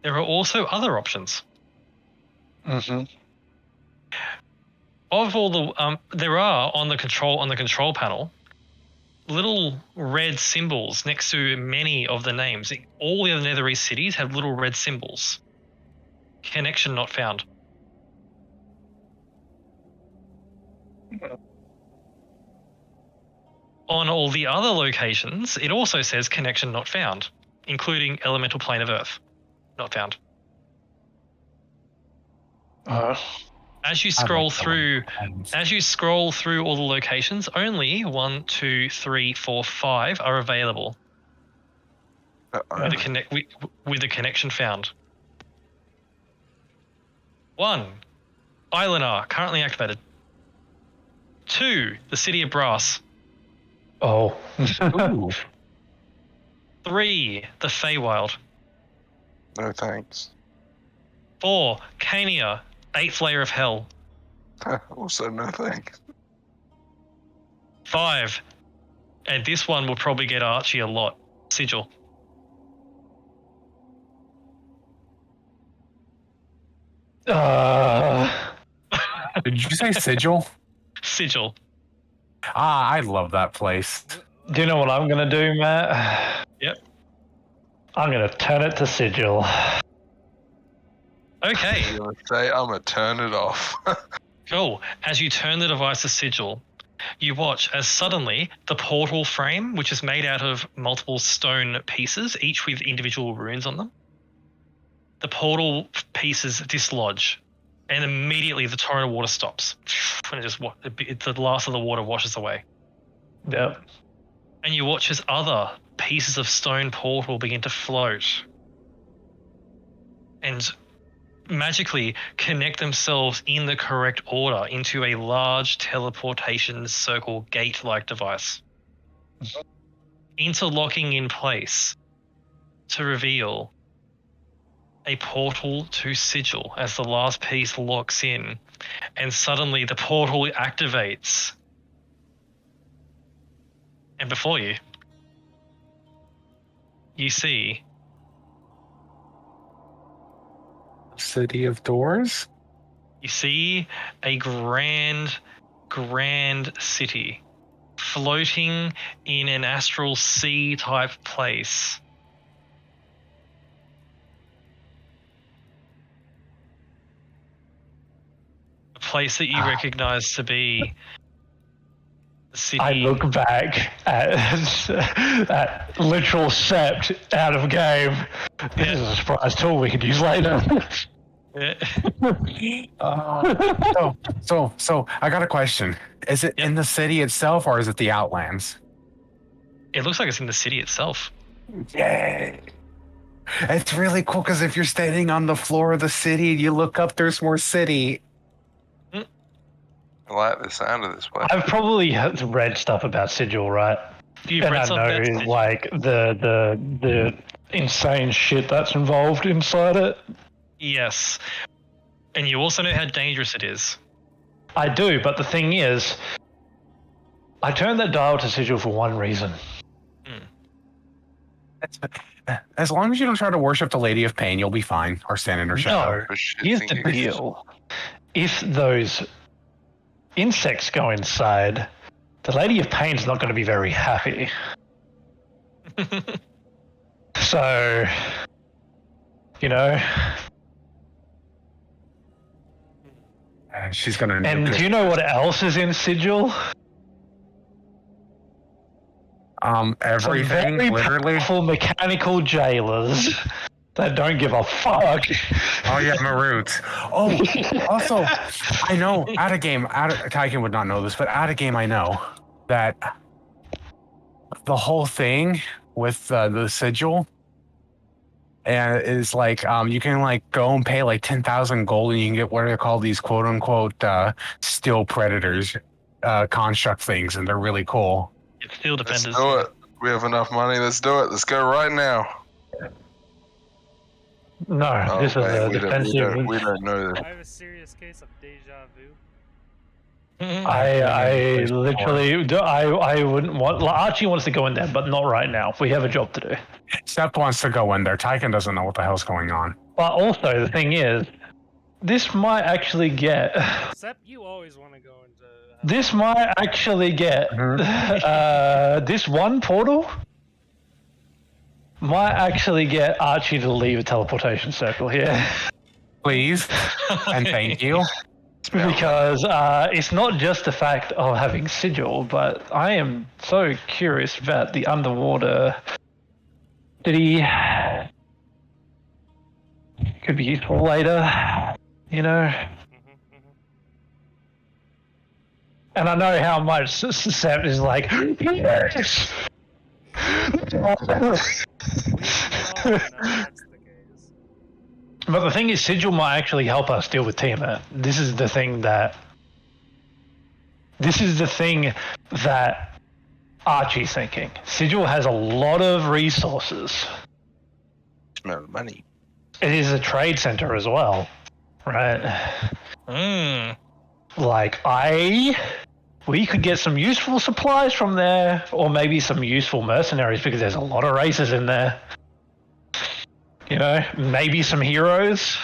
There are also other options. Mm-hmm. Of all the there are on the control panel little red symbols next to many of the names. All the other Netherese cities have little red symbols. Connection not found. On all the other locations, it also says connection not found, including elemental plane of Earth. Not found. As you scroll through all the locations, only 1, 2, 3, 4, 5 are available with a connection found. 1, Eilinar, currently activated. 2, the City of Brass. Oh. Ooh. 3, the Feywild. No thanks. 4, Cania, 8th layer of Hell. Also no thanks. 5, and this one will probably get Archie a lot, Sigil. Did you say Sigil? Sigil. Ah, I love that place. Do you know what I'm going to do, Matt? Yep. I'm going to turn it to Sigil. Okay. I'm gonna say I'm gonna turn it off. Cool. As you turn the device to Sigil, you watch as suddenly the portal frame, which is made out of multiple stone pieces, each with individual runes on them, the portal pieces dislodge, and immediately the torrent of water stops. And the last of the water washes away. Yep. And you watch as other pieces of stone portal begin to float and magically connect themselves in the correct order into a large teleportation circle gate-like device, interlocking in place to reveal a portal to Sigil as the last piece locks in, and suddenly the portal activates. And before you, you see City of Doors? You see a grand city floating in an astral sea type place. A place that you recognize to be the city. I look back at literal Sept out of game. This is a surprise tool we could use later. Yeah. So I got a question. Is it in the city itself or is it the Outlands? It looks like it's in the city itself. Yay! It's really cool because if you're standing on the floor of the city and you look up, there's more city. I like the sound of this place. I've probably read stuff about Sigil, right? You've And read I something know that's- like the insane shit that's involved inside it. Yes. And you also know how dangerous it is. I do, but the thing is, I turned that dial to Sigil for one reason. As long as you don't try to worship the Lady of Pain, you'll be fine. Or stand in her shadow. No, For shit here's the fingers. deal. If those insects go inside, the Lady of Pain's not going to be very happy. So, you know, She's gonna. and do you know what else is in Sigil? Everything, Some very literally. powerful mechanical jailers that don't give a fuck. Oh yeah, Marut. Oh, also, I know out of game. Tyken would not know this, but out of game, I know that the whole thing with the sigil. And it's like you can like go and pay like 10,000 gold, and you can get what are called these quote unquote steel predators construct things, and they're really cool. It's Steel Let's Defenders. do it. We have enough money. Let's do it. Let's go right now. No, Oh, this is wait, a we defensive. we don't know this. I have a serious case of deja vu. I literally, I wouldn't want. Archie wants to go in there, but not right now. We have a job to do. Seth wants to go in there. Tyken doesn't know what the hell's going on. But also, the thing is, this might actually get. Sep, you always want to go into. This might actually get. This one portal might actually get Archie to leave a teleportation circle here. Please and thank you. Because it's not just the fact of having sigil, but I am so curious about the underwater city. Could be useful later, you know. And I know how much Sam is like, yes! We all know that's the case. But the thing is, sigil might actually help us deal with Tiamat. This is the thing that Archie's thinking. Sigil has a lot of resources. Smell money. It is a trade center as well, right? Like we could get some useful supplies from there, or maybe some useful mercenaries because there's a lot of races in there. You know, maybe some heroes.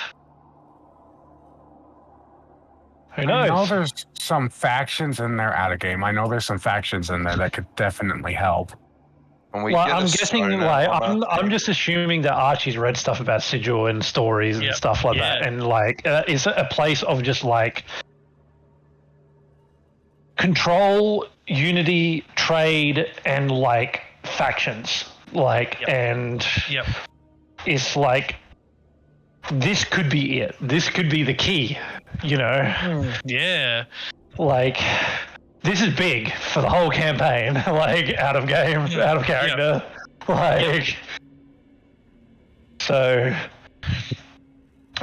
Who knows? I know there's some factions in there out of game. I know there's some factions in there that could definitely help. When we Well, get a I'm guessing, stone like, on our I'm just assuming that Archie's read stuff about sigil and stories and Yep, stuff like that, yeah. and like, it's a place of just like control, unity, trade, and like factions, like, Yep. and Yep. it's like this could be it. This could be the key, you know. Yeah. Like, this is big for the whole campaign. Like, out of game, out of character. Like, so,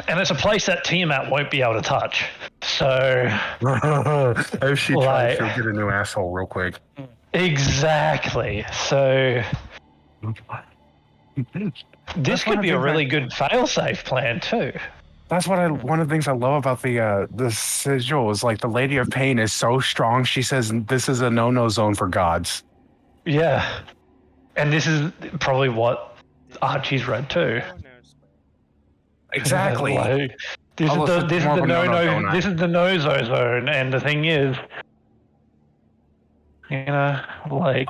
and it's a place that Tiamat won't be able to touch. So, If she Like- tries, she'll get a new asshole real quick. exactly. So, this one could of be the a things really good fail-safe plan too. That's what one of the things I love about the sigil is like the Lady of Pain is so strong. She says this is a no zone for gods. Yeah, and this is probably what Archie's read too. Exactly. Like, this is Almost the this is more the of a no-no no donut. this is the no-zo zone, and the thing is, you know, like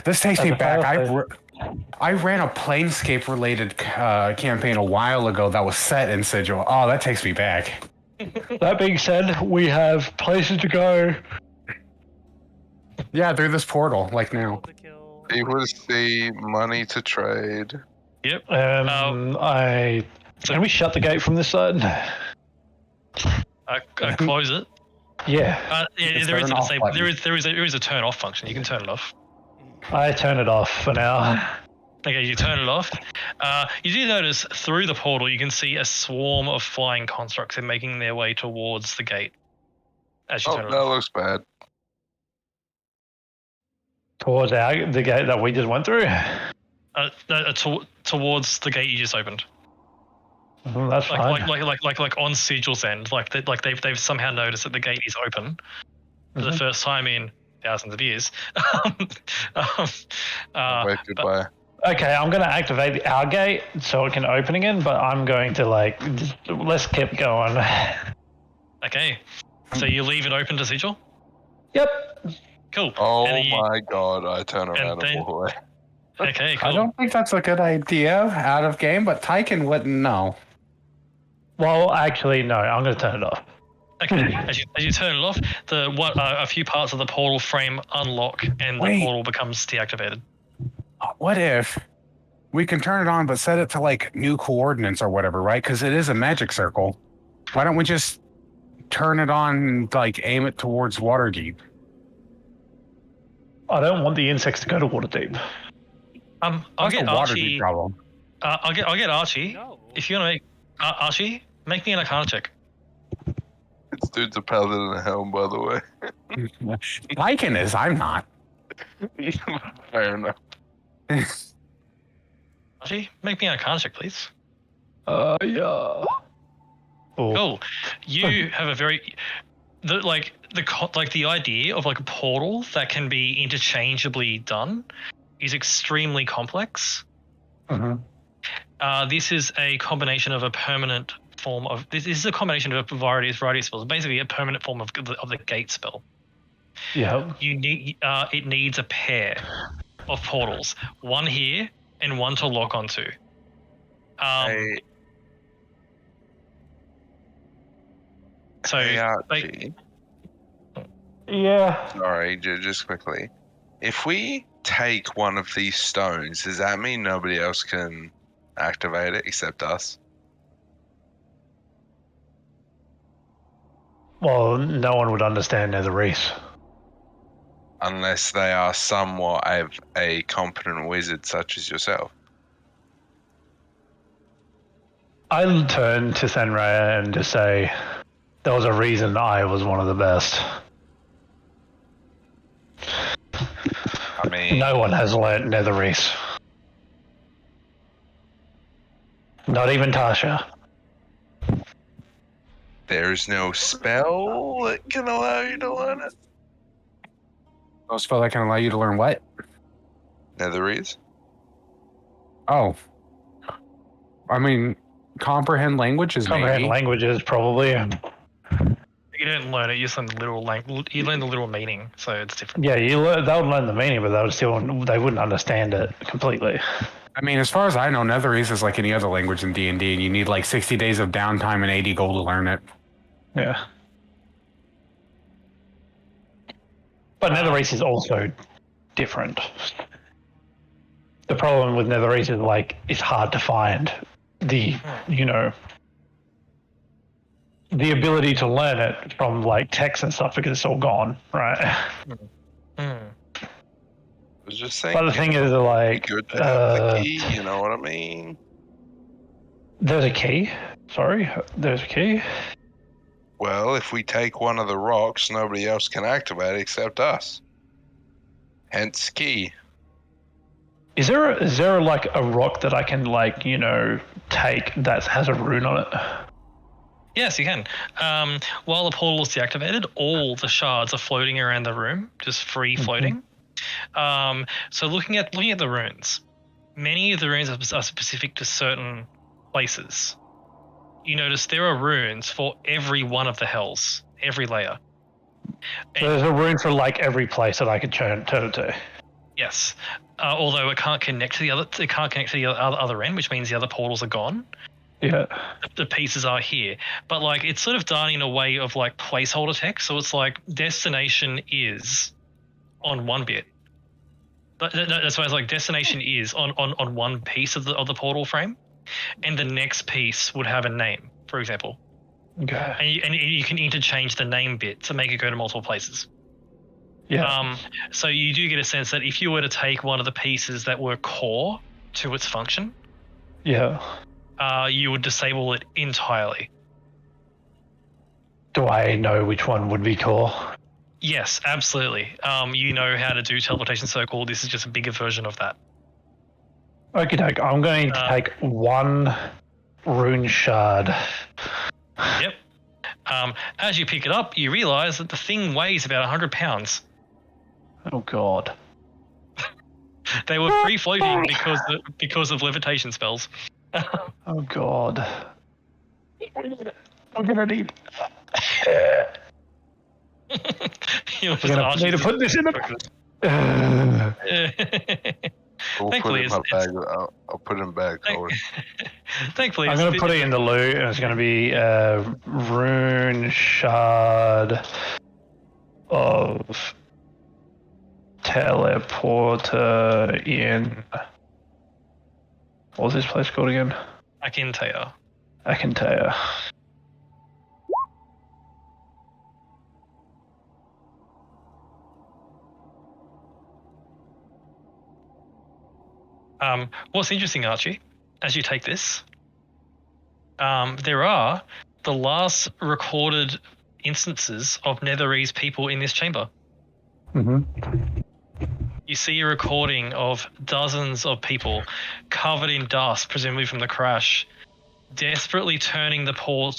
This takes me As a back. fail-safe. I ran a Planescape related campaign a while ago that was set in Sigil. Oh, that takes me back. that being said, we have places to go. Yeah, through this portal, like now. To kill. people to see, money to trade. Yep. Can we shut the gate from this side? I close it. Yeah, Yeah, Is there there is an a off save, button? there is a turn off function. You can turn it off. I turn it off for now. Okay, you turn it off. You do notice through the portal you can see a swarm of flying constructs. They're making their way towards the gate as you Oh, turn it that off. looks bad. Towards the gate that we just went through. Towards the gate you just opened. That's fine. Like on Sigil's end. They've somehow noticed that the gate is open for the first time in thousands of years. Wave goodbye. Okay, I'm gonna activate our gate so it can open again, but I'm going to let's keep going. Okay, so you leave it open to Sigil. Yep. Cool. Oh And then you- my god, I turn around then- and walk away. Okay, cool. I don't think that's a good idea out of game, but Tyken wouldn't know. Well, actually, no. I'm gonna turn it off. Okay, as you turn it off, a few parts of the portal frame unlock and the Wait. portal becomes deactivated. What if we can turn it on, but set it to like new coordinates or whatever, right? Because it is a magic circle. Why don't we just turn it on and like aim it towards Waterdeep? I don't want the insects to go to Waterdeep. I'll That's get a water Archie. problem. I'll get Archie. No. If you want to make Archie, make me an Arcana check. This dude's a paladin in a helm, by the way. Lycan is. I'm not. Fair enough. Archie, make me an Arcana check, please. Yeah. Oh. Cool. You have a very the idea of like a portal that can be interchangeably done is extremely complex. Mhm. This is a combination of a permanent form of this is a combination of a variety of spells. Basically, a permanent form of the gate spell. Yeah. You need it needs a pair of portals, one here and one to lock onto. Hey, So hey like, Archie. Yeah. Sorry, just quickly. If we take one of these stones, does that mean nobody else can activate it except us? Well, no one would understand Netherese. Unless they are somewhat of a competent wizard such as yourself. I'll turn to Senraya and just say, there was a reason I was one of the best. I mean, No one has learnt Netherese. Not even Tasha. there's no spell that can allow you to learn it. No spell that can allow you to learn what? Netherese? Oh. I mean, comprehend languages, Comprehend maybe. languages, probably. you don't learn it. You just learn the literal you learn the literal meaning, so it's different. Yeah, they would learn the meaning, but they wouldn't understand it completely. I mean, as far as I know, Netherese is like any other language in D&D, and you need like 60 days of downtime and 80 gold to learn it. Yeah. But Netherese is also different. The problem with Netherese is like it's hard to find the the ability to learn it from like text and stuff because it's all gone, right? Hmm. I was just saying. But the thing is, like, Good to have the key, you know what I mean? there's a key. Sorry, there's a key. Well, if we take one of the rocks, nobody else can activate it except us. Hence key. Is there like a rock that I can like take that has a rune on it? Yes, you can. While the portal is deactivated, all the shards are floating around the room, just free floating. So looking at the runes, many of the runes are specific to certain places. You notice there are runes for every one of the hells, every layer. So there's a rune for like every place that I could turn it to. Yes, although it can't connect to the other. It can't connect to the other end, which means the other portals are gone. Yeah. The pieces are here, but like it's sort of done in a way of like placeholder text. So it's like destination is on one bit. That's why it's like destination is on one piece of the portal frame, and the next piece would have a name, for example. Okay. And you can interchange the name bit to make it go to multiple places. Yeah. So you do get a sense that if you were to take one of the pieces that were core to its function, Yeah. You would disable it entirely. Do I know which one would be core? Yes, absolutely. You know how to do teleportation circle. This is just a bigger version of that. Okay, doke. I'm going to take one rune shard. Yep. As you pick it up, you realize that the thing weighs about 100 pounds. Oh god. They were free floating because of levitation spells. Oh god. I'm gonna need. You're We're gonna need to put this in the. We'll Thankfully, put it in my bag. I'll put it in bag. Thankfully, I'm gonna put it in the loot, and it's gonna be a rune shard of teleporter in. What was this place called again? Akinteia. Akinteia. What's interesting, Archie, as you take this, there are the last recorded instances of Netherese people in this chamber. Mm-hmm. You see a recording of dozens of people covered in dust, presumably from the crash, desperately turning the portal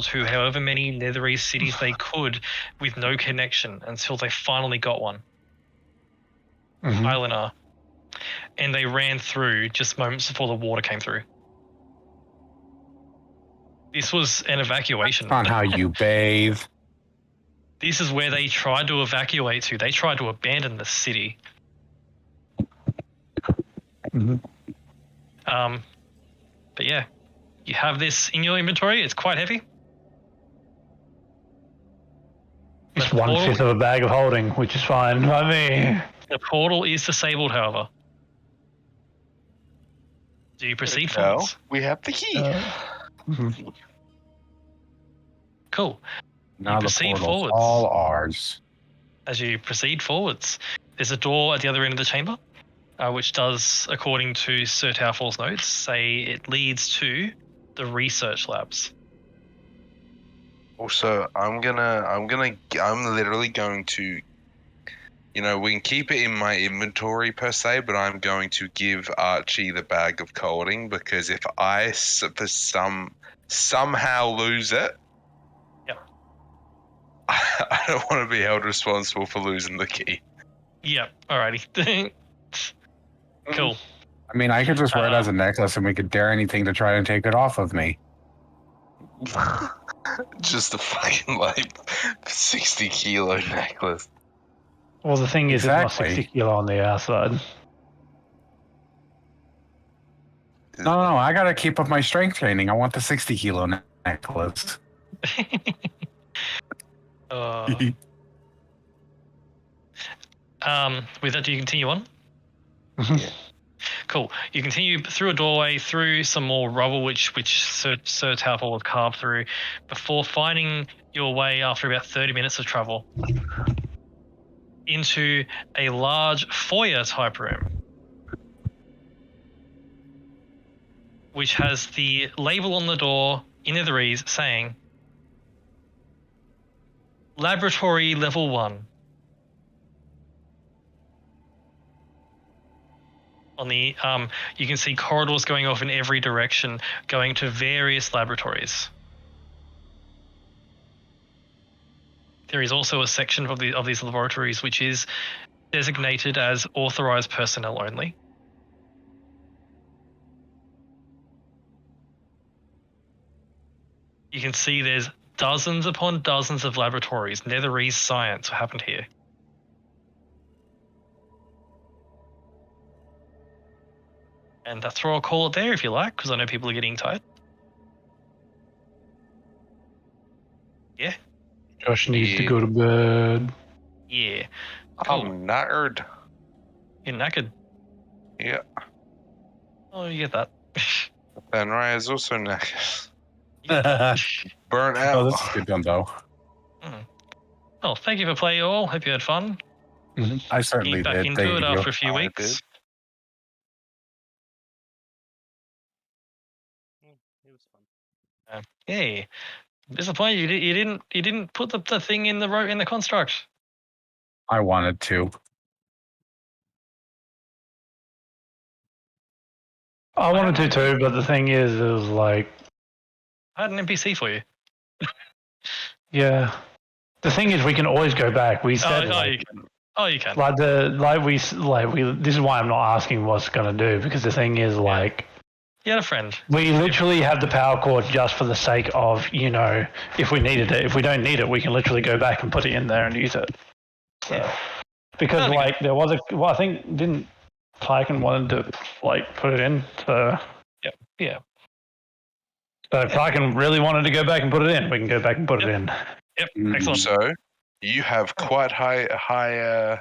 to however many Netherese cities they could with no connection until they finally got one. Mm-hmm. Islenar. And they ran through just moments before the water came through. This was an evacuation. On how you bathe. This is where they tried to evacuate to. They tried to abandon the city. Mm-hmm. But yeah, you have this in your inventory. It's quite heavy. It's But the 1/5 portal- of a bag of holding, which is fine by me. The portal is disabled, however. Do you proceed No, forwards? we have the key. Mhm. Cool. Now the proceed portal's forwards. all ours. As you proceed forwards, there's a door at the other end of the chamber, which does, according to Sir Towfall's notes, say it leads to the research labs. Also, I'm literally going to, we can keep it in my inventory per se, but I'm going to give Archie the bag of coding because if I somehow lose it, Yep. I don't want to be held responsible for losing the key. Yep. Alrighty. Cool. I mean, I could just wear it as a necklace and we could dare anything to try and take it off of me. Just a fucking 60-kilo necklace. Well, the thing is, Exactly. it's not 60 kilo on the outside. No, I gotta keep up my strength training. I want the 60-kilo necklace. With that, do you continue on? Mhm. Cool. You continue through a doorway, through some more rubble, which Sir Towfall would carve through, before finding your way after about 30 minutes of travel into a large foyer-type room, which has the label on the door in Netherese saying Laboratory Level 1. On the you can see corridors going off in every direction, going to various laboratories. There is also a section of these laboratories which is designated as authorized personnel only. You can see there's dozens upon dozens of laboratories. Netherese science happened here. And that's where I'll call it there if you like, because I know people are getting tired. Yeah? Josh needs to go to bed. Yeah. I'm knackered. You're knackered. Yeah. Oh, you get that. Ben Rai is also knackered. Oh, Burnt out. this is good done, though. Oh, thank you for playing all. Hope you had fun. I certainly Get back did. into Thank it you. after a few I weeks. did. It was fun. Yeah. Disappointed you didn't put the thing in the construct. I wanted to. I wanted to too, but the thing is, it was like, I had an NPC for you. yeah. The thing is, we can always go back. We said, you can. Oh, you can. this is why I'm not asking what's gonna do, because the thing is, like, You had a friend. we literally have the power cord just for the sake of, if we needed it. If we don't need it, we can literally go back and put it in there and use it. So, Yeah. because That'd be like there was I think didn't Tyken wanted to put it in. So Yeah. So if Tyken really wanted to go back and put it in, we can go back and put it in. Yep. Mm. Excellent. So, you have quite high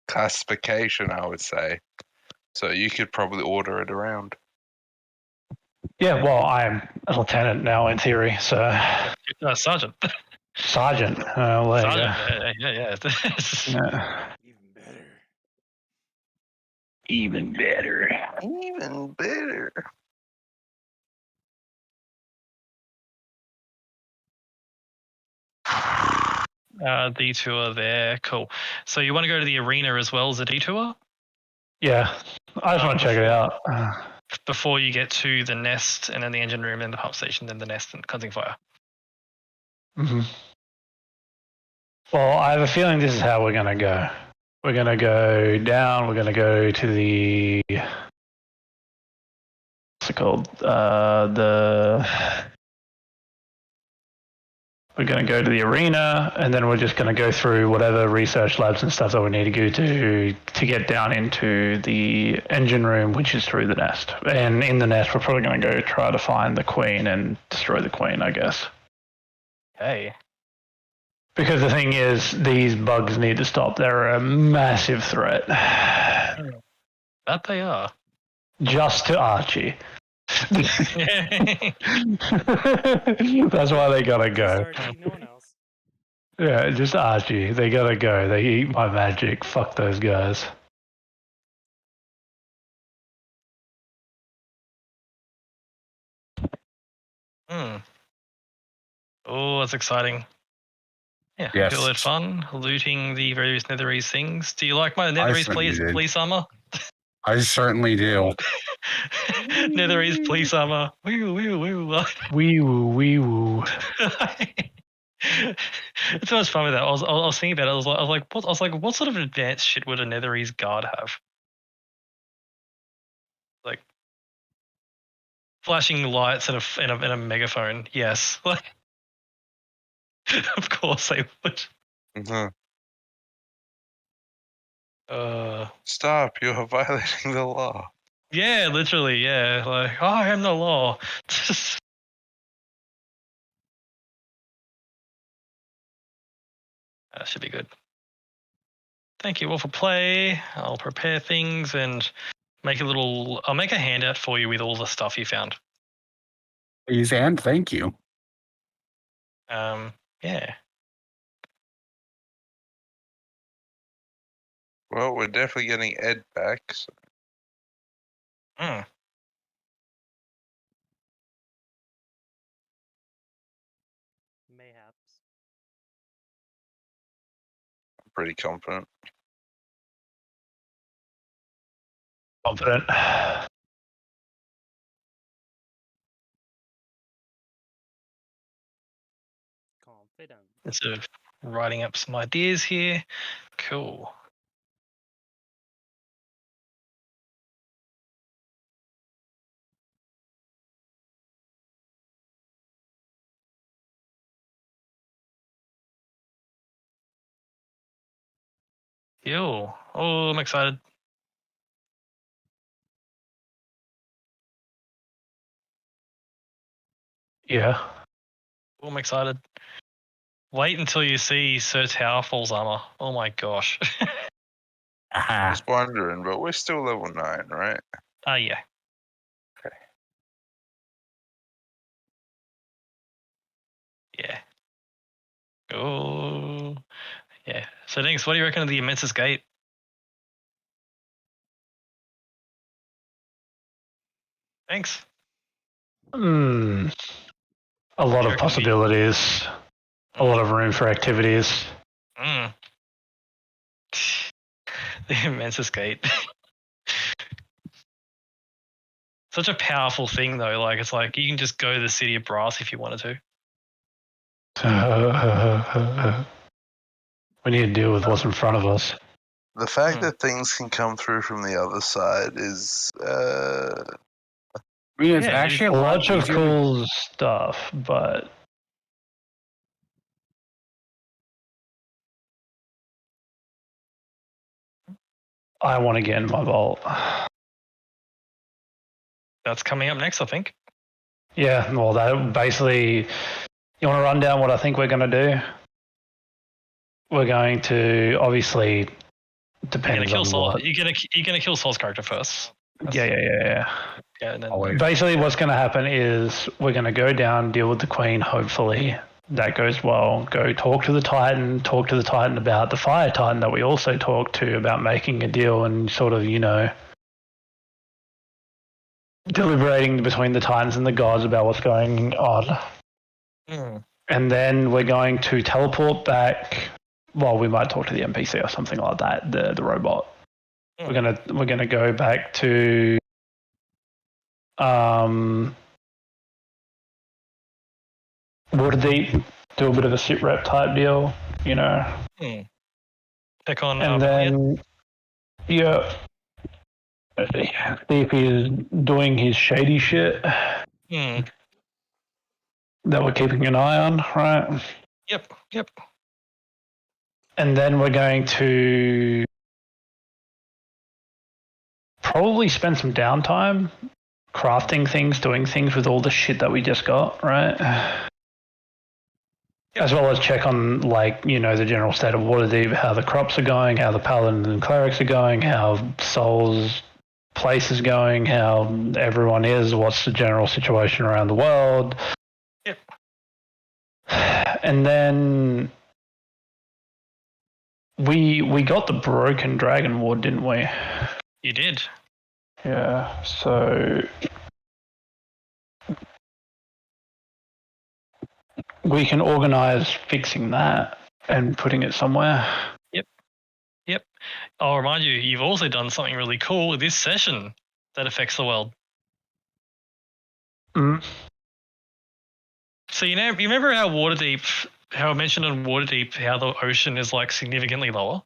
classification, I would say. So you could probably order it around. Yeah, well, I'm a lieutenant now in theory, so Sergeant. sergeant. There you Sergeant. Yeah. go. Yeah. Even better. Even better. Even better. Detour there. Cool. So you want to go to the arena as well as a detour Yeah, I just want to check it out. before you get to the nest and then the engine room and the pump station, then the nest and cleansing fire. Hmm. Well, I have a feeling this is how we're going to go. We're going to go down. We're going to go to the... What's it called? We're going to go to the arena, and then we're just going to go through whatever research labs and stuff that we need to go to get down into the engine room, which is through the nest. And in the nest, we're probably going to go try to find the queen and destroy the queen, I guess. Hey. Because the thing is, these bugs need to stop. They're a massive threat. That they are. Just to Archie. That's why they gotta go. Start no one else. Yeah, just Archie. They gotta go. They eat my magic. Fuck those guys. Oh, that's exciting. Yeah, Yes. feel it fun, looting the various Netherese things. Do you like my Netherese certainly did. police armor? I certainly do. Netherese police armor. Woo, woo, woo. Wee woo, wee woo. It's so much fun with that. I was thinking about it. I was like, what sort of advanced shit would a Netherese guard have? Like flashing lights and a megaphone. Yes. Like, of course they would. Mhm. Uh, Stop! You are violating the law. yeah, literally, yeah. Like, oh, I am the law. That should be good. Thank you all for play. I'll prepare things and I'll make a handout for you with all the stuff you found. Please and thank you. Yeah. Well, we're definitely getting Ed back. So. Mm. Mayhaps. I'm pretty confident. Confident. Confident. Sort of writing up some ideas here. Cool. Yo. Oh, I'm excited. Yeah. Oh, I'm excited. Wait until you see Sir Towerfall's armor. Oh my gosh. Aha. Just wondering, but we're still level 9, right? Yeah. Okay. Yeah. Oh. Yeah. So, Dinks, what do you reckon of the Immensus Gate? Thanks. A lot of possibilities. A lot of room for activities. The Immensus Gate. Such a powerful thing, though. Like, it's like you can just go to the city of Brass if you wanted to. We need to deal with what's in front of us. The fact that things can come through from the other side is I mean, it's Yeah, actually A a lot lot of easier. cool stuff, but I want to get in my vault. That's coming up next, I think. Yeah, well, that basically, you want to run down what I think we're going to do? We're going to obviously You're depends gonna kill on Sol. what. You're gonna kill Sol's character first. Yeah. Yeah, and then Always. Basically, what's going to happen is we're going to go down, deal with the queen. Hopefully, that goes well. Go talk to the Titan. Talk to the Titan about the Fire Titan that we also talked to about making a deal and sort of, deliberating between the Titans and the gods about what's going on. Mm. And then we're going to teleport back. Well, we might talk to the NPC or something like that, the robot. Mm. We're gonna go back to Waterdeep, do a bit of a sit rep type deal, you know. Mm. Check on And then yeah, see if he's doing his shady shit Mm. that we're keeping an eye on, right? Yep. And then we're going to probably spend some downtime crafting things, doing things with all the shit that we just got, right? Yep. As well as check on, like, you know, the general state of Waterdeep, how the crops are going, how the paladins and clerics are going, how Soul's place is going, how everyone is, what's the general situation around the world. Yep. And then we got the broken dragon wood, didn't we? You did. Yeah, so we can organize fixing that and putting it somewhere. Yep. I'll remind you, you've also done something really cool with this session that affects the world. Mm. So you remember how Waterdeep, how I mentioned on Waterdeep, how the ocean is like significantly lower?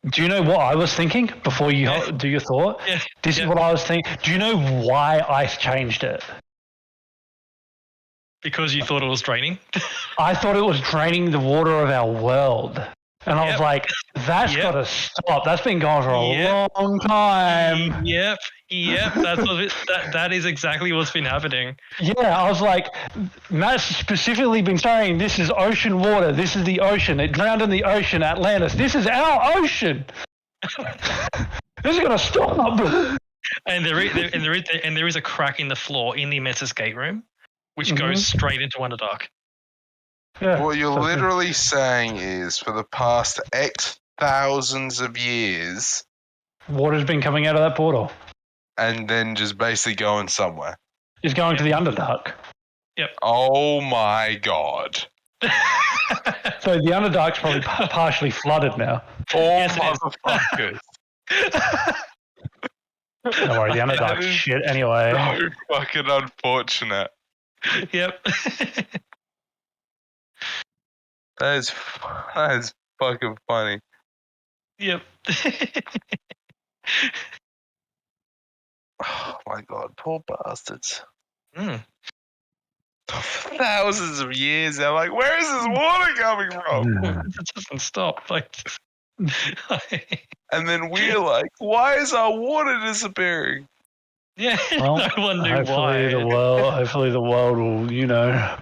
Do you know what I was thinking before you do your thought? Yeah. This is what I was thinking. Do you know why I changed it? Because you thought it was draining? I thought it was draining the water of our world. And I was like, that's got to stop. That's been going for a long time. Yep. That's that is exactly what's been happening. Yeah, I was like, Matt's specifically been saying this is ocean water. This is the ocean. It drowned in the ocean, Atlantis. This is our ocean. This is going to stop. And there is a crack in the floor in the Immensus gate room, which goes straight into Underdark. Yeah, What you're literally saying is, for the past X thousands of years, water's been coming out of that portal. and then just basically going somewhere. It's going to the Underdark. Oh my god. So the Underdark's probably partially flooded now. All motherfuckers. Don't worry, the Underdark's shit anyway. So fucking unfortunate. Yep. That is fucking funny. Yep. Oh my god, poor bastards. Mm. Thousands of years, they're like, where is this water coming from? It doesn't stop. Like, And then we're like, why is our water disappearing? yeah, Well, no one knew hopefully why. hopefully the world will, you know,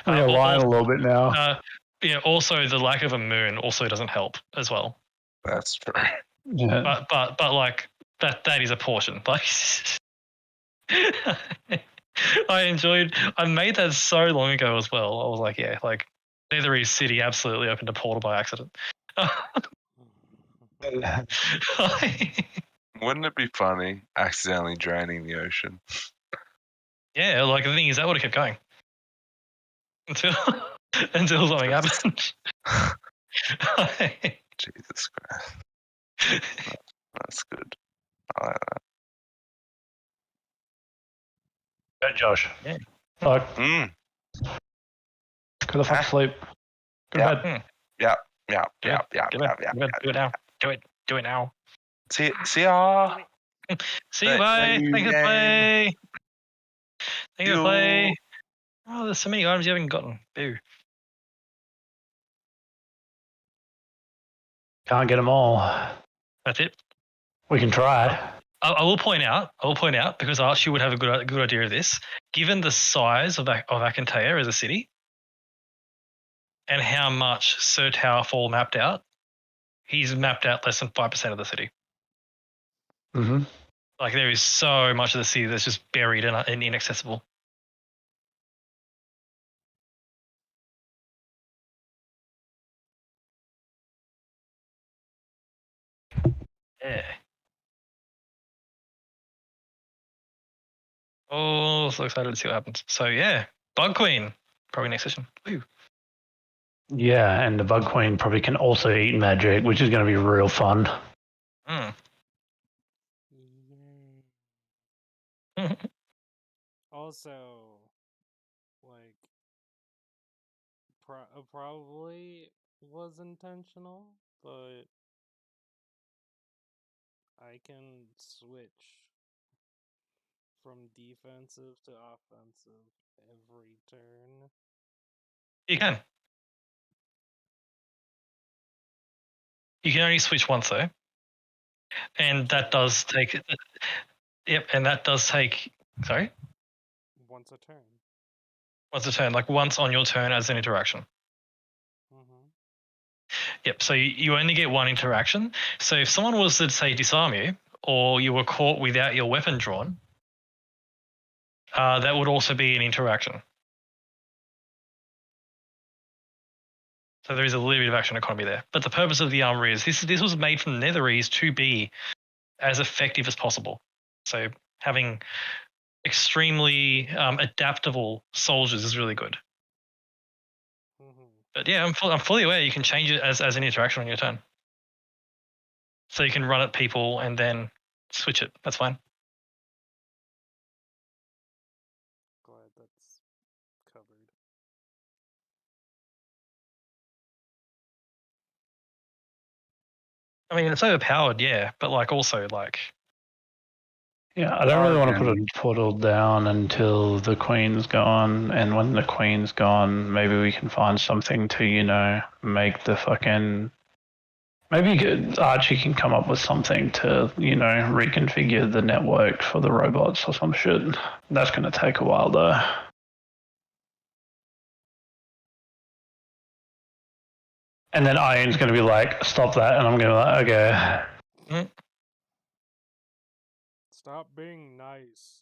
align a little bit now. Yeah. Also, the lack of a moon also doesn't help as well. That's true. Yeah. But like that is a portion. Like, I made that so long ago as well. I was like, yeah, like Netherese City absolutely opened a portal by accident. Wouldn't it be funny accidentally draining the ocean? Yeah, like the thing is that would have kept going until something happened. Jesus Christ. That's good. I like that. Go, Josh. Yeah. Fuck. Mm. Go the fuck to sleep. Go Yeah. to bed. Yeah. Do it now. See ya. See you, bye. Thank you, play. Thank you, play. Oh, there's so many items you haven't gotten. Boo. Can't get them all. That's it. We can try. I will point out because Archie would have a good idea of this. Given the size of Akantea as a city, and how much Sir Towerfall mapped out, he's mapped out less than 5% of the city. Mm-hmm. Like there is so much of the city that's just buried and inaccessible. Yeah. Oh, so excited to see what happens. So yeah, Bug Queen probably next session. Woo. Yeah, and the Bug Queen probably can also eat magic, which is going to be real fun. Mm. Yay. Also, like, probably was intentional, but I can switch from defensive to offensive every turn. You can. You can only switch once though, and that does take. Yep, and that does take. Sorry, Once a turn. once a turn, like once on your turn as an interaction. Mm-hmm. Yep. So you only get one interaction. So if someone was to say disarm you, or you were caught without your weapon drawn, that would also be an interaction. So there is a little bit of action economy there. But the purpose of the armor is this was made from the Netherese to be as effective as possible. So having extremely adaptable soldiers is really good. Mm-hmm. But yeah, I'm fully aware you can change it as an interaction on your turn. So you can run at people and then switch it. That's fine. Glad that's covered. I mean, it's overpowered, yeah, but like also like Yeah, I don't really want to put Bargain. a portal down until the Queen's gone, and when the Queen's gone, maybe we can find something to, make the fucking. Maybe Archie can come up with something to, reconfigure the network for the robots or some shit. That's going to take a while, though. And then Iron's going to be like, stop that, and I'm going to be like, okay. Stop being nice.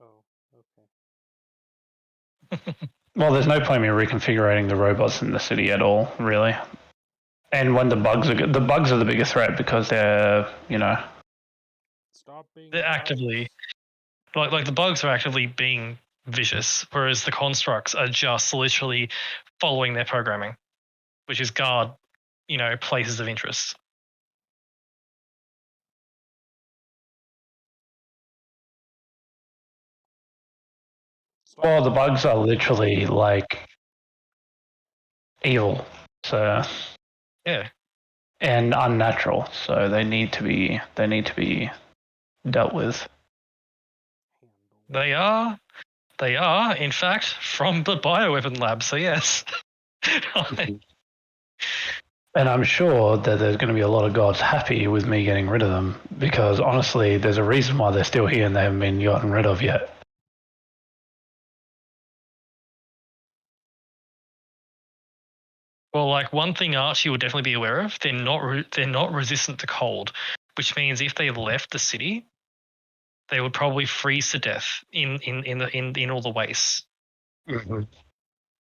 Oh, okay. Well, there's no point in me reconfiguring the robots in the city at all, really. And when the bugs are the biggest threat because they're, Stop being they're nice. actively like the bugs are actively being vicious, whereas the constructs are just literally following their programming, which is guard, places of interest. Stop well, the being bugs are nice. literally like evil, so Yeah. and unnatural, so they need to be dealt with. Handle. They are, in fact, from the bioweapon lab, so yes. And I'm sure that there's going to be a lot of gods happy with me getting rid of them, because honestly, there's a reason why they're still here and they haven't been gotten rid of yet. Well, like one thing Archie will definitely be aware of, they're not resistant to cold, which means if they left the city, they would probably freeze to death in all the wastes. Mm-hmm.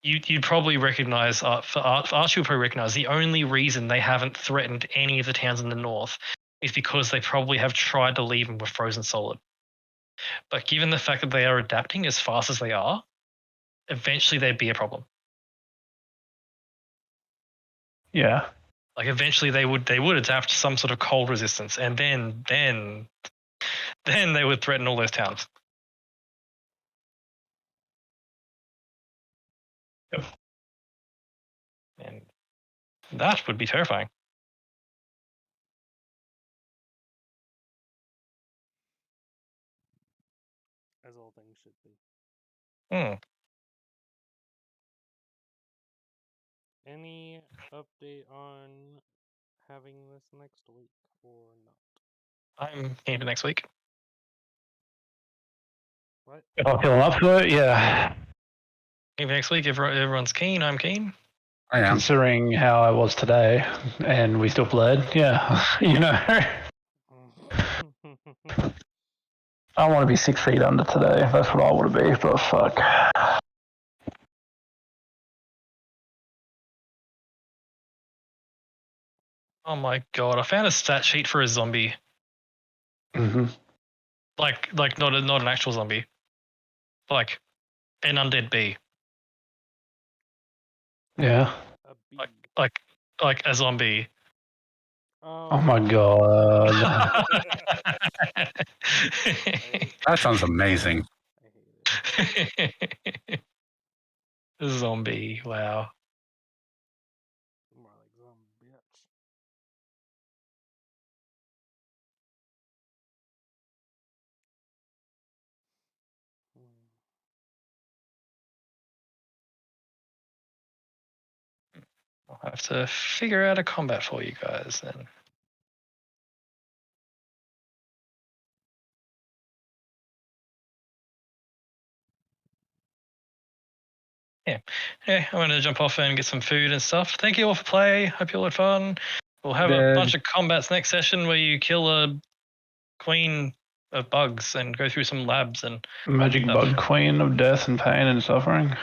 You'd probably recognize Archie would probably recognize the only reason they haven't threatened any of the towns in the north is because they probably have tried to leave them with frozen solid. But given the fact that they are adapting as fast as they are, eventually there'd be a problem. Yeah. Like eventually they would adapt to some sort of cold resistance, and then they would threaten all those towns. Yep. And that would be terrifying. As all things should be. Hmm. Any update on having this next week or not? I'm keen for next week. What? If I'm feeling up for it, yeah. Keen for next week. If everyone's keen, I'm keen. I am. Considering how I was today, and we still bled, yeah, I want to be 6 feet under today. That's what I want to be, but fuck. Oh my god! I found a stat sheet for a zombie. Mm-hmm. Like not an actual zombie. like an undead bee, Yeah. A bee. like a zombie. Oh my god. That sounds amazing. I hate it. Zombie. Wow. More like some bitch. Hmm. I'll have to figure out a combat for you guys then. Yeah, I'm going to jump off and get some food and stuff. Thank you all for play. Hope you all had fun. We'll have a Did. bunch of combats next session where you kill a queen of bugs and go through some labs and Magic Stuff. bug queen of death and pain and suffering.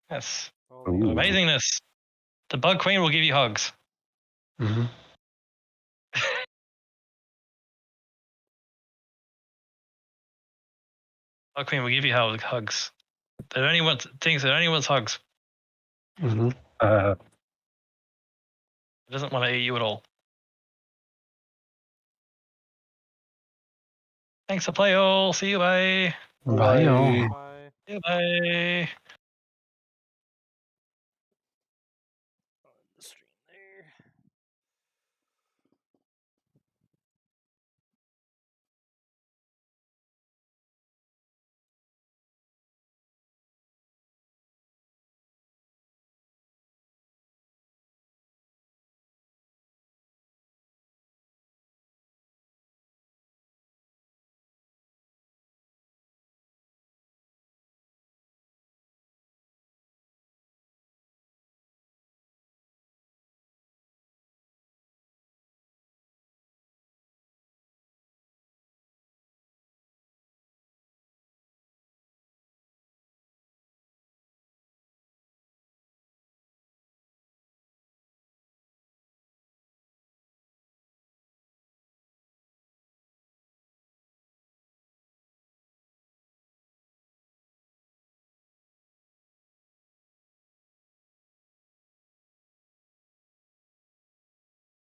yes, Holy Ooh. amazingness. The bug queen will give you hugs. Mm-hmm. Bug queen will give you hugs. It only wants things. It only wants hugs. Mm-hmm. It doesn't want to eat you at all. Thanks for play all. See you. Bye. Bye. Bye. Bye. See you. Bye.